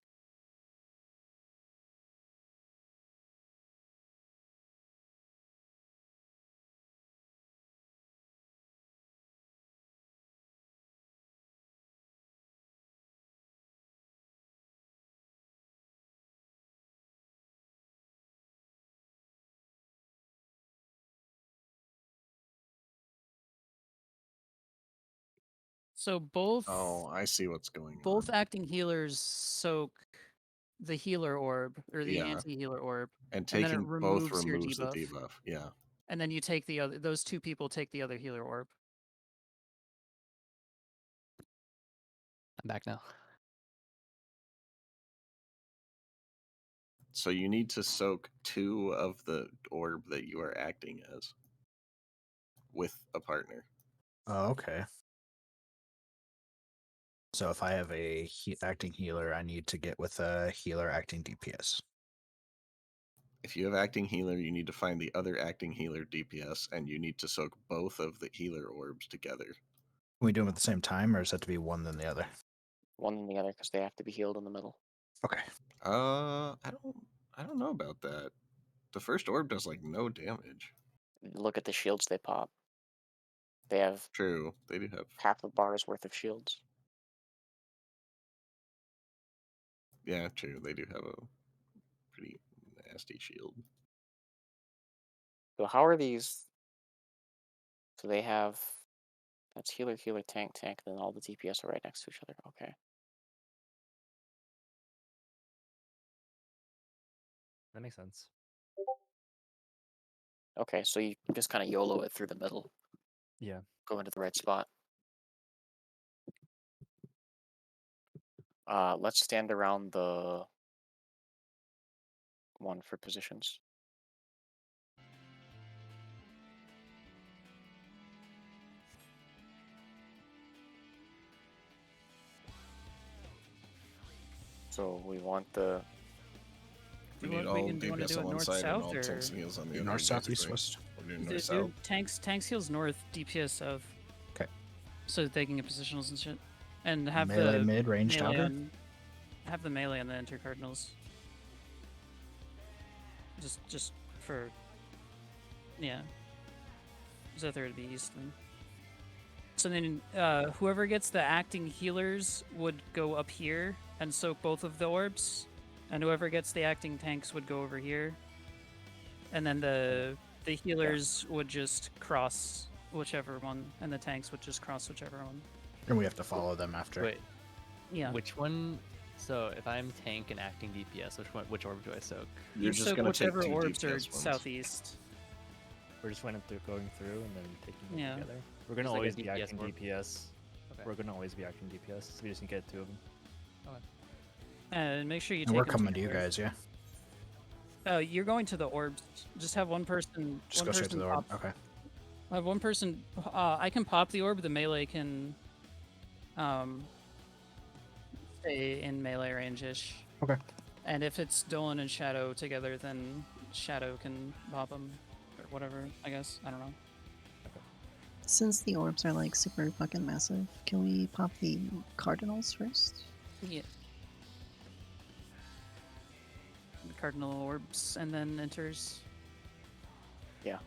S8: So both
S3: Oh, I see what's going
S8: both
S3: on.
S8: acting healers soak the healer orb or the
S3: Yeah.
S8: anti-healer orb,
S3: And
S8: then it
S3: taking both
S8: removes your
S3: removes the
S8: debuff.
S3: debuff. Yeah.
S8: And then you take the other. Those two people take the other healer orb.
S4: I'm back now.
S3: So you need to soak 2 of the orb that you are acting as with a partner.
S7: Oh, okay. So if I have a acting healer, I need to get with a healer acting DPS.
S3: If you have acting healer, you need to find the other acting healer DPS, and you need to soak both of the healer orbs together.
S7: Can we do them at the same time, or does that to be one then the other?
S1: One and the other because they have to be healed in the middle.
S7: Okay.
S3: I don't know about that. The first orb does like no damage.
S1: Look at the shields they pop. They have
S3: True, they do have
S1: half a bar's worth of shields.
S3: Yeah, true. They do have a pretty nasty shield.
S1: So how are these? So they have that's healer, tank, then all the DPS are right next to each other. Okay.
S2: That makes sense.
S1: Okay, so you just kind of YOLO it through the middle.
S2: Yeah.
S1: Go into the right spot. Let's stand around the one for positions. So we want the.
S3: We
S8: Do you
S3: need
S8: want- we
S3: all
S8: can- do you wanna
S3: DPS
S8: do
S3: on
S8: it
S3: one
S8: north,
S3: side and
S8: south,
S3: all tanks
S8: or-
S3: and heals on the other.
S7: North, south, east,
S3: basically.
S7: west.
S3: do north south.
S8: Tanks heals north, DPS south.
S7: Okay.
S8: So that they can get positionals and shit. And have
S7: Melee
S8: the
S7: mid, ranged
S8: melee
S7: outer?
S8: on, have the melee on the enter cardinals. Just for yeah. Zephyr would be east then. So then whoever gets the acting healers would go up here and soak both of the orbs. And whoever gets the acting tanks would go over here. And then the healers would just cross whichever one, and the tanks would just cross whichever one.
S7: And we have to follow them after.
S4: Wait,
S8: Yeah.
S4: which one? So if I'm tank and acting DPS, which orb do I soak?
S3: You're
S8: You
S3: just
S8: soak
S3: gonna take
S8: whichever
S3: two
S8: orbs are
S3: DPS ones.
S8: southeast.
S2: We're just going through and then taking them
S8: Yeah.
S2: together. We're gonna
S4: Just like a
S2: always be
S4: DPS
S2: acting
S4: orb?
S2: DPS.
S4: Okay.
S2: We're gonna always be acting DPS, so we just need to get 2 of them.
S8: And make sure you
S7: And
S8: take
S7: we're
S8: them
S7: coming to you
S8: together.
S7: guys, yeah?
S8: You're going to the orbs. Just have one person.
S7: Just
S8: one
S7: go straight to
S8: person
S7: the orb.
S8: pop-
S7: Okay.
S8: I have one person. I can pop the orb. The melee can stay in melee range-ish.
S7: Okay.
S8: And if it's Dolan and Shadow together, then Shadow can pop them or whatever. I guess I don't know.
S5: Since the orbs are like super fucking massive, can we pop the cardinals first?
S8: Yeah. Cardinal orbs and then enters.
S1: Yeah.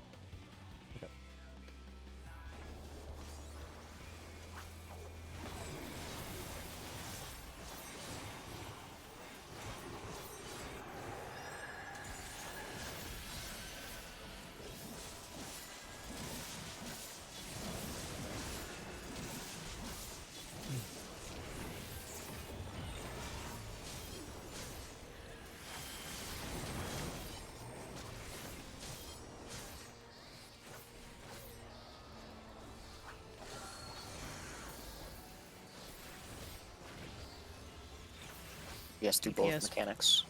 S1: Yes, do both
S8: DPS.
S1: mechanics.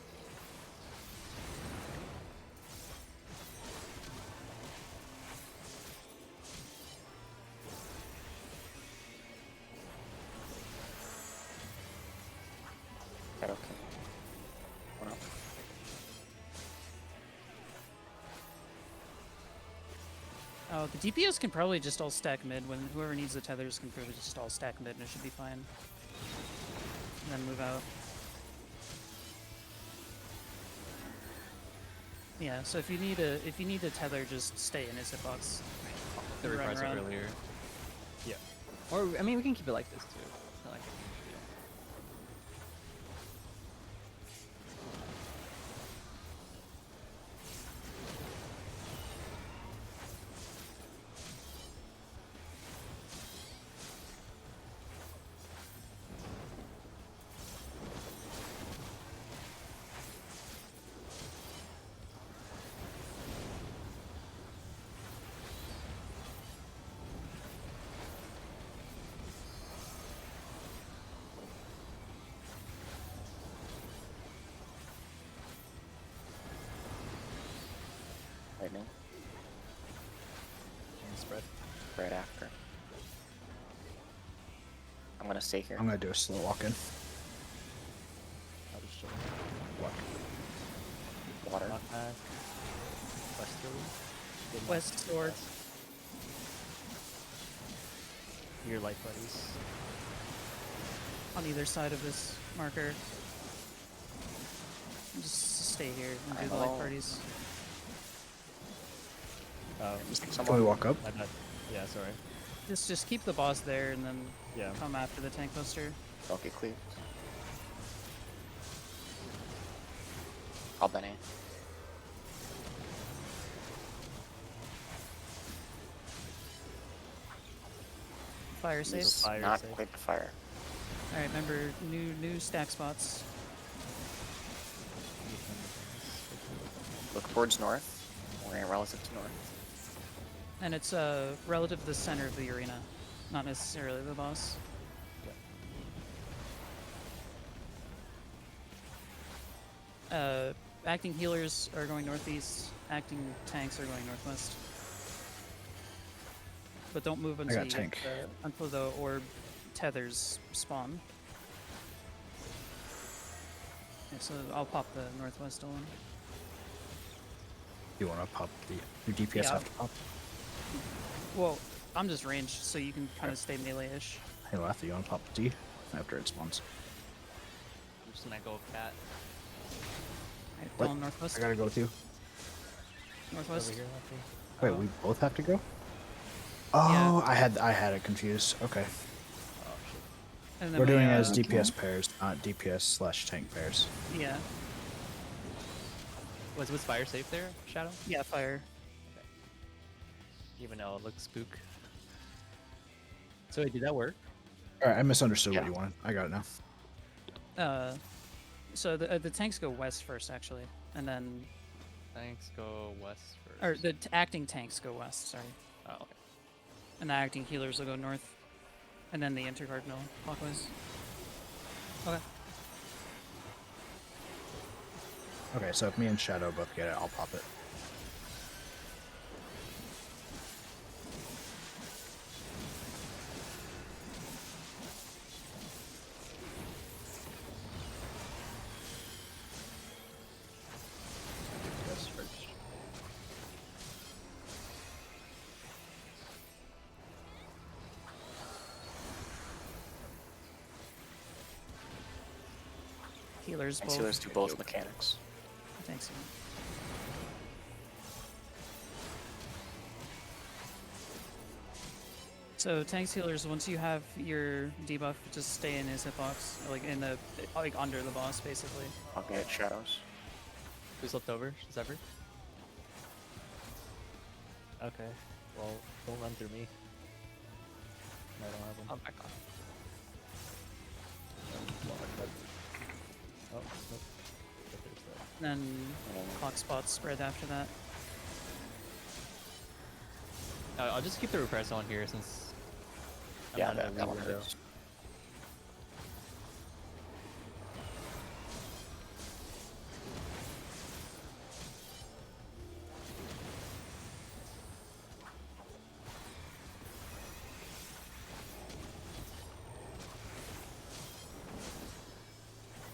S1: That okay? One up.
S8: Oh, the DPS can probably just all stack mid. When whoever needs the tethers can probably just all stack mid, and it should be fine. And then move out. Yeah. So if you need a tether, just stay in his hitbox.
S4: The
S8: Run
S4: reprisal
S8: around.
S4: earlier. Yeah. Or I mean, we can keep it like this too. It's not like a huge deal.
S1: Lightning.
S2: And spread.
S1: Right after. I'm gonna stay here.
S7: I'm gonna do a slow walk in.
S2: I'll just show
S7: Walk.
S1: Water.
S2: Knockback. Westerly. Good
S8: West
S2: knock.
S8: sword.
S2: Your light buddies.
S8: On either side of this marker. Just stay here and do the light
S1: Hello.
S8: parties.
S2: Oh,
S7: Can we walk up?
S2: my bad. Yeah, sorry.
S8: Just keep the boss there and then
S2: Yeah.
S8: come after the tank poster.
S1: Don't get cleaved. I'll Benny.
S8: Fire save.
S1: He's
S2: fire
S1: not
S2: save.
S1: quick fire.
S8: All right, remember new stack spots.
S1: Look towards north. Or relative to north.
S8: And it's relative to the center of the arena, not necessarily the boss. Acting healers are going northeast. Acting tanks are going northwest. But don't move until
S7: got
S8: you
S7: tank.
S8: get until the orb tethers spawn. Yeah, so I'll pop the northwest one.
S7: You want to pop the your DPS
S8: Yeah.
S7: have to pop?
S8: Well, I'm just ranged, so you can kind of stay melee-ish.
S7: Hey, Latha, you want to pop the D after it spawns?
S4: I'm just gonna go cat
S8: Alright,
S7: What?
S8: going northwest.
S7: I gotta go with you.
S8: Northwest.
S4: over here. Lefty.
S7: Wait,
S8: Oh.
S7: we both have to go?
S8: Yeah.
S7: Oh, I had it confused. Okay.
S4: Oh shit.
S8: And then
S7: We're
S8: we,
S7: doing as
S5: Okay.
S7: DPS pairs, not DPS/tank pairs.
S8: Yeah.
S4: Was fire safe there, Shadow?
S8: Yeah, fire.
S4: Even though it looks spook. So wait, did that work?
S7: Alright, I misunderstood
S1: Yeah.
S7: what you wanted. I got it now.
S8: So the tanks go west first, actually, and then
S4: Thanks. Go west first.
S8: or the acting tanks go west. Sorry,
S4: Oh, okay.
S8: and the acting healers will go north, and then the intercardinal clockwise. Okay.
S7: Okay, so if me and Shadow both get it, I'll pop it.
S3: Yes, first.
S8: Healers
S1: Tanks
S8: both.
S1: healers do both mechanics.
S8: Thanks. So tanks healers, once you have your debuff, just stay in his hitbox, like in the under the boss, basically.
S1: I'll get shadows.
S4: Who's left over? Zephyr? Okay. Well, don't run through me. I don't have one.
S8: I'll back off.
S4: Oh, nope. Zephyr still.
S8: Then clock spots spread after that.
S4: I'll just keep the repress on here since. I'm
S1: Yeah,
S4: not in a
S1: that one
S4: window.
S1: hurts.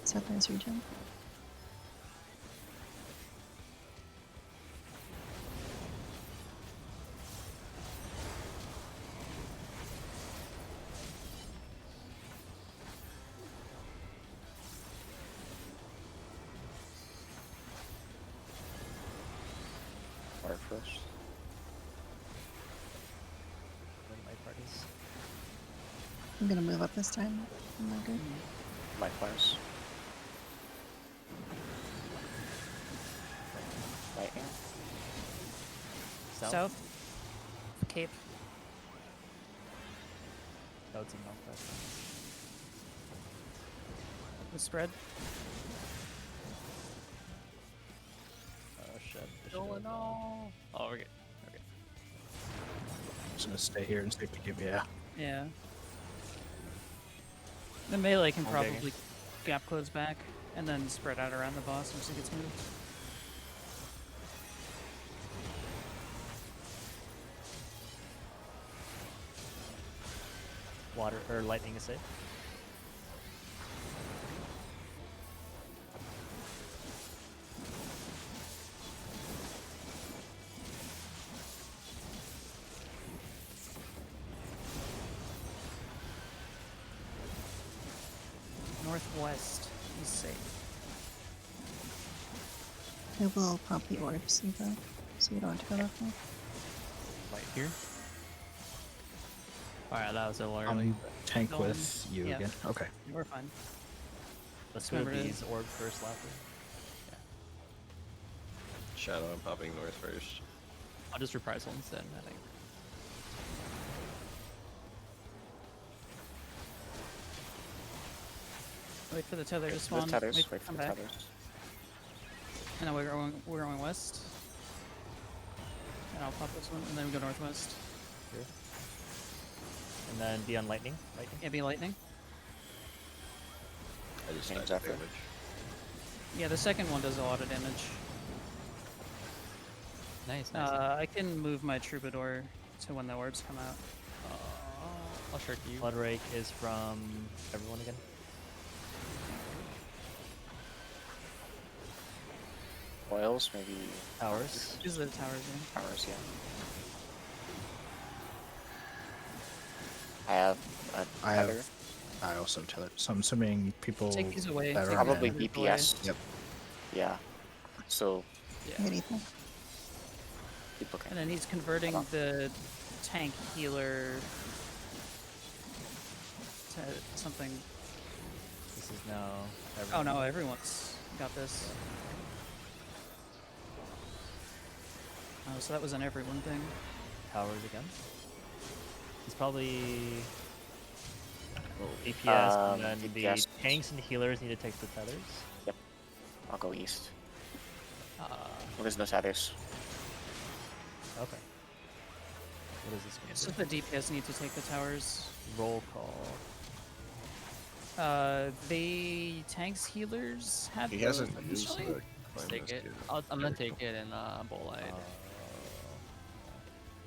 S5: Southwest region.
S1: Fire first.
S4: When my parties.
S5: I'm gonna move up this time. I'm not good.
S1: Likewise. Lightning.
S8: South. Cape.
S4: Oh, it's a northwest.
S8: The spread.
S4: Oh shit.
S8: Oh no.
S4: Oh, we're good. Okay.
S7: Just gonna stay here and safety keep. Yeah.
S8: Yeah. The melee can
S4: I'm
S8: probably
S4: digging.
S8: gap close back and then spread out around the boss once it gets moved.
S2: Water or lightning is safe.
S8: Northwest is safe.
S5: I will pop the orbs either, so you don't have to go that far.
S4: Right here. Alright, that was a little early.
S7: Tank
S8: Going-
S7: with you
S8: yeah.
S7: again. Okay.
S8: We're fine.
S2: Let's
S8: Remember
S2: move
S8: to-
S2: these orb first, Laughter.
S3: Shadow, I'm popping north first.
S4: I'll just reprisal instead, I think.
S8: Wait for the tether to
S1: The
S8: spawn.
S1: tethers.
S8: Wait,
S1: Wait for
S8: come
S1: the
S8: back.
S1: tethers.
S8: And then we're going west. And I'll pop this one, and then we go northwest.
S2: Here. And then be on lightning. Lightning.
S8: Yeah, be lightning.
S3: I just
S1: Change
S3: died
S1: after.
S3: damage.
S8: Yeah, the second one does a lot of damage.
S4: Nice, nice.
S8: I can move my troubadour to when the orbs come out.
S4: I'll shirk you.
S2: Blood rake is from everyone again.
S1: Coils, maybe
S2: Towers.
S8: Use the towers. Yeah.
S1: towers, yeah. I have a
S7: I
S1: tether.
S7: have. I also tell it. So I'm assuming people
S8: Take these away.
S7: that
S8: Take
S7: are
S1: Probably
S8: the
S7: men.
S8: away.
S1: DPS.
S7: Yep.
S1: Yeah. So
S8: Yeah.
S5: Anything.
S1: people can.
S8: And then he's converting
S1: Hold on.
S8: the tank healer to something.
S2: This is now.
S8: Oh no, everyone's got this. Oh, so that was an everyone thing.
S2: Towers again. He's probably DPS, and then
S1: DPS.
S2: the tanks and healers need to take the tethers.
S1: Yep. I'll go east.
S2: Uh,
S1: Well, there's no tethers.
S2: okay. What is this
S8: So
S2: going
S8: the DPS need to take the towers.
S2: to Roll call.
S8: The tanks healers have
S3: He
S8: those
S3: hasn't used
S8: initially?
S3: the
S4: Let's
S3: claim
S4: take
S3: list
S4: it.
S3: yet.
S4: I'm gonna take it in Bolide.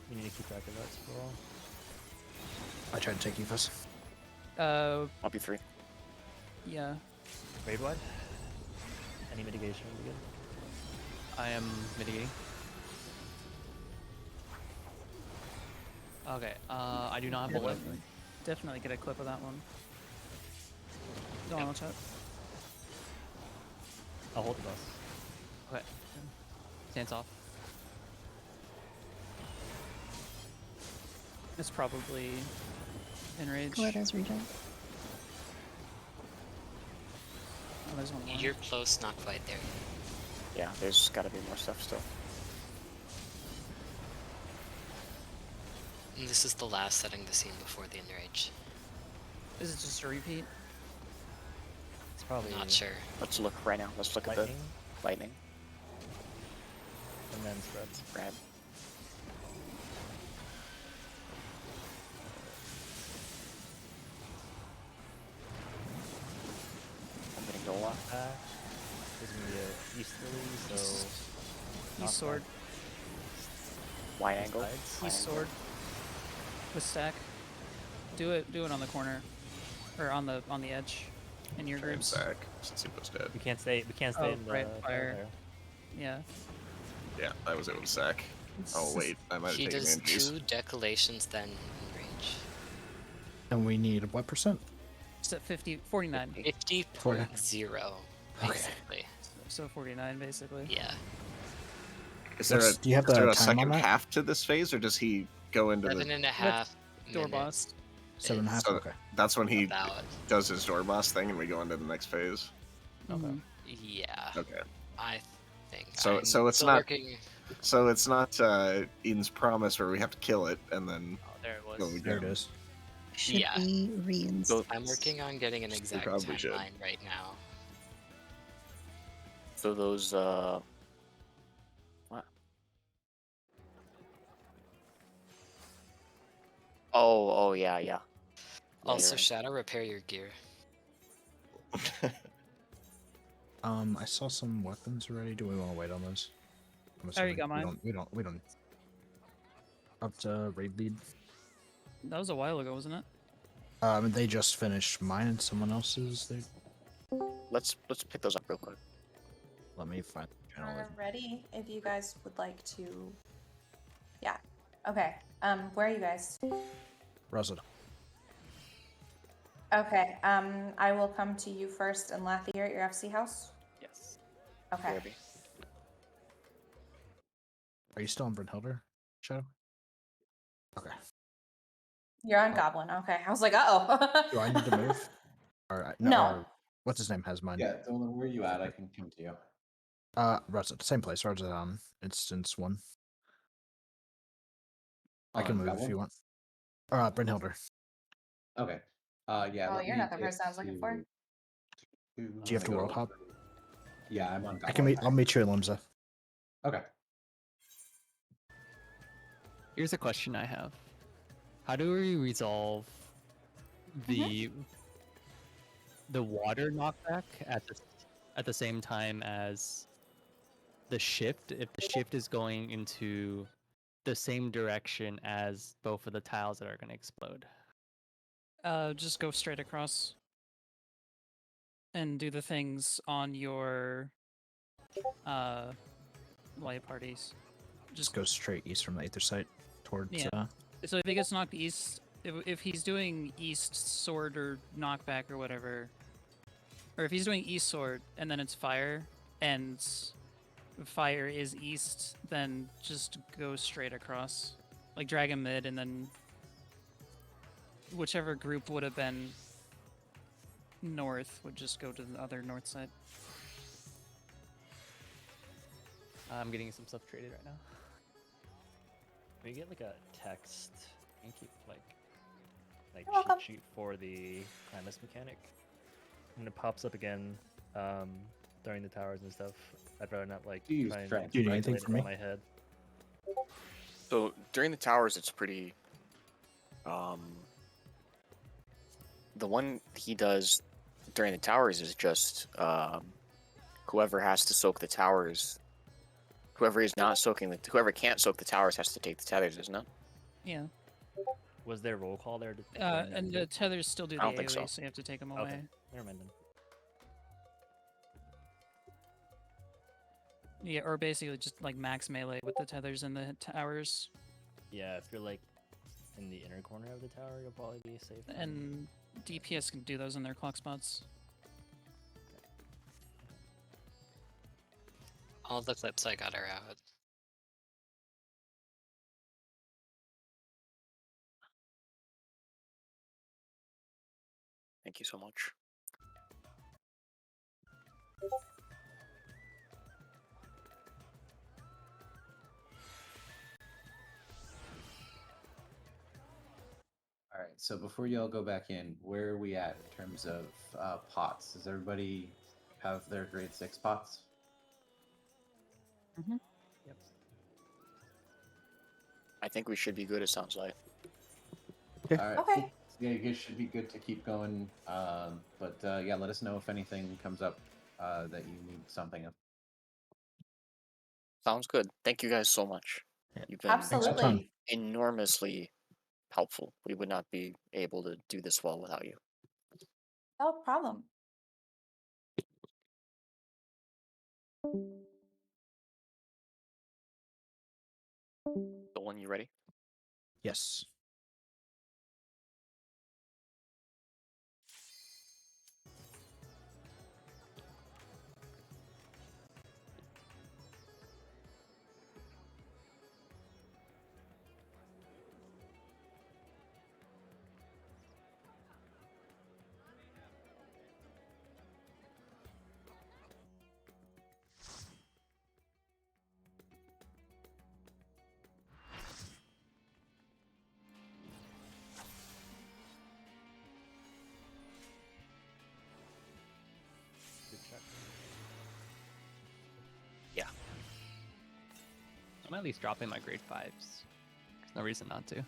S2: You need to keep track of that scroll.
S7: I tried to take you first.
S1: I'll be 3.
S8: Yeah.
S2: Raid wide? Any mitigation would be good.
S4: I am mitigating. Okay. I do not have bullet.
S8: Definitely get a clip of that one. Go on, watch out.
S2: I'll hold the bus.
S4: Okay. Stance off.
S8: It's probably enrage.
S5: Colette has regen.
S8: Oh, there's one more.
S9: You're close, not quite there.
S1: Yeah, there's gotta be more stuff still.
S9: And this is the last setting the scene before the enrage.
S8: Is it just a repeat?
S2: It's probably
S9: Not sure.
S1: Let's look right now. Let's look
S2: lightning,
S1: at the lightning.
S2: and then spread.
S1: Spread. I'm getting Dola.
S2: Back. There's gonna be a easterly, so
S8: East sword.
S1: Wide angle.
S2: sides.
S1: Wide
S8: East
S1: angle.
S8: sword. With stack. Do it on the corner. Or on the edge. In your
S3: Try and
S8: groups.
S3: sack since he was dead.
S2: We can't stay. We can't stay
S8: Oh,
S2: in the
S8: right,
S2: fire.
S8: fire. Yeah.
S3: Yeah, I was able to sack. Oh wait, I might have
S9: He
S3: taken
S9: does
S3: injuries.
S9: 2 decolations, then enrage.
S7: And we need what percent?
S8: Just at 49.
S9: 50.0,
S7: Okay.
S9: basically.
S8: So 49 basically.
S9: Yeah.
S3: Is there
S7: What's-
S3: a,
S7: do you have
S3: is there
S7: the
S3: a
S7: time on
S3: second
S7: that?
S3: half to this phase, or does he go into the?
S9: 7.5
S8: Door
S9: minutes.
S8: boss.
S7: 7.5.
S3: So
S7: Okay.
S3: that's when he
S9: About.
S3: does his door boss thing, and we go into the next phase.
S8: Mhm.
S9: Yeah.
S3: Okay.
S9: I think.
S3: So-
S9: I'm
S3: so it's
S9: still
S3: not-
S9: working.
S3: So it's not Eden's promise where we have to kill it and then
S2: Oh, there it was.
S3: go
S7: There it
S3: again.
S7: is.
S5: Should
S9: Yeah.
S5: be reinstated.
S9: I'm working on getting an exact
S3: probably should.
S9: timeline right now.
S1: So those what? Oh yeah. Yeah,
S9: Also,
S1: you're right.
S9: Shadow, repair your gear.
S7: I saw some weapons already. Do we want to wait on those? I'm
S8: I already
S7: assuming
S8: got mine.
S7: We don't. Up to raid lead.
S8: That was a while ago, wasn't it?
S7: They just finished mine and someone else's. They
S1: Let's pick those up real quick.
S7: let me find the channel.
S10: Ready if you guys would like to. Yeah. Okay. Where are you guys?
S7: Rosal.
S10: Okay. I will come to you first and Lathy here at your FC house.
S2: Yes.
S10: Okay.
S1: BRB.
S7: Are you still on Brunhilder, Shadow? Okay.
S10: You're on Goblin. Okay. I was like, uh-oh.
S7: Do I need to move? Or
S10: No.
S7: or what's his name has mine?
S13: Yeah, Dolan, where are you at? I can come to you.
S7: Rosal, same place. Rosal on instance 1. I can
S13: On
S7: move if
S13: Goblin?
S7: you want. Brunhilder.
S13: Okay. Yeah.
S10: Oh,
S13: let
S10: you're
S13: me
S10: not the
S13: get
S10: person I was looking for.
S7: Do you have to world hop?
S13: Yeah, I'm on Goblin.
S7: I can meet. I'll meet you in Limsa.
S13: Okay.
S4: Here's a question I have. How do we resolve the water knockback at the same time as the shift? If the shift is going into the same direction as both of the tiles that are going to explode.
S8: Just go straight across. And do the things on your light parties.
S7: Just go straight east from the Aether site towards.
S8: Yeah. So if he gets knocked east, if he's doing east sword or knockback or whatever, or if he's doing east sword and then it's fire and fire is east, then just go straight across, like drag him mid, and then whichever group would have been north would just go to the other north side.
S4: I'm getting some stuff traded right now.
S2: Can we get like a text and keep like
S10: You're welcome.
S2: cheat sheet for the Climbus mechanic? When it pops up again during the towers and stuff, I'd rather not like
S13: Do you use
S2: try and
S13: strength,
S7: Do you need anything
S2: calculate it
S7: from me?
S2: in my head.
S1: So during the towers, it's pretty. The one he does during the towers is just whoever has to soak the towers. Whoever is not soaking whoever can't soak the towers has to take the tethers, isn't it?
S8: Yeah.
S2: Was there roll call there?
S8: And the tethers still do the
S1: I don't think
S8: AoE,
S1: so.
S8: you have to take them away.
S2: Okay, never mind then.
S8: Yeah, or basically just like max melee with the tethers and the towers.
S2: Yeah, if you're like in the inner corner of the tower, you'll probably be safe.
S8: And DPS can do those in their clock spots.
S9: All the clips I got are out.
S1: Thank you so much.
S13: All right. So before y'all go back in, where are we at in terms of pots? Does everybody have their grade 6 pots?
S8: Mm-hmm.
S2: Yep.
S1: I think we should be good. It sounds like.
S13: All right.
S10: Okay.
S13: Cool. Yeah, you guys should be good to keep going. But yeah, let us know if anything comes up that you need something of.
S1: Sounds good. Thank you guys so much.
S7: Yeah.
S1: You've been
S10: Absolutely.
S1: enormously helpful. We would not be able to do this well without you.
S10: No problem.
S1: Dolan, you ready?
S7: Yes.
S2: Good check.
S1: Yeah.
S4: I'm at least dropping my grade 5s. There's no reason not to.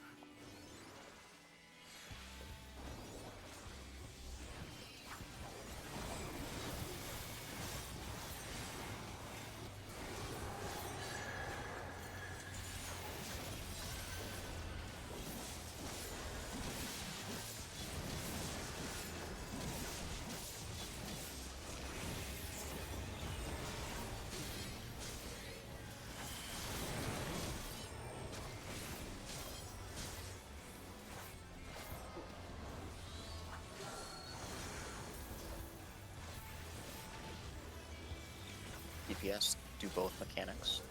S1: DPS, do both mechanics.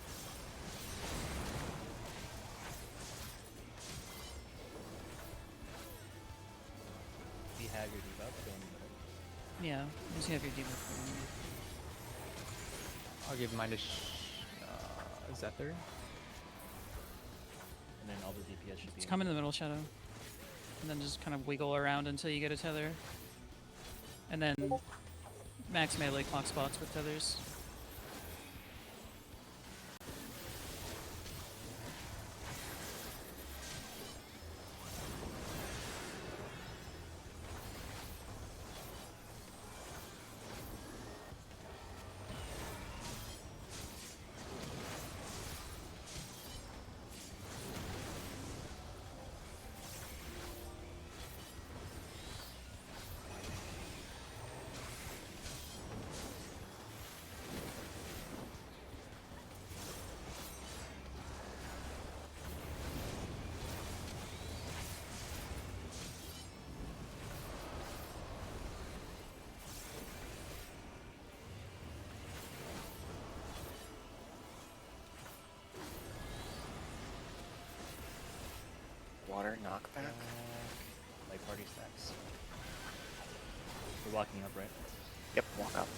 S2: If you have your debuff, go in the middle.
S8: Yeah, just have your debuff.
S4: I'll give mine to Zephyr.
S2: And then all the DPS should be
S8: Just come in the middle, Shadow. And then just kind of wiggle around until you get a tether. And then max melee clock spots with tethers.
S1: water knockback.
S2: Like party stacks. We're walking up, right?
S1: Yep, walk up.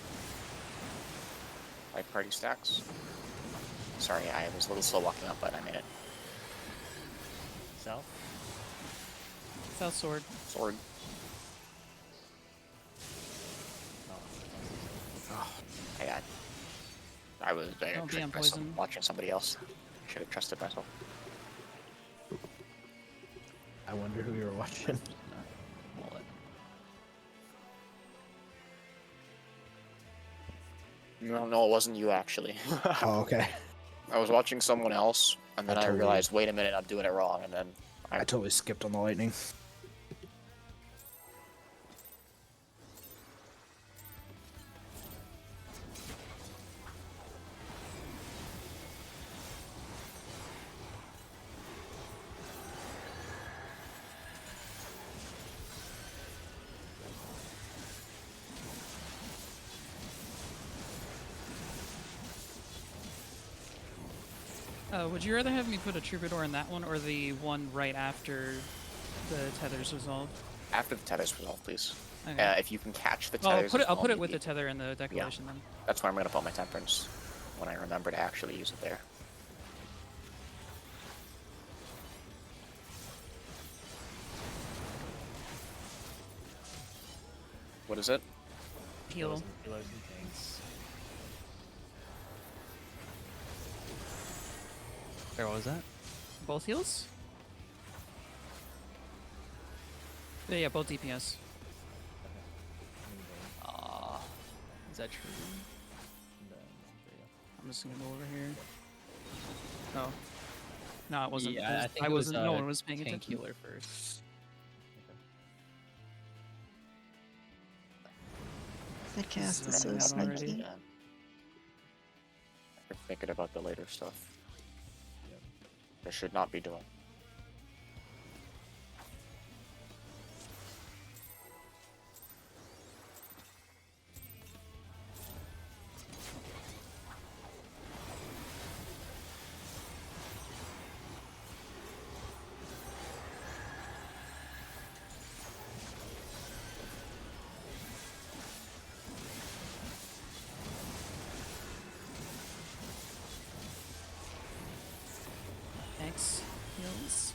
S1: Right party stacks. Sorry, I was a little slow walking up, but I made it.
S2: South.
S8: South sword.
S1: Sword.
S2: Oh,
S1: I was
S8: Don't be on
S1: tricked by
S8: poison.
S1: watching somebody else. Should have trusted myself.
S7: I wonder who you were watching.
S1: No, it wasn't you actually.
S7: Oh, okay.
S1: I was watching someone else, and then I
S7: totally-
S1: realized, wait a minute, I'm doing it wrong, and then
S7: I totally skipped on the lightning.
S8: Would you rather have me put a troubadour in that one or the one right after the tethers resolve?
S1: after the tethers resolve, please.
S8: Okay.
S1: If you can catch the
S8: Oh,
S1: tethers.
S8: I'll put it
S1: you
S8: with the
S1: need-
S8: tether in the declaration then.
S1: That's where I'm gonna put my temperance when I remember to actually use it there. What is it?
S8: Heal.
S2: Healers and tanks.
S4: Where was that?
S8: Both heals? Yeah, both DPS.
S4: Is that true?
S8: I'm just gonna go over here. Oh. No, it wasn't.
S4: Yeah, I think
S8: I
S4: it was,
S8: wasn't. No one was paying
S4: tank
S8: attention.
S4: healer first.
S5: That cast is so
S8: Zoning out already.
S5: sneaky.
S1: Yeah. I'm thinking about the later stuff. I should not be doing.
S8: Thanks. Heals.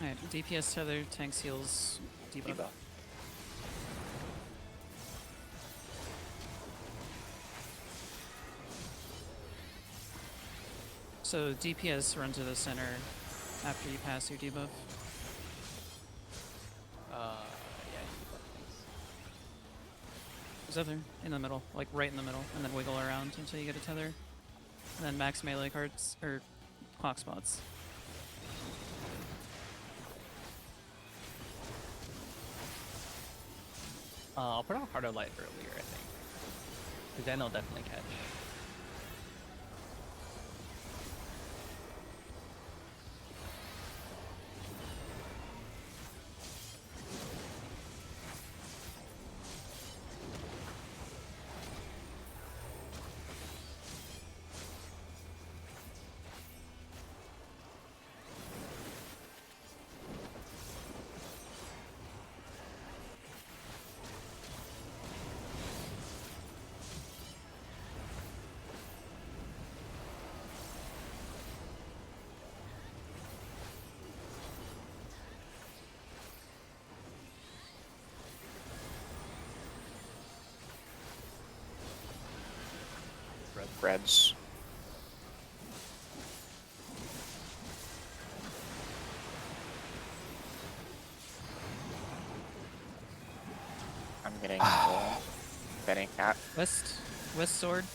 S8: Alright, DPS tether, tanks heals, debuff.
S1: Debuff.
S8: So DPS run to the center after you pass your debuff.
S4: Yeah.
S8: There's other in the middle, like right in the middle, and then wiggle around until you get a tether. And then max melee cards, or clock spots.
S4: I'll put on harder light earlier, I think. Because then they'll definitely catch.
S1: Reds. I'm getting betting cat.
S8: West sword.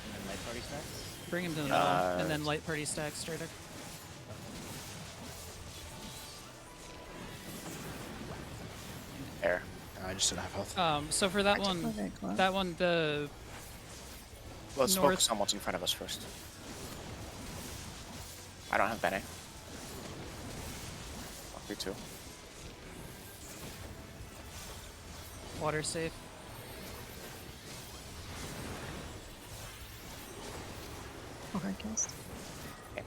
S2: And then light party stacks.
S8: Bring him to the middle, and then light party stack straight up.
S1: There.
S7: I just didn't have health.
S8: So for that
S5: Okay,
S8: one,
S5: close.
S8: the
S1: Let's
S8: North-
S1: focus on what's in front of us first. I don't have Bene. I'll do 2.
S8: Water safe.
S5: Oh, hard cast.
S1: Okay.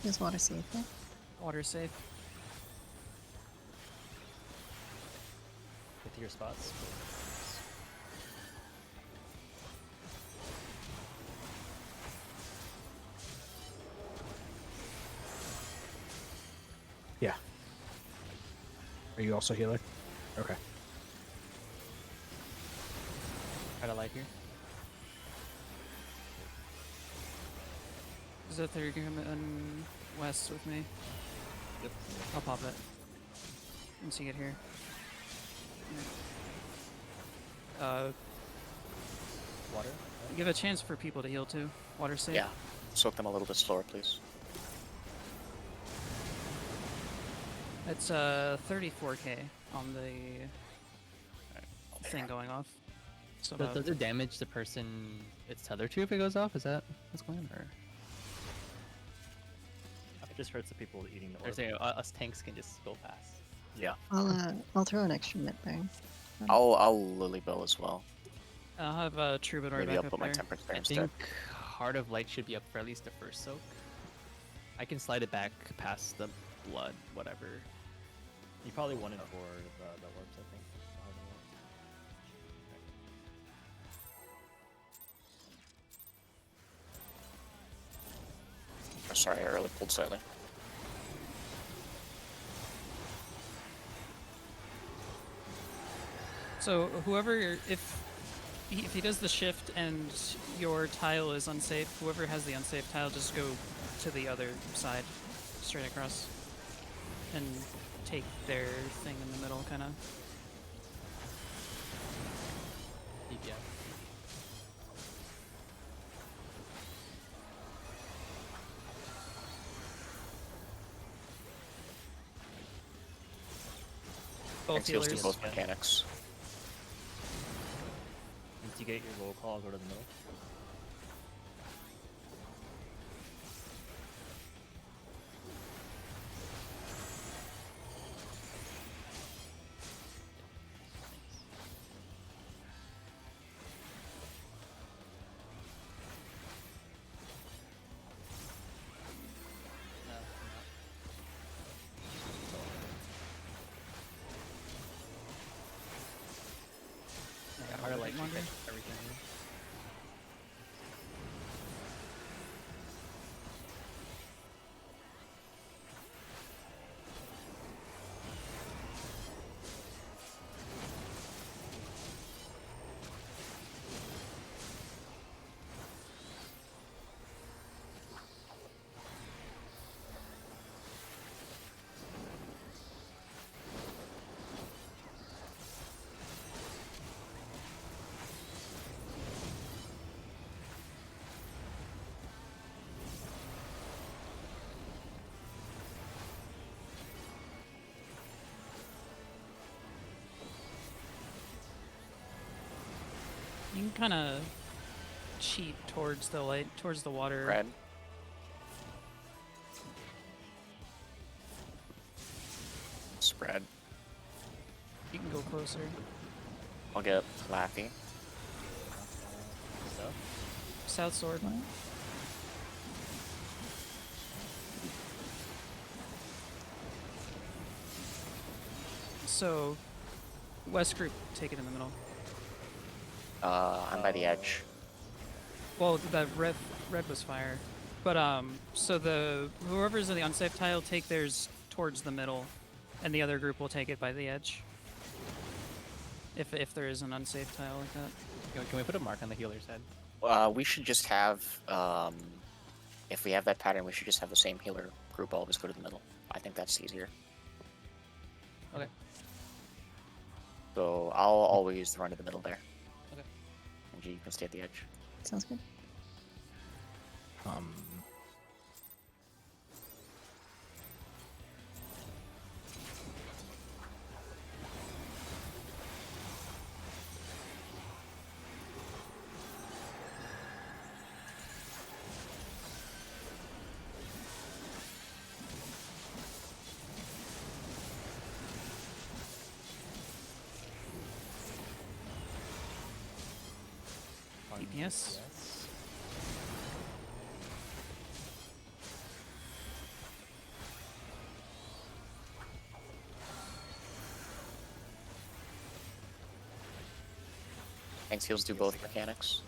S5: Is water safe there?
S8: Water safe.
S2: Get to your spots.
S7: Yeah. Are you also healer? Okay.
S4: Try to light here.
S8: Zother, you're coming west with me.
S2: Yep.
S8: I'll pop it. Once you get here.
S2: Water.
S8: Give a chance for people to heal too. Water safe.
S1: Yeah. Soak them a little bit slower, please.
S8: It's 34k on the thing going off. So
S4: Does, does it damage the person it's tethered to if it goes off? Is that what's going on? Or
S2: It just hurts the people eating the
S4: or
S2: orb.
S4: say us tanks can just go past?
S1: Yeah.
S5: I'll throw an extra mid there.
S1: I'll Lily Bell as well.
S8: I'll have a Troubadour
S1: Maybe
S8: back
S1: I'll
S8: up
S1: put my
S8: there.
S1: temperature
S4: I
S1: instead.
S4: think Heart of Light should be up for at least the first soak. I can slide it back past the blood, whatever.
S2: You probably wanted for the orbs, I think.
S1: Oh, sorry, I early pulled slightly.
S8: So whoever, if he does the shift and your tile is unsafe, whoever has the unsafe tile, just go to the other side, straight across, and take their thing in the middle, kind of.
S4: Yeah.
S8: Both
S1: Heals do
S8: healers.
S1: both mechanics.
S2: Once you get your roll call, go to the middle.
S4: Heart of Light should
S8: Wonder.
S4: catch everything.
S8: You can kind of cheat towards the light, towards the water.
S1: Red. Spread.
S8: You can go closer.
S1: I'll get Laffy.
S2: So,
S8: South sword. So, west group, take it in the middle.
S1: I'm by the edge.
S8: Well, the red was fire, but so the whoever's in the unsafe tile take theirs towards the middle, and the other group will take it by the edge. If there is an unsafe tile like that.
S4: Can we put a mark on the healer's head?
S1: We should just have, if we have that pattern, we should just have the same healer group always go to the middle. I think that's easier.
S4: Okay.
S1: So I'll always run to the middle there.
S4: Okay.
S1: And G, you can stay at the edge.
S5: Sounds good.
S8: Yes.
S2: Yes.
S1: Tanks heals do both mechanics.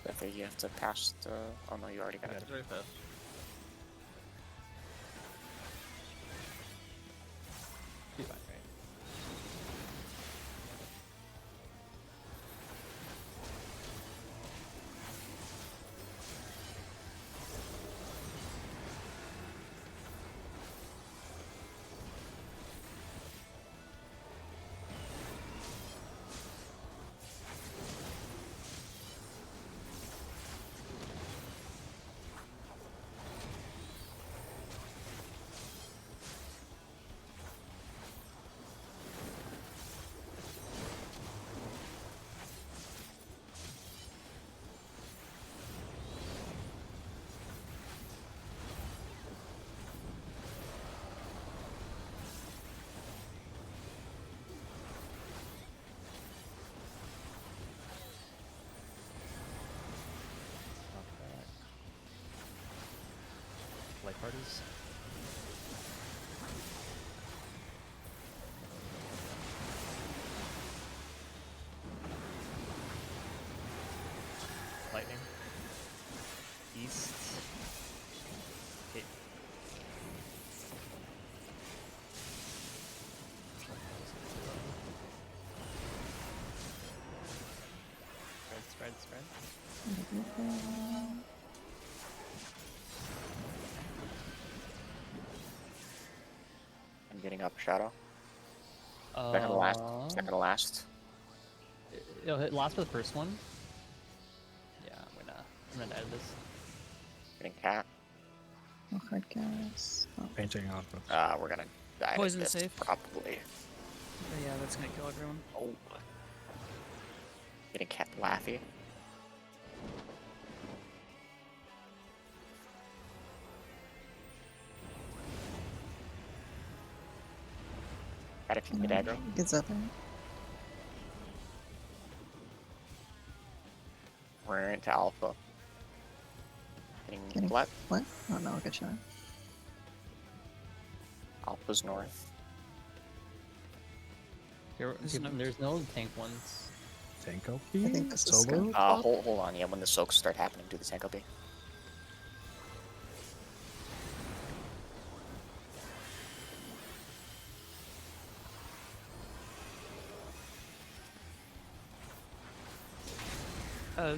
S1: I think you have to pass the. Oh no, you already got it.
S2: Very fast. Be fine, right? Not bad. Light parties. Lightning. East. Okay. Spread.
S1: I'm getting up shadow. Second to last. Second to last.
S4: It'll hit last for the first one. Yeah, I'm gonna die to this.
S1: Getting cat.
S5: No hard gas. Oh.
S7: Painting alpha.
S1: We're gonna die to
S8: Poison
S1: this
S8: safe.
S1: probably.
S8: But yeah, that's gonna kill everyone.
S1: Oh. Getting cat laughy. Got a few mid aggro.
S5: Gets out there.
S1: We're into alpha.
S5: Getting
S1: What?
S5: What? Oh no, good shot.
S1: Alpha's north.
S4: There's no tank ones.
S7: Tanko?
S5: I think this is
S7: Solo?
S5: good.
S1: Hold on. Yeah, when the soaks start happening, do the tank OP.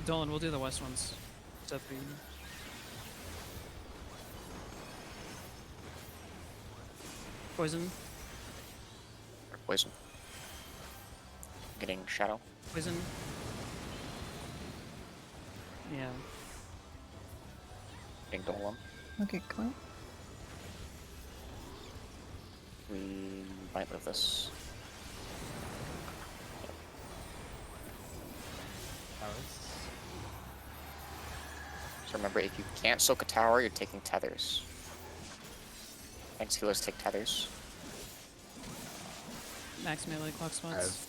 S8: Dolan, we'll do the west ones. It's up for you. Poison.
S1: Poison. Getting shadow.
S8: Poison. Yeah.
S1: Getting golem.
S5: Okay, cool.
S1: We might live this.
S2: Towers.
S1: So remember, if you can't soak a tower, you're taking tethers. Thanks, healers take tethers.
S8: Max melee clock spots.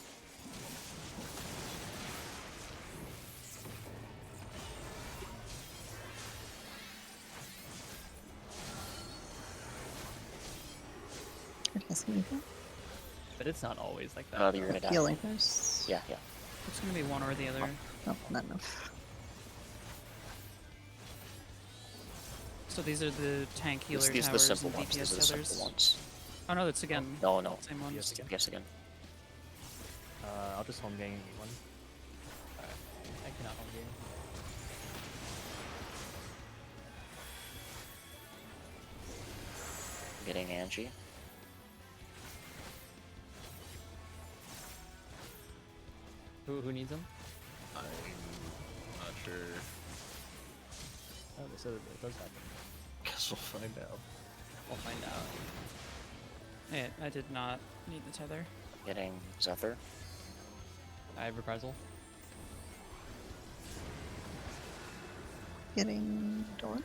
S5: Hard gas anything?
S4: But it's not always like that.
S1: You're gonna die.
S5: Healing first.
S1: Yeah.
S8: It's gonna be one or the other.
S5: Oh, not enough.
S8: So these are the tank healer
S1: These are the
S8: towers
S1: simple
S8: and
S1: ones.
S8: DPS
S1: These are the
S8: tethers.
S1: simple ones.
S8: Oh no, that's again.
S1: No.
S8: Same one.
S2: Yes, again.
S1: Yes, again.
S2: I'll just home gang one.
S4: Alright. I cannot home game.
S1: Getting Angie.
S4: Who needs them?
S3: I'm not sure.
S2: Oh, so it does happen.
S3: Guess we'll find out.
S4: We'll find out.
S8: Yeah, I did not need the tether.
S1: Getting Zephyr.
S4: I have reprisal.
S5: Getting Dawn.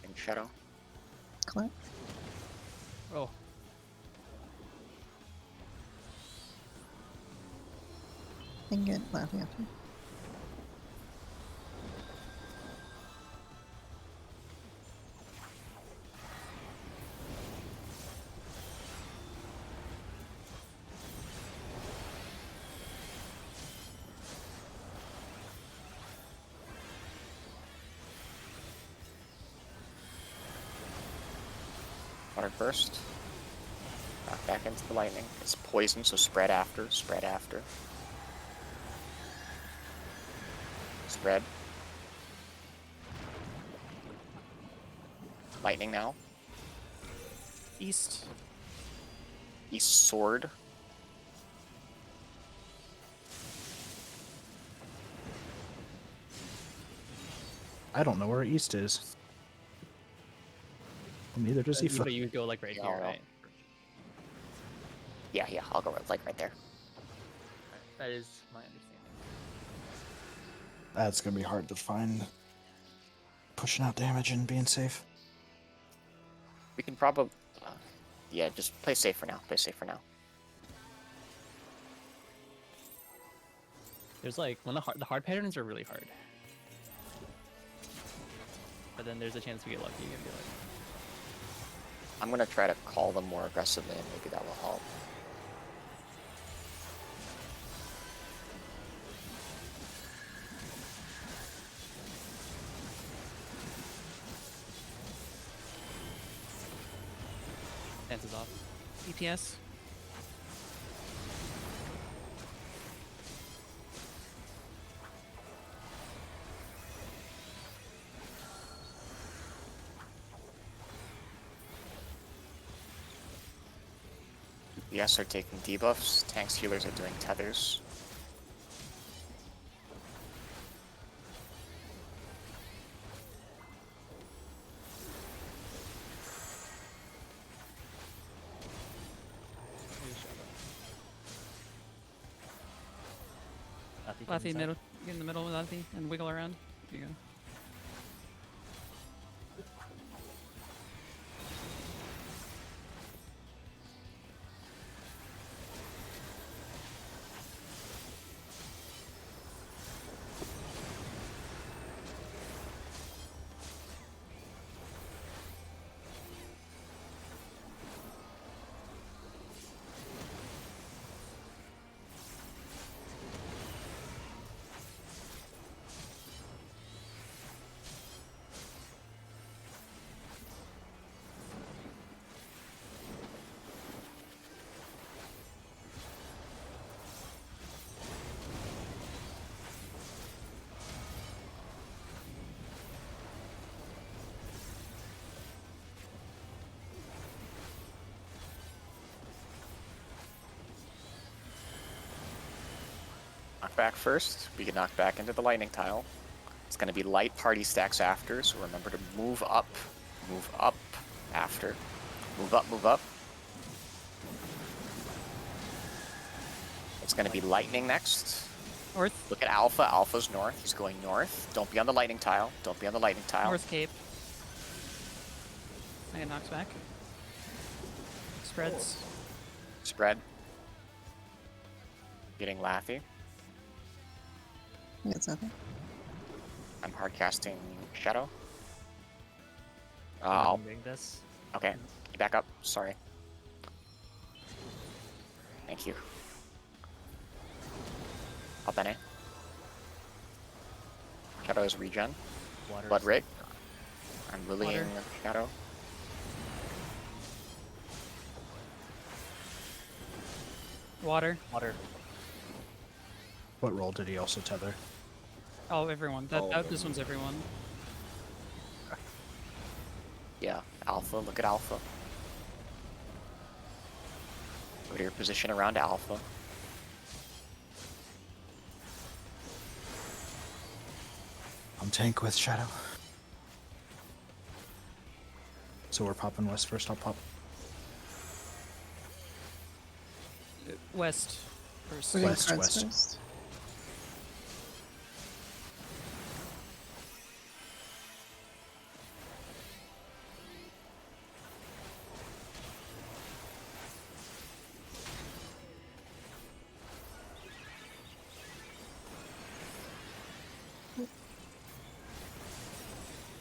S1: In shadow.
S5: Click.
S4: Oh,
S5: And get Laffy after.
S1: Water burst. Knock back into the lightning. It's poison, so spread after. Spread after. Spread. Lightning now.
S8: East.
S1: East sword.
S7: I don't know where east is. Neither does he.
S4: but you would go like right
S1: Yeah,
S4: here,
S1: I'll go.
S4: right?
S1: Yeah, I'll go like right there.
S4: That is my understanding.
S7: That's gonna be hard to find. Pushing out damage and being safe.
S1: We can probably... yeah, just play safe for now. Play safe for now.
S4: There's like the hard patterns are really hard, but then there's a chance we get lucky. I feel like.
S1: I'm going to try to call them more aggressively, and maybe that will help.
S4: Dances off.
S8: EPS.
S1: DPS are taking debuffs. Tanks, healers are doing tethers.
S8: Laffy middle. Get in the middle with Laffy and wiggle around. Here you go.
S1: Knock back first. We get knocked back into the lightning tile. It's going to be light party stacks after, so remember to move up after. Move up, move up. It's going to be lightning next.
S8: North.
S1: Look at Alpha. Alpha's north. He's going north. Don't be on the lightning tile. Don't be on the lightning tile.
S8: North Cape. I get knocks back. Spreads.
S1: Spread. Getting Laffy.
S5: I got nothing.
S1: I'm hard casting Shadow.
S2: I'll bring this.
S1: Okay. Can you back up? Sorry. Thank you. Bene. Shadow is regen.
S2: Water.
S1: Blood rig. I'm lilying
S8: Water.
S1: Shadow.
S8: Water.
S2: Water.
S7: What role did he also tether?
S8: Oh, everyone. This one's everyone.
S1: Yeah, Alpha. Look at Alpha. Go to your position around Alpha.
S7: I'm tank with Shadow. So we're popping west first, I'll pop.
S8: West first.
S5: We're doing
S7: West,
S5: cards
S7: west.
S5: first.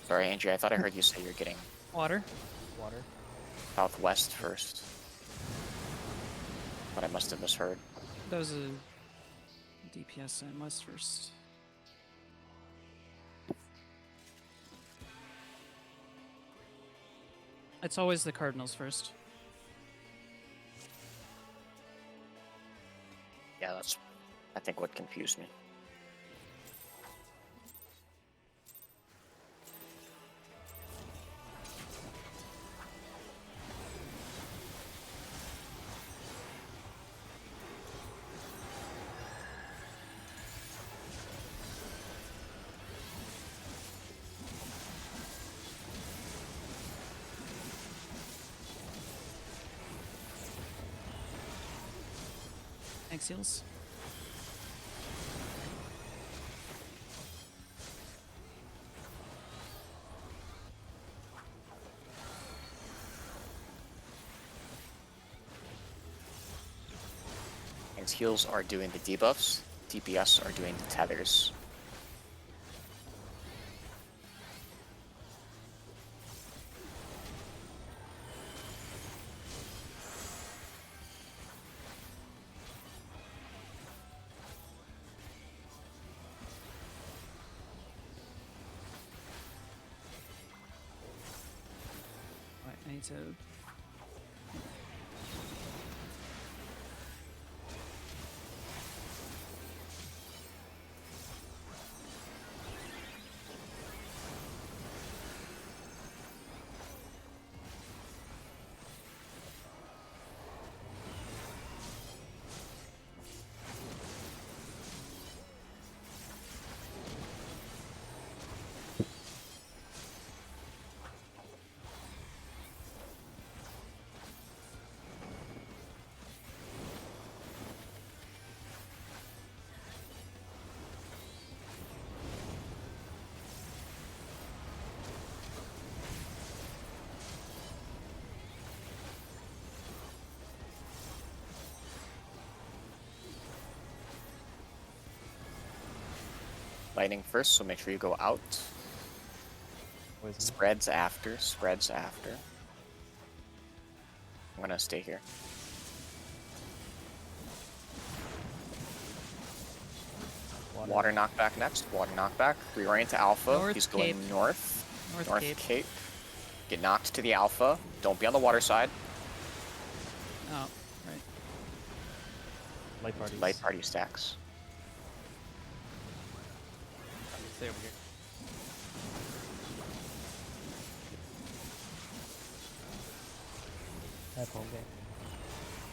S1: Sorry, Andrew, I thought I heard you say you're getting
S8: Water.
S2: Water.
S1: southwest first. But I must have misheard.
S8: That was a DPS and West first. It's always the Cardinals first.
S1: Yeah, that's, I think, what confused me.
S8: Thanks, Heels.
S1: And heals are doing the debuffs, DPS are doing the tethers.
S8: Right, I need to.
S1: Lightning first, so make sure you go out.
S2: Poison.
S1: Spreads after, spreads after. I'm gonna stay here. Water knockback next, water knockback. Reorient to alpha,
S8: North
S1: he's going
S8: Cape.
S1: north.
S8: North Cape.
S1: Get knocked to the alpha. Don't be on the water side.
S8: Oh, right.
S2: Light parties.
S1: Light party stacks.
S2: Stay over here. Have home game.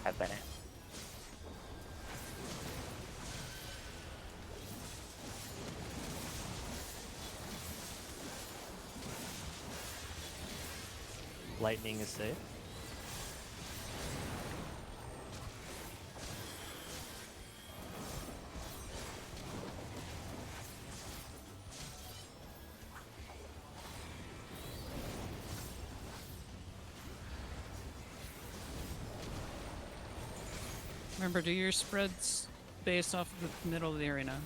S1: Have been it.
S2: Lightning is safe.
S8: Remember, do your spreads based off of the middle of the arena.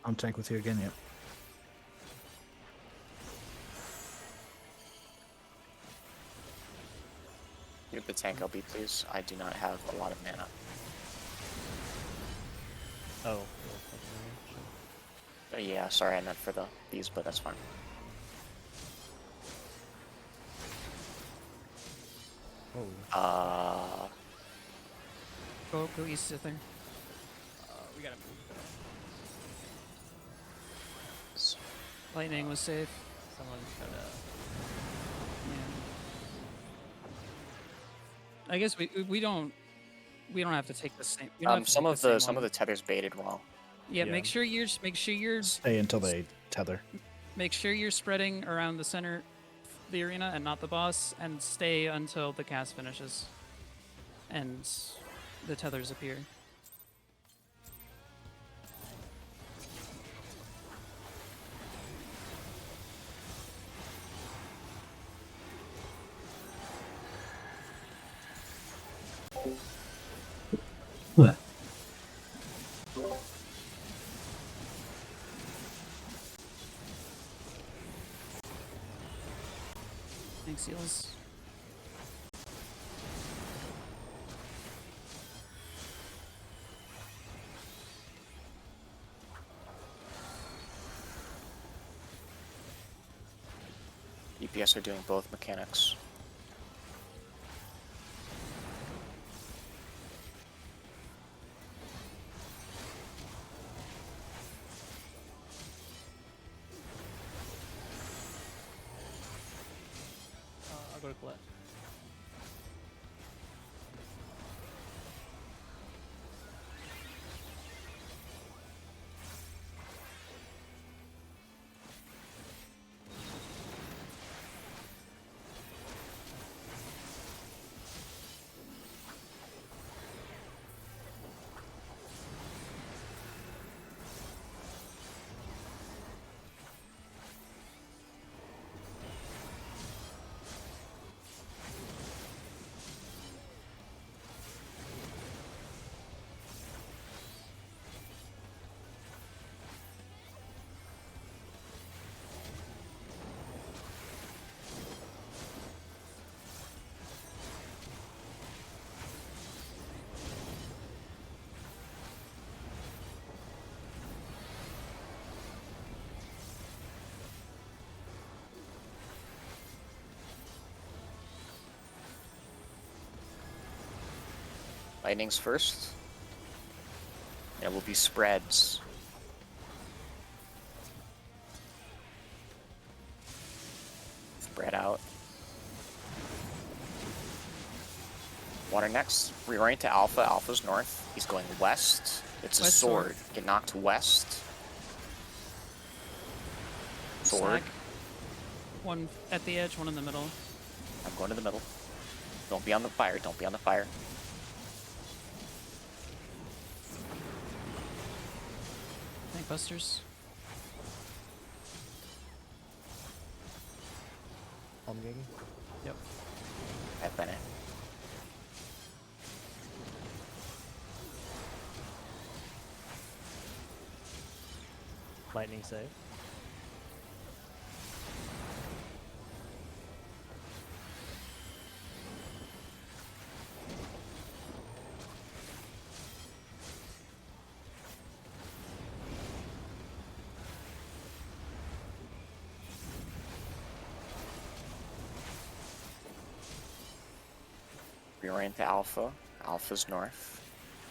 S7: I'm tank with you again, yep.
S1: Give the tank LB, please. I do not have a lot of mana.
S2: Oh.
S1: Yeah, sorry, I meant for these, but that's fine.
S2: Oh.
S8: Go east, Sither.
S2: We gotta move.
S8: Lightning was safe.
S2: Someone try to.
S8: Yeah. I guess we don't have to take the same. We don't have to
S1: Some
S8: take
S1: of
S8: the
S1: some
S8: same
S1: of
S8: one.
S1: the tethers baited well.
S8: Yeah, make sure you're
S7: Stay until they tether.
S8: Make sure you're spreading around the center of the arena and not the boss, and stay until the cast finishes and the tethers appear.
S6: Blech.
S8: Thanks, Seals.
S1: DPS are doing both mechanics.
S4: I'll go to Colette.
S1: Lightning's first. It will be spreads. Spread out. Water next. Reorient to Alpha. Alpha's north. He's going west. It's a
S8: West
S1: sword.
S8: sword.
S1: Get knocked west. Sword.
S8: Slack. One at the edge, one in the middle.
S1: I'm going to the middle. Don't be on the fire. Don't be on the fire.
S8: Tank busters. Yep.
S1: At Bennett.
S2: Lightning save.
S1: Reorient to Alpha. Alpha's north.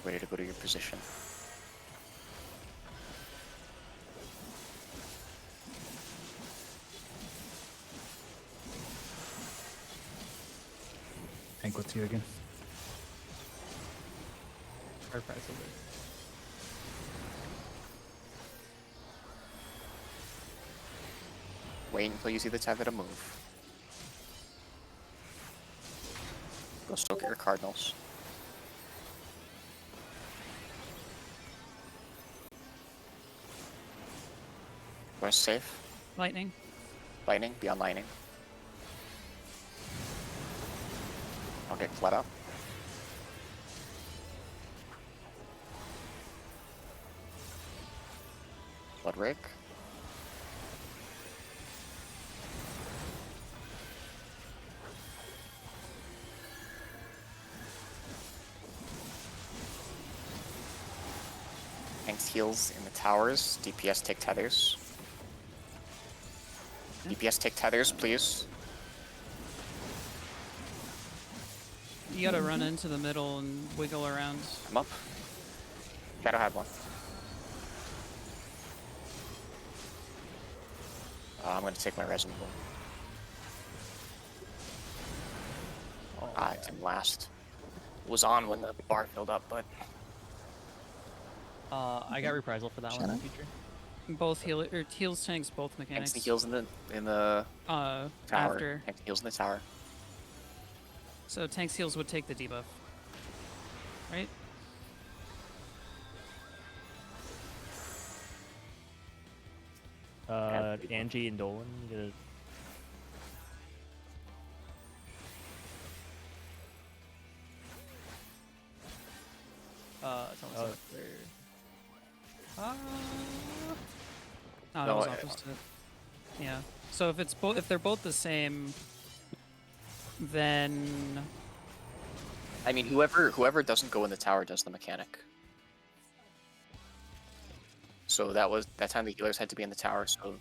S1: Ready to go to your position.
S7: Hank with you again.
S4: Reprisal.
S1: Wait until you see the tether to move. Go soak at your cardinals. West safe.
S8: Lightning.
S1: Lightning. Be on lightning. I'll get Fled up. Blood Rake. Tanks heals in the towers. DPS take tethers. DPS take tethers, please.
S8: You gotta run into the middle and wiggle around.
S1: I'm up. Shadow had one. I'm gonna take my resin boom. It's in last. Was on when the bar filled up, but
S4: I got reprisal for that one in
S5: Shadow?
S4: the future.
S8: Both heals, tanks, both mechanics.
S1: Tanks and heals in the tower.
S8: After.
S1: Tanks and heals in the tower.
S8: So tanks heals would take the debuff, right?
S2: Angie and Dolan get a...
S4: Someone's
S2: Oh.
S4: up there.
S8: Oh, that
S1: No,
S8: was opposite. Yeah. So if they're both the same, then
S1: I mean, whoever doesn't go in the tower does the mechanic. So that time the healers had to be in the tower. So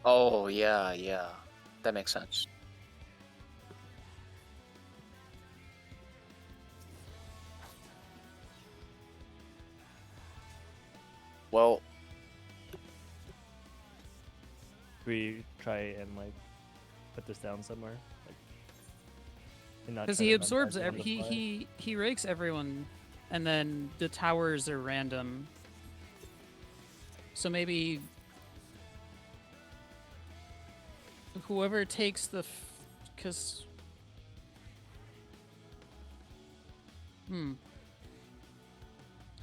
S1: oh yeah, that makes sense. Well,
S2: we try and like put this down somewhere, like, and not
S8: because
S2: try
S8: he
S2: to
S8: absorbs
S2: memorize it on the fly.
S8: he rakes everyone, and then the towers are random. So maybe whoever takes the, because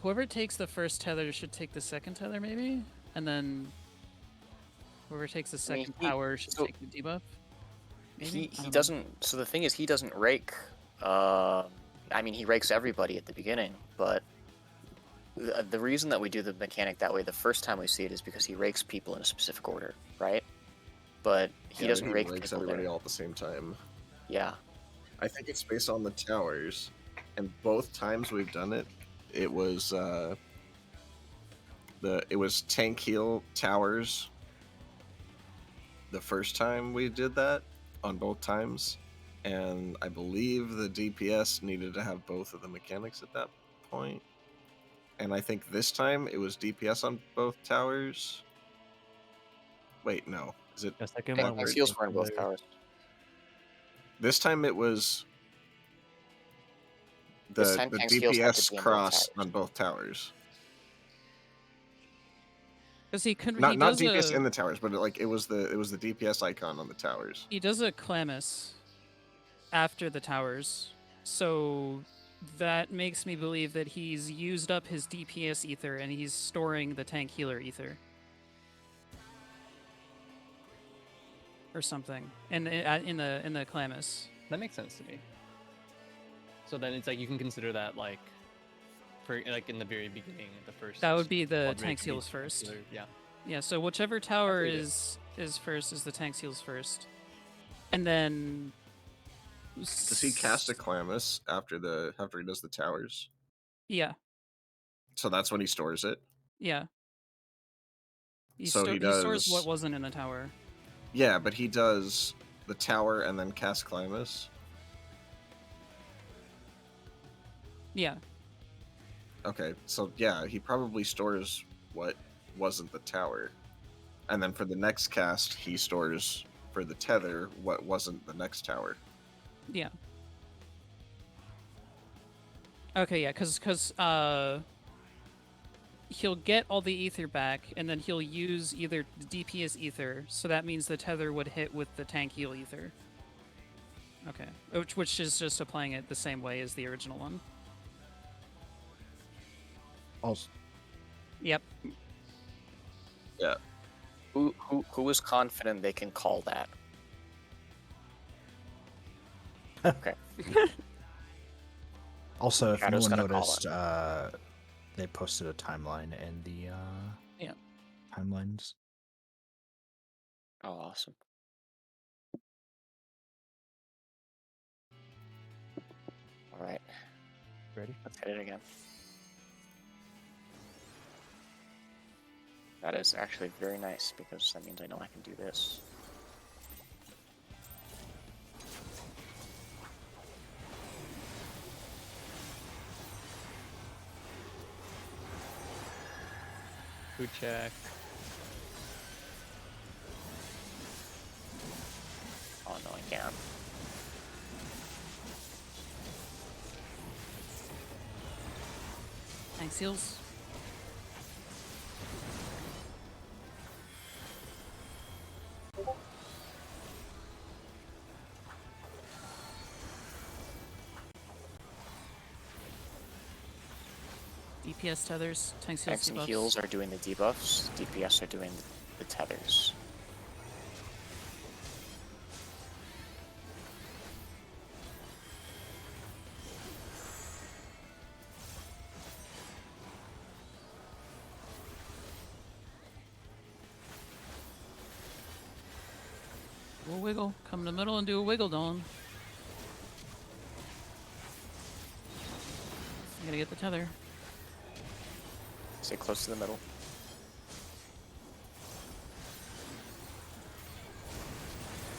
S8: whoever takes the first tether should take the second tether maybe, and then whoever takes the
S1: I mean,
S8: second tower should take the debuff. Maybe? I
S1: he
S8: don't know.
S1: doesn't. So the thing is, he doesn't rake. I mean, he rakes everybody at the beginning, but the reason that we do the mechanic that way the first time we see it is because he rakes people in a specific order, right? But he
S3: Yeah,
S1: doesn't
S3: he
S1: rake
S3: rakes
S1: people
S3: everybody
S1: there.
S3: all at the same time.
S1: Yeah.
S3: I think it's based on the towers, and both times we've done it, it was tank heal towers. The first time we did that on both times, and I believe the DPS needed to have both of the mechanics at that point. And I think this time it was DPS on both towers. Wait, no. Is it
S2: The second
S1: Tank
S2: one was
S1: heals
S2: tank
S1: for in both
S2: healer.
S1: towers.
S3: This time it was
S1: This
S3: the
S1: time tanks heals have to
S3: DPS
S1: be in both
S3: cross
S1: towers.
S3: on both towers.
S8: Because he
S3: Not
S8: does
S3: DPS
S8: a,
S3: in the towers, but it was the DPS icon on the towers.
S8: he does a Clammus after the towers, so that makes me believe that he's used up his DPS ether and he's storing the tank healer ether or something in the Clammus.
S4: That makes sense to me. So then it's like you can consider that like, for like in the very beginning, the first.
S8: That would be the
S4: quadrant
S8: tank
S4: could be
S8: heals first.
S4: healer, Yeah.
S8: Yeah, so whichever tower
S4: That's what
S8: is first is the tank heals first, and then.
S3: Does he cast a Clammus after he does the towers?
S8: Yeah.
S3: So that's when he stores it.
S8: Yeah. He
S3: So
S8: he stores what wasn't in the tower.
S3: Yeah, but he does the tower and then cast Clammus.
S8: Yeah.
S3: Okay, so yeah, he probably stores what wasn't the tower. And then for the next cast, he stores for the tether what wasn't the next tower.
S8: Yeah. Okay, yeah, because he'll get all the ether back, and then he'll use either the DPS ether, so that means the tether would hit with the tank heal ether. Okay, which is just applying it the same way as the original one.
S7: Also,
S8: Yep.
S3: Yeah.
S1: Who is confident they can call that? Okay.
S7: also, if
S1: Shadow's
S7: anyone
S1: gonna call
S7: noticed, they posted a timeline in the
S8: Yeah.
S7: timelines.
S1: Oh, awesome. All right.
S2: Ready?
S1: Let's hit it again. That is actually very nice because that means I know I can do this.
S4: Food check.
S1: Oh no, I can't.
S8: Tank seals. DPS tethers, tank seals,
S1: Tanks and
S8: debuffs.
S1: heals are doing the debuffs. DPS are doing the tethers.
S8: Do a wiggle. Come in the middle and do a wiggle, Dawn. I gotta get the tether.
S1: Stay close to the middle.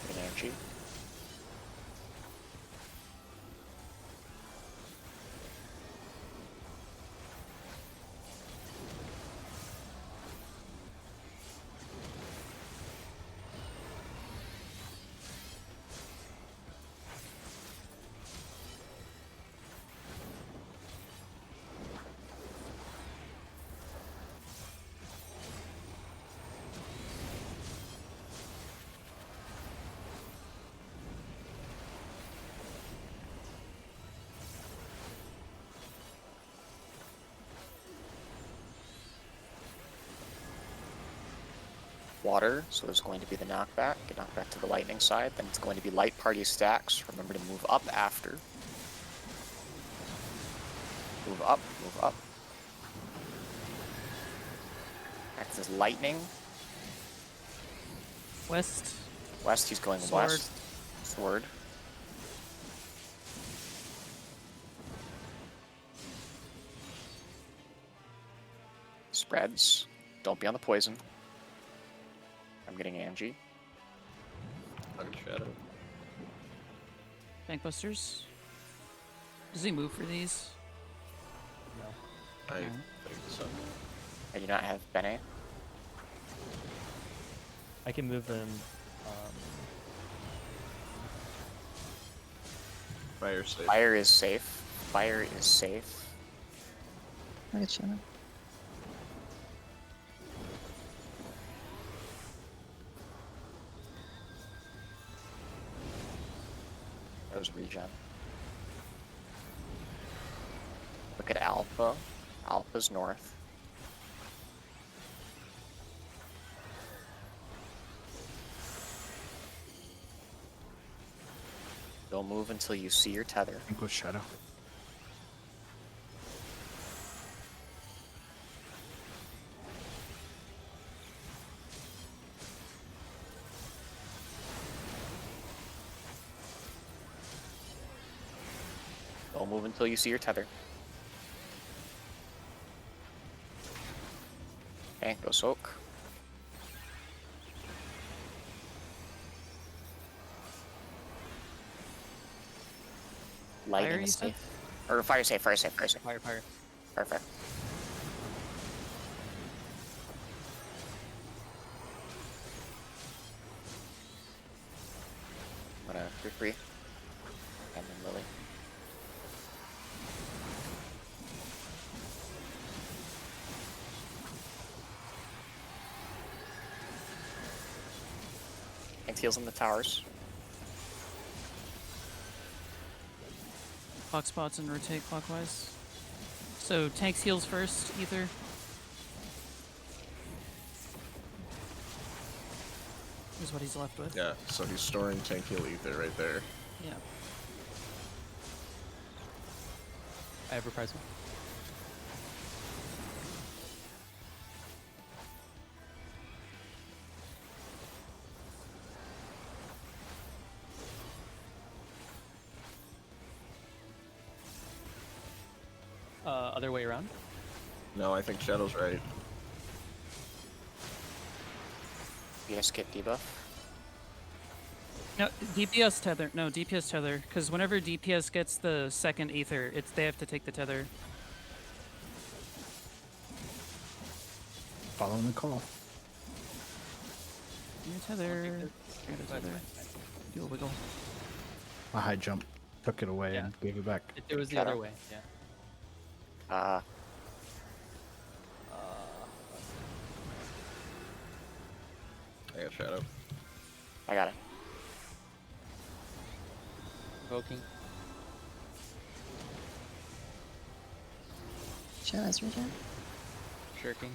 S1: Get energy. Water, so there's going to be the knockback. Get knocked back to the lightning side. Then it's going to be light party stacks. Remember to move up after. Move up, move up. Acts as lightning.
S8: West.
S1: West, he's going
S8: Sword.
S1: west. Sword. Spreads. Don't be on the poison. I'm getting Angie.
S3: Dark Shadow.
S8: Bankbusters. Does he move for these?
S3: I
S8: Okay.
S3: think so.
S1: I do not have Bene.
S2: I can move them.
S3: Fire safe.
S1: Fire is safe. Fire is safe.
S5: I get Shadow.
S1: That was regen. Look at Alpha. Alpha's north. Don't move until you see your tether.
S7: I think with Shadow.
S1: Don't move until you see your tether. Okay, go soak. Lighting
S8: Fire, you
S1: is
S8: said?
S1: safe. Or fire safe, fire safe, fire safe.
S8: Fire, fire.
S1: Perfect. I'm gonna free. And then Lily. And heals in the towers.
S8: Clock spots and rotate clockwise. So tanks heals first, Ether. Is what he's left with.
S3: Yeah, so he's storing tank heal ether right there.
S8: Yeah.
S4: I have reprisal. Other way around.
S3: No, I think Shadow's right.
S1: DPS get debuff.
S8: No, DPS tether. No, DPS tether. Because whenever DPS gets the second ether, they have to take the tether.
S7: Following the call.
S8: Your tether. I got a tether. Do a wiggle.
S7: A high jump took it away and gave it back.
S4: It was the
S1: Shadow.
S4: other way. Yeah.
S3: I got Shadow.
S1: I got it.
S4: Invoking.
S5: Shadow's regen.
S4: Shirking.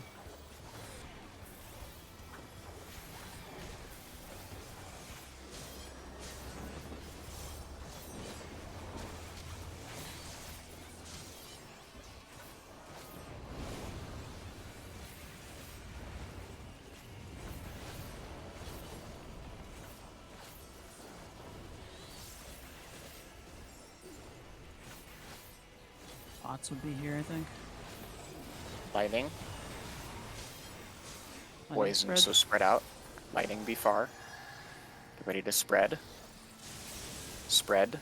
S8: Pots would be here, I think.
S1: Lightning.
S8: Lightning
S1: Poison,
S8: spread.
S1: so spread out. Lightning be far. Get ready to spread. Spread.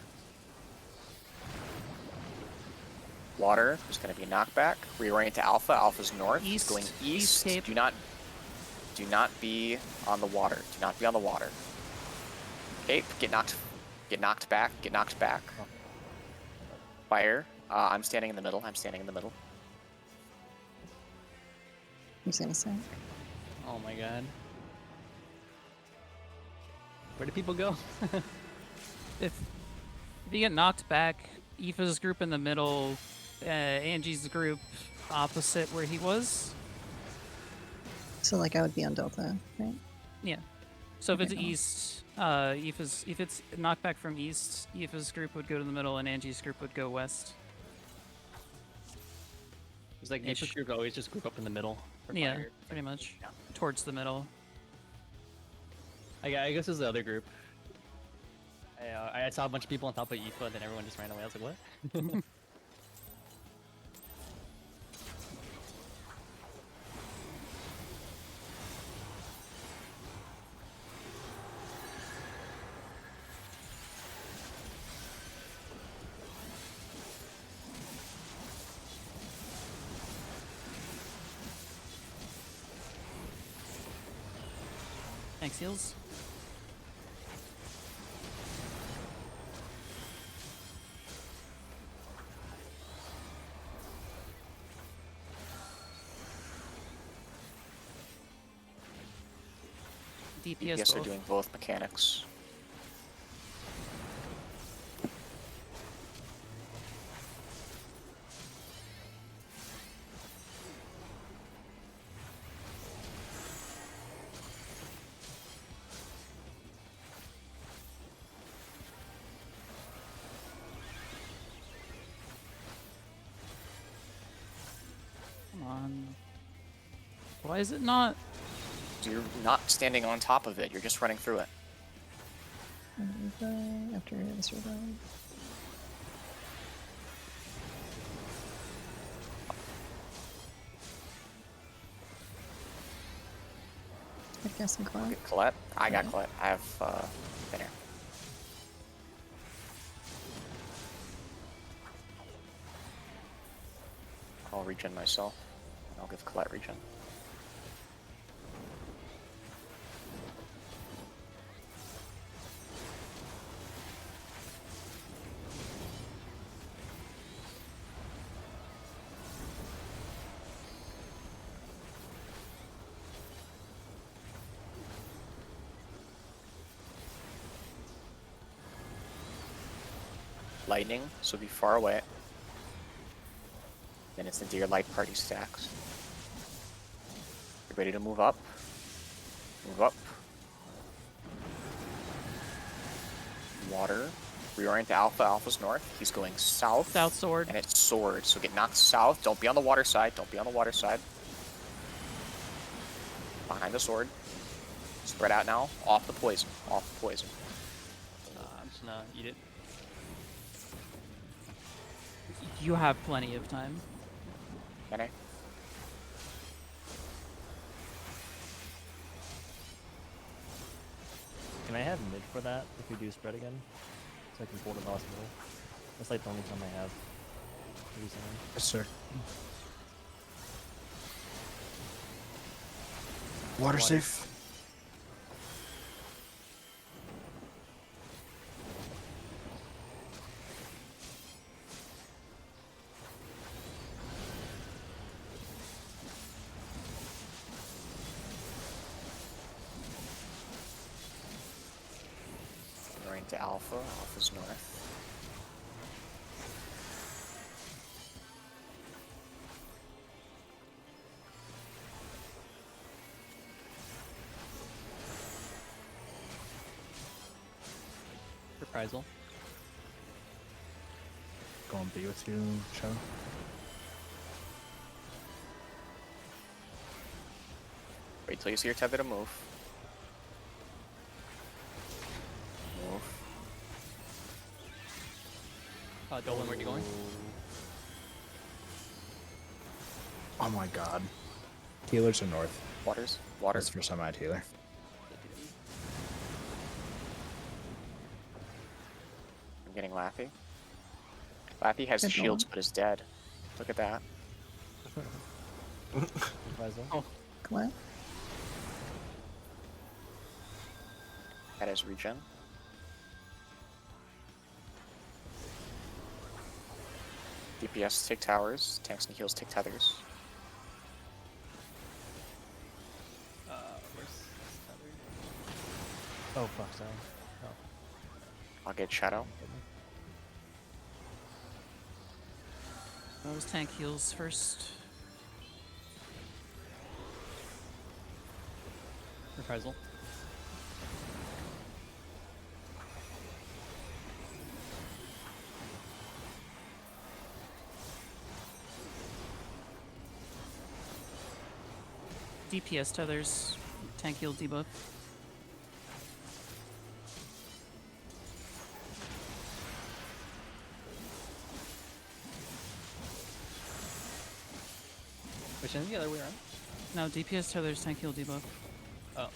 S1: Water is going to be knockback. Reorient to Alpha. Alpha's north.
S8: East.
S1: Going east.
S8: Cape.
S1: Do not be on the water. Do not be on the water. Cape. Get knocked back. Get knocked back. Fire. I'm standing in the middle. I'm standing in the middle.
S5: Who's gonna say?
S4: Oh my god. Where do people go?
S8: If you get knocked back, Aoife's group in the middle, Angie's group opposite where he was.
S5: So like I would be on Delta, right?
S8: Yeah. So if
S5: Okay,
S8: it's
S5: cool.
S8: east, if it's knocked back from east, Aoife's group would go to the middle and Angie's group would go west.
S4: It's like
S8: Ish.
S4: Apex group always just group up in the middle. for
S8: Yeah,
S4: fire.
S8: pretty much. Towards the middle.
S4: I guess it's the other group. I saw a bunch of people on top of Aoife, and then everyone just ran away. I was like, what?
S8: Thanks, Heels. DPS
S1: Yes, they're
S8: both.
S1: doing both mechanics.
S8: Come on. Why is it not?
S1: You're not standing on top of it. You're just running through it.
S5: After this revive. I'd guess some Cloud.
S1: Get Colette. I got
S5: Okay.
S1: Colette. I have Thinner. I'll regen myself. I'll give Colette regen. Lightning, so be far away. Then it's into your light party stacks. You're ready to move up. Move up. Water. Reorient to Alpha. Alpha's north. He's going south.
S8: South sword.
S1: And it's sword. So get knocked south. Don't be on the water side. Don't be on the water side. Behind the sword. Spread out now. Off the poison. Off the poison.
S4: I'm just gonna eat it.
S8: You have plenty of time.
S1: Can I?
S2: Can I have mid for that if we do spread again? So I can pull the boss middle. That's like the only time I have recently.
S7: Yes, sir. Water safe.
S1: Going to Alpha. Alpha's north.
S4: Reprisal.
S7: Going B with you, Shadow.
S1: Wait till you see your tether to move. Move.
S4: Dolan, where are you going?
S7: Oh my god. Healers are north.
S1: Waters. Water.
S7: That's the first time I had healer.
S1: I'm getting Laffy. Laffy has
S5: Good
S1: shields
S5: one.
S1: but is dead. Look at that.
S2: Reprisal.
S4: Oh,
S5: What?
S1: That is regen. DPS take towers. Tanks and heals take tethers.
S4: where's Tether?
S2: Oh fuck, sorry. Oh.
S1: I'll get Shadow.
S8: That was tank heals first.
S4: Reprisal.
S8: DPS tethers. Tank heal debuff.
S4: Which is the other way around?
S8: No, DPS tethers, tank heal debuff.
S4: Oh.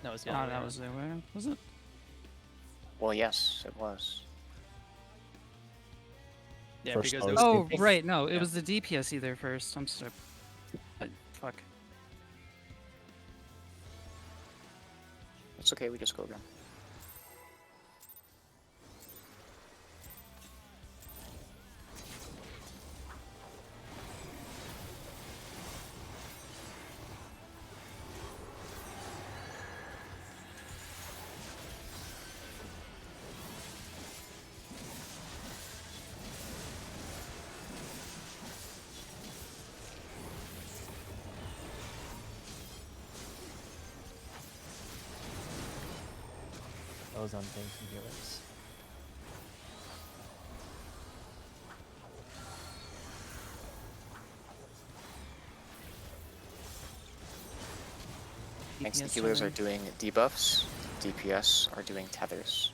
S4: No, it's the other
S8: Oh,
S4: way
S8: that
S4: around.
S8: was the way. Was it?
S1: Well, yes, it was.
S4: Yeah,
S7: First
S4: because
S7: I
S4: it
S7: was
S4: was.
S8: Oh, right. No, it
S4: Yeah.
S8: was the DPS either first. I'm sorry. Fuck.
S1: It's okay, we just go again.
S2: Those on tanks and healers.
S1: Tanks and
S8: DPS
S1: healers are
S8: tether.
S1: doing debuffs. DPS are doing tethers.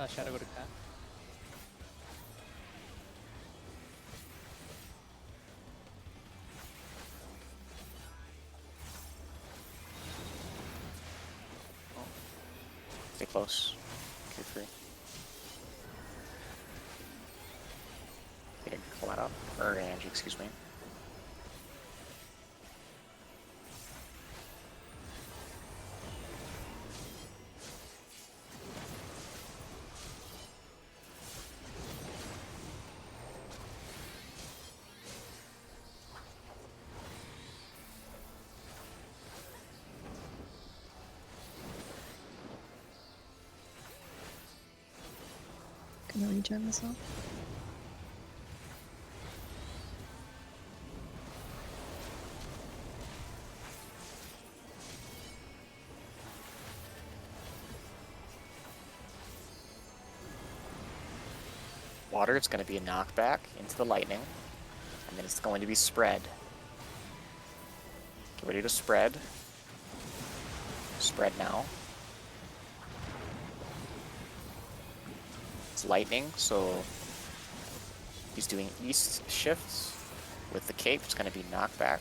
S4: Shadow go to cat.
S1: Stay close. Q3. Getting call that up. Or Angie, excuse me.
S5: Can I regen myself?
S1: Water, it's going to be a knockback into the lightning. And then it's going to be spread. Get ready to spread. Spread now. It's lightning, so He's doing east shifts with the cape. It's going to be knockback.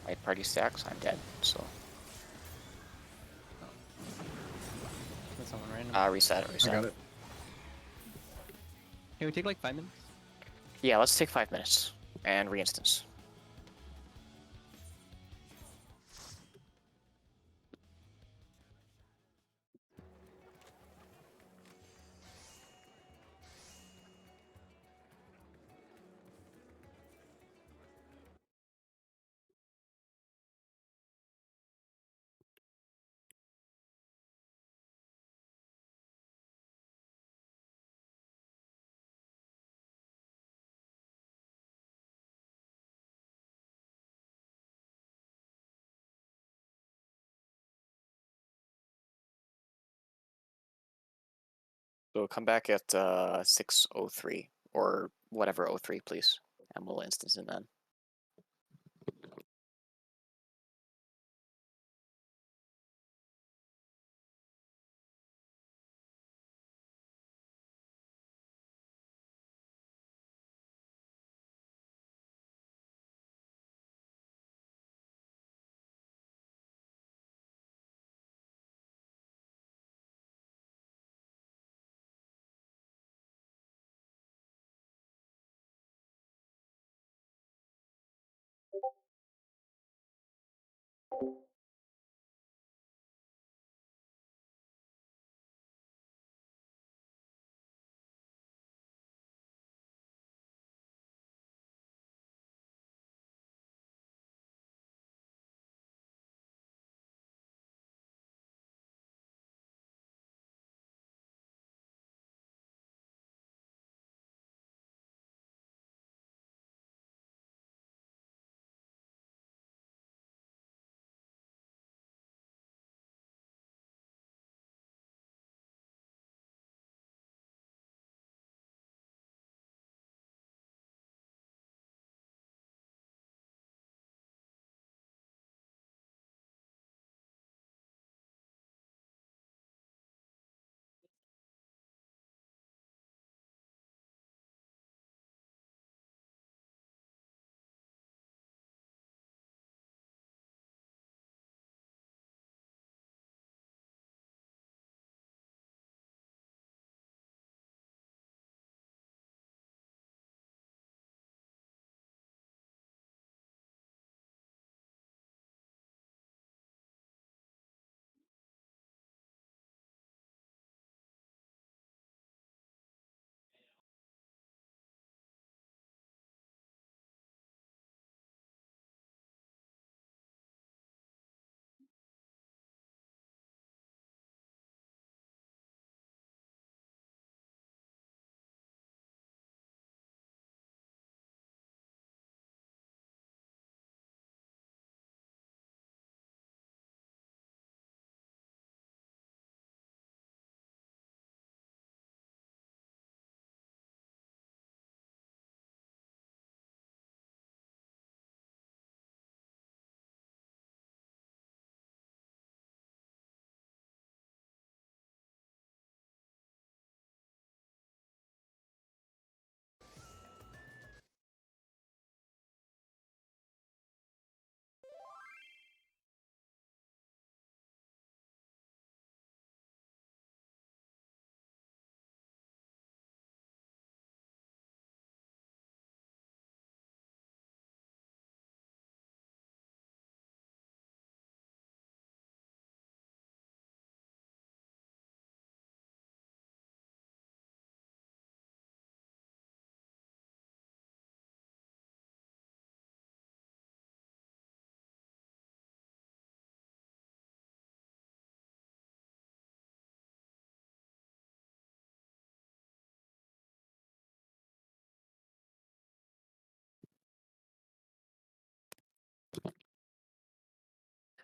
S1: Right party stacks. I'm dead. So
S4: That's someone random.
S1: reset.
S3: I got it.
S4: Can we take like 5 minutes?
S1: Yeah, let's take 5 minutes and reinstance. So come back at 6:03 or whatever 03, please, and we'll instance it then.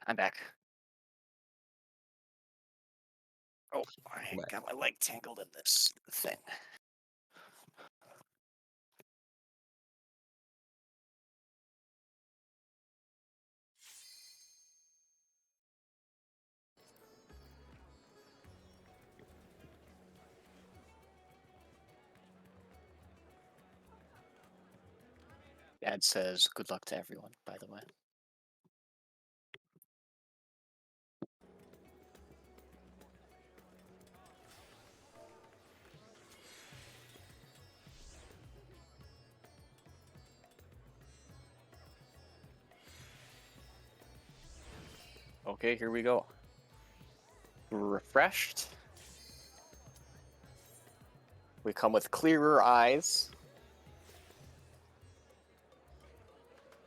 S1: I'm back. Oh, I
S3: Back.
S1: got my leg tangled in this thing. Dad says good luck to everyone, by the way. Okay, here we go. Refreshed. We come with clearer eyes.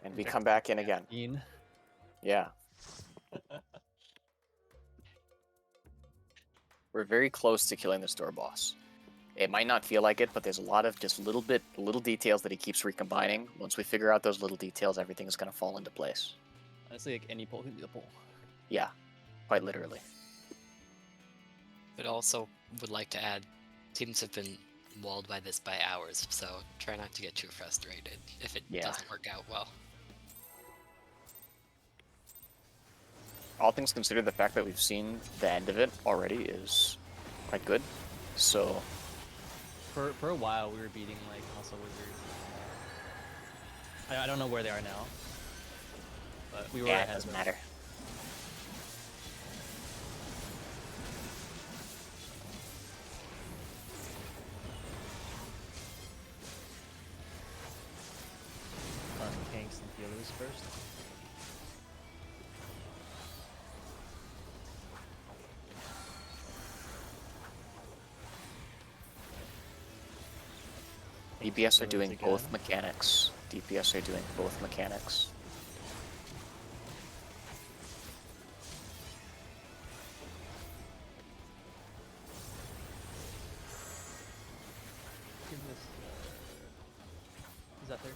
S1: And we come back in again. Yeah. We're very close to killing this door boss. It might not feel like it, but there's a lot of just little details that he keeps recombining. Once we figure out those little details, everything is going to fall into place.
S4: Honestly, like any pull can be a pull.
S1: Yeah, quite literally.
S9: But also would like to add, teams have been walled by this by hours, so try not to get too frustrated if it doesn't work out well.
S1: All things considered, the fact that we've seen the end of it already is quite good. So
S4: for a while we were beating like Hustle Wizards. I don't know where they are now, but we were ahead.
S1: It doesn't matter.
S2: Tanks and healers first.
S1: DPS are doing both mechanics. DPS are doing both mechanics.
S4: Is that there?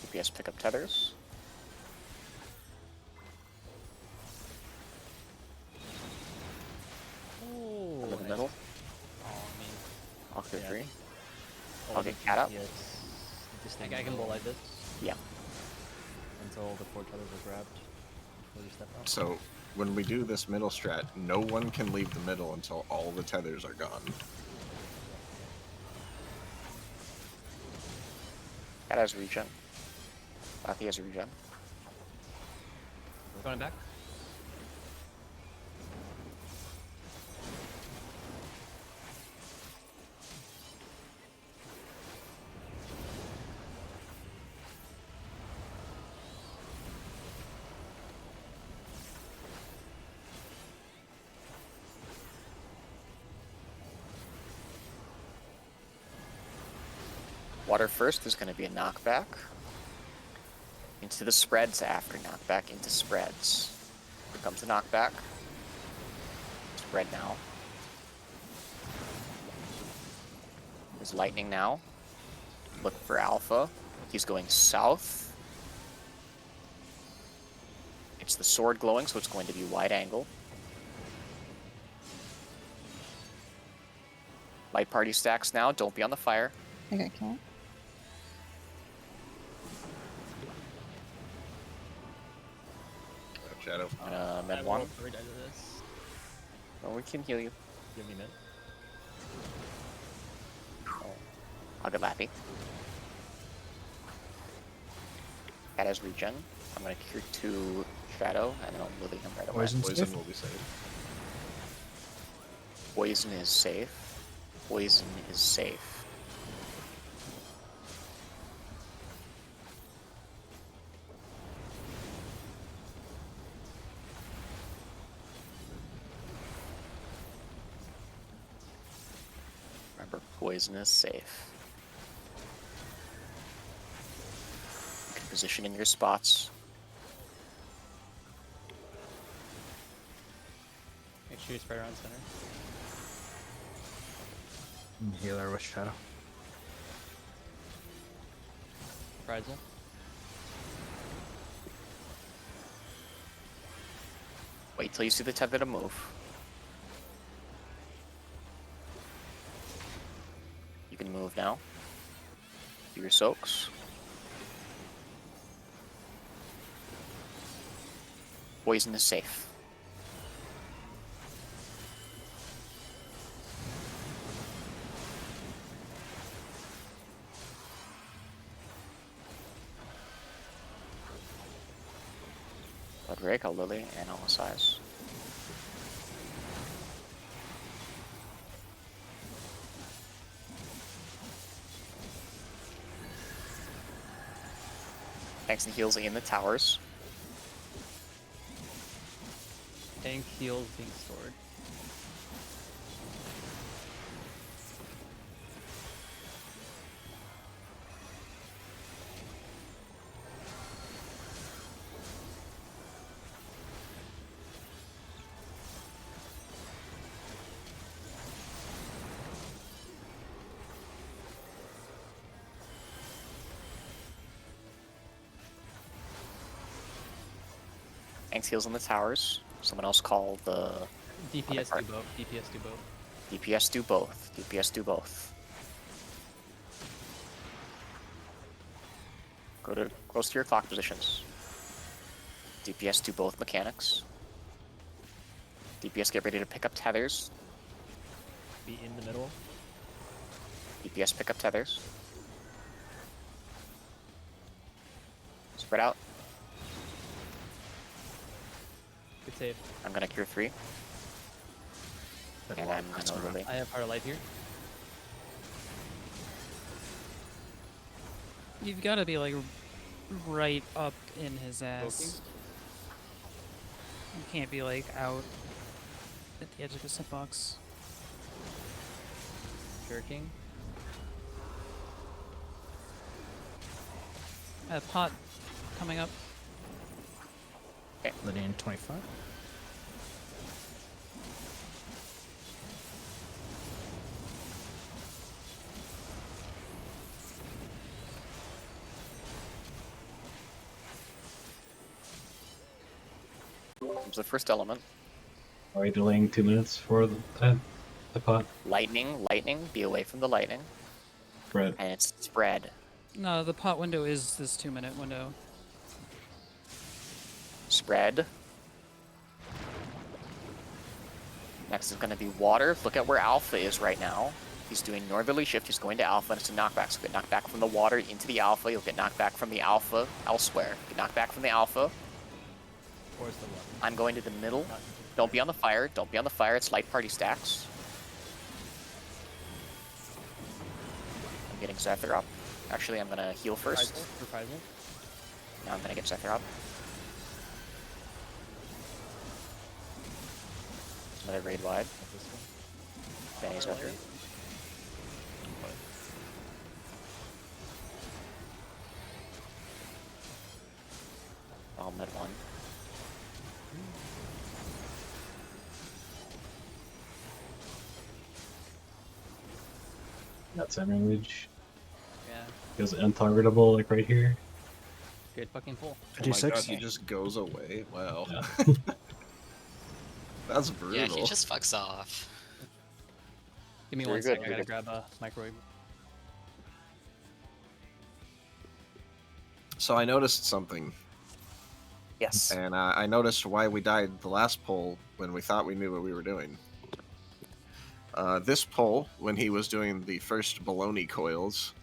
S1: DPS pick up tethers. In the middle. I'll clear 3. I'll get cat up.
S4: I can bowl like this.
S1: Yeah.
S2: Until the 4 tethers are grabbed before you step out.
S3: So when we do this middle strat, no one can leave the middle until all the tethers are gone.
S1: Cat has regen. Lathi has regen.
S4: Going back.
S1: Water first is going to be a knockback. Into the spreads after knockback, into spreads. Here comes the knockback. Spread now. There's lightning now. Look for alpha. He's going south. It's the sword glowing, so it's going to be wide angle. Light party stacks now. Don't be on the fire.
S5: I got cat.
S3: Shadow.
S1: Med 1. Oh, we can heal you.
S2: Give me mid.
S1: Oh. I'll get Lappy. Cat has regen. I'm going to cure 2 Shadow, and then I'll lily him right away.
S3: Poison will be safe.
S1: Poison is safe. Poison is safe. Remember, poison is safe. You can position in your spots.
S4: Make sure you spread around center.
S7: Healer with Shadow.
S4: Reprisal.
S1: Wait till you see the tether to move. You can move now. Do your soaks. Poison is safe. A Drake, a Lily, and a size. Tanks and heals in the towers.
S4: Tank heals being stored.
S1: Tanks heals in the towers. Someone else call the
S4: DPS
S1: part.
S4: do both. DPS do both.
S1: DPS do both. DPS do both. Go to close to your clock positions. DPS do both mechanics. DPS get ready to pick up tethers.
S2: Be in the middle.
S1: DPS pick up tethers. Spread out.
S4: Good save.
S1: I'm gonna cure 3. And I'm gonna Lily.
S4: I have Heart of Light here.
S8: You've got to be like right up in his ass. You can't be like out at the edge of his hitbox.
S4: Jerking.
S8: Pot coming up.
S7: Lydian 25.
S1: Comes the first element.
S6: Are we delaying 2 minutes for the pot?
S1: Lightning, be away from the lightning.
S6: Spread.
S1: And it's spread.
S8: No, the pot window is this 2-minute window.
S1: Spread. Next is going to be water. Look at where Alpha is right now. He's doing northerly shift. He's going to Alpha, and it's a knockback. So get knocked back from the water into the Alpha. You'll get knocked back from the Alpha elsewhere. Get knocked back from the Alpha.
S2: Towards the water.
S1: I'm going to the middle. Don't be on the fire. Don't be on the fire. It's light party stacks. I'm getting Zephyr up. Actually, I'm going to heal first.
S4: Reprisal.
S1: Now I'm going to get Zephyr up. Another raid wide. Benny Zephyr. Bomb at 1.
S6: That's image.
S4: Yeah.
S6: Goes untargetable, like right here.
S4: Good fucking pull.
S3: Oh my god, he just goes away. Wow.
S6: Yeah.
S3: That's brutal.
S9: Yeah, he just fucks off.
S4: Give me
S1: Very
S4: one
S1: good,
S4: sec. I
S1: very
S4: gotta
S1: good.
S4: grab a microwave.
S3: So I noticed something,
S1: Yes.
S3: and I noticed why we died the last poll when we thought we knew what we were doing. This poll, when he was doing the first baloney coils,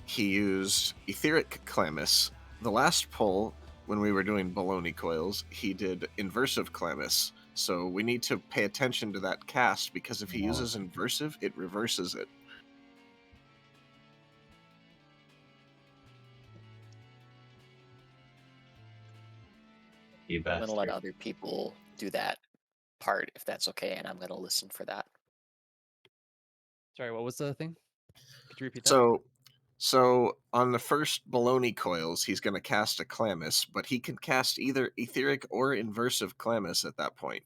S3: he used etheric Clammis. The last poll, when we were doing baloney coils, he did inversive Clammis. So we need to pay attention to that cast, because if he uses inversive, it reverses it.
S6: You
S1: I'm going to let
S6: bastard.
S1: other people do that part, if that's okay, and I'm going to listen for that.
S4: Sorry, what was the thing? Could you repeat that?
S3: So on the first baloney coils, he's going to cast a Clammis, but he can cast either etheric or inversive Clammis at that point.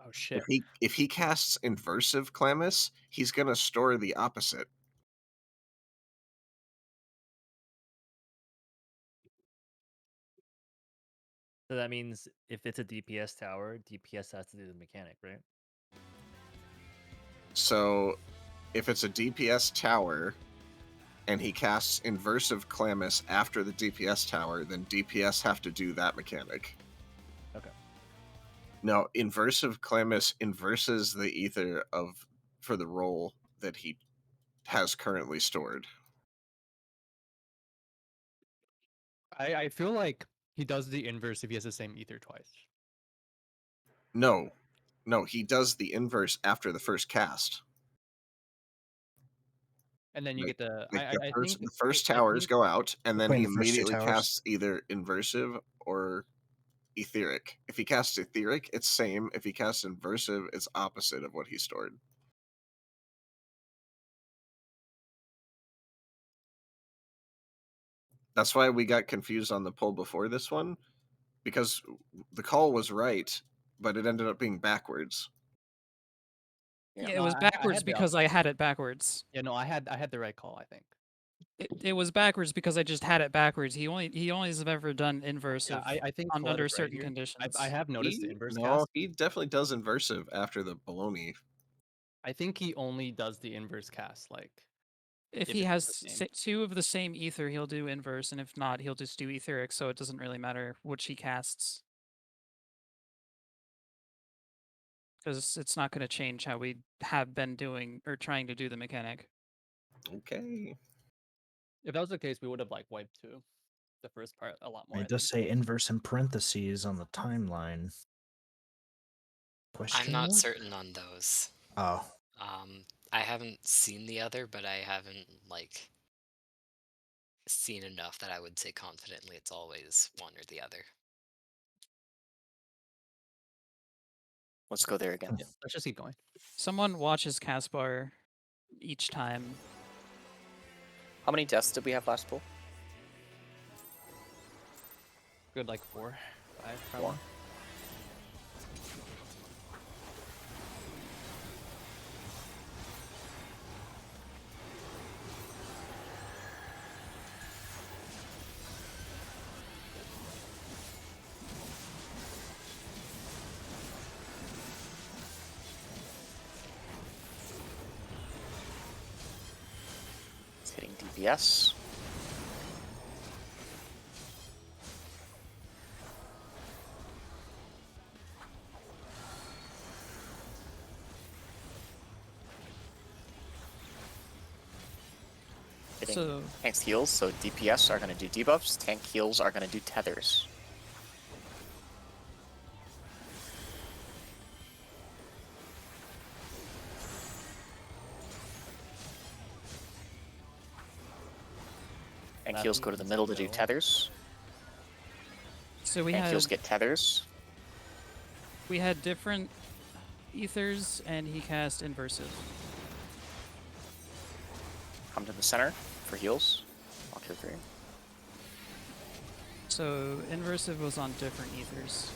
S4: Oh shit.
S3: If he casts inversive Clammis, he's going to store the opposite.
S2: So that means if it's a DPS tower, DPS has to do the mechanic, right?
S3: So if it's a DPS tower and he casts inversive Clammis after the DPS tower, then DPS have to do that mechanic.
S2: Okay.
S3: No, inversive Clammis inverses the ether for the role that he has currently stored.
S4: I feel like He does the inverse if he has the same ether twice.
S3: No, he does the inverse after the first cast.
S4: And then you
S3: Like-
S4: get the.
S3: Like
S4: I think
S3: the first
S4: I
S3: towers
S4: think-
S3: go out, and then
S7: Between
S3: he
S7: the first two
S3: immediately
S7: towers?
S3: casts either inversive or etheric. If he casts etheric, it's same. If he casts inversive, it's opposite of what he stored. That's why we got confused on the pull before this one, because the call was right, but it ended up being backwards.
S8: Yeah,
S1: Yeah.
S8: it
S4: No,
S8: was
S4: I
S8: backwards
S4: had the
S8: because I had it backwards.
S4: Yeah, no, I had the right call. I think.
S8: It was backwards because I just had it backwards. He only has ever done inverse
S4: Yeah,
S8: of
S4: I think
S8: on
S4: Colette
S8: under
S4: is right
S8: certain
S4: here.
S8: conditions.
S4: I have noticed the
S3: He,
S4: inverse
S3: no,
S4: cast.
S3: he definitely does inversive after the baloney.
S4: I think he only does the inverse cast. Like,
S8: If
S4: if
S8: he
S4: it's
S8: has
S4: the same.
S8: two of the same ether, he'll do inverse, and if not, he'll just do etheric. So it doesn't really matter which he casts, because it's not going to change how we have been doing or trying to do the mechanic.
S3: Okay.
S4: If that was the case, we would have like wiped two, the first part a lot more. I
S7: It does
S4: think.
S7: say inverse in parentheses on the timeline. Question
S9: I'm not
S7: mark?
S9: certain on those.
S7: Oh,
S9: I haven't seen the other, but I haven't like seen enough that I would say confidently it's always one or the other.
S1: Let's go there again.
S4: Yeah, let's just keep going.
S8: Someone watches Caspar each time.
S1: How many deaths did we have last pull?
S4: Good, like 4, 5,
S1: Four.
S4: probably.
S1: It's hitting DPS. Hitting
S8: So
S1: tank's heals, so DPS are going to do debuffs, tank heals are going to do tethers. Tank heals go to the middle to do tethers.
S8: so we
S1: Tank heals
S8: had
S1: get tethers.
S8: we had different ethers, and he cast inversive.
S1: Come to the center for heals. 1, 2, 3.
S8: So inversive was on different ethers.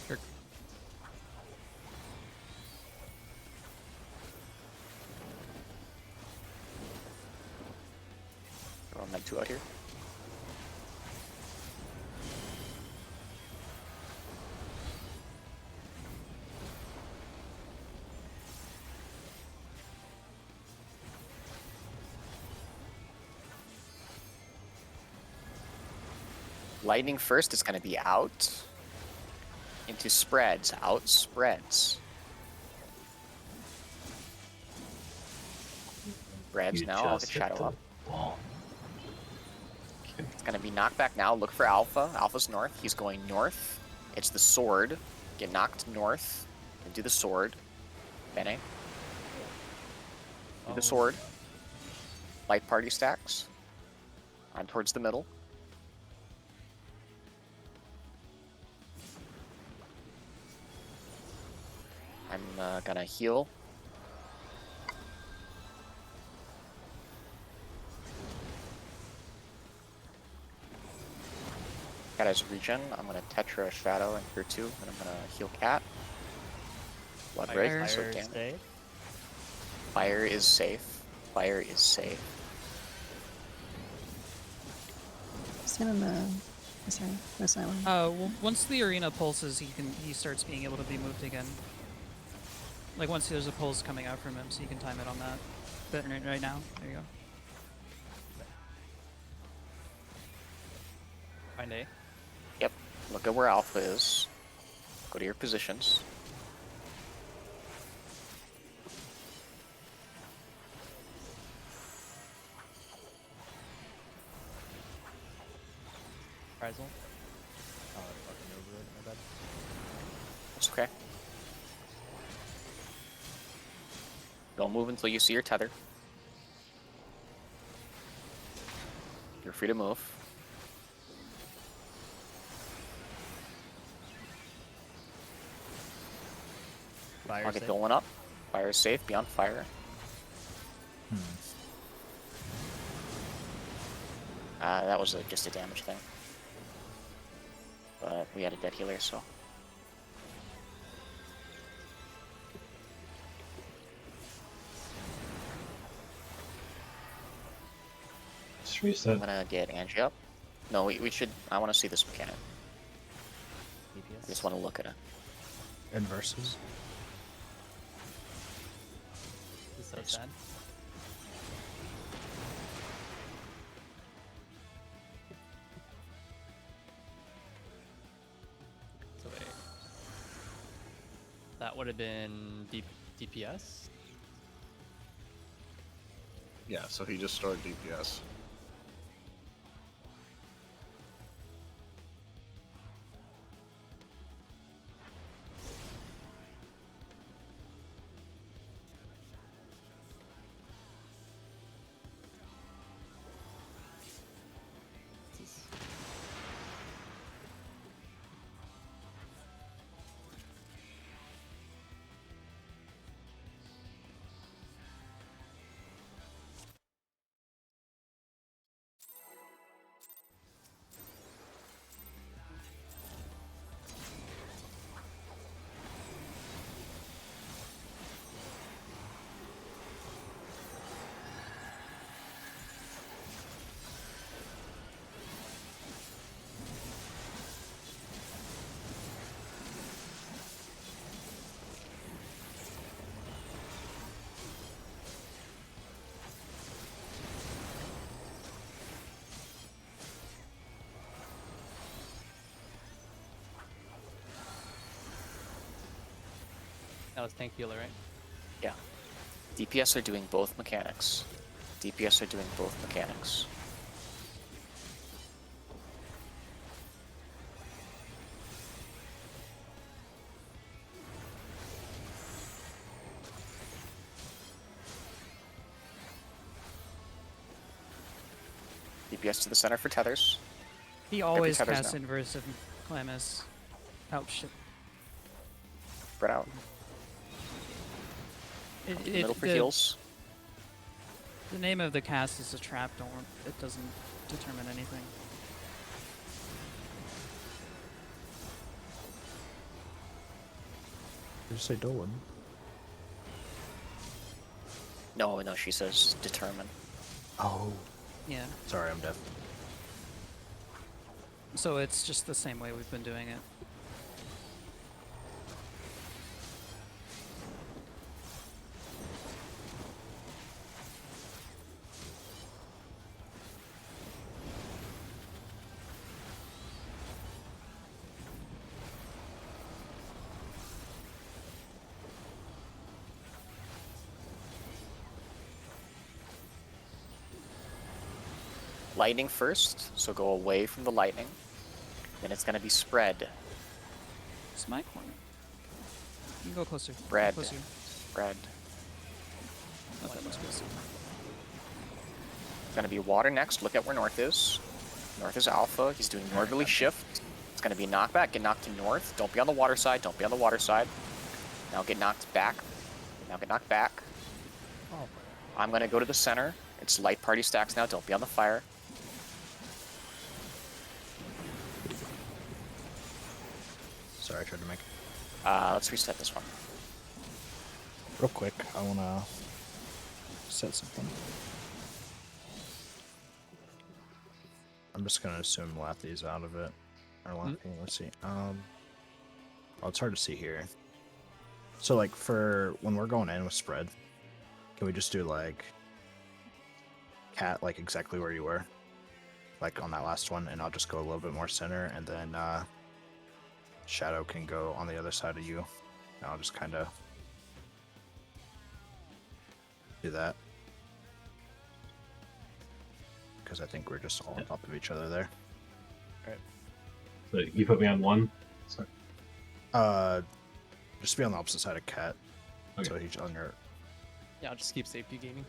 S8: Sure.
S1: Throw Meg 2 out here. Lightning first is going to be out. Into spreads. Out spreads. Spreads
S6: You
S1: now. I'll get
S6: just hit
S1: Shadow
S6: the
S1: up.
S6: wall.
S1: It's going to be knockback now. Look for Alpha. Alpha's north. He's going north. It's the sword. Get knocked north. And do the sword. Bene. Do the sword. Light party stacks. On towards the middle. I'm gonna heal. Cat has regen. I'm gonna Tetra Shadow and Cure 2, and I'm gonna heal Cat. Blood break,
S8: Fire.
S1: so
S2: Fire
S1: damage.
S2: stay.
S1: Fire is safe. Fire is safe.
S5: Stand on the sorry, West Island.
S8: Once the arena pulses, he starts being able to be moved again. Like once there's a pulse coming out from him, so you can time it on that. But right now, there you go.
S4: Find A.
S1: Yep. Look at where Alpha is. Go to your positions.
S2: Reprisal. Oh, I fucking over it. My bad.
S1: It's okay. Don't move until you see your tether. You're free to move.
S2: Fire
S1: I'll get
S2: safe.
S1: going up. Fire is safe. Be on fire. That was just a damage thing. But we had a dead healer, so.
S6: Just reset.
S1: I'm gonna get Angie up. No, we should. I want to see this mechanic. I just want to look at it.
S7: Inverses.
S4: This is so sad. So wait. That would have been DPS?
S3: Yeah, so he just stored DPS.
S4: That was tank healer, right?
S1: Yeah. DPS are doing both mechanics. DPS are doing both mechanics. DPS to the center for tethers.
S8: He always
S1: tethers
S8: casts
S1: now.
S8: inverse of Calamus. Oh shit.
S1: Spread out. Middle for heals.
S8: The name of the cast is a trap. It doesn't determine anything.
S7: Did you say Dolan?
S1: No, she says determine.
S7: Oh.
S8: Yeah.
S7: Sorry, I'm deaf.
S8: So it's just the same way we've been doing it.
S1: Lightning first, so go away from the lightning. Then it's going to be spread.
S8: It's my corner. You can go closer.
S1: Spread.
S8: Go closer.
S1: Spread.
S8: Not that much closer.
S1: It's going to be water next. Look at where north is. North is alpha. He's doing northerly shift. It's going to be knockback. Get knocked to north. Don't be on the water side. Don't be on the water side. Now get knocked back. Now get knocked back.
S4: Oh.
S1: I'm going to go to the center. It's light party stacks now. Don't be on the fire.
S7: Sorry, I tried to make.
S1: Let's reset this one.
S7: Real quick, I wanna set something. I'm just gonna assume Lathy's out of it. Or Lathy, let's see. Oh, it's hard to see here. So like for when we're going in with spread, can we just do like cat like exactly where you were? Like on that last one, and I'll just go a little bit more center and then Shadow can go on the other side of you. And I'll just kind of do that. Because I think we're just all on top of each other there.
S2: Alright.
S6: So you put me on 1? Sorry.
S7: Just be on the opposite side of Cat.
S6: Okay.
S7: So he's on your...
S4: Yeah, I'll just keep safety gaining.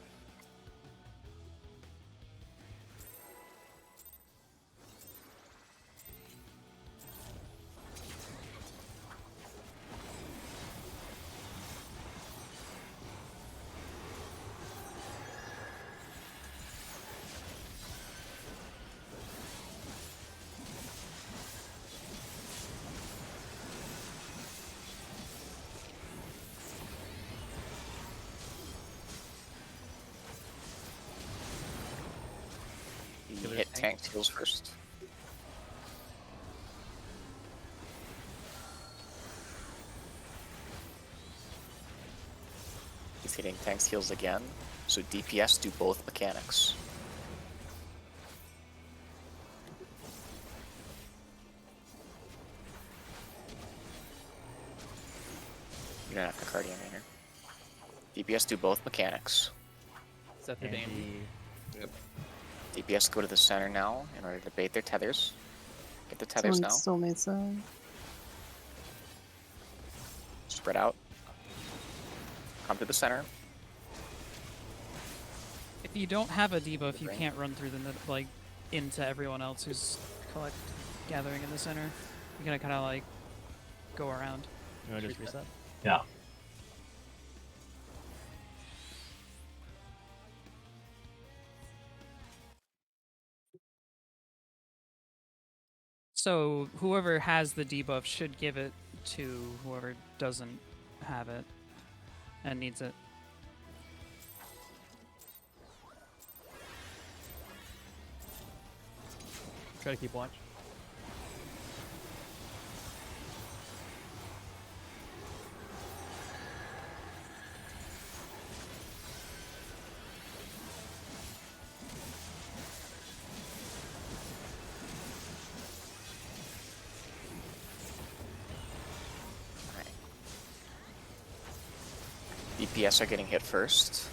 S1: You
S4: Healer's
S1: hit
S4: tank.
S1: tank heals first. He's hitting tanks heals again. So DPS do both mechanics. You don't have to Cardian in here. DPS do both mechanics.
S4: Set the damage.
S3: Yep.
S1: DPS go to the center now in order to bait their tethers. Get the tethers
S5: Someone
S1: now.
S5: still needs a.
S1: Spread out. Come to the center.
S8: If you don't have a debuff, you
S1: Right.
S8: can't run through the like into everyone else who's gathering in the center. You gotta kind of like go around.
S2: You want to just reset?
S6: Yeah.
S8: So whoever has the debuff should give it to whoever doesn't have it and needs it.
S4: Try to keep watch.
S1: Alright. DPS are getting hit first.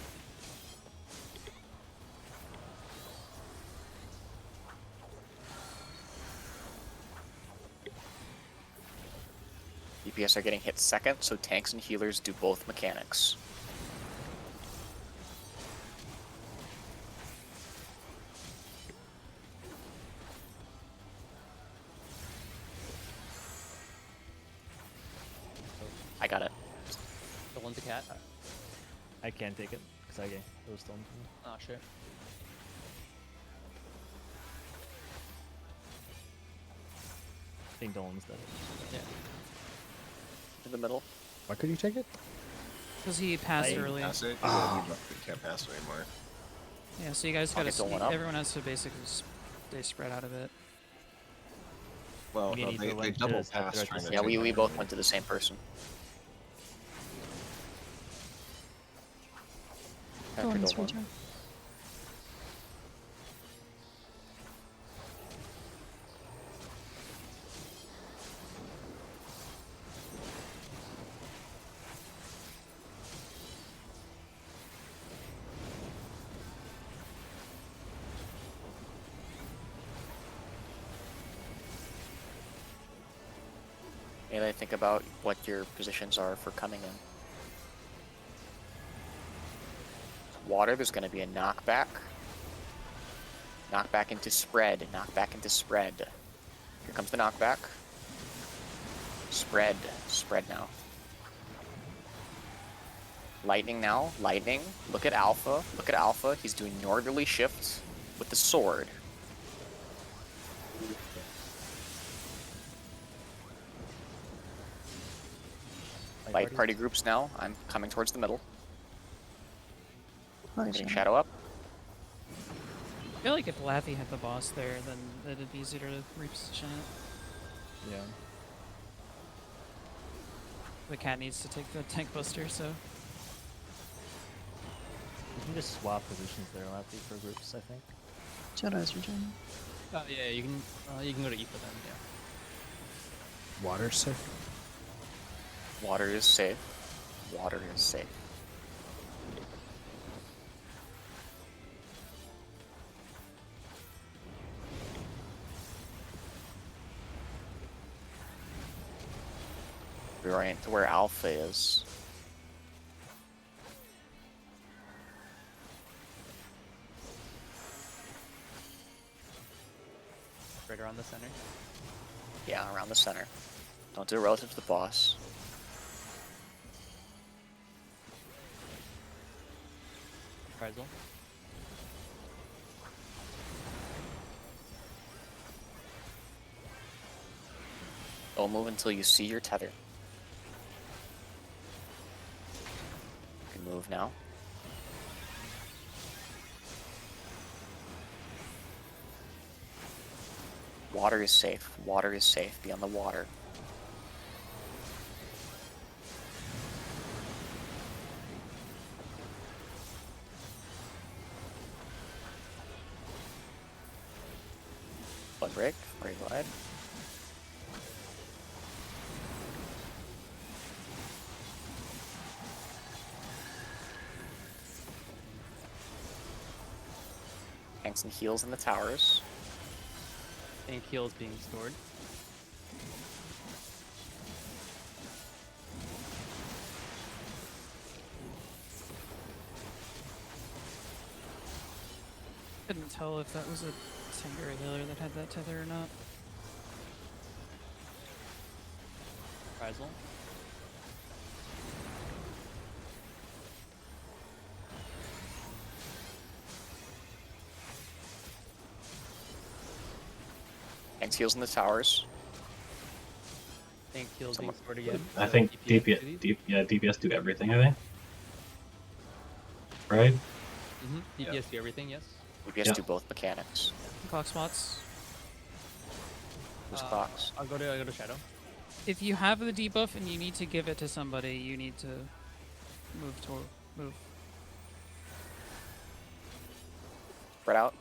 S1: DPS are getting hit second, so tanks and healers do both mechanics. I got it.
S4: The one's a cat.
S2: I can't take it because I was still.
S4: Oh shit.
S2: I think Dolan's dead.
S4: Yeah.
S1: In the middle.
S7: Why could you take it?
S8: Because he passed
S2: I-
S8: early.
S3: Pass it?
S7: Ah.
S3: You can't pass it anymore.
S8: Yeah, so you guys
S1: I'll
S8: gotta.
S1: get the one up.
S8: Everyone has to basically stay spread out of it.
S3: Well,
S2: You
S3: no,
S2: need
S3: they,
S2: to
S3: they
S2: went to
S3: double
S2: the center
S3: pass
S2: at the
S3: trying to
S1: Yeah,
S3: take
S1: we
S3: it.
S1: both went to the same person. After
S5: Thorns
S1: go one.
S5: return.
S1: Melee, think about what your positions are for coming in. Water, there's going to be a knockback. Knockback into spread. Knockback into spread. Here comes the knockback. Spread. Spread now. Lightning now. Lightning. Look at Alpha. Look at Alpha. He's doing northerly shift with the sword. Light party groups now. I'm coming towards the middle.
S5: Oh,
S1: I'm getting
S5: shit.
S1: Shadow up.
S8: I feel like if Laffy had the boss there, then it'd be easier to reposition it.
S2: Yeah.
S8: The cat needs to take the tank buster, so.
S2: You can just swap positions there, Lappy, for groups, I think.
S5: Shadow's returning.
S4: Oh yeah, you can go to E for them. Yeah.
S7: Water safe.
S1: Water is safe. Water is safe. Reorient to where Alpha is.
S4: Right around the center.
S1: Yeah, around the center. Don't do it relative to the boss.
S4: Reprisal.
S1: Don't move until you see your tether. You can move now. Water is safe. Water is safe. Be on the water. Blood break. Very wide. Tanks and heals in the towers.
S4: Tank heals being stored.
S8: Couldn't tell if that was a tank or a healer that had that tether or not.
S4: Reprisal.
S1: Tanks heals in the towers.
S4: Tank heals being stored again.
S6: I think
S4: DPS
S6: DPS do everything. I think. Right.
S4: DPS do everything, yes.
S1: DPS
S6: Yeah.
S1: do both mechanics.
S8: Clock spots.
S1: Who's clocks?
S4: I'll go to Shadow.
S8: If you have the debuff and you need to give it to somebody, you need to move.
S1: Spread out.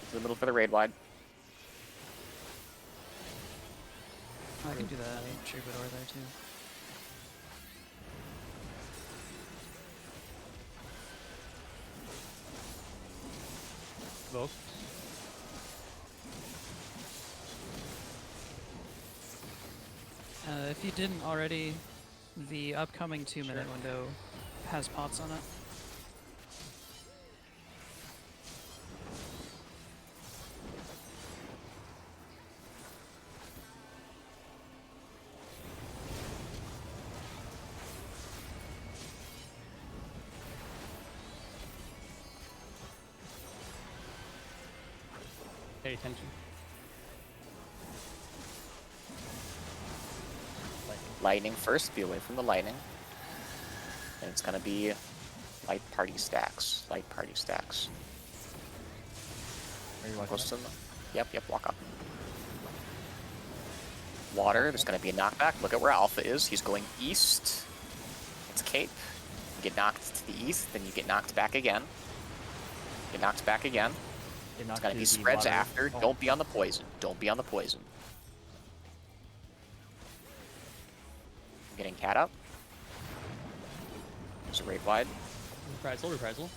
S1: To the middle for the raid wide.
S8: I can do that. Troubadour there too.
S4: Vote.
S8: If you didn't already, the upcoming 2-minute window has pots on it.
S4: Pay attention.
S1: Lightning first. Be away from the lightning. And it's gonna be light party stacks. Light party stacks.
S4: Are you walking
S1: Close
S4: up?
S1: to them. Yep, walk up. Water, there's gonna be a knockback. Look at where Alpha is. He's going east. It's Cape. You get knocked to the east, then you get knocked back again. Get knocked back again.
S4: Get
S1: It's
S4: knocked
S1: gonna
S4: to
S1: be
S4: the
S1: spreads
S4: water.
S1: after.
S4: Oh.
S1: Don't be on the poison. Don't be on the poison. Getting cat up. There's a raid wide.
S4: Reprisal.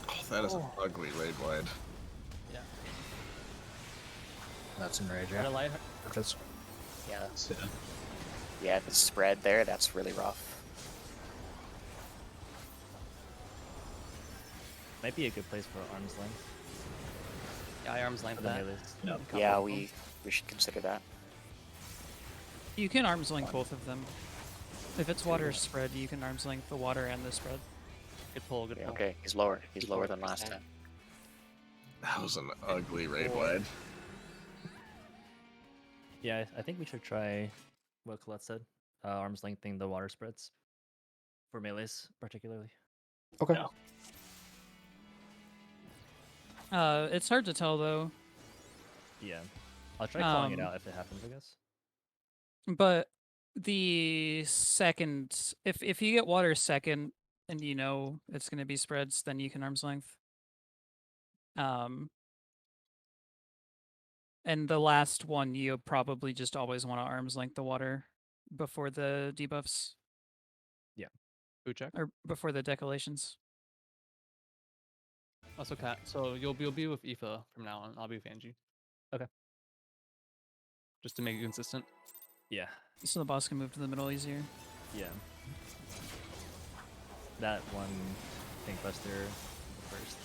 S3: Oh, that is an ugly raid wide.
S4: Yeah.
S7: That's enrage.
S4: Got a
S7: Yeah.
S4: light.
S7: That's
S1: Yeah.
S6: So,
S1: Yeah, the spread there, that's really rough.
S2: Might be a good place for arm's length.
S4: Yeah, I arm's length
S2: For the
S4: that.
S2: melees.
S6: yeah.
S1: Yeah, we should consider that.
S8: You can arm's length both of them. If it's water spread, you can arm's length the water and the spread.
S4: Good pull. Good
S1: Yeah,
S4: pull.
S1: okay, he's lower. He's lower than last
S9: 4%.
S1: time.
S3: That was an ugly raid wide.
S2: Yeah, I think we should try what Colette said. Arm's lengthening the water spreads. For melees, particularly.
S12: Okay.
S6: Yeah.
S8: It's hard to tell though,
S2: Yeah. I'll try calling it
S8: Um,
S2: out if it happens, I guess.
S8: but the second, if you get water second and you know it's going to be spreads, then you can arm's length. And the last one, you probably just always want to arm's length the water before the debuffs.
S4: Food check.
S8: Or before the decolations.
S4: Also, Cat. So you'll be with Aoife from now on. I'll be with Angie.
S2: Okay.
S4: Just to make it consistent.
S2: Yeah.
S8: So the boss can move to the middle easier.
S2: Yeah. That one Tank Buster first.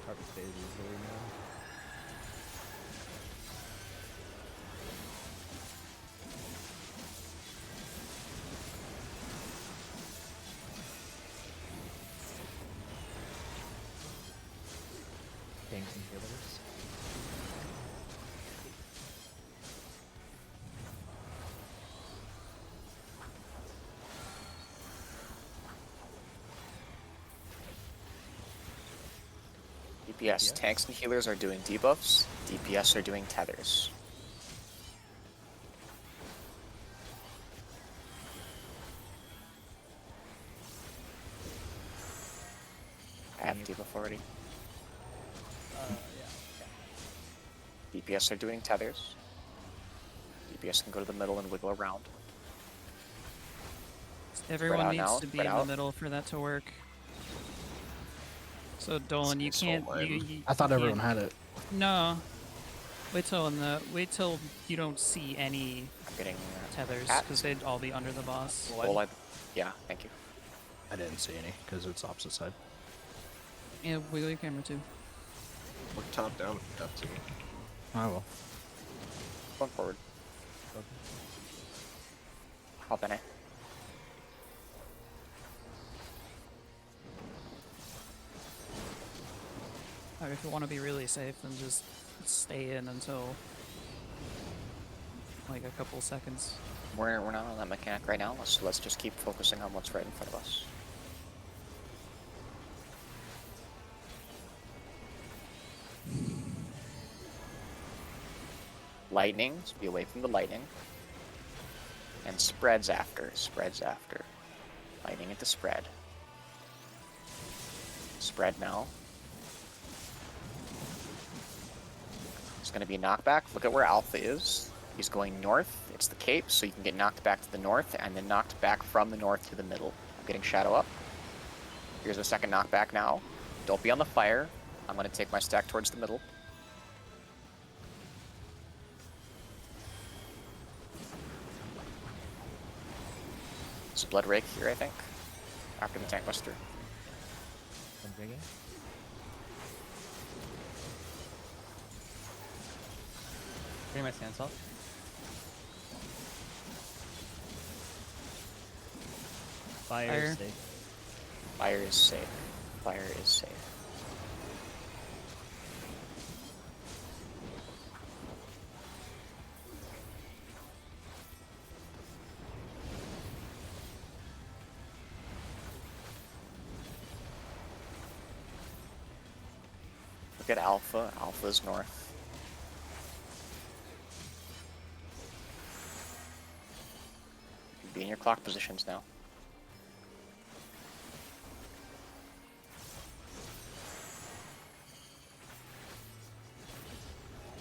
S2: Carpet phase is really now. Tanks and healers.
S1: DPS. Tanks and healers are doing debuffs. DPS are doing tethers. I have debuff already. DPS are doing tethers. DPS can go to the middle and wiggle around.
S8: Everyone
S1: out
S8: needs
S1: now,
S8: to be
S1: spread
S8: in
S1: out.
S8: the middle for that to work. So Dolan, you
S3: It's so
S8: can't.
S3: lame.
S7: I thought
S8: you
S7: everyone
S8: can't-
S7: had it.
S8: No. Wait till you don't see any
S1: I'm getting
S8: tethers
S1: cat.
S8: because they'd all be under the boss.
S1: Well, yeah, thank you.
S7: I didn't see any because it's opposite side.
S8: Yeah, wiggle your camera too.
S3: Look top down. Up to me.
S7: I will.
S1: Going forward. Hop in it.
S8: Or if you want to be really safe, then just stay in until like a couple seconds.
S1: We're not on that mechanic right now, so let's just keep focusing on what's right in front of us. Lightning, so be away from the lightning. And spreads after, Lightning into spread. Spread now. It's going to be a knockback. Look at where Alpha is. He's going north. It's the cape, so you can get knocked back to the north, and then knocked back from the north to the middle. I'm getting Shadow up. Here's a second knockback now. Don't be on the fire. I'm going to take my stack towards the middle. It's a Blood Rake here, I think. After the Tank Buster.
S4: Getting my stance off.
S2: Fire is safe.
S1: Fire is safe. Fire is safe. Look at Alpha. Alpha's north. Be in your clock positions now.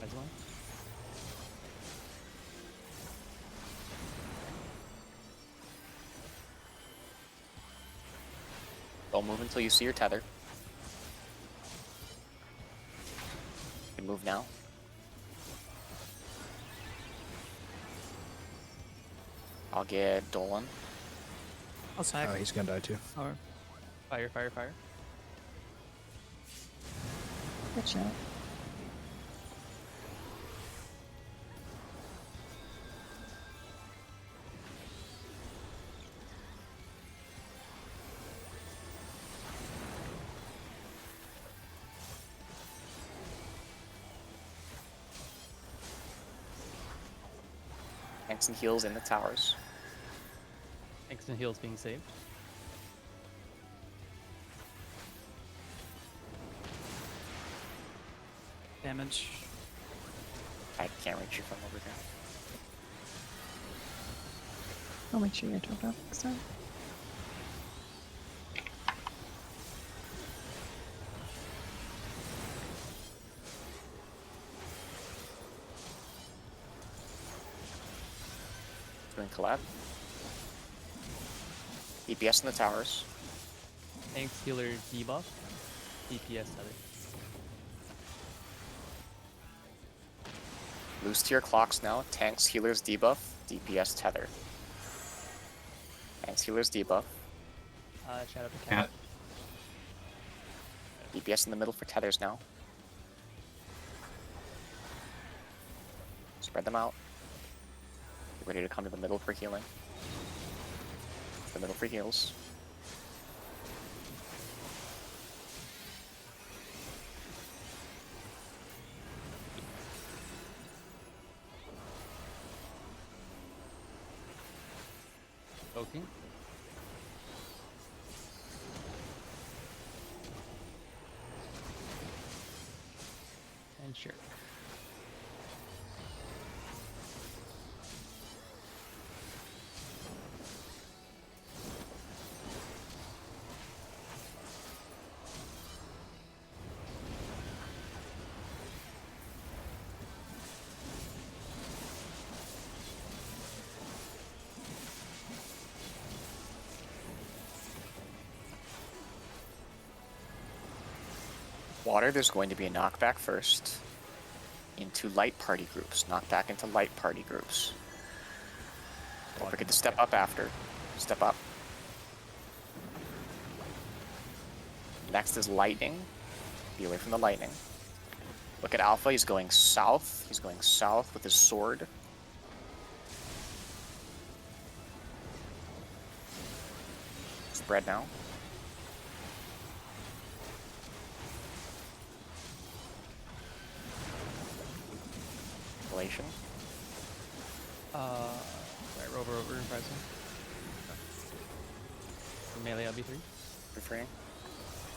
S2: As well.
S1: Don't move until you see your tether. You can move now. I'll get Dolan.
S8: I'll sack.
S7: Oh, he's gonna die too.
S8: Or
S4: Fire, fire, fire.
S5: Good shot.
S1: Tanks and heals in the towers.
S4: Tanks and heals being saved.
S8: damage.
S1: I can't reach you from over there.
S5: I'll make sure you're dropped off next time.
S1: Doing collab. DPS in the towers.
S4: Thanks, healer debuff. DPS tether.
S1: Loose tier clocks now. Tanks, healers, debuff. DPS tether. Tanks, healers, debuff.
S4: Shout out to
S6: Cat.
S4: Cat.
S1: DPS in the middle for tethers now. Spread them out. Get ready to come to the middle for healing. The middle for heals.
S4: Poking. And sure.
S1: Water, there's going to be a knockback first into light party groups. Knockback into light party groups. Don't forget to step up after. Step up. Next is lightning. Be away from the lightning. Look at Alpha, he's going south. He's going south with his sword. Spread now. Relation.
S4: Right, rover, pressing. Melee LB3.
S1: Refrain.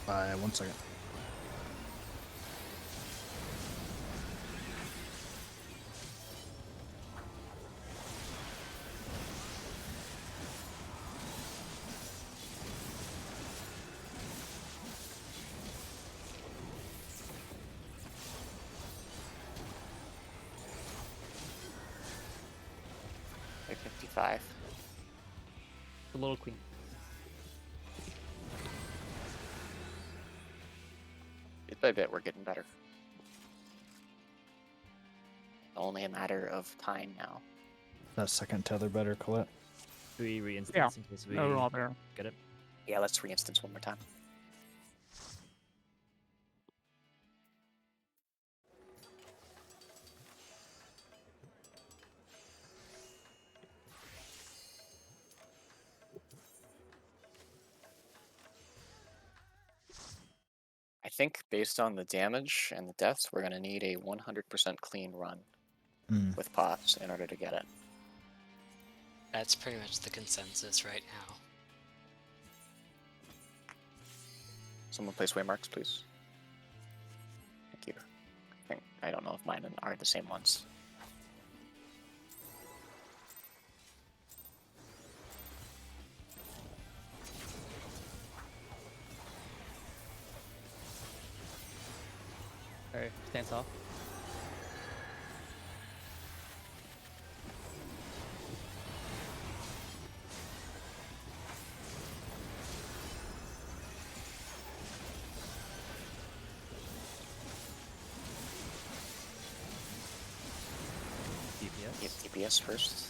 S7: 1 second.
S1: Like 55.
S4: The little queen.
S1: Bit by bit, we're getting better. Only a matter of time now.
S7: That second tether better, Colette.
S2: Do we re-instance in case we
S8: there.
S2: get it?
S1: Yeah, let's re-instance one more time. I think based on the damage and the deaths, we're going to need a 100% clean run with pots in order to get it.
S9: That's pretty much the consensus right now.
S1: Someone place waymarks, please. Thank you. I don't know if mine are the same ones.
S4: Alright, stance off.
S1: Get
S2: DPS.
S1: DPS first.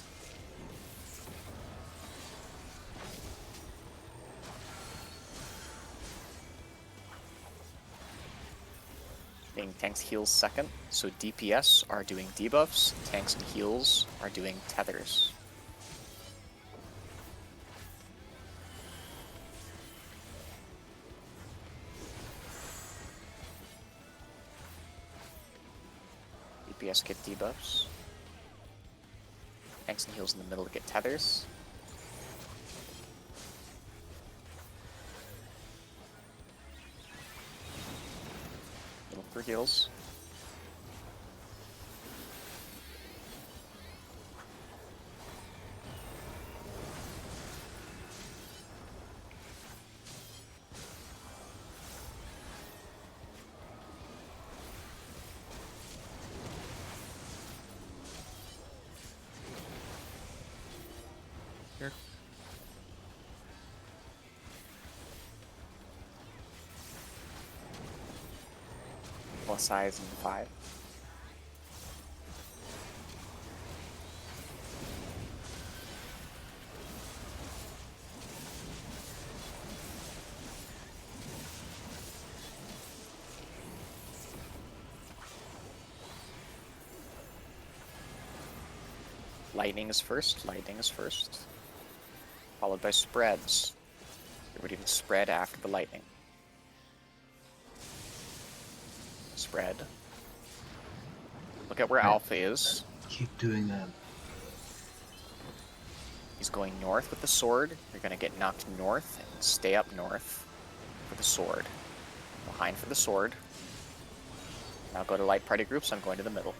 S1: Being tanks heals second, so DPS are doing debuffs, tanks and heals are doing tethers. DPS get debuffs. Tanks and heals in the middle to get tethers. Middle for heals.
S4: Sure.
S1: Plus size and 5. Lightning is first, lightning is first. Followed by spreads. Get ready to spread after the lightning. Spread. Look at where
S6: Right.
S1: Alpha is.
S6: Keep doing that.
S1: He's going north with the sword. You're going to get knocked north and stay up north for the sword. Behind for the sword. Now go to light party groups. I'm going to the middle.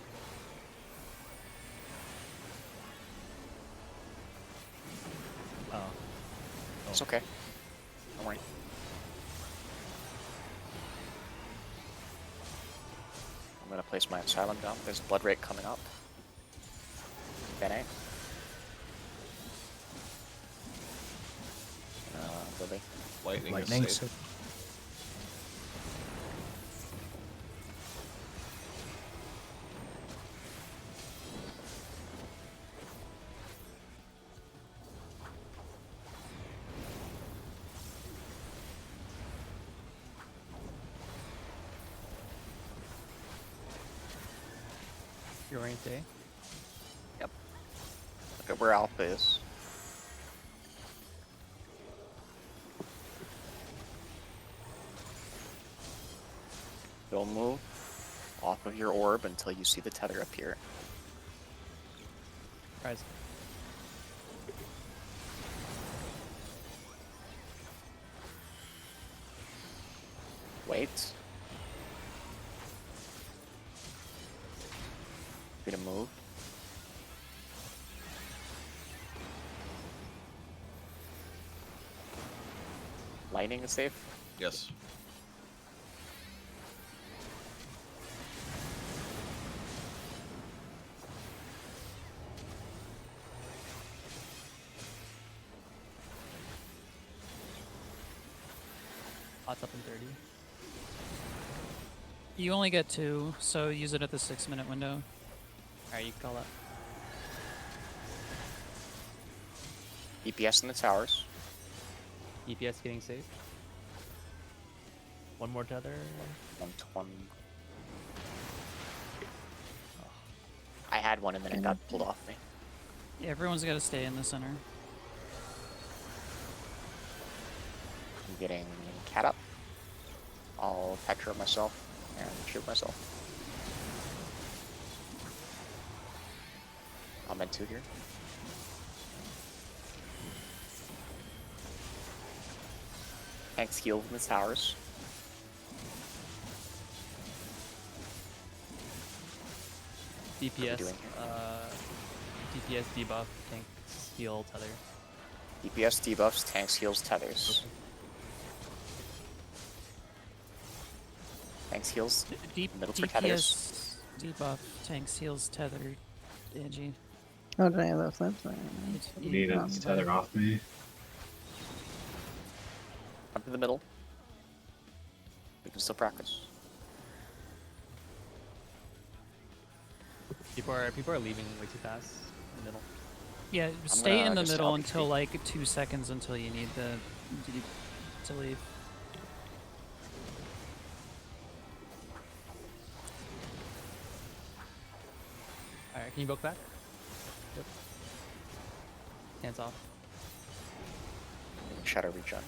S4: Oh.
S1: It's okay. Don't worry. I'm going to place my asylum down. There's a blood rake coming up. Bene. Lily.
S3: Lightning,
S7: Lightning.
S3: is safe.
S4: You're right there.
S1: Yep. Look at where Alpha is. Don't move off of your orb until you see the tether appear.
S4: Rise.
S1: Wait. Free to move. Lightning is safe.
S3: Yes.
S4: Hot's up in 30.
S8: You only get 2, so use it at the 6-minute window.
S4: Alright, you can call up.
S1: DPS in the towers.
S4: EPS getting saved. One more tether.
S1: 120. I had one and then it got pulled off me.
S8: Yeah, everyone's got to stay in the center.
S1: I'm getting cat up. I'll Petra myself and shoot myself. I'm at 2 here. Tanks healed in the towers.
S4: DPS.
S1: doing
S4: DPS debuff. Tanks heal tether.
S1: DPS debuffs, tanks heals, tethers. Tanks heals, middle for tethers.
S8: DPS debuff, tanks, heals, tether, Angie.
S5: Oh, did I have that flipped?
S6: Need a tether off me.
S1: Up to the middle. We can still practice.
S4: People are leaving way too fast in the middle.
S8: Yeah, stay in the
S1: just
S8: middle
S1: LPT.
S8: until like 2 seconds until you need to leave.
S4: Alright, can you book back? Yep. Hands off.
S1: Shadow regen.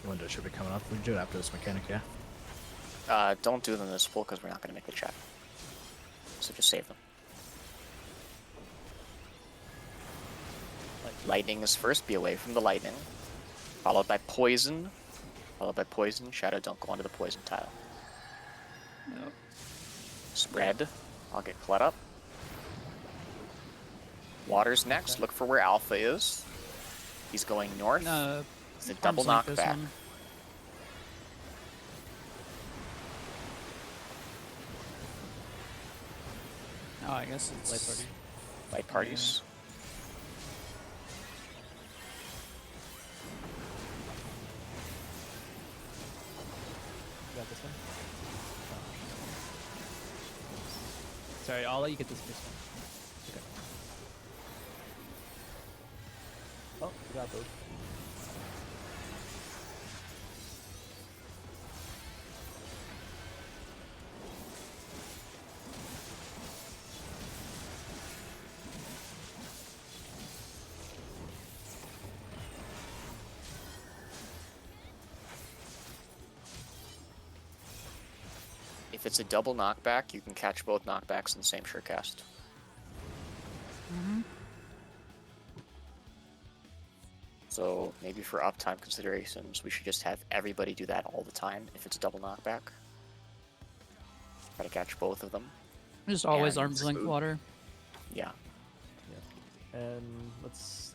S7: Window should be coming up. We can do it after this mechanic, yeah?
S1: Don't do them this full because we're not going to make the chat. So just save them. Lightning is first. Be away from the lightning. Followed by poison. Followed by poison. Shadow, don't go onto the poison tile.
S8: No.
S1: Spread. I'll get Clut up. Water's next. Look for where Alpha is. He's going north.
S8: No,
S1: It's a double
S8: arms length this
S1: knockback.
S8: one. Oh, I guess it's
S4: Light party.
S1: Light parties.
S4: You got this one? Sorry, I'll let you get this first one. Okay. Oh, you got both.
S1: If it's a double knockback, you can catch both knockbacks in the same surecast.
S8: Mm-hmm.
S1: So maybe for uptime considerations, we should just have everybody do that all the time if it's a double knockback. Try to catch both of them.
S8: Just always
S1: And
S8: arm's length
S3: food.
S8: water.
S1: Yeah.
S2: Yeah. And let's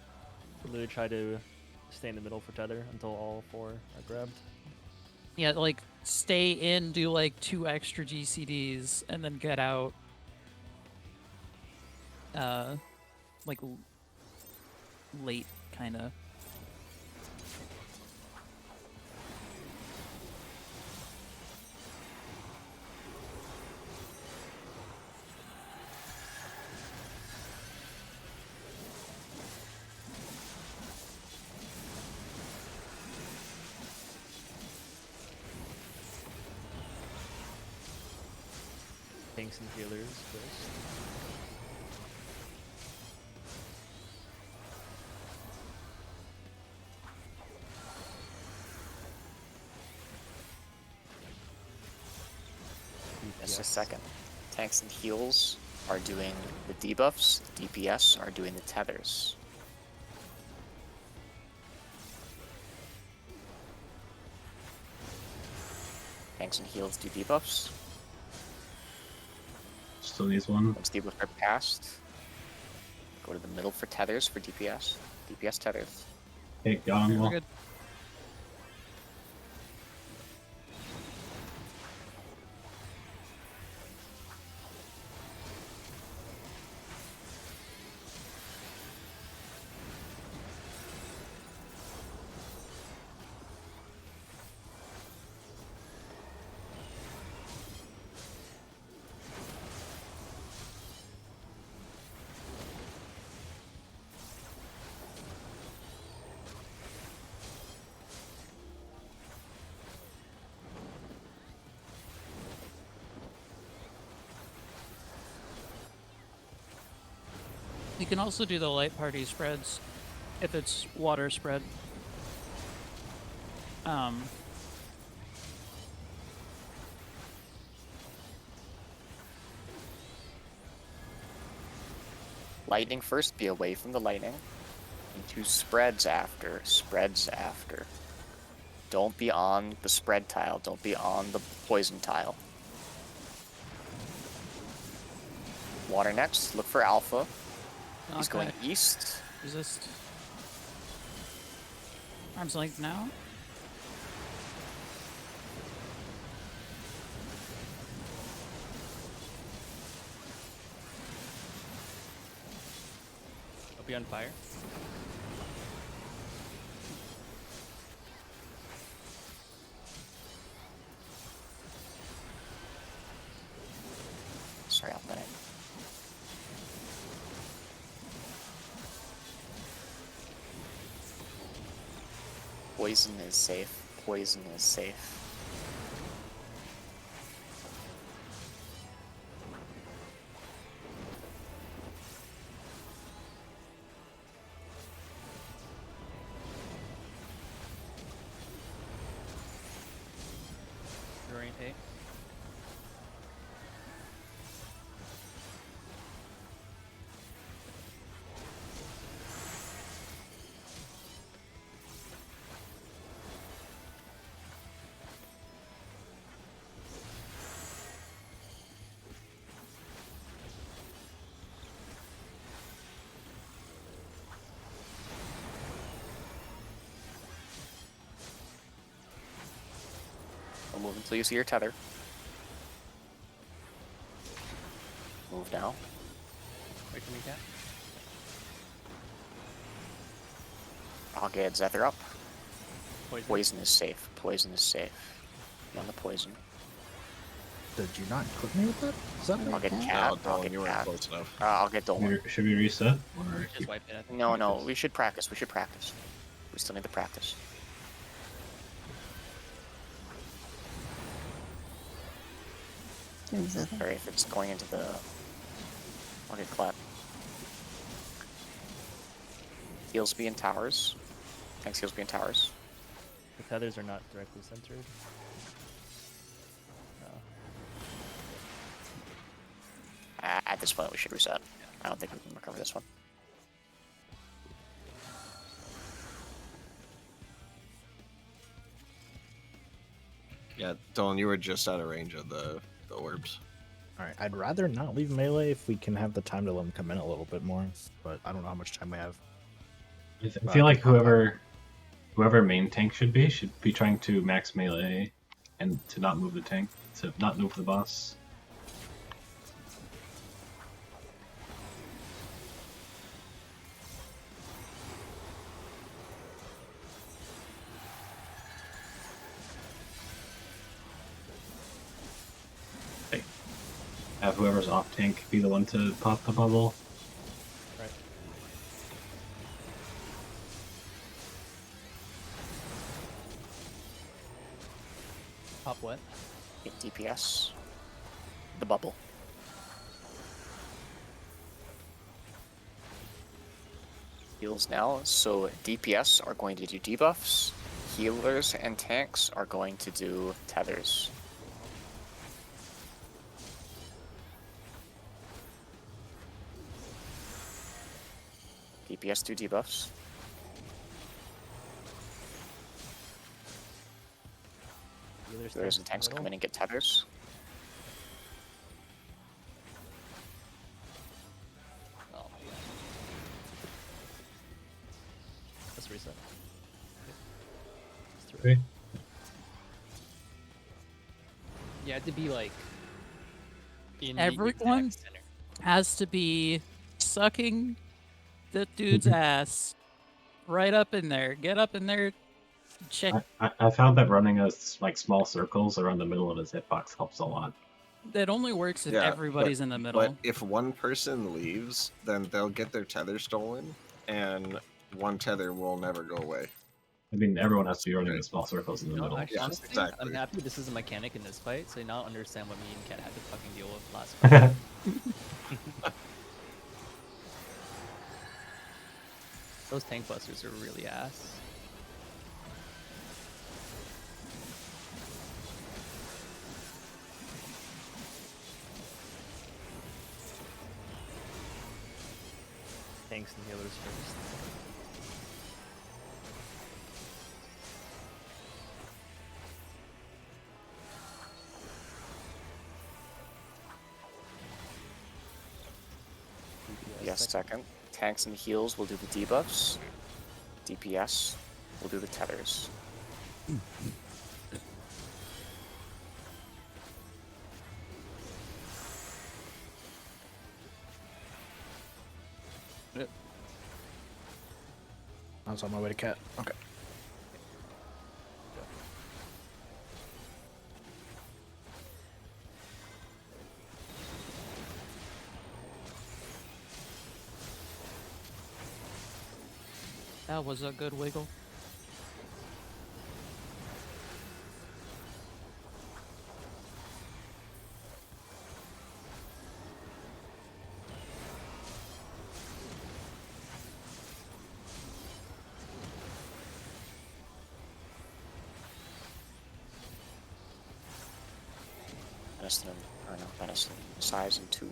S2: really try to stay in the middle for tether until all 4 are grabbed.
S8: Yeah, like stay in, do like 2 extra GCDs, and then get out. Like late, kind of.
S2: Tanks and healers first.
S1: Just a
S2: DPS.
S1: second. Tanks and heals are doing the debuffs, DPS are doing the tethers. Tanks and heals do debuffs.
S6: Still needs one.
S1: Once debuffs are passed, go to the middle for tethers for DPS. DPS tethers.
S6: Hey, got on the
S8: We're
S6: wall.
S8: good. You can also do the light party spreads if it's water spread.
S1: Lightning first, be away from the lightning. Into spreads after, spreads after. Don't be on the spread tile, don't be on the poison tile. Water next, look for Alpha. He's going
S8: Knockback.
S1: east.
S8: Resist. Arm's length now.
S4: I'll be on fire.
S1: Sorry, I'll let it. Poison is safe. Poison is safe.
S4: Orientate.
S1: Don't move until you see your tether. Move now.
S4: Wait for me, Cat.
S1: I'll get Zephyr up.
S4: Poison.
S1: Poison is safe. Poison is safe. I'm on the poison.
S7: Did you not clip me with that? Is that
S1: I'll
S7: right?
S1: get
S3: No,
S1: Cat. I'll
S3: Dolan,
S1: get
S3: you weren't
S1: Cat.
S3: close enough.
S1: I'll get Dolan.
S6: Should we reset or
S4: Just
S6: keep
S4: wipe it. I think.
S1: No,
S6: practice?
S1: we should practice. We should practice. We still need to practice.
S5: There's Zephyr.
S1: Alright, if it's going into the... I'll get Clap. Heals be in towers. Tanks heals be in towers.
S2: The tethers are not directly centered. No.
S1: At this point, we should reset. I don't think we can recover this one.
S3: Yeah, Dolan, you were just out of range of the orbs.
S7: Alright, I'd rather not leave melee if we can have the time to let them come in a little bit more, but I don't know how much time we have.
S6: I feel like whoever main tank should be trying to max melee and to not move the tank, to not move the boss. Hey, have whoever's off tank be the one to pop the bubble.
S2: Right.
S4: Pop what?
S1: Get DPS. The bubble. Heals now, so DPS are going to do debuffs. Healers and tanks are going to do tethers. DPS do debuffs. Healers and tanks come in and get tethers.
S2: Oh, yeah. Let's reset. Let's do it.
S6: Okay.
S4: You have to be like in the
S8: Everyone
S4: exact center.
S8: has to be sucking the dude's ass right up in there. Get up in there. Check.
S6: I found that running us like small circles around the middle of his hitbox helps a lot.
S8: That only works if everybody's in the middle.
S3: But if one person leaves, then they'll get their tether stolen, and one tether will never go away.
S6: I mean, everyone has to be running in small circles in the
S4: No,
S6: middle.
S4: actually,
S3: Yeah,
S4: honestly,
S3: exactly.
S4: I'm happy this is a mechanic in this fight, so you now understand what me and Cat had to fucking deal with last fight. Those tank busters are really ass.
S2: Tanks and healers first.
S1: Yes, second. Tanks and heals will do the debuffs. DPS will do the tethers.
S7: I was on my way to Cat. Okay.
S8: That was a good wiggle.
S1: Venison, or no, venison. Size and 2.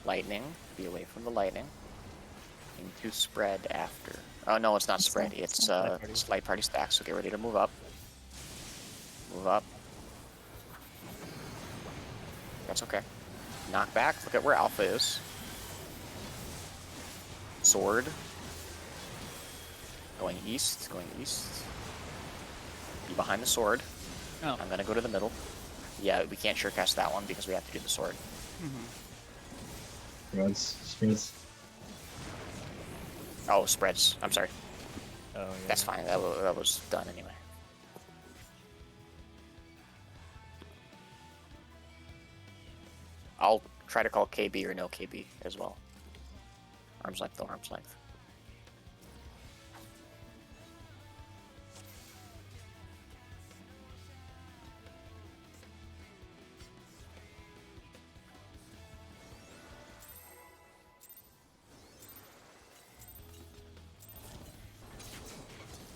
S1: Lightning, be away from the lightning. Into spread after. Oh no, it's not spread, it's light party stack, so get ready to move up. Move up. That's okay. Knock back. Look at where Alpha is. Sword. Going east. Going east. Be behind the sword.
S8: Oh.
S1: I'm gonna go to the middle. Yeah, we can't sure cast that one because we have to do the sword.
S6: Spreads.
S1: Oh, spreads. I'm sorry.
S2: Oh, yeah.
S1: That's fine. That was done anyway. I'll try to call KB or no KB as well. Arm's length, though, arm's length.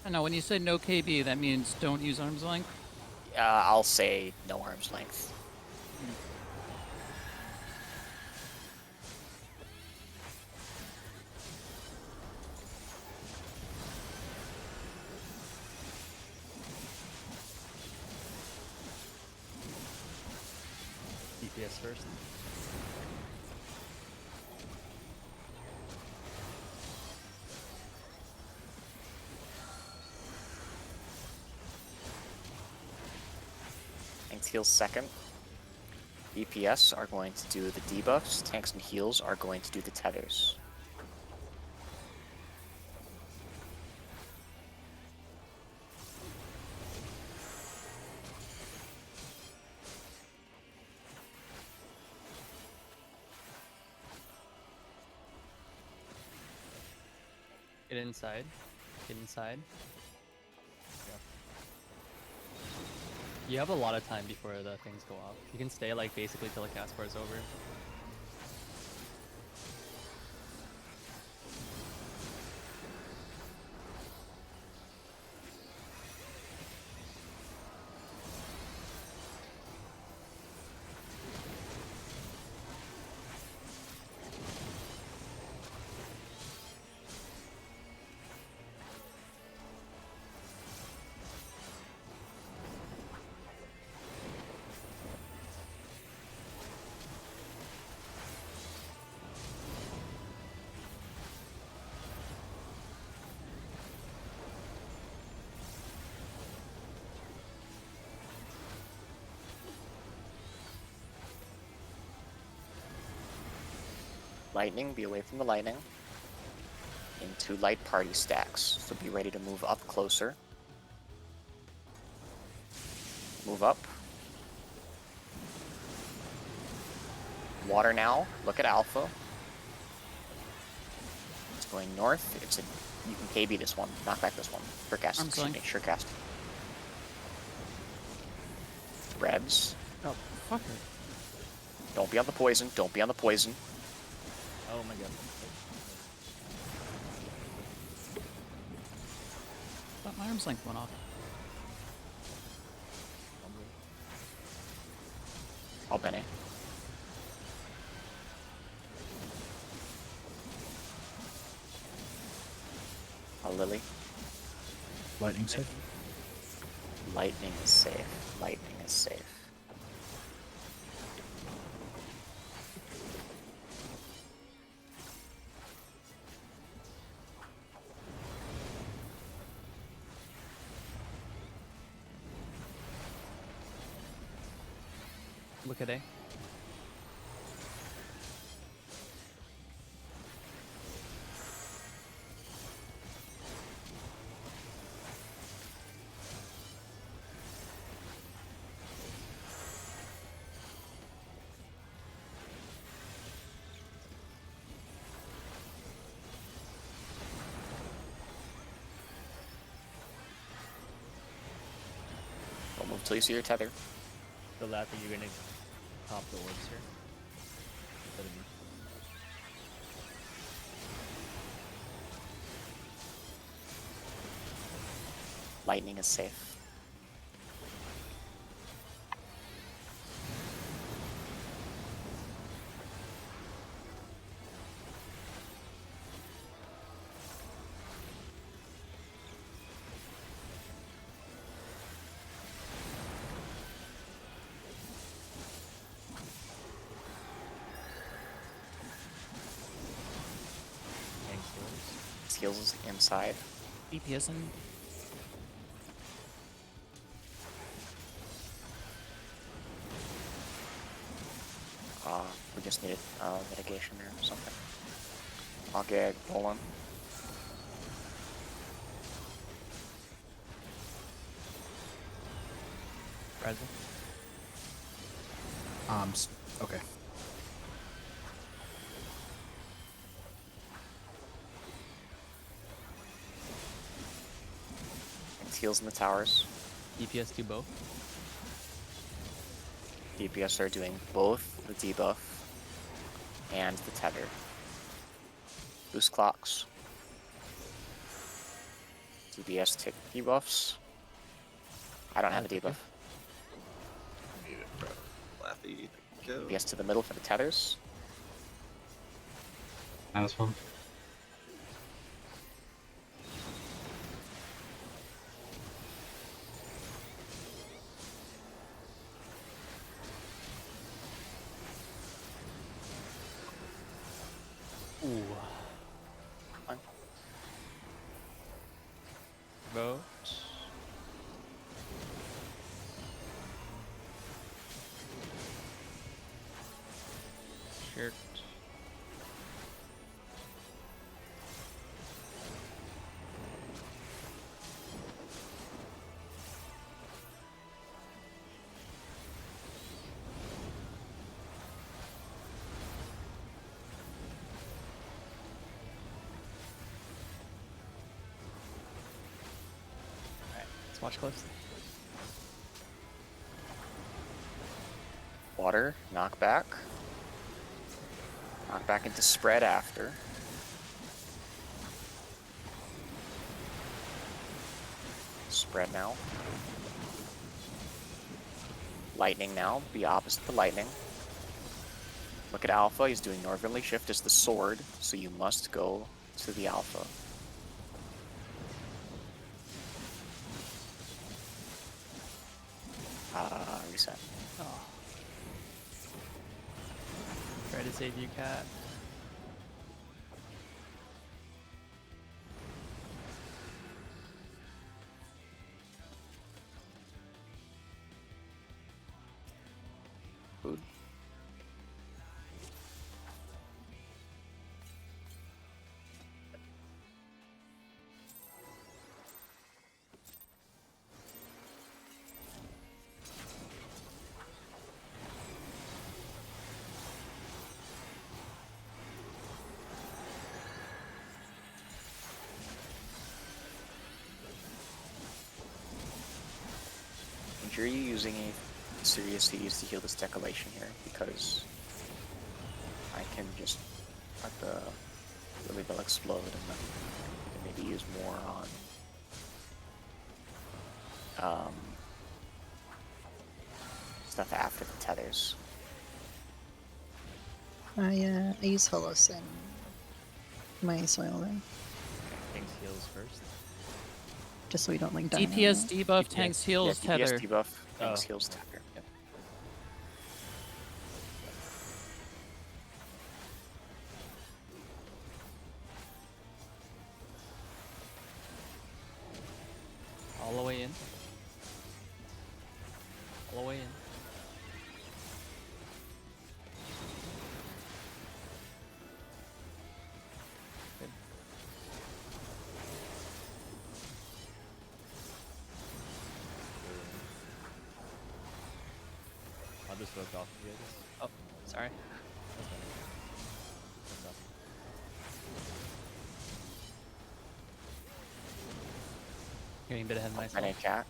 S8: I know when you say no KB, that means don't use arm's length.
S1: I'll say no arm's length.
S2: DPS first.
S1: Tanks heals second. DPS are going to do the debuffs. Tanks and heals are going to do the tethers.
S4: Get inside. Get inside. You have a lot of time before the things go off. You can stay like basically till the cast bar is over.
S1: Lightning, be away from the lightning. Into light party stacks. So be ready to move up closer. Move up. Water now. Look at Alpha. It's going north. It's a. You can KB this one. Knock back this one. Sure cast.
S8: I'm
S1: Excuse
S8: fine.
S1: me. Sure cast. Reds.
S8: Oh, fucker.
S1: Don't be on the poison. Don't be on the poison.
S2: Oh my god.
S8: Thought my arm's length went off.
S1: I'll Bene. A Lily.
S7: Lightning safe.
S1: Lightning is safe. Lightning is safe.
S4: Look at A.
S1: Don't move till you see your tether.
S2: So that you're gonna pop the orbs here. Instead of me.
S1: Lightning is safe. Against heals inside.
S8: DPS in.
S1: We just needed mitigation there or something. I'll get Golem.
S4: Present.
S7: Okay.
S1: Against heals in the towers.
S4: DPS do both.
S1: DPS are doing both the debuff and the tether. Boost clocks. DPS take debuffs. I don't have a debuff.
S3: Need it, bro. Laffy, go.
S1: DPS to the middle for the tethers.
S6: Nice one.
S4: Ooh.
S1: Fine.
S4: Vote. Shirt. Alright, let's watch closely.
S1: Water, knockback. Knockback into spread after. Spread now. Lightning now, be opposite the lightning. Look at Alpha, he's doing Northerly Shift as the sword, so you must go to the Alpha. Reset.
S4: Oh. Try to save you, cat.
S1: Food. Are you using any serious CDs to heal this decalation here? Because I can just let the Lily Bell explode and then we can maybe use more on stuff after the tethers.
S5: I use Holos in my soil there,
S2: King's heals first.
S5: just so we don't like die.
S8: DPS debuff, tanks heals,
S1: Yeah, DPS
S8: tether.
S1: debuff, tanks
S2: Oh.
S1: heals, tether. Yep.
S4: All the way in. All the way in. Good.
S2: I'll just work off of you, I guess.
S4: Oh, sorry.
S2: That's fine. What's up?
S4: Getting a bit ahead of myself.
S1: Renee Cat.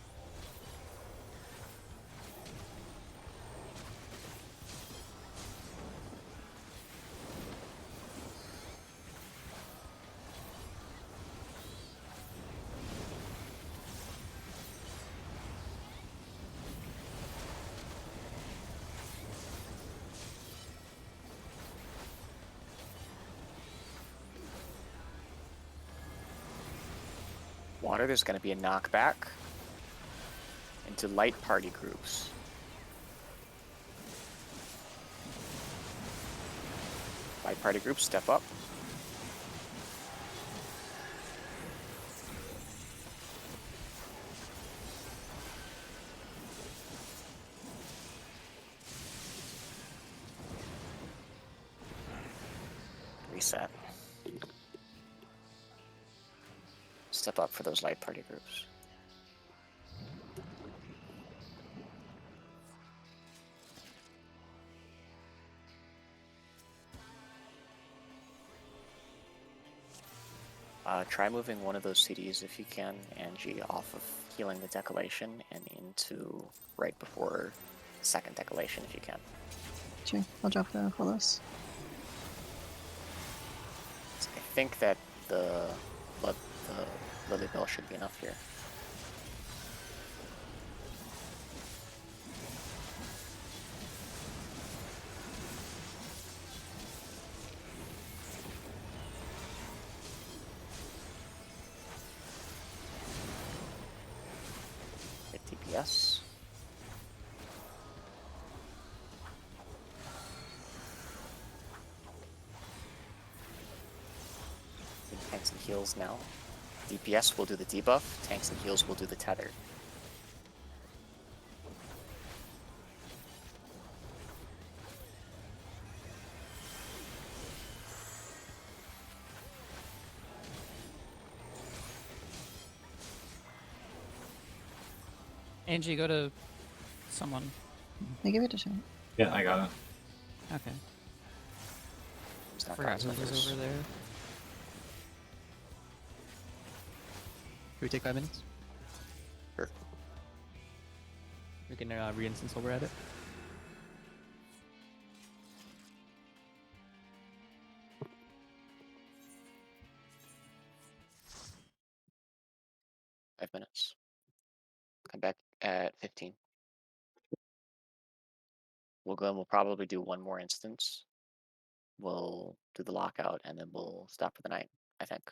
S1: Water, there's going to be a knockback into light party groups. Light party groups, step up. reset. Step up for those light party groups. Try moving one of those CDs if you can, Angie, off of healing the decolation and into right before second decolation if you can.
S5: Sure, I'll drop the follows.
S1: I think that the Lily Bell should be enough here. Hit DPS. Tanks and heals now. DPS will do the debuff, tanks and heals will do the tether.
S8: Angie, go to someone.
S5: I give it a shot.
S6: Yeah, I got it.
S8: Okay.
S1: It's not
S8: Forgot who
S1: God's
S8: was
S1: Numbers.
S8: over there.
S4: Can we take 5 minutes?
S1: Sure.
S4: We can re-instance while we're at it.
S1: Five minutes. Come back at 15. We'll go and we'll probably do one more instance. We'll do the lockout and then we'll stop for the night, I think.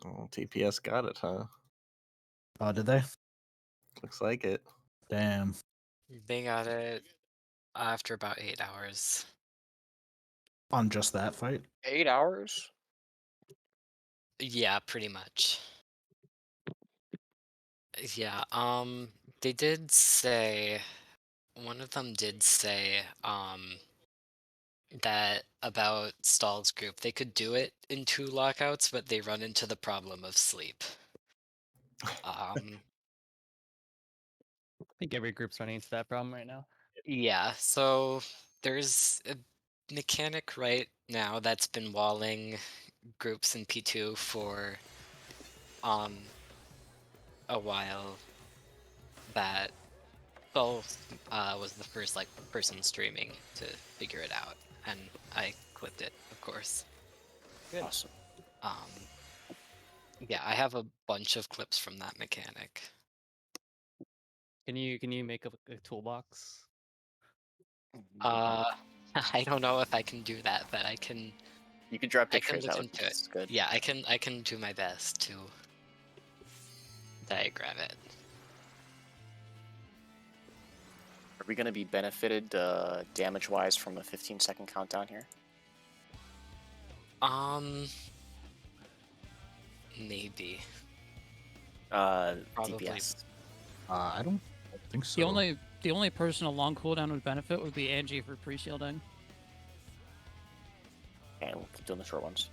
S3: Oh, TPS got it, huh?
S7: Oh, did they?
S3: Looks like it.
S7: Damn.
S9: They got it after about 8 hours.
S7: On just that fight?
S1: 8 hours?
S9: Yeah, pretty much. Yeah, they did say, one of them did say, that about Stahl's group. They could do it in 2 lockouts, but they run into the problem of sleep. Um,
S4: I think every group's running into that problem right now.
S9: yeah, so there's a mechanic right now that's been walling groups in P2 for um a while that Sol was the first like person streaming to figure it out, and I clipped it, of course.
S4: Good.
S1: Awesome.
S9: Um, yeah, I have a bunch of clips from that mechanic.
S4: Can you make a toolbox?
S9: Uh, I don't know if I can do that, but I can.
S1: You can draw
S9: I can
S1: pictures.
S9: look
S1: That would
S9: into it.
S1: it's good.
S9: Yeah, I can do my best to diagram it.
S1: Are we going to be benefited damage-wise from a 15-second countdown here?
S9: Maybe. Probably.
S1: DPS.
S7: I don't think so.
S8: The only person a long cooldown would benefit would be Angie for pre-shielding.
S1: Okay, we'll keep doing the short ones.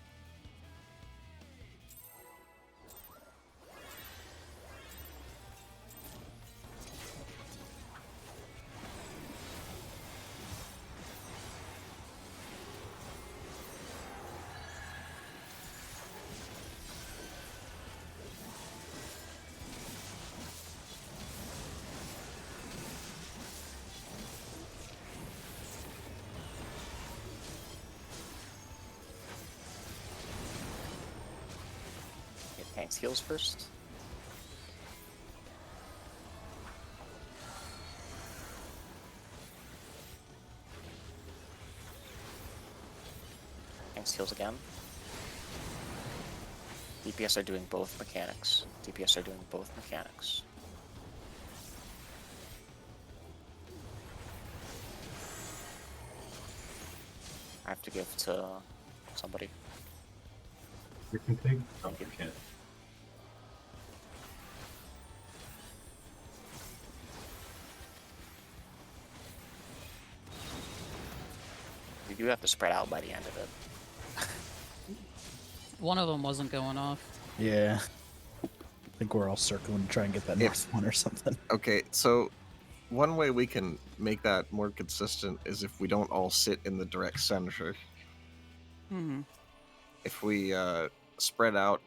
S1: Get tanks heals first. Tanks heals again. DPS are doing both mechanics. DPS are doing both mechanics. I have to give to somebody.
S6: You can take. Oh,
S1: Thank
S6: you
S1: you.
S6: can't.
S1: We do have to spread out by the end of it.
S8: One of them wasn't going off.
S7: Yeah. I think we're all circling to try and get that north one or something.
S3: Okay, so one way we can make that more consistent is if we don't all sit in the direct center.
S8: Hmm.
S3: If we spread out,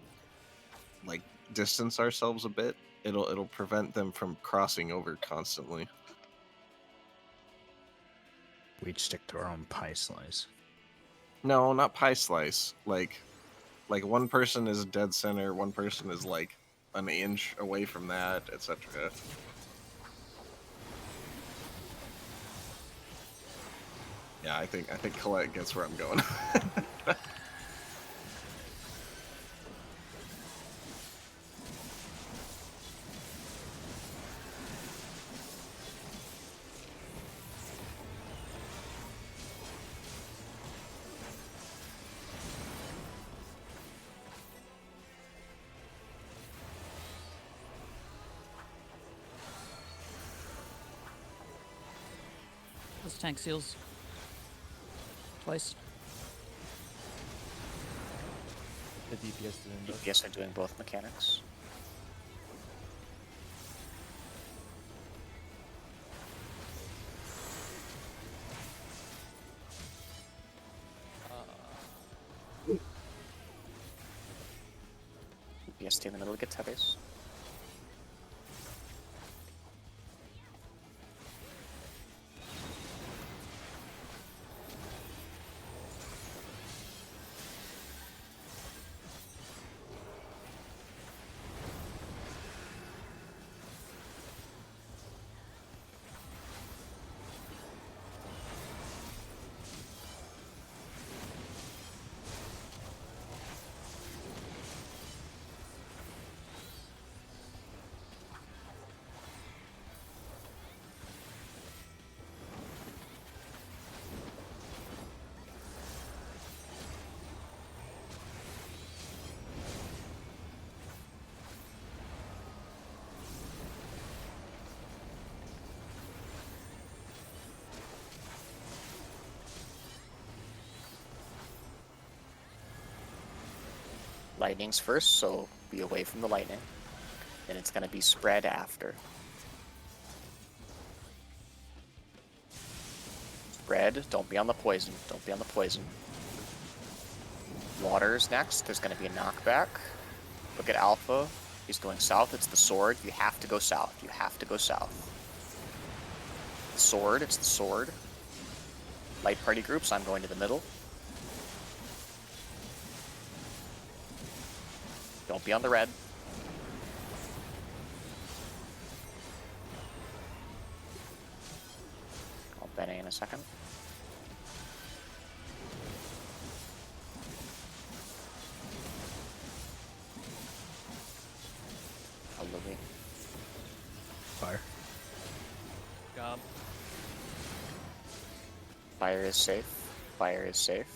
S3: like distance ourselves a bit, it'll prevent them from crossing over constantly.
S7: We each stick to our own pie slice.
S3: No, not pie slice. Like one person is dead center, one person is like an inch away from that, etc. Yeah, I think Colette gets where I'm going.
S8: Those tank seals. Twice.
S2: The DPS doing both.
S1: DPS are doing both mechanics. DPS stay in the middle to get tethers. Lightning's first, so be away from the lightning. Then it's going to be spread after. Spread, don't be on the poison. Don't be on the poison. Water's next. There's going to be a knockback. Look at Alpha. He's going south. It's the sword. You have to go south. You have to go south. Sword. It's the sword. Light party groups. I'm going to the middle. Don't be on the red. I'll Bene in a second. A Louis.
S7: Fire.
S4: Gob.
S1: Fire is safe. Fire is safe.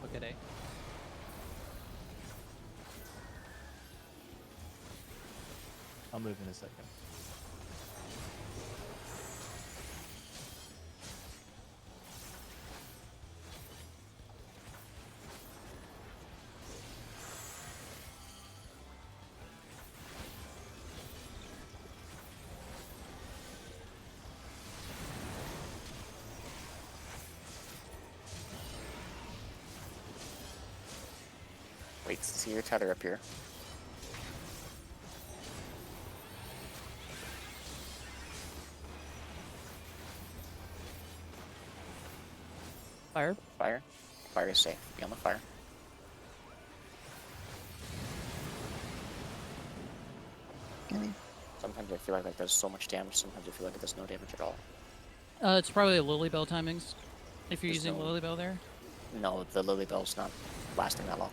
S4: Look at A.
S2: I'll move in a second.
S1: Wait to see your tether appear.
S8: Fire.
S1: Fire. Fire is safe. Be on the fire.
S5: Okay.
S1: Sometimes I feel like there's so much damage, sometimes I feel like it does no damage at all.
S8: It's probably Lily Bell timings. If you're
S1: There's
S8: using
S1: no-
S8: Lily Bell there.
S1: No, the Lily Bell's not lasting that long.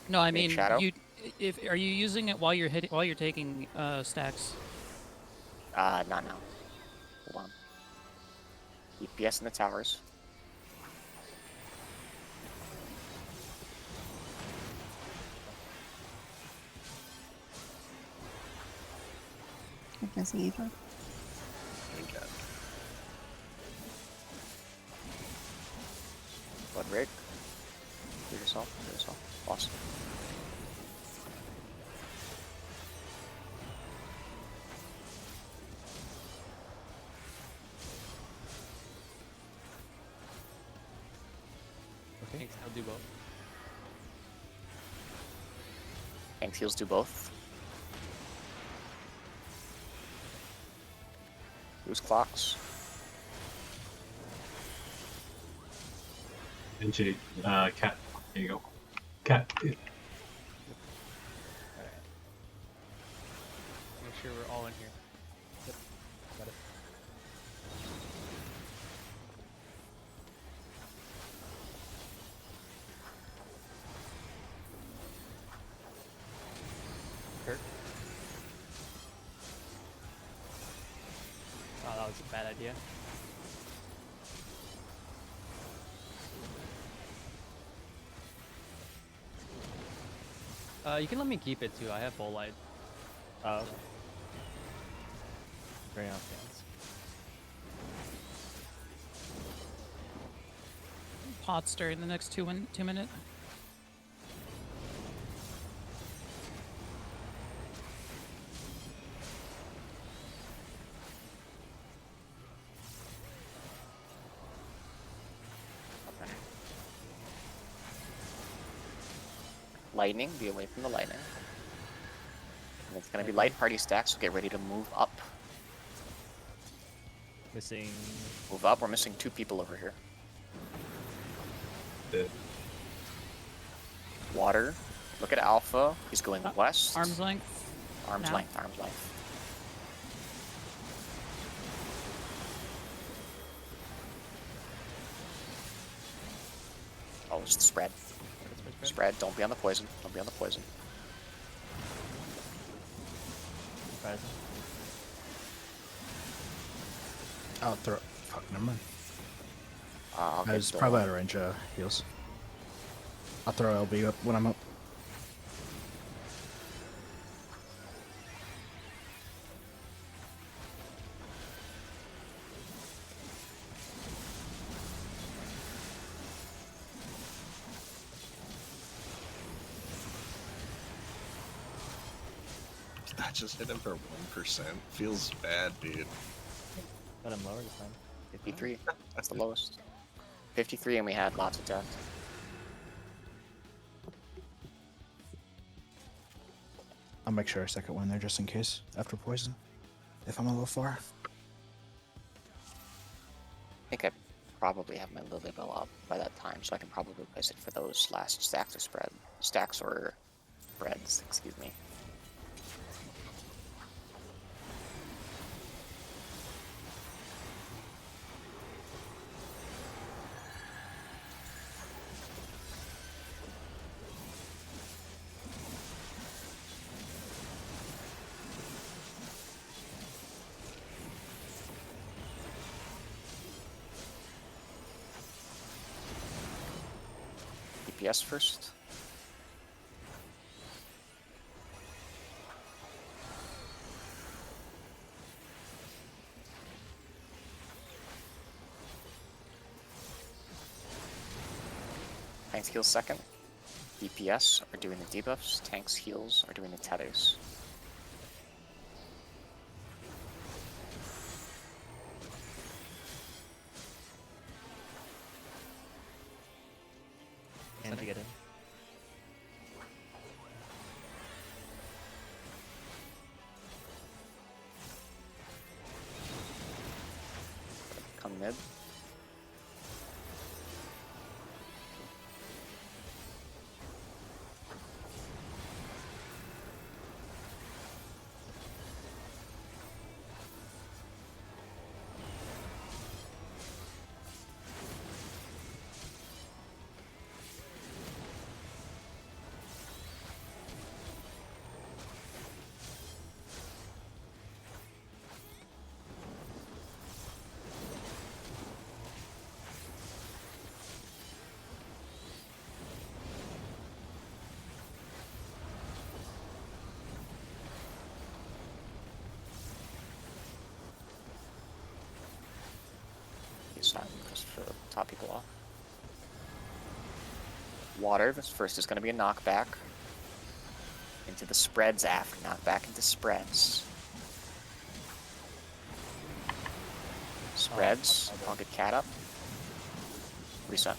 S8: No, I
S1: Make
S8: mean
S1: shadow?
S8: you. If are you using it while you're hitting while you're taking stacks?
S1: Not now. Hold on. DPS in the towers.
S5: Can I see Eva?
S3: Okay.
S1: Blood rig. Do yourself. Do yourself. Awesome.
S4: Okay. I'll do both.
S1: Tank heals do both. Use clocks.
S6: NJ, cat. There you go. Cat.
S4: Alright. Make sure we're all in here. Yep. Got it. Kurt. Oh, that was a bad idea. You can let me keep it too. I have full light.
S2: Oh. Very on chance.
S8: Pots during the next 2 minutes.
S1: Okay. Lightning, be away from the lightning. And it's gonna be light party stacks, so get ready to move up.
S2: Missing.
S1: Move up, we're missing 2 people over here.
S6: Dead.
S1: Water. Look at Alpha. He's going west.
S8: Arm's length.
S1: Arm's
S8: now.
S1: length, arm's length. Oh, it's the spread. Spread, don't be on the poison. Don't be on the poison.
S2: Surprising.
S7: I'll throw. Fuck, never mind.
S1: I'll
S7: I
S1: get
S7: was
S1: the-
S7: probably out of range heals. I'll throw LB up when I'm up.
S3: I just hit him for 1%. Feels bad, dude.
S2: Got him lower this time.
S1: 53. That's the lowest. 53, and we had lots of death.
S7: I'll make sure I second one there just in case after poison, if I'm a little far.
S1: I think I probably have my Lily Bell up by that time, so I can probably place it for those last stacks or spreads, excuse me. DPS first. Tanks heals second. DPS are doing the debuffs. Tanks heals are doing the tethers.
S2: And to get in.
S1: Come mid. Silent just for the top people off. Water, this first is going to be a knockback. Into the spreads after, knockback into spreads. Spreads, I'll get cat up. Reset.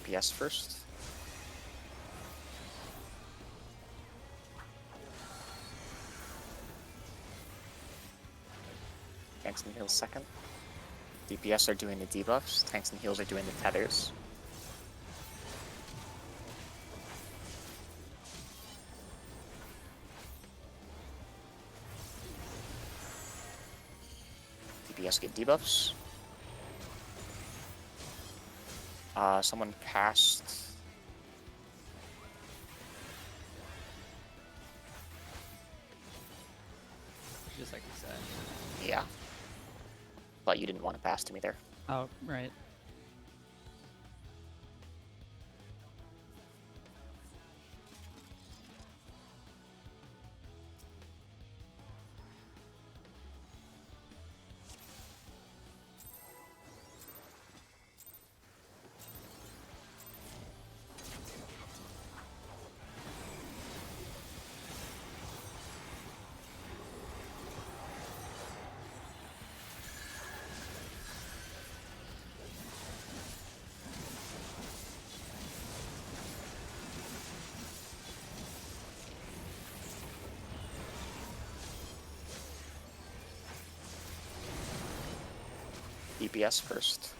S1: DPS first. Tanks and heals second. DPS are doing the debuffs. Tanks and heals are doing the tethers. DPS get debuffs. Someone passed.
S8: Just like you said.
S1: Yeah. But you didn't want to pass to me there.
S8: Oh, right.
S1: DPS first.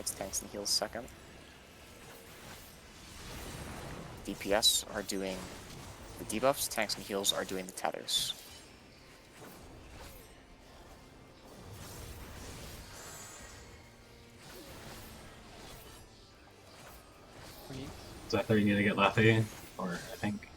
S1: gets tanks and heals second. DPS are doing the debuffs, tanks and heals are doing the tethers.
S6: Is that they're gonna get Lethe? Or I think.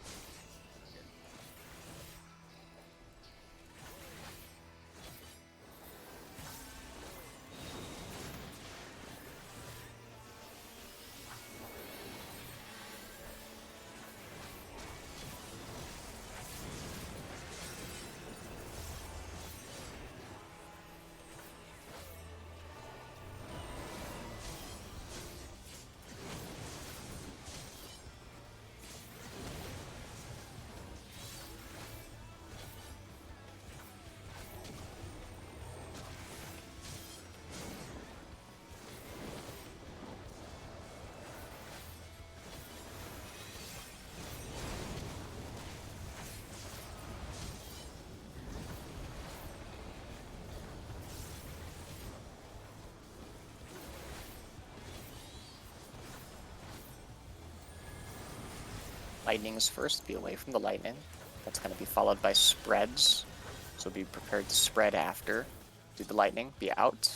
S1: Lightnings first, be away from the lightning. That's going to be followed by spreads. So be prepared to spread after. Do the lightning, be out.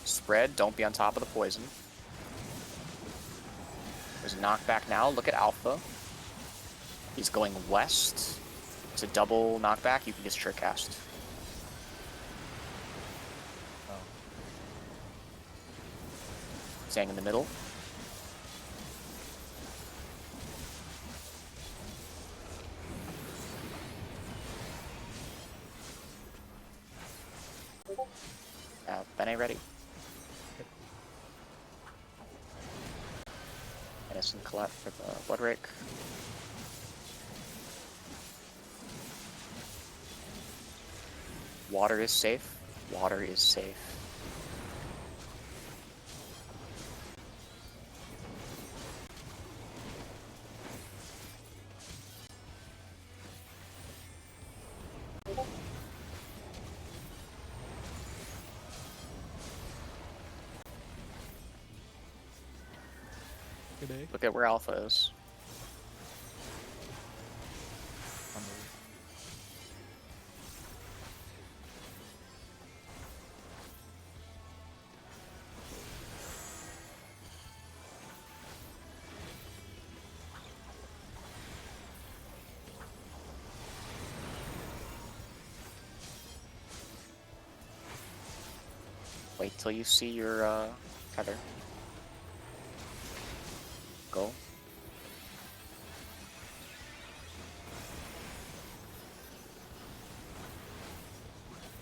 S1: Spread, don't be on top of the poison. There's a knockback now, look at Alpha. He's going west. It's a double knockback, you can just trick cast. Staying in the middle. Bene ready. Innocent Colette for the Blood Rake. Water is safe. Water is safe. Look at where Alpha is. Wait till you see your tether. Go.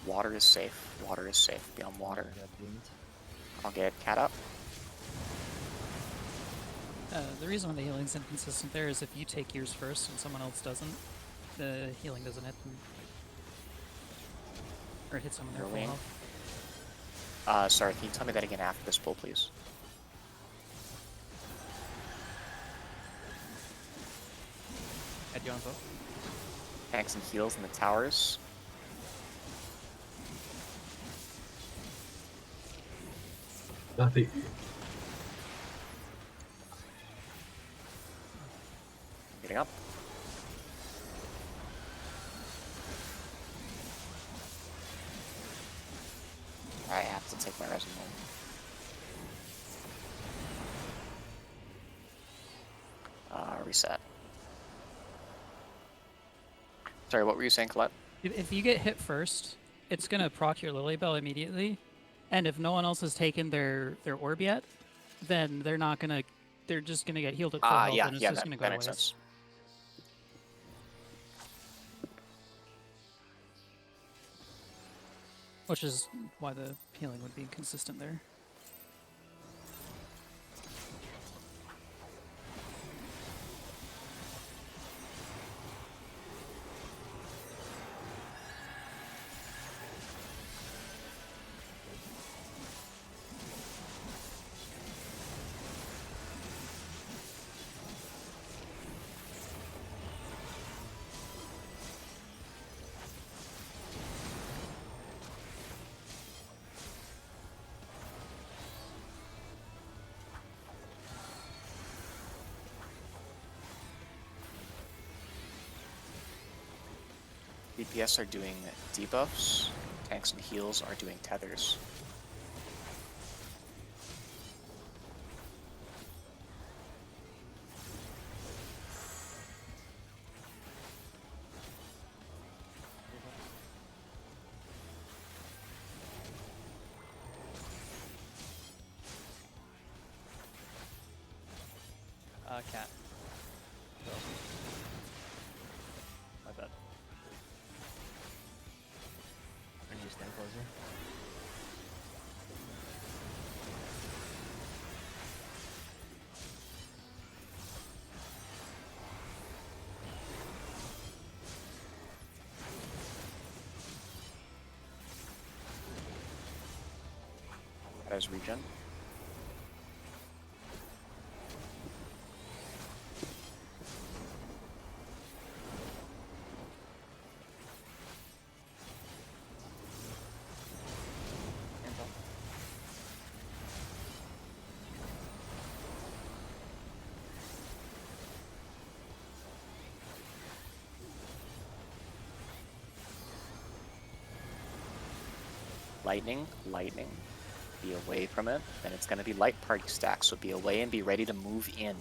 S1: Water is safe. Water is safe. Be on water. I'll get cat up.
S8: The reason why the healing's inconsistent there is if you take yours first and someone else doesn't, the healing doesn't hit them. Or it hits them in their full
S1: Wing.
S8: health.
S1: Sorry, can you tell me that again after this pull, please?
S4: At you on both.
S1: Tanks and heals in the towers.
S6: Lethe.
S1: Getting up. I have to take my resin reset. Sorry, what were you saying, Colette?
S8: If you get hit first, it's gonna proc your Lily Bell immediately, and if no one else has taken their orb yet, then they're not gonna. They're just gonna get healed at full health,
S1: Yeah,
S8: and it's
S1: yeah,
S8: just gonna go
S1: that makes
S8: away.
S1: sense.
S8: Which is why the healing would be consistent there.
S1: DPS are doing debuffs. Tanks and heals are doing tethers.
S4: Cat. Go.
S2: My bad. I need to stand closer.
S1: That is regen. Lightning, lightning. Be away from it. Then it's going to be light party stack, so be away and be ready to move in.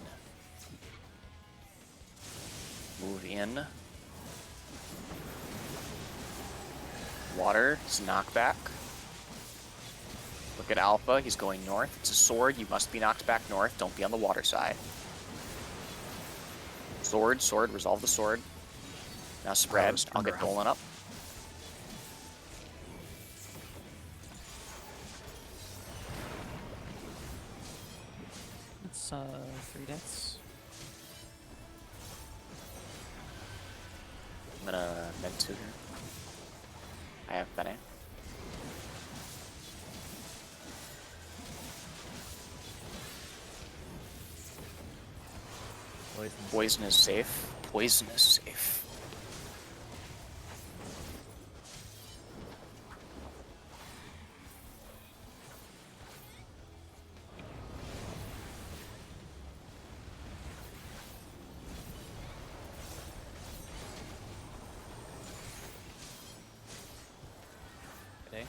S1: Move in. Water is knockback. Look at Alpha, he's going north. It's a sword, you must be knocked back north. Don't be on the water side. Sword, sword, resolve the sword. Now spread,
S7: was
S1: I'll
S7: turned
S1: get
S7: around.
S1: Dolan up.
S8: It's 3 deaths.
S1: I'm gonna med 2 here. I have Bene. Poison is safe. Poison is safe.
S4: Okay.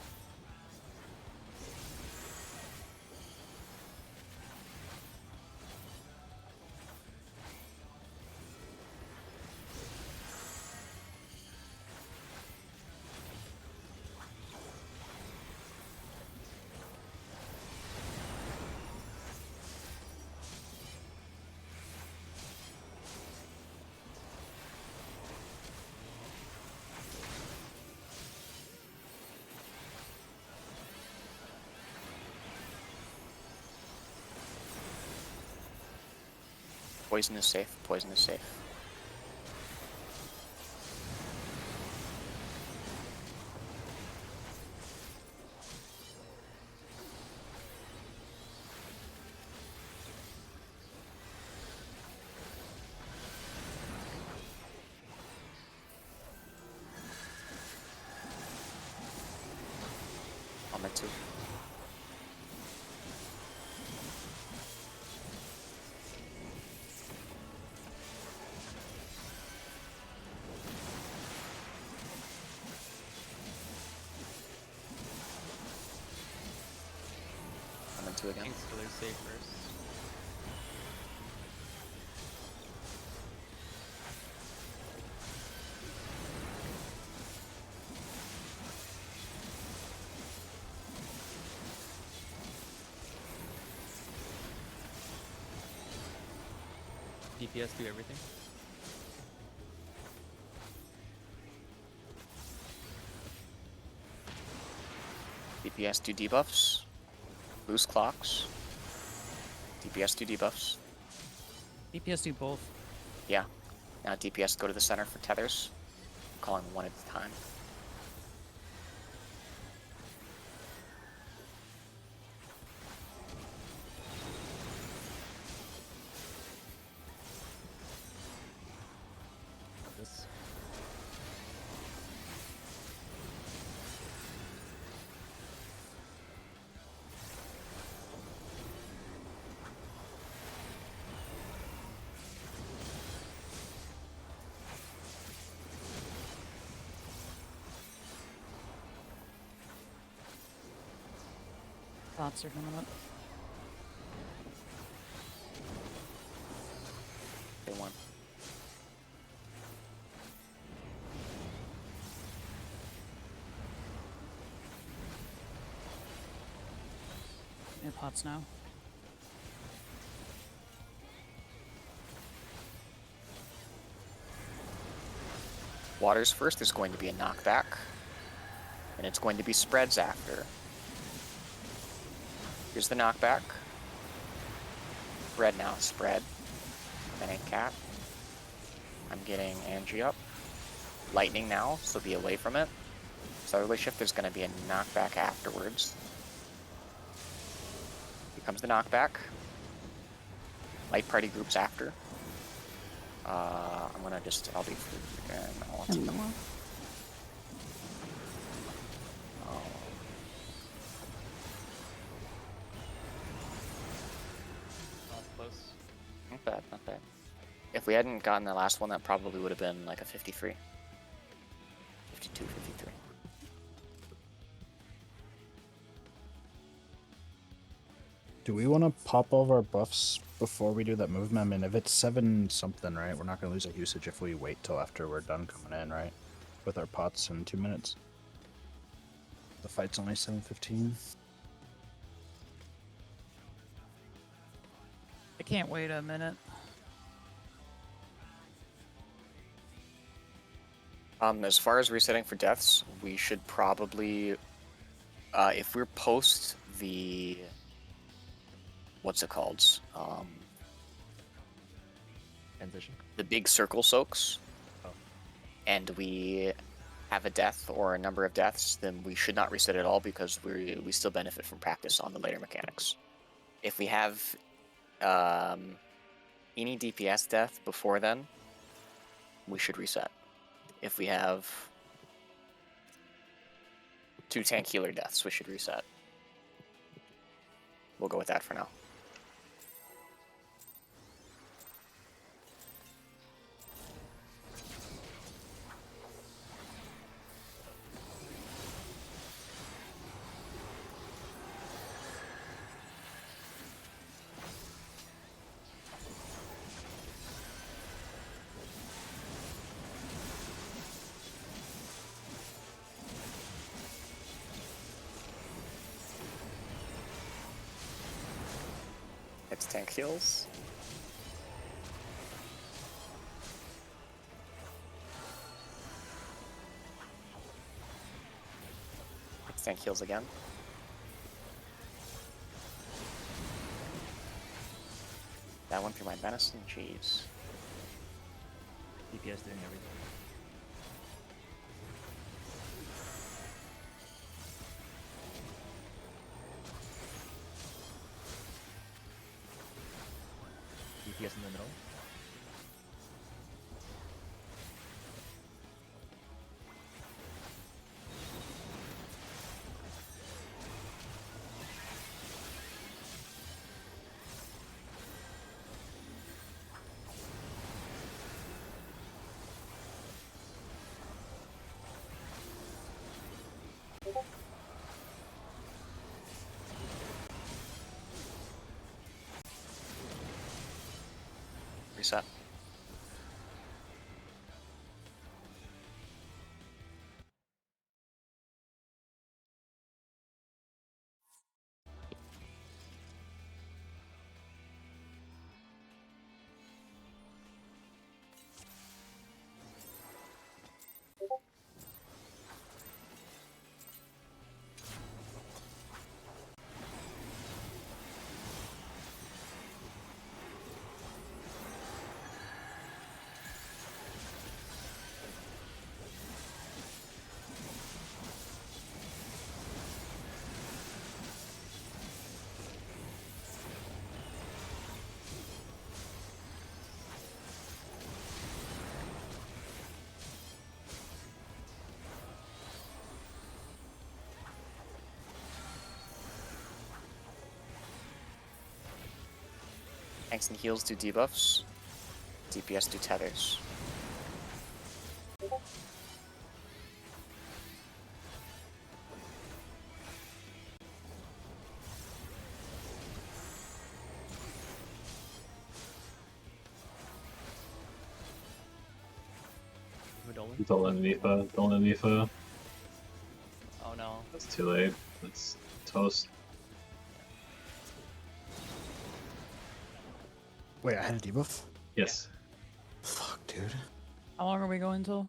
S1: Poison is safe. Poison is safe. I'm med 2. I'm med 2 again.
S4: Thanks for their save first. DPS do everything.
S1: DPS do debuffs. Boost clocks. DPS do debuffs.
S8: DPS do both.
S1: Yeah. Now DPS go to the center for tethers. I'm calling one at a time.
S2: This.
S8: pots are coming up.
S1: They won.
S8: Yeah, pots now.
S1: Waters first is going to be a knockback, and it's going to be spreads after. Here's the knockback. Spread now, spread. Then a cat. I'm getting Angie up. Lightning now, so be away from it. Southerly shift, there's going to be a knockback afterwards. Here comes the knockback. Light party groups after. I'm gonna just, I'll be free again. I want to.
S5: And Noah.
S1: Oh.
S2: Close.
S1: Not bad, not bad. If we hadn't gotten the last one, that probably would have been like a 53. 52, 53.
S7: Do we want to pop all of our buffs before we do that movement? I mean, if it's 7 something, right? We're not going to lose a usage if we wait till after we're done coming in, right? With our pots in 2 minutes. The fight's only 7:15.
S8: I can't wait a minute.
S1: As far as resetting for deaths, we should probably, if we're post the, what's it called?
S2: Transition.
S1: The big circle soaks,
S2: Oh.
S1: and we have a death or a number of deaths, then we should not reset at all because we still benefit from practice on the later mechanics. If we have any DPS death before then, we should reset. If we have 2 tank healer deaths, we should reset. We'll go with that for now. It's tank heals. It's tank heals again. That went through my venison, jeez.
S2: DPS doing everything. DPS in the middle.
S1: Reset. Tanks and heals do debuffs. DPS do tethers.
S2: Dolan?
S6: Dolan Nifa. Dolan Nifa.
S4: Oh no.
S6: That's too late. That's toast.
S7: Wait, I had a debuff?
S6: Yes.
S7: Fuck, dude.
S8: How long are we going till?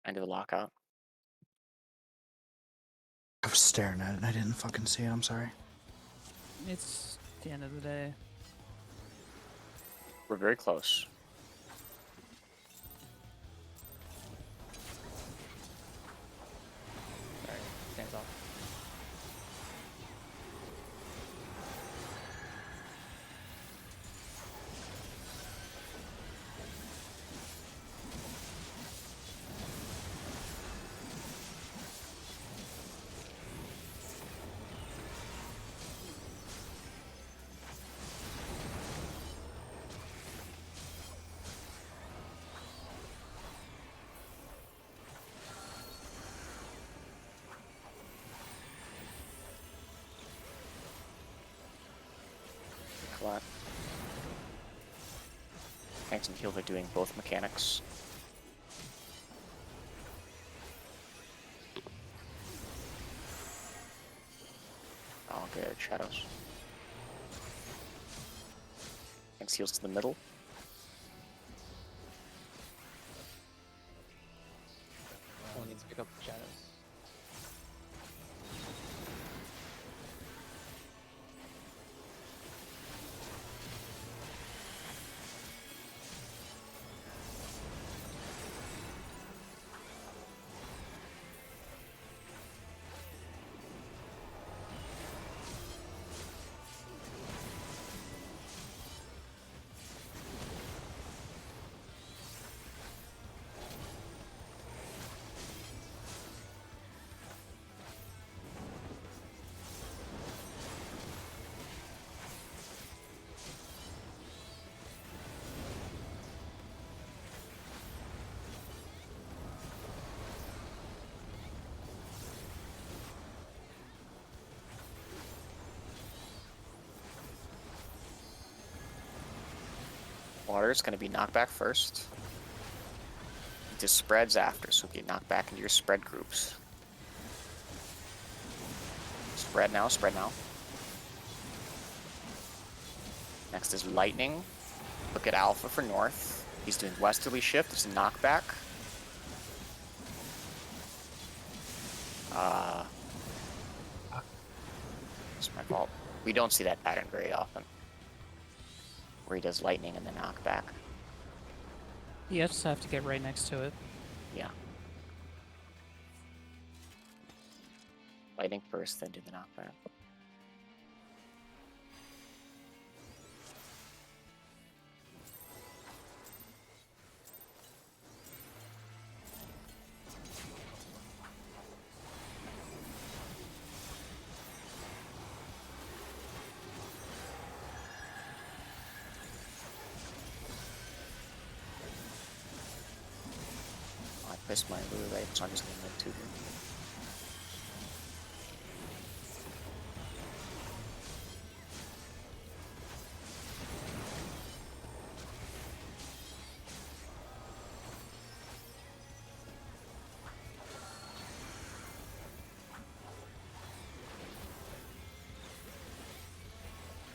S1: End of the lockout.
S7: I was staring at it and I didn't fucking see it. I'm sorry.
S8: It's the end of the day.
S1: We're very close.
S4: Sorry, stands off.
S1: Collect. Tanks and heals are doing both mechanics. I'll get shadows. Tanks heals to the middle.
S4: Someone needs to pick up shadows.
S1: Water is going to be knockback first. Into spreads after, so get knocked back into your spread groups. Spread now, spread now. Next is lightning. Look at Alpha for north. He's doing westerly shift, it's a knockback. It's my fault. We don't see that pattern very often. Where he does lightning and then knockback.
S8: You just have to get right next to it.
S1: Yeah. Lightning first, then do the knockback. I placed my blue right, so I'm just gonna make 2 here.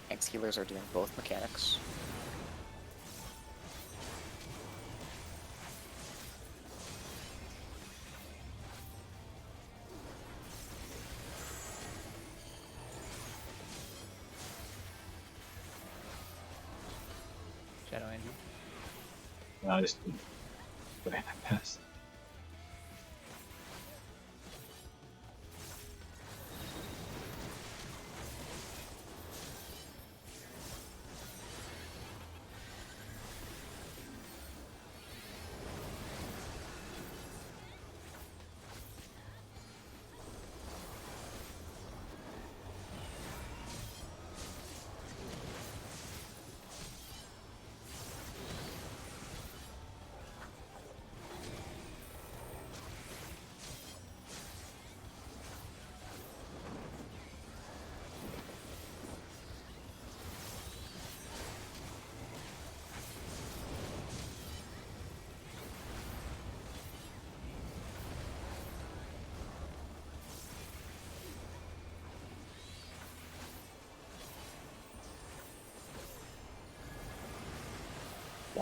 S1: Tanks healers are doing both mechanics.
S4: Shadow Andrew.
S6: I just ran past.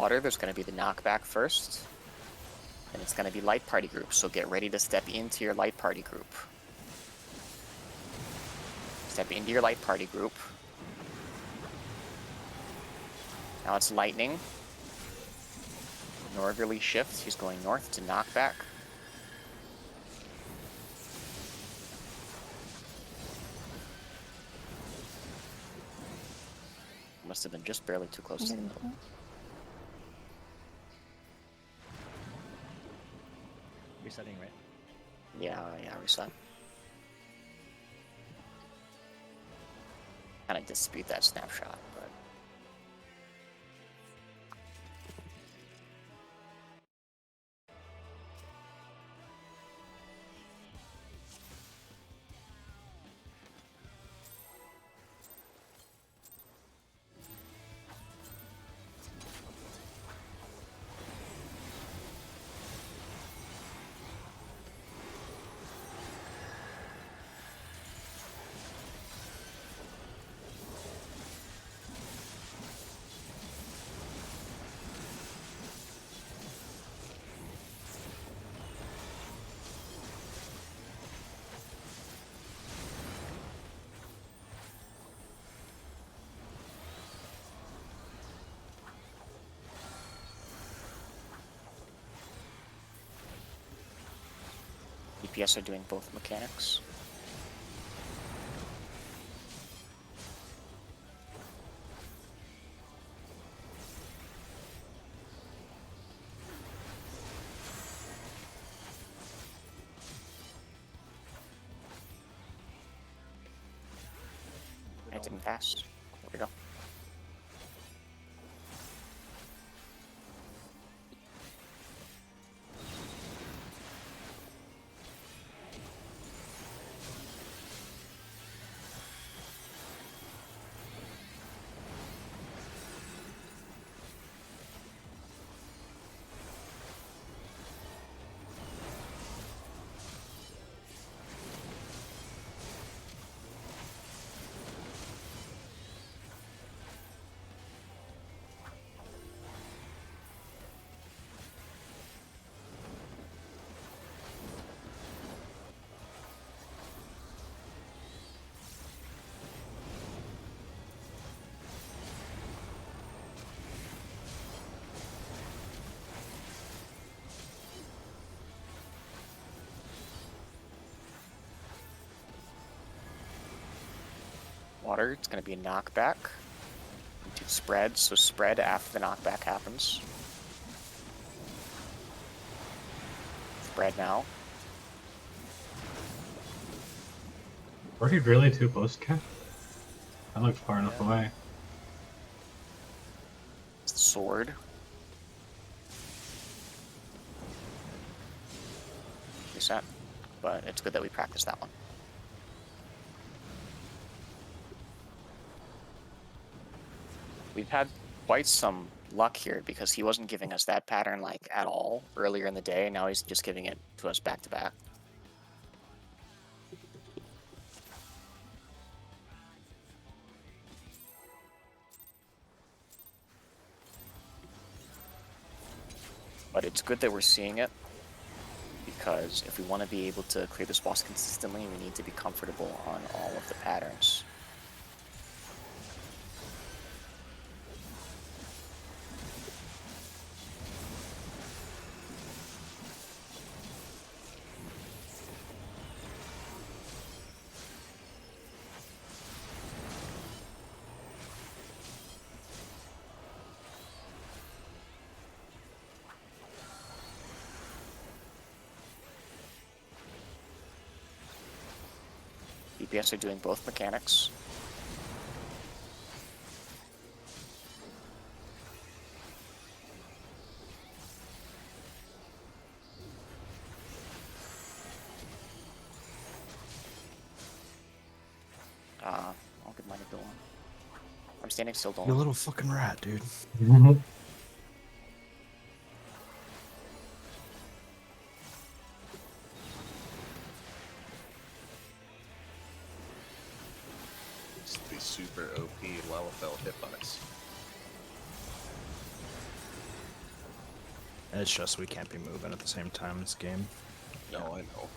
S1: water, there's going to be the knockback first. And it's going to be light party group, so get ready to step into your light party group. Step into your light party group. Now it's lightning. Northerly shift, he's going north to knockback. Must have been just barely too close to the middle.
S2: Resetting, right?
S1: Yeah, reset. Kind of dispute that snapshot, but DPS are doing both mechanics. I didn't pass. There we go. Water, it's going to be a knockback. Into spread, so spread after the knockback happens. Spread now.
S6: Were you really too close, Ken? I looked far enough away.
S1: Sword. Reset. But it's good that we practiced that one. We've had quite some luck here because he wasn't giving us that pattern like at all earlier in the day. Now he's just giving it to us back to back. But it's good that we're seeing it because if we want to be able to clear this boss consistently, we need to be comfortable on all of the patterns. DPS are doing both mechanics. I'll get mine to go on. I'm standing still,
S7: You
S1: don't.
S7: little fucking rat, dude.
S3: It's the super OP Lalafell hitbox.
S7: It's just we can't be moving at the same time in this game.
S3: No, I know.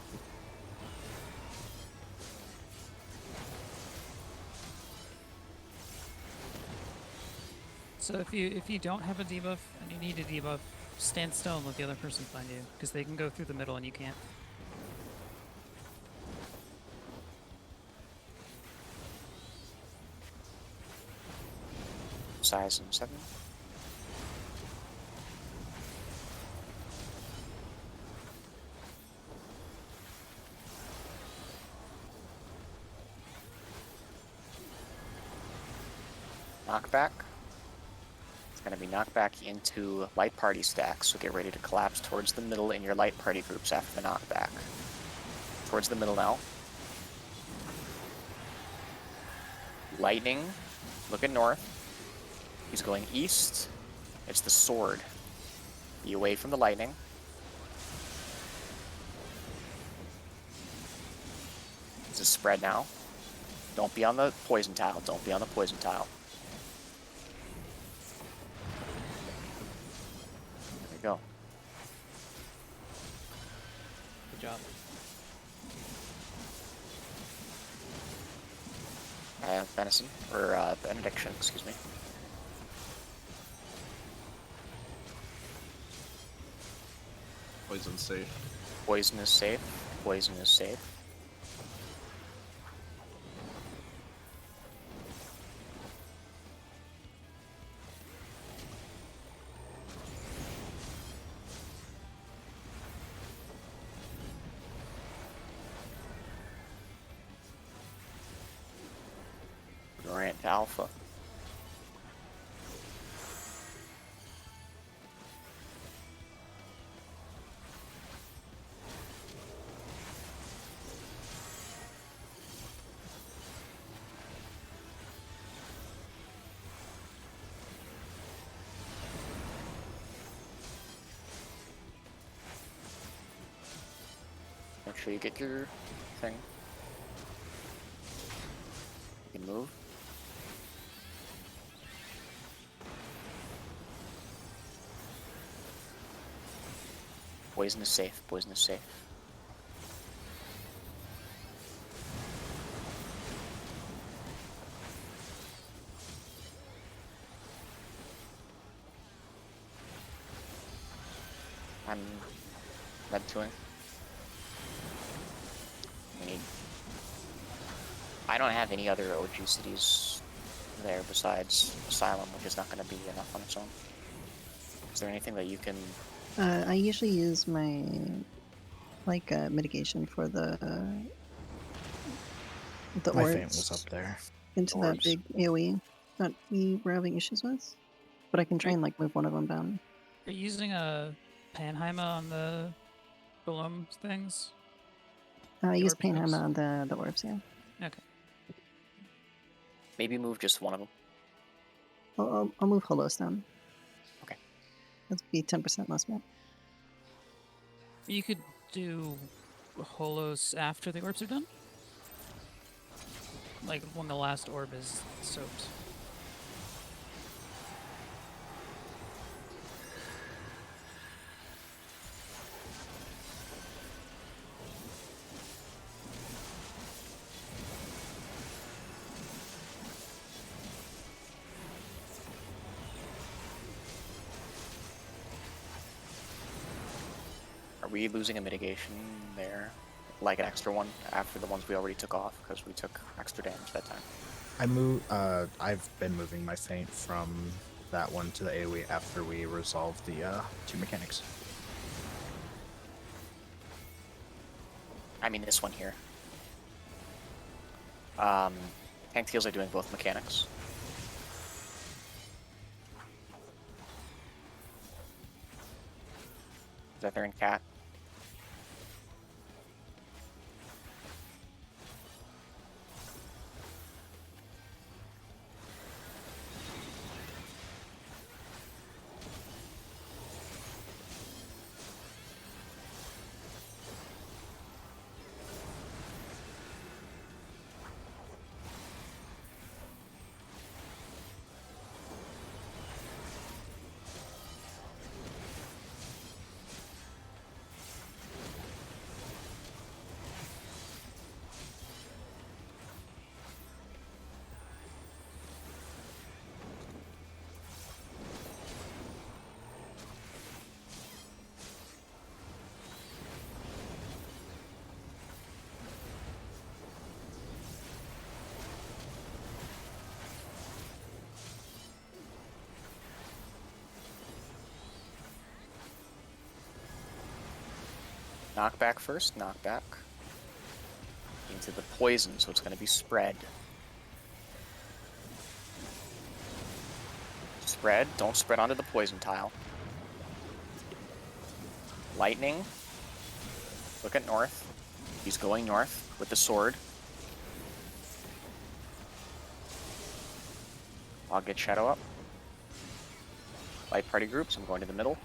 S8: So if you don't have a debuff and you need a debuff, stand still and let the other person find you, because they can go through the middle and you can't.
S1: Size and 7. Knockback. It's going to be knockback into light party stacks, so get ready to collapse towards the middle in your light party groups after the knockback. Towards the middle now. Lightning. Look at north. He's going east. It's the sword. Be away from the lightning. This is spread now. Don't be on the poison tile. Don't be on the poison tile. There we go.
S4: Good job.
S1: Benison, or benediction, excuse me.
S3: Poison safe.
S1: Poison is safe. Poison is safe. Grant Alpha. Make sure you get your thing. You can move. Poison is safe. Poison is safe. I'm med toing. I don't have any other OG cities there besides Asylum, which is not going to be enough on its own. Is there anything that you can...
S5: I usually use my mitigation for the
S7: My
S5: orbs
S7: faint was up there.
S5: into that
S3: Orbs.
S5: big AoE that we were having issues with. But I can try and move one of them down.
S8: Are you using a Panheimer on the Bloom things?
S5: I use
S8: orb ships?
S5: Painhammer on the orbs, yeah.
S8: Okay.
S1: Maybe move just one of them.
S5: I'll move Holos down.
S1: Okay.
S5: That'd be 10% less map.
S8: You could do Holos after the orbs are done? Like when the last orb is soaked.
S1: Are we losing a mitigation there? Like an extra one after the ones we already took off, because we took extra damage that time.
S7: I've been moving my faint from that one to the AoE after we resolved the 2 mechanics.
S1: I mean this one here. Tank heals are doing both mechanics. Zephyr and Cat. Knockback first, knockback. Into the poison, so it's going to be spread. Spread, don't spread onto the poison tile. Lightning. Look at north. He's going north with the sword. I'll get Shadow up. Light party groups, I'm going to the middle.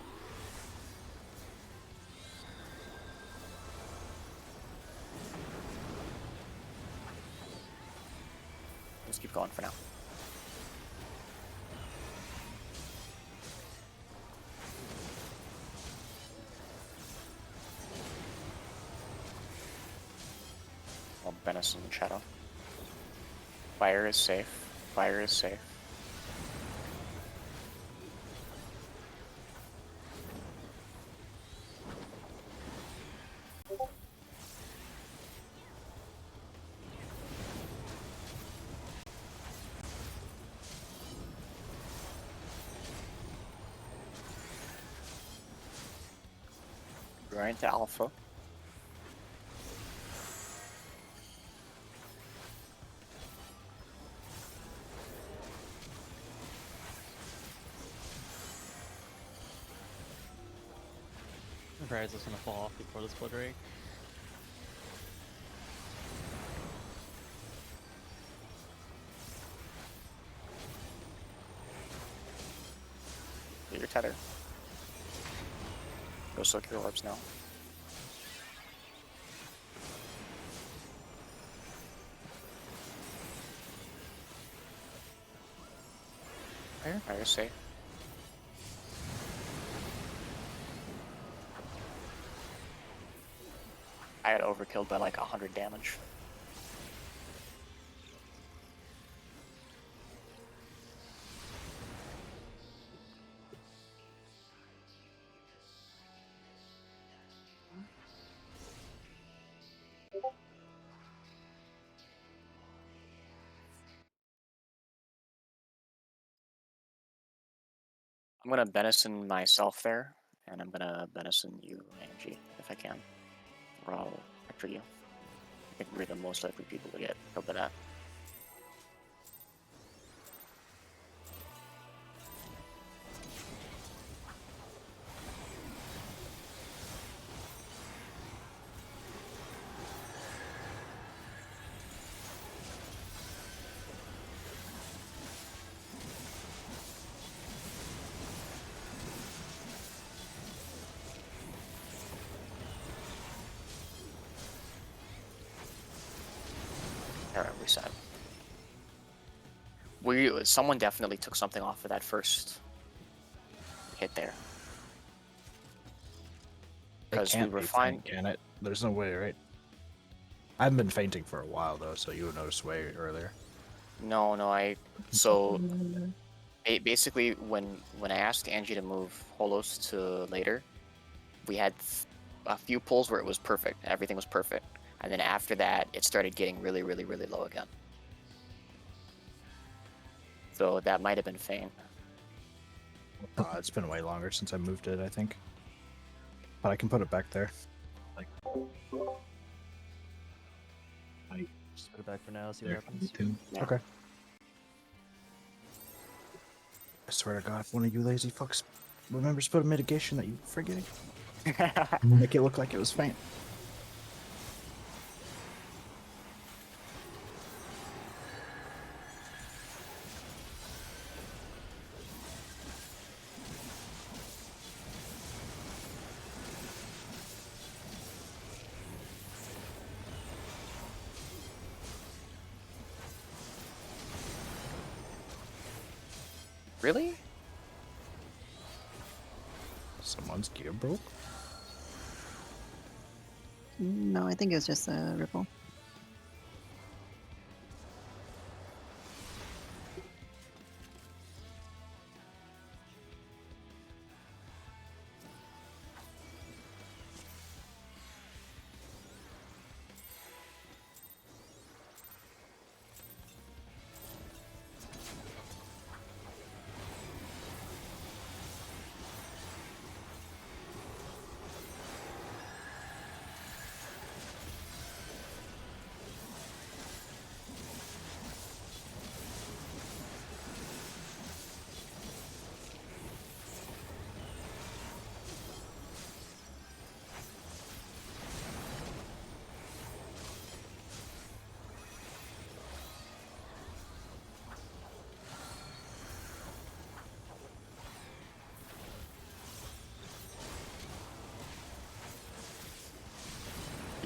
S1: Let's keep going for now. I'll Benison Shadow. Fire is safe. Fire is safe. Right into Alpha.
S4: Rise is gonna fall off before the split rake.
S1: Get your tether. Go soak your orbs now. Fire safe. I had overkilled by like 100 damage. I'm gonna Benison myself there, and I'm gonna Benison you, Angie, if I can. Or I'll after you. I think we're the most likely people to get killed by that. Alright, reset. Someone definitely took something off of that first hit there.
S7: It
S1: Because we
S7: can't
S1: were
S7: be
S1: fine.
S7: faint, can it? There's no way, right? I haven't been fainting for a while though, so you would notice way earlier.
S1: No, so basically when I asked Angie to move Holos to later, we had a few pulls where it was perfect. Everything was perfect. And then after that, it started getting really, really, really low again. So that might have been Fane.
S7: It's been way longer since I moved it, I think. But I can put it back there.
S6: Like,
S2: Just put it back for now, see
S6: there
S2: what
S6: for me
S2: happens.
S6: too.
S1: Yeah.
S7: Okay. I swear to God, if one of you lazy fucks remembers to put a mitigation that you forgetting, make it look like it was faint.
S1: Really?
S7: Someone's gear broke?
S5: No, I think it was just a ripple.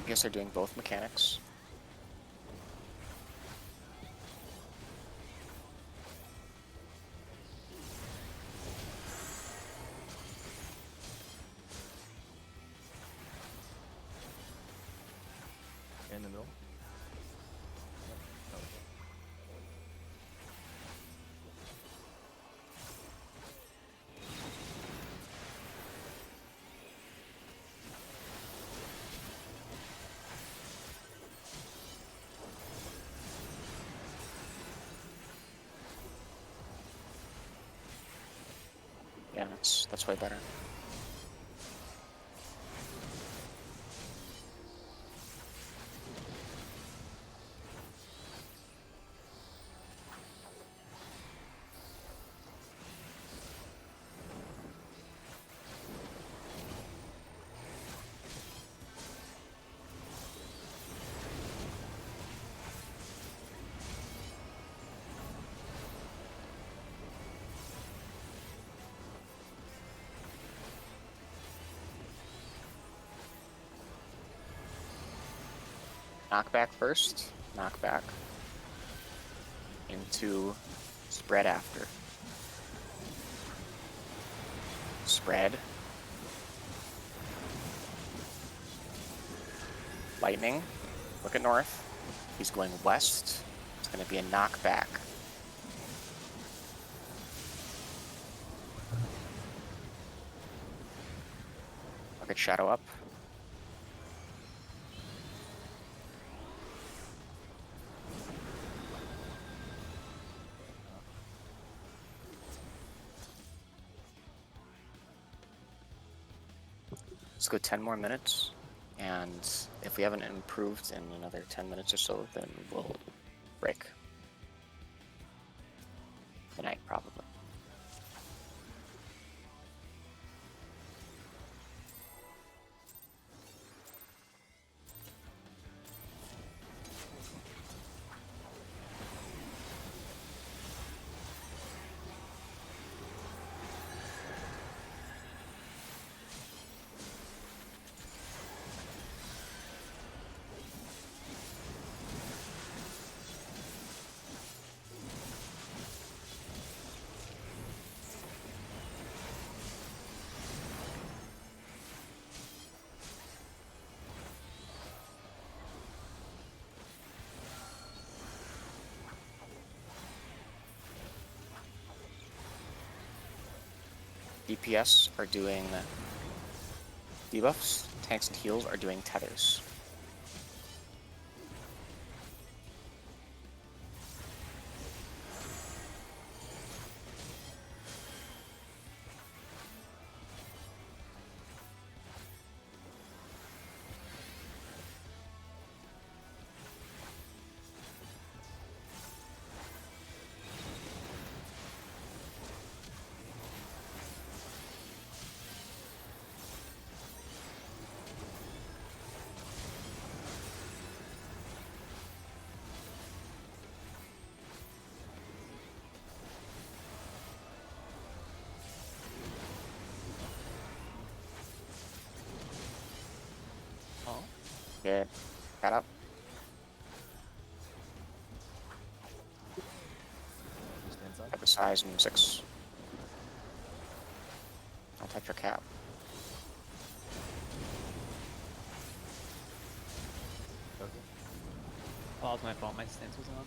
S1: DPS are doing both mechanics.
S2: In the middle.
S1: Yeah, that's way better. Knockback first, knockback. Into spread after. Spread. Lightning. Look at north. He's going west. It's going to be a knockback. Look at shadow up. Let's go 10 more minutes, and if we haven't improved in another 10 minutes or so, then we'll break. Tonight, probably. DPS are doing debuffs, tanks and heals are doing tethers.
S2: Oh.
S1: Get cat up.
S2: Stands up.
S1: At the size and 6. I'll touch your cap.
S2: Okay.
S4: Oh, it was my fault. My stance was on.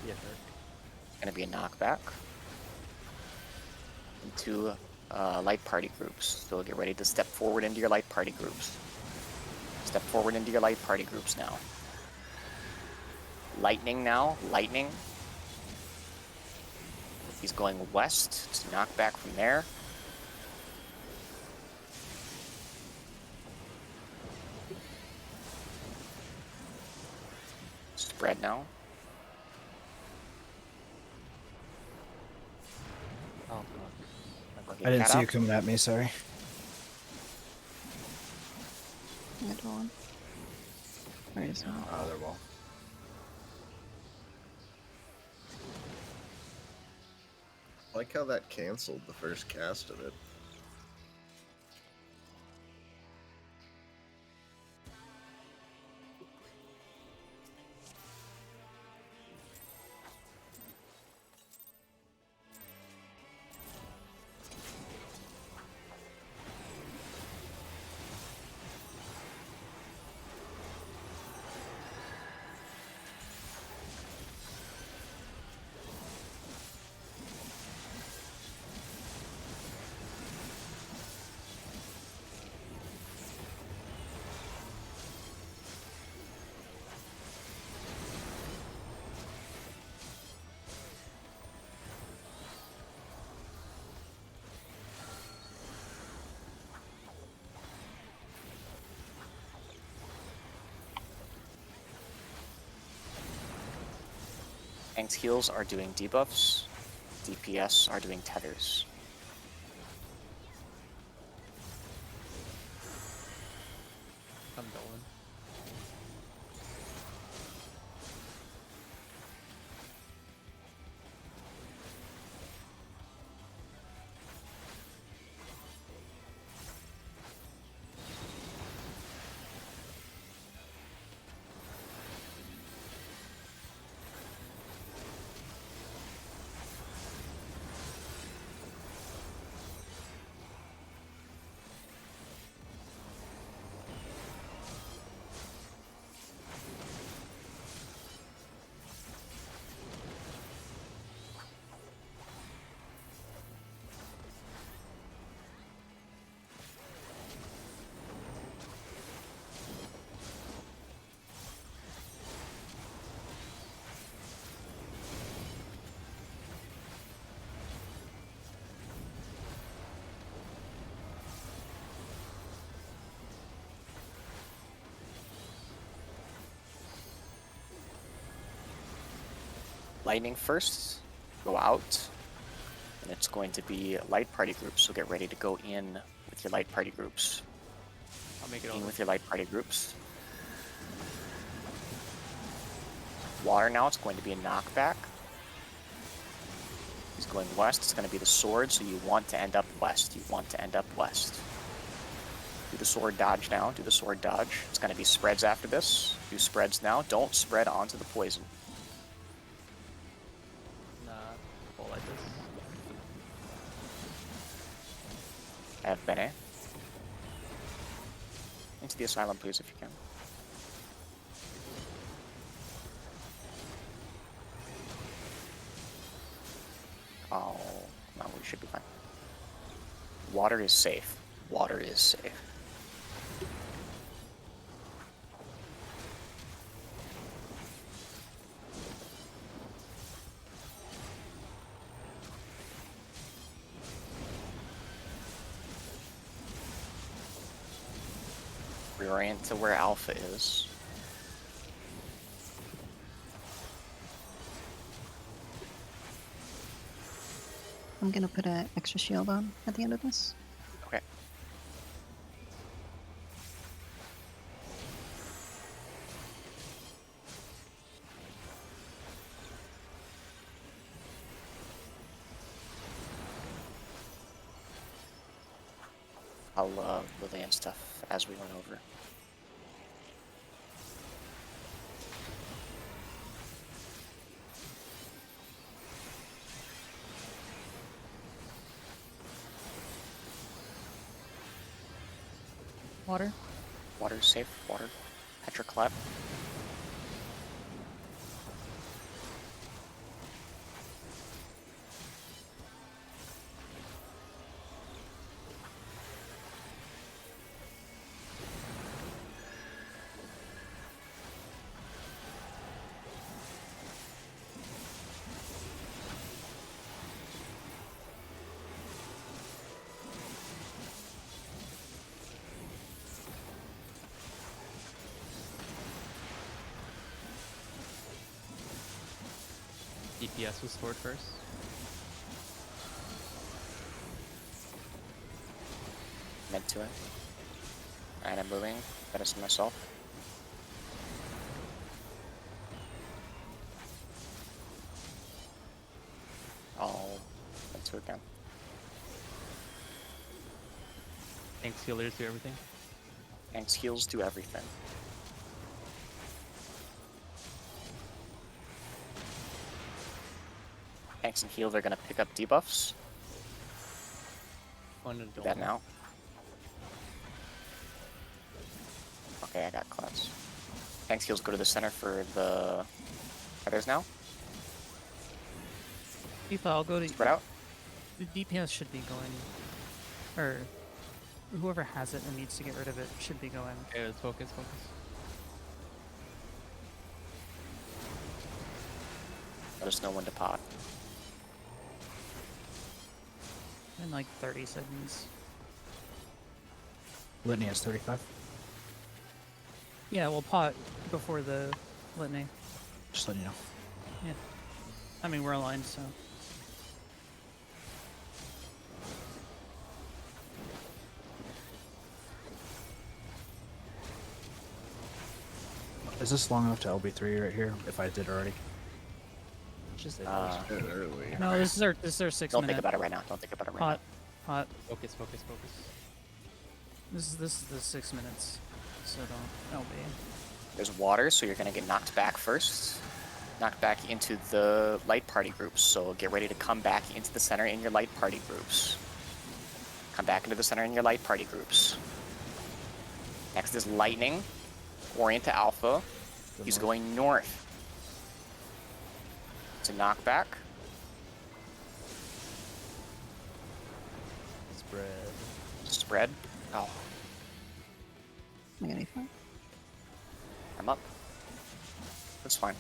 S2: Yeah, sure.
S1: Gonna be a knockback into light party groups. So get ready to step forward into your light party groups. Step forward into your light party groups now. Lightning now, lightning. He's going west to knock back from there. Spread now.
S2: Oh, fuck.
S1: Looking
S7: I didn't
S1: cat
S7: see you
S1: up.
S7: coming at me. Sorry.
S5: Red one. Where is it?
S7: Oh, there will.
S3: like how that canceled the first cast of it.
S1: Tank's heals are doing debuffs. DPS are doing tethers.
S4: I'm going.
S1: Lightning first, go out, and it's going to be light party groups, so get ready to go in with your light party groups.
S4: I'll make it
S1: In
S4: over.
S1: with your light party groups. Water now, it's going to be a knockback. He's going west, it's going to be the sword, so you want to end up west. You want to end up west. Do the sword dodge now, do the sword dodge. It's going to be spreads after this. Do spreads now, don't spread onto the poison.
S4: Nah, fall like this.
S1: I have Bene. Into the asylum, please, if you can. Oh, no, we should be fine. Water is safe. Water is safe. Reorient to where Alpha is.
S5: I'm gonna put an extra shield on at the end of this.
S1: Okay. I'll relay and stuff as we run over.
S8: Water.
S1: Water is safe. Water. Petroclap.
S4: DPS was stored first.
S1: Meant to it. And I'm moving. Medicine myself. I'll meant to again.
S4: Thanks, healers do everything.
S1: Tanks, heals, do everything. Tanks and heals are gonna pick up debuffs.
S4: One and
S1: Do that now. Okay, I got clouds. Tanks, heals, go to the center for the others now.
S8: Tifa, I'll go to
S1: Spread out.
S8: the DPS should be going, or whoever has it and needs to get rid of it should be going.
S4: Okay, let's focus.
S1: Let us know when to pot.
S8: In like 30 seconds.
S7: Litany has 35.
S8: Yeah, we'll pot before the litany.
S7: Just letting you know.
S8: Yeah. I mean, we're aligned, so.
S7: Is this long enough to LB3 right here? If I did already.
S2: Just say
S3: Good early.
S8: No, this is our 6
S1: Don't
S8: minute.
S1: think about it right now. Don't think about it right
S8: Pot, pot.
S4: Focus.
S8: This is the 6 minutes. So don't LB.
S1: now. There's water, so you're gonna get knocked back first. Knocked back into the light party groups. So get ready to come back into the center in your light party groups. Come back into the center in your light party groups. Next is lightning. Orient to alpha. He's going north. To knockback. Spread. Oh,
S5: Am I gonna be fine?
S1: I'm up. That's fine.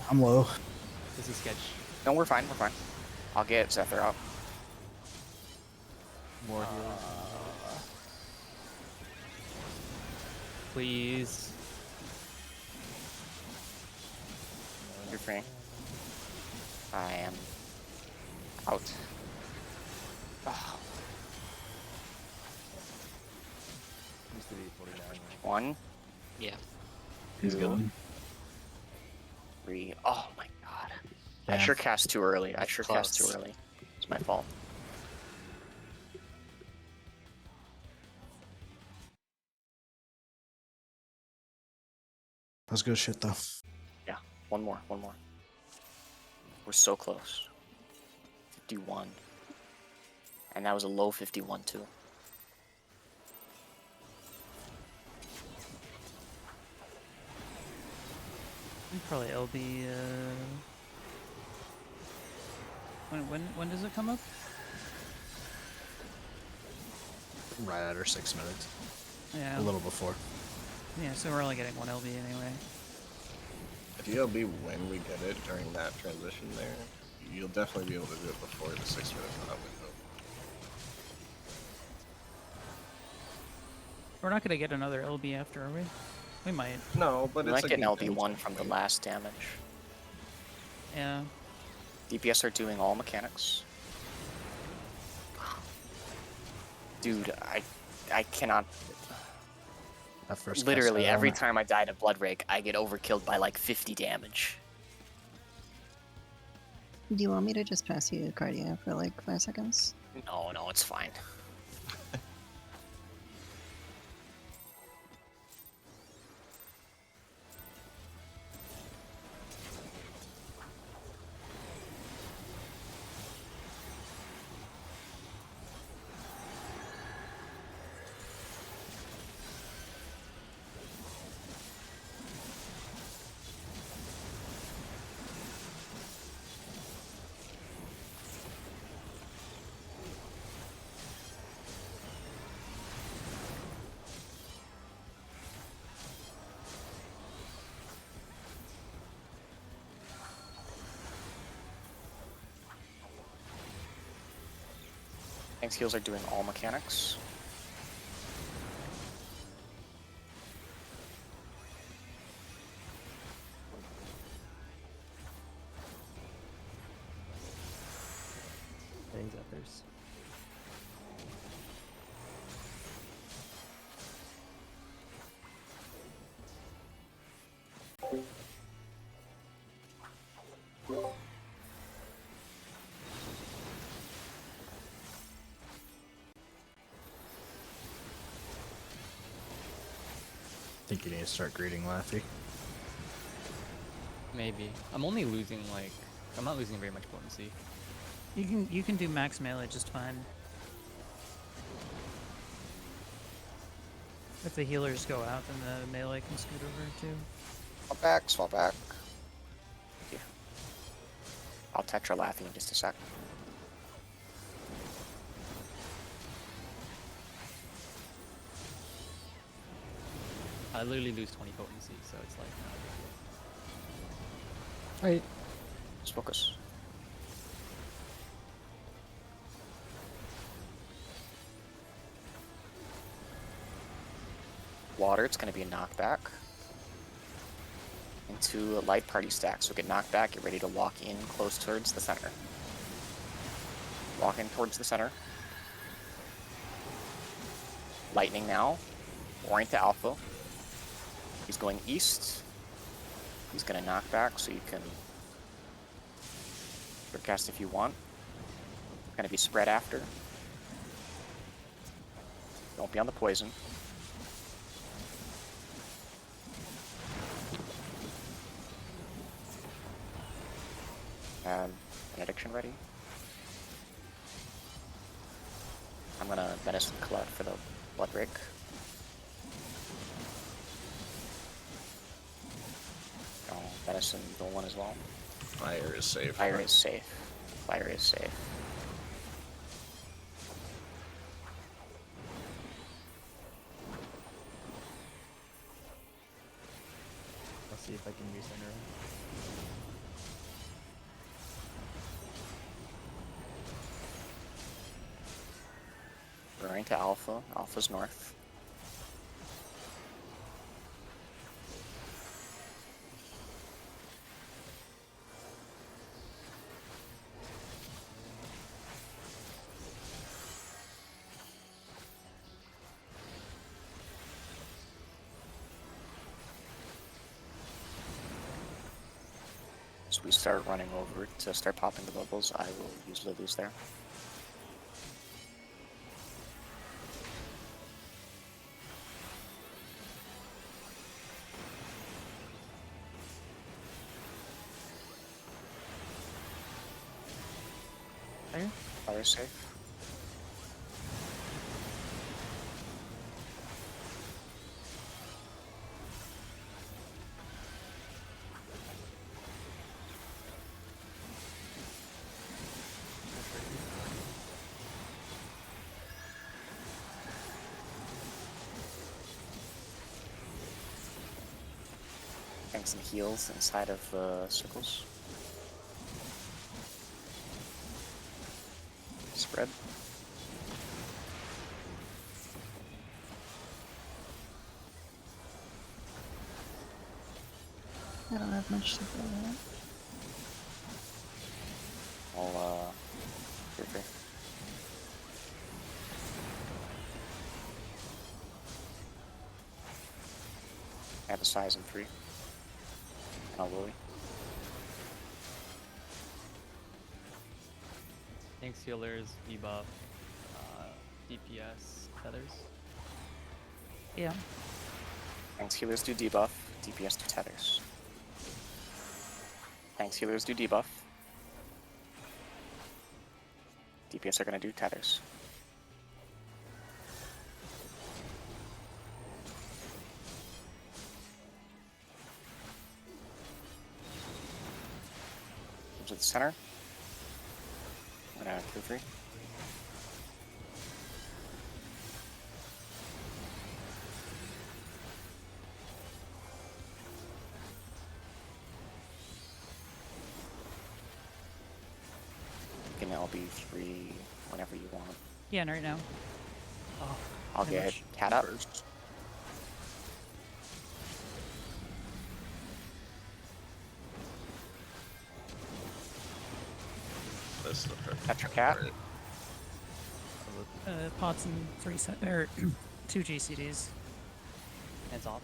S7: I'm low.
S4: This is sketch.
S1: No, we're fine. We're fine. I'll get Zephyr up.
S4: More heals. Please.
S1: You're free. I am out. Oh.
S2: Used to be 49. Right?
S1: 1,
S9: Yeah.
S6: He's going.
S1: 3. Oh my god. I
S7: Damn.
S1: sure cast too early. I sure cast too
S9: Close.
S1: early. It's my fault.
S7: That's good shit though.
S1: Yeah. One more. We're so close. 51. And that was a low 51 too.
S8: Probably LB. When does it come up?
S7: Right at her 6 minutes.
S8: Yeah.
S7: A little before.
S8: Yeah, so we're only getting one LB anyway.
S3: If you'll be when we get it during that transition there, you'll definitely be able to do it before the 6 minute pot window.
S8: We're not gonna get another LB after, are we? We might.
S3: No, but
S1: We
S3: it's
S1: might
S3: a
S1: get an
S3: good
S1: LB1
S3: damage
S1: from the
S3: point.
S1: last damage.
S8: Yeah.
S1: DPS are doing all mechanics. Dude, I cannot.
S7: That first
S1: Literally,
S7: cast,
S1: every time I die to Blood Rake, I get overkilled by like 50 damage.
S5: Do you want me to just pass you cardio for like 5 seconds?
S1: No, it's fine. Tanks heals are doing all mechanics.
S2: Getting Zephyrs.
S7: Think you need to start greeting Laffy.
S4: Maybe. I'm only losing like I'm not losing very much potency.
S8: You can do max melee just fine. If the healers go out, then the melee can scoot over too.
S1: Swap back, swap back. Yeah. I'll Tetra Laffy in just a sec.
S4: I literally lose 20 potency, so it's like
S1: Right. Just focus. Water, it's going to be a knockback into a light party stack. So get knocked back, get ready to walk in close towards the center. Walk in towards the center. Lightning now. Orient to Alpha. He's going east. He's going to knock back, so you can cast if you want. Going to be spread after. Don't be on the poison. Have Benediction ready. I'm going to Medicine Collect for the Blood Break. Medicine Dolan as well.
S3: Fire is safe.
S1: Fire is safe. Fire is safe.
S2: I'll see if I can recenter him.
S1: Going to Alpha. Alpha's north. We start running over to start popping the bubbles, I will use Lilies there. Fire? Fire safe. Getting some heals inside of the circles. Spread.
S5: I don't have much to throw at.
S1: I'll here, here. Add the size in 3. I'll Lily.
S4: Thanks healers, debuff, DPS, feathers.
S8: Yeah.
S1: Thanks healers do debuff, DPS do tethers. Thanks healers do debuff. DPS are gonna do tethers. To the center. I'm gonna 2-3. Can all be 3 whenever you want.
S8: Yeah, right now.
S1: Oh, I'll
S8: Pretty
S1: get
S8: much.
S1: cat up.
S3: That's the perfect.
S1: Tetra cat.
S8: Pots and 3 or 2 GCDs.
S4: Hands off.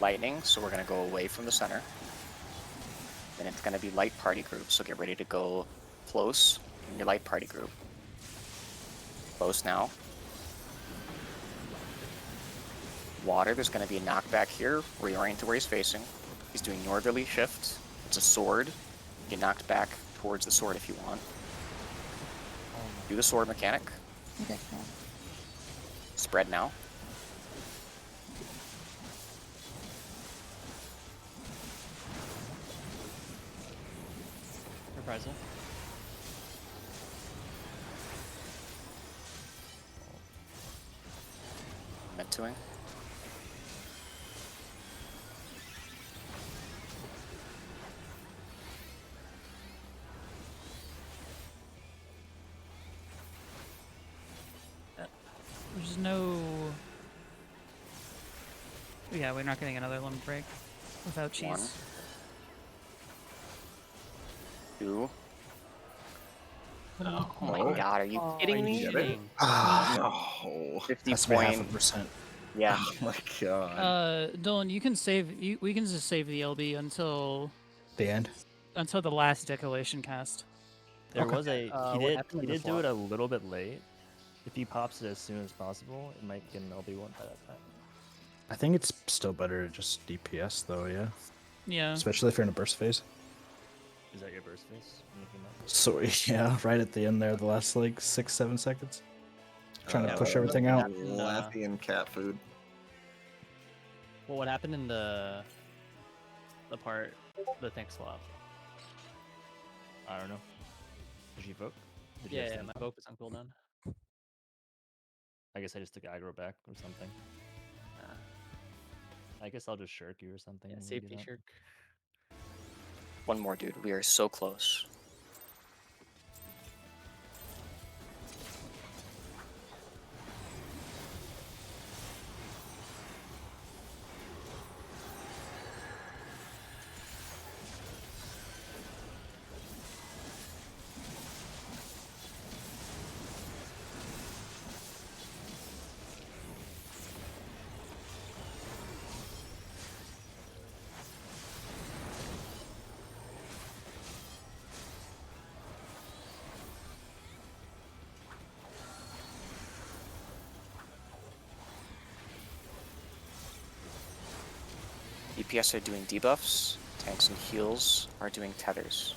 S1: lightning, so we're gonna go away from the center. Then it's gonna be light party group, so get ready to go close in your light party group. Close now. Water, there's gonna be a knockback here. Reorient to where he's facing. He's doing northerly shift. It's a sword. Get knocked back towards the sword if you want. Do the sword mechanic.
S5: Okay, cool.
S1: Spread now.
S4: Reprisal.
S1: Mentoing.
S8: There's no. Yeah, we're not getting another limit break without cheese.
S1: 1, 2.
S6: Oh,
S1: Oh my god, are you kidding me?
S3: Get it?
S7: Ah,
S3: No.
S1: 50
S7: has to be
S1: point.
S7: 0.5%.
S1: Yeah.
S3: Oh my god.
S8: Dylan, you can save. We can just save the LB until
S7: The end.
S8: the last decollation cast.
S2: There
S7: Okay.
S2: was a
S4: what
S2: he
S4: happened in the
S2: did do
S4: swap?
S2: it a little bit late. If he pops it as soon as possible, it might get an LB1 by that time.
S7: I think it's still better to just DPS though, yeah.
S8: Yeah.
S7: Especially if you're in a burst phase.
S2: Is that your burst face when you came up?
S7: So yeah, right at the end there, the last like 6-7 seconds. Trying to push everything out.
S3: Laffy and cat food.
S4: Well, what happened in the tank swap?
S2: I don't know. Did you vote? Did you
S4: Yeah,
S2: have
S4: yeah,
S2: stand
S4: my
S2: up?
S4: vote was on cooldown.
S2: I guess I just took aggro back or something. I guess I'll just shirk you or something.
S4: Yeah,
S2: when you do
S4: safety
S2: that.
S4: shirk.
S1: One more, dude. We are so close. DPS are doing debuffs. Tanks and heals are doing tethers.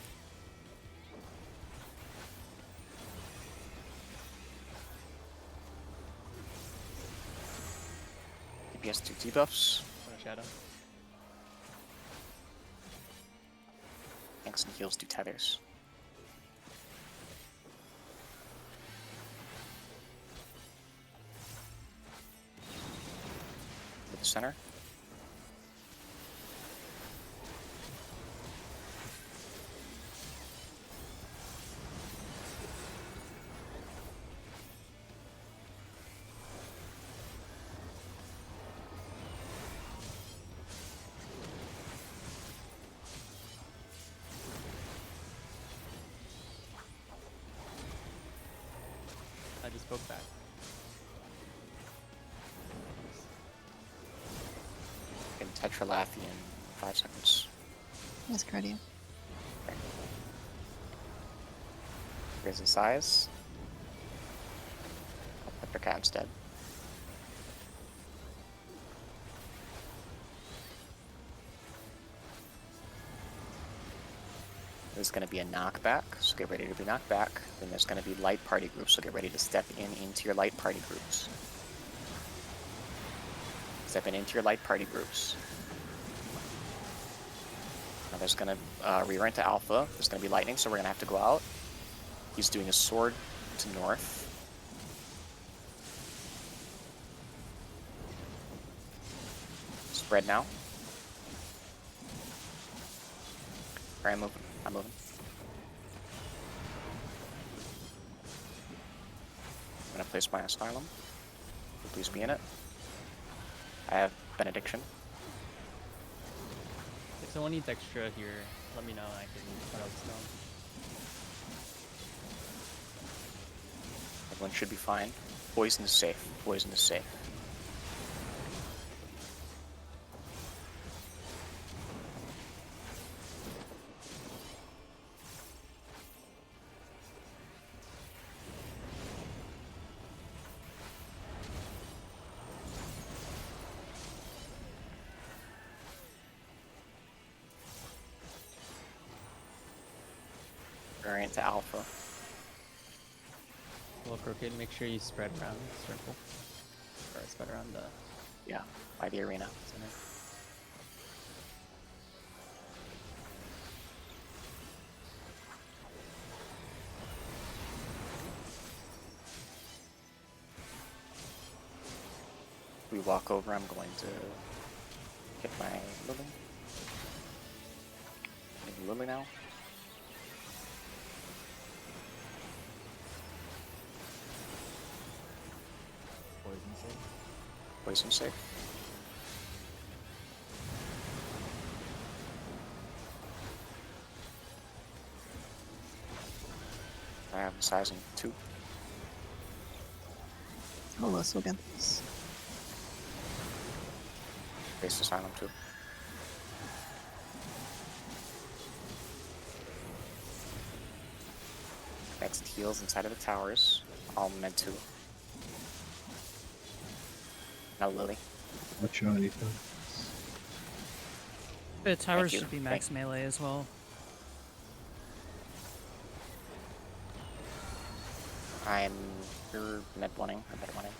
S1: DPS do debuffs.
S4: What a shadow.
S1: Tanks and heals do tethers. To the center.
S4: I just spoke back.
S1: And Tetralathi in 5 seconds.
S5: Yes, cardio.
S1: Here's the size. I'll put cat instead. There's going to be a knockback, so get ready to be knocked back. Then there's going to be light party groups, so get ready to step in into your light party groups. Step in into your light party groups. Now there's going to re-rent to alpha. There's going to be lightning, so we're going to have to go out. He's doing a sword to north. Spread now. Alright, I'm moving. I'm moving. I'm gonna place my asylum. Please be in it. I have benediction.
S4: If someone needs extra here, let me know and I can put out the stone.
S1: Everyone should be fine. Poison is safe. Poison is safe. regenerate to alpha.
S4: Well, Crooked, make sure you spread around the circle. Or spread around the
S1: Yeah, by the arena.
S4: center.
S1: We walk over, I'm going to hit my Lily. Maybe Lily now.
S2: Poison save.
S1: Poison safe. I have sizing 2.
S5: Holos will get this.
S1: Base Asylum 2. Next heals inside of the towers. All meant to. Now Lily.
S6: Not sure anything.
S8: The towers
S1: you.
S8: should be max melee as well.
S1: You're mid wanting, or mid wanting.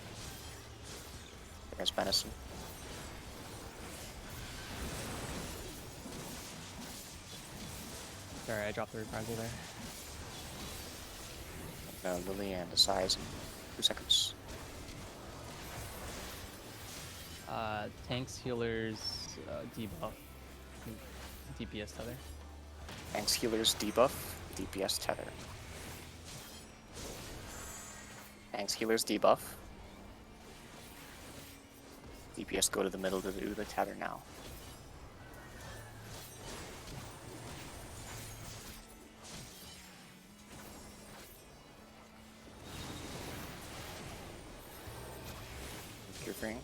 S1: There's Benison.
S4: Sorry, I dropped the reprisal there.
S1: Lily and the size in 2 seconds.
S4: Tanks, healers, debuff, DPS tether.
S1: Tanks, healers, debuff, DPS tether. Tanks, healers, debuff. DPS go to the middle to do the tether now. Your thing.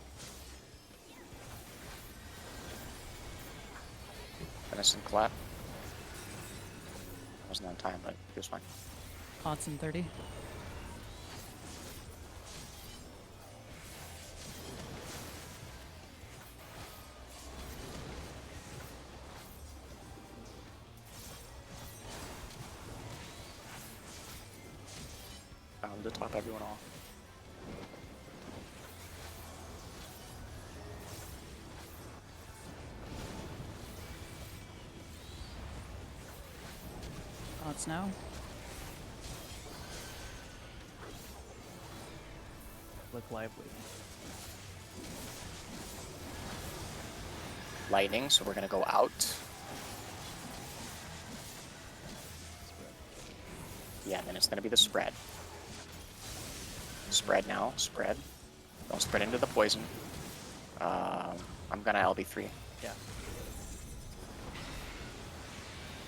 S1: Venison clap. Wasn't on time, but it was fine.
S8: Pots in 30.
S1: To top everyone off.
S8: Pots now.
S4: Look lively.
S1: Lightning, so we're gonna go out. Yeah, and then it's gonna be the spread. Spread now, spread. Don't spread into the poison. I'm gonna LB3.
S4: Yeah.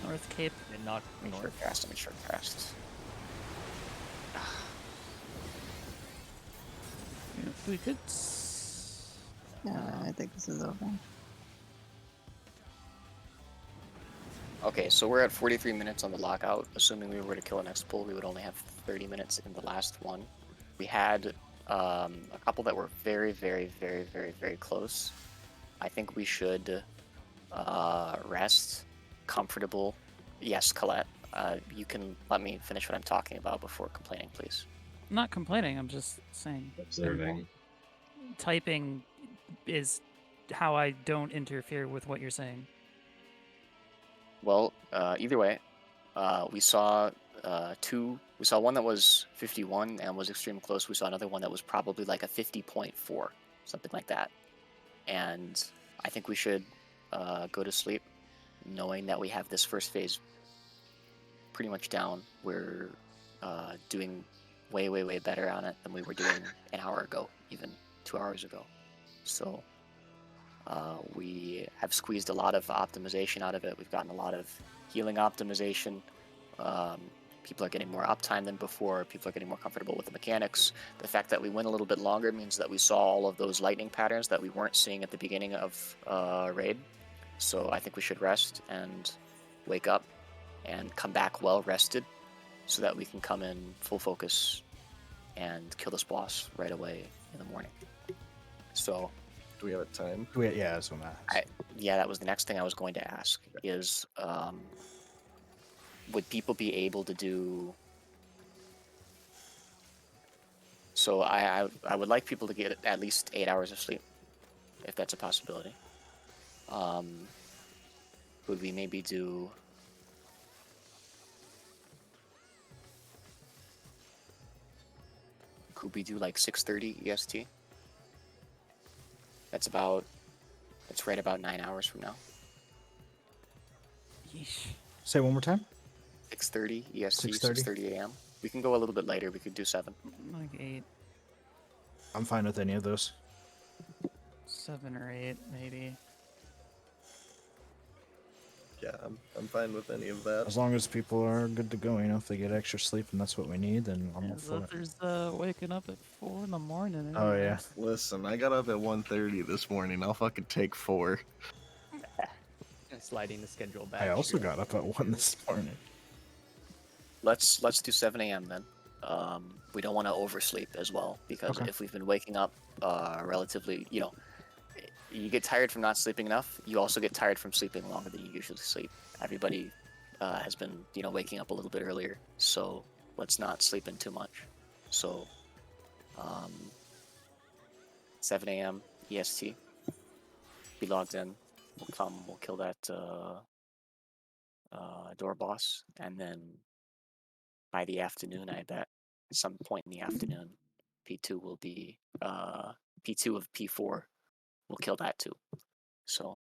S8: North Cape.
S4: And not
S1: Make
S4: north.
S1: sure cast, make sure cast.
S8: We could.
S5: Yeah, I think this is over.
S1: Okay, so we're at 43 minutes on the lockout. Assuming we were to kill an next pull, we would only have 30 minutes in the last one. We had a couple that were very, very, very, very, very close. I think we should rest, comfortable. Yes, Colette, you can let me finish what I'm talking about before complaining, please.
S8: I'm not complaining. I'm just saying.
S6: Observing.
S8: Typing is how I don't interfere with what you're saying.
S1: Well, either way, we saw two. We saw one that was 51 and was extremely close. We saw another one that was probably like a 50.4, something like that. And I think we should go to sleep knowing that we have this first phase pretty much down. We're doing way, way, way better on it than we were doing an hour ago, even 2 hours ago. So we have squeezed a lot of optimization out of it. We've gotten a lot of healing optimization. People are getting more uptime than before. People are getting more comfortable with the mechanics. The fact that we went a little bit longer means that we saw all of those lightning patterns that we weren't seeing at the beginning of raid. So I think we should rest and wake up and come back well rested so that we can come in full focus and kill this boss right away in the morning. So
S3: do we have a time?
S7: Yeah, that's what I'm
S1: yeah, that was the next thing I was going to ask is would people be able to do? So I would like people to get at least 8 hours of sleep, if that's a possibility. Would we maybe do? Could we do like 6:30 EST? That's right about 9 hours from now.
S8: Yeesh.
S7: Say it one more time.
S1: 6:30 EST,
S7: 6:30?
S1: 6:30 a.m. We can go a little bit later. We could do 7.
S8: Like 8,
S7: I'm fine with any of those.
S8: 7 or 8, maybe.
S3: Yeah, I'm fine with any of that.
S7: As long as people are good to go, if they get extra sleep and that's what we need, then I'm all for it.
S8: There's waking up at 4 in the morning.
S7: Oh yeah.
S3: Listen, I got up at 1:30 this morning. I'll fucking take 4.
S4: Sliding the schedule back.
S7: I also got up at 1 this morning.
S1: Let's do 7 a.m. then. We don't want to oversleep as well, because
S7: Okay.
S1: if we've been waking up relatively, you get tired from not sleeping enough. You also get tired from sleeping longer than you usually sleep. Everybody has been, waking up a little bit earlier, so let's not sleep in too much. So, 7 a.m. EST. Be logged in. We'll come. We'll kill that door boss, and then by the afternoon, I bet at some point in the afternoon, P2 will be P2 of P4. We'll kill that too. So